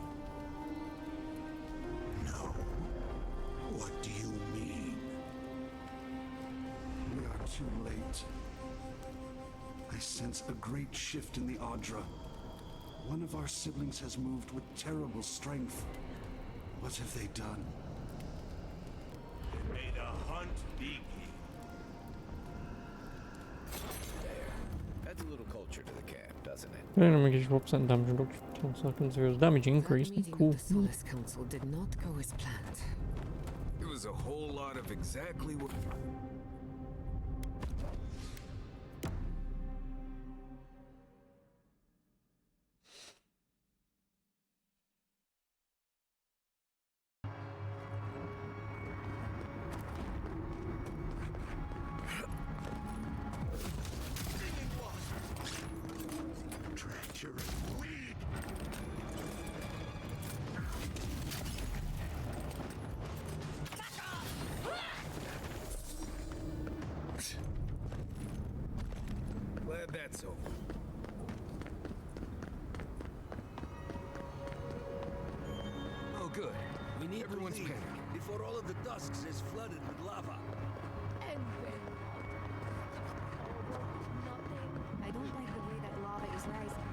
No. What do you mean? We are too late. I sense a great shift in the Ardra. One of our siblings has moved with terrible strength. What have they done? May the hunt begin. Adds a little culture to the camp, doesn't it? Enemy gets 4% damage reduction for 10 seconds. Hero's damage increase. That meeting Cool. of the Solace Council did not go as planned. It was a whole lot of exactly what... Glad that's over. Oh, good. We need Everyone's to leave panicking. before all of the Dusks is flooded with lava. And then I don't like the way that lava is rising.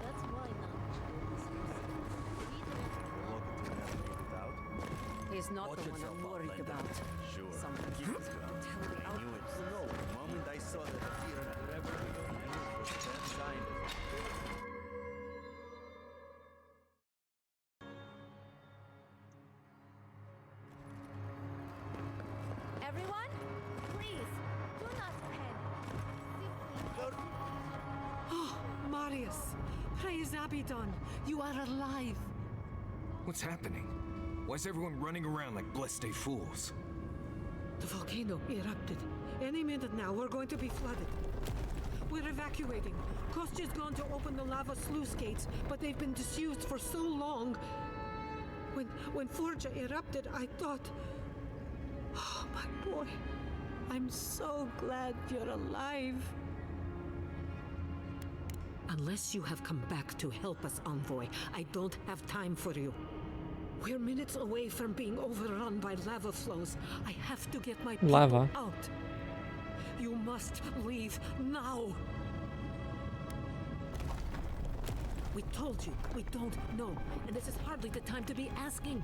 That's why not he's not the one I'm worried about. Sure. Someone Keep it tell going. the I knew it. outpost. No, the moment I saw that appear, whatever we don't use was that sign. Everyone, please, do not panic. Oh, Marius, praise Abaddon, you are alive. What's happening? Why is everyone running around like blessed fools? The volcano erupted. Any minute now, we're going to be flooded. We're evacuating. Kostya's gone to open the lava sluice gates, but they've been disused for so long. When Forja erupted, I thought... Oh, my boy. I'm so glad you're alive. Unless you have come back to help us, Envoy, I don't have time for you. We're minutes away from being overrun by lava flows. I have to get my people Lava. out. You must leave now. We told you, we don't know, and this is hardly the time to be asking.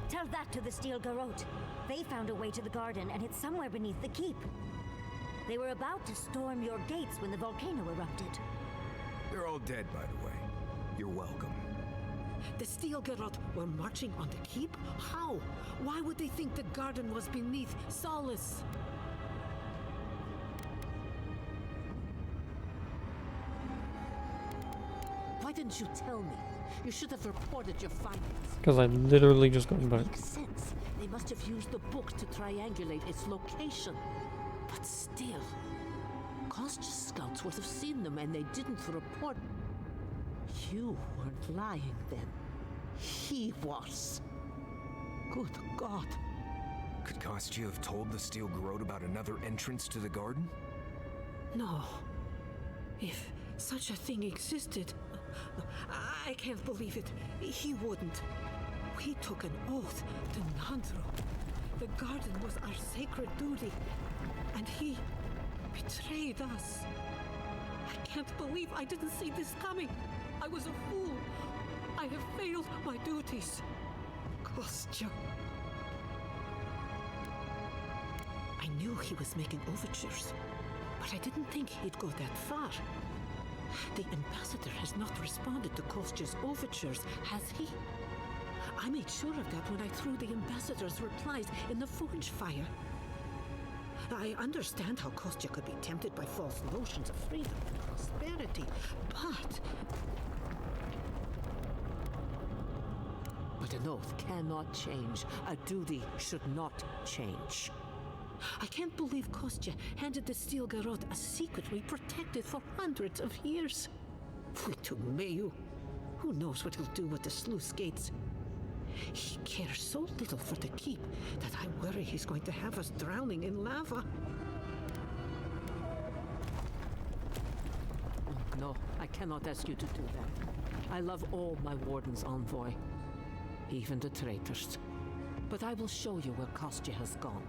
Tell that to the Steel Garrote. They found a way to the garden, and it's somewhere beneath the keep. They were about to storm your gates when the volcano erupted. They're all dead, by the way. You're welcome. The Steel Garrote were marching on the keep? How? Why would they think the garden was beneath Solace? Why didn't you tell me? You should have reported your findings. Because I literally just got back. Makes sense. They must have used the book to triangulate its location. But still, Kostya's scouts would have seen them and they didn't report. You weren't lying then. He was. Good God. Could Kostya have told the Steel Garrote about another entrance to the garden? No. If such a thing existed, I can't believe it. He wouldn't. We took an oath to Nandro. The garden was our sacred duty, and he betrayed us. I can't believe I didn't see this coming. I was a fool. I have failed my duties. Kostya. I knew he was making overtures, but I didn't think he'd go that far. The ambassador has not responded to Kostya's overtures, has he? I made sure of that when I threw the ambassador's replies in the forge fire. I understand how Kostya could be tempted by false notions of freedom and prosperity, but an oath cannot change. A duty should not change. I can't believe Kostya handed the Steel Garrote a secret we protected for hundreds of years. To Mayu, who knows what he'll do with the sluice gates? He cares so little for the keep that I worry he's going to have us drowning in lava. No, I cannot ask you to do that. I love all my Warden's envoy, even the traitors. But I will show you where Kostya has gone.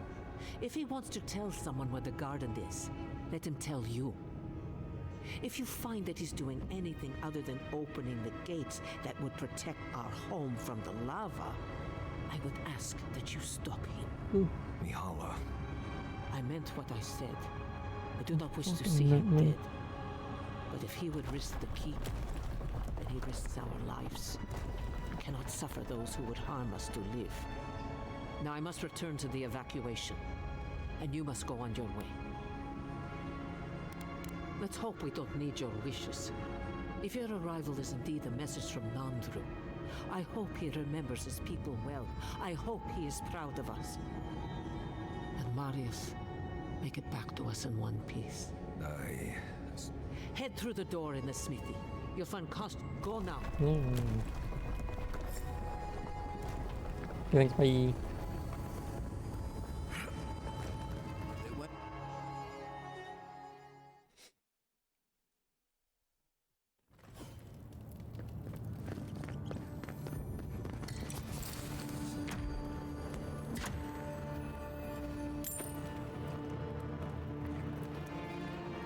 If he wants to tell someone where the garden is, let him tell you. If you find that he's doing anything other than opening the gates that would protect our home from the lava, I would ask that you stop him. Mihala. I meant what I said. I do not wish to see him dead. But if he would risk the keep, then he risks our lives. We cannot suffer those who would harm us to live. Now I must return to the evacuation, and you must go on your way. Let's hope we don't need your wishes. If your arrival is indeed a message from Nandru, I hope he remembers his people well. I hope he is proud of us. And Marius, make it back to us in one piece. Head through the door in the smithy. You'll find Go now. Thanks, bye.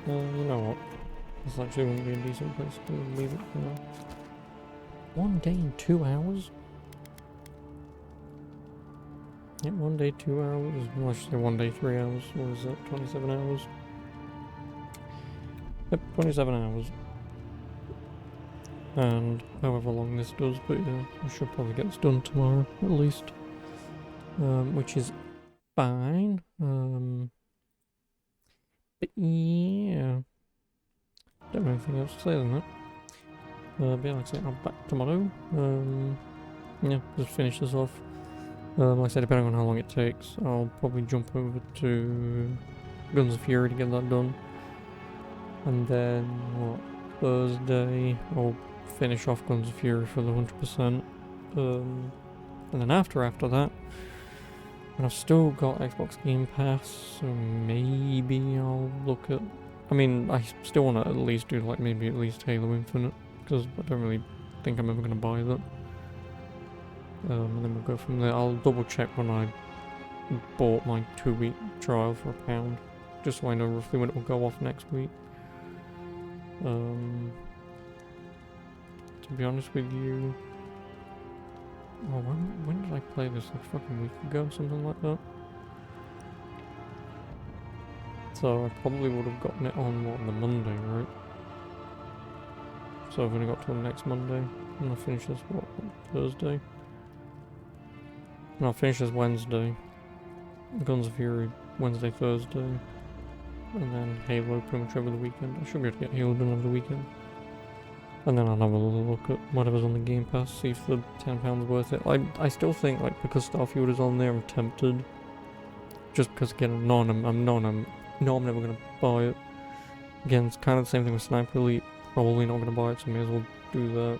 You know what? This actually wouldn't be a decent place to leave it for now. 1 day and 2 hours? Yeah, 1 day, 2 hours. Well, I should say 1 day, 3 hours. What is that? 27 hours? Yep, 27 hours. And however long this does, but yeah, I should probably get this done tomorrow, at least. Which is fine. But yeah. Don't have anything else to say than that. But yeah, like I said, I'm back tomorrow. Yeah, just finish this off. Like I said, depending on how long it takes, I'll probably jump over to Guns of Fury to get that done. And then, what, Thursday, I'll finish off Guns of Fury for the 100%. And then after that, and I've still got Xbox Game Pass, so maybe I'll look at... I mean, I still want to at least do, like, maybe at least Halo Infinite, because I don't really think I'm ever going to buy that. And then we'll go from there. I'll double check when I bought my 2-week trial for £1, just so I know roughly when it will go off next week. To be honest with you... Oh, when did I play this? Like a fucking week ago, something like that? So I probably would have gotten it on, what, the Monday, right? So I've only got till next Monday, and I'll finish this, what, Thursday? And I'll finish this Wednesday. Guns of Fury, Wednesday, Thursday. And then Halo pretty much over the weekend. I should be able to get Halo done over the weekend. And then I'll have a little look at whatever's on the Game Pass, see if the £10 worth it. I still think, like, because Starfield is on there, I'm tempted. Just because, again, I'm never going to buy it. Again, it's kind of the same thing with Sniper Elite. Probably not going to buy it, so I may as well do that.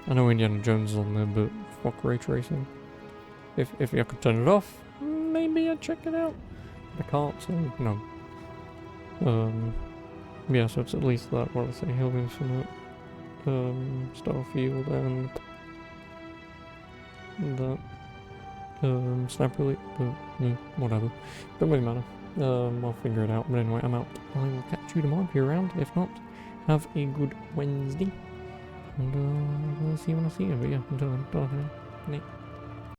I know Indiana Jones is on there, but fuck ray tracing. If I could turn it off, maybe I'd check it out. But I can't, so no. Yeah, so it's at least that, what did I say, Halo Infinite, Starfield, and that, Sniper Elite, but, whatever. Don't really matter. I'll figure it out, but anyway, I'm out. I will catch you tomorrow if you're around. If not, have a good Wednesday. And I'll see you when I see you. But yeah, until then, bye. Night.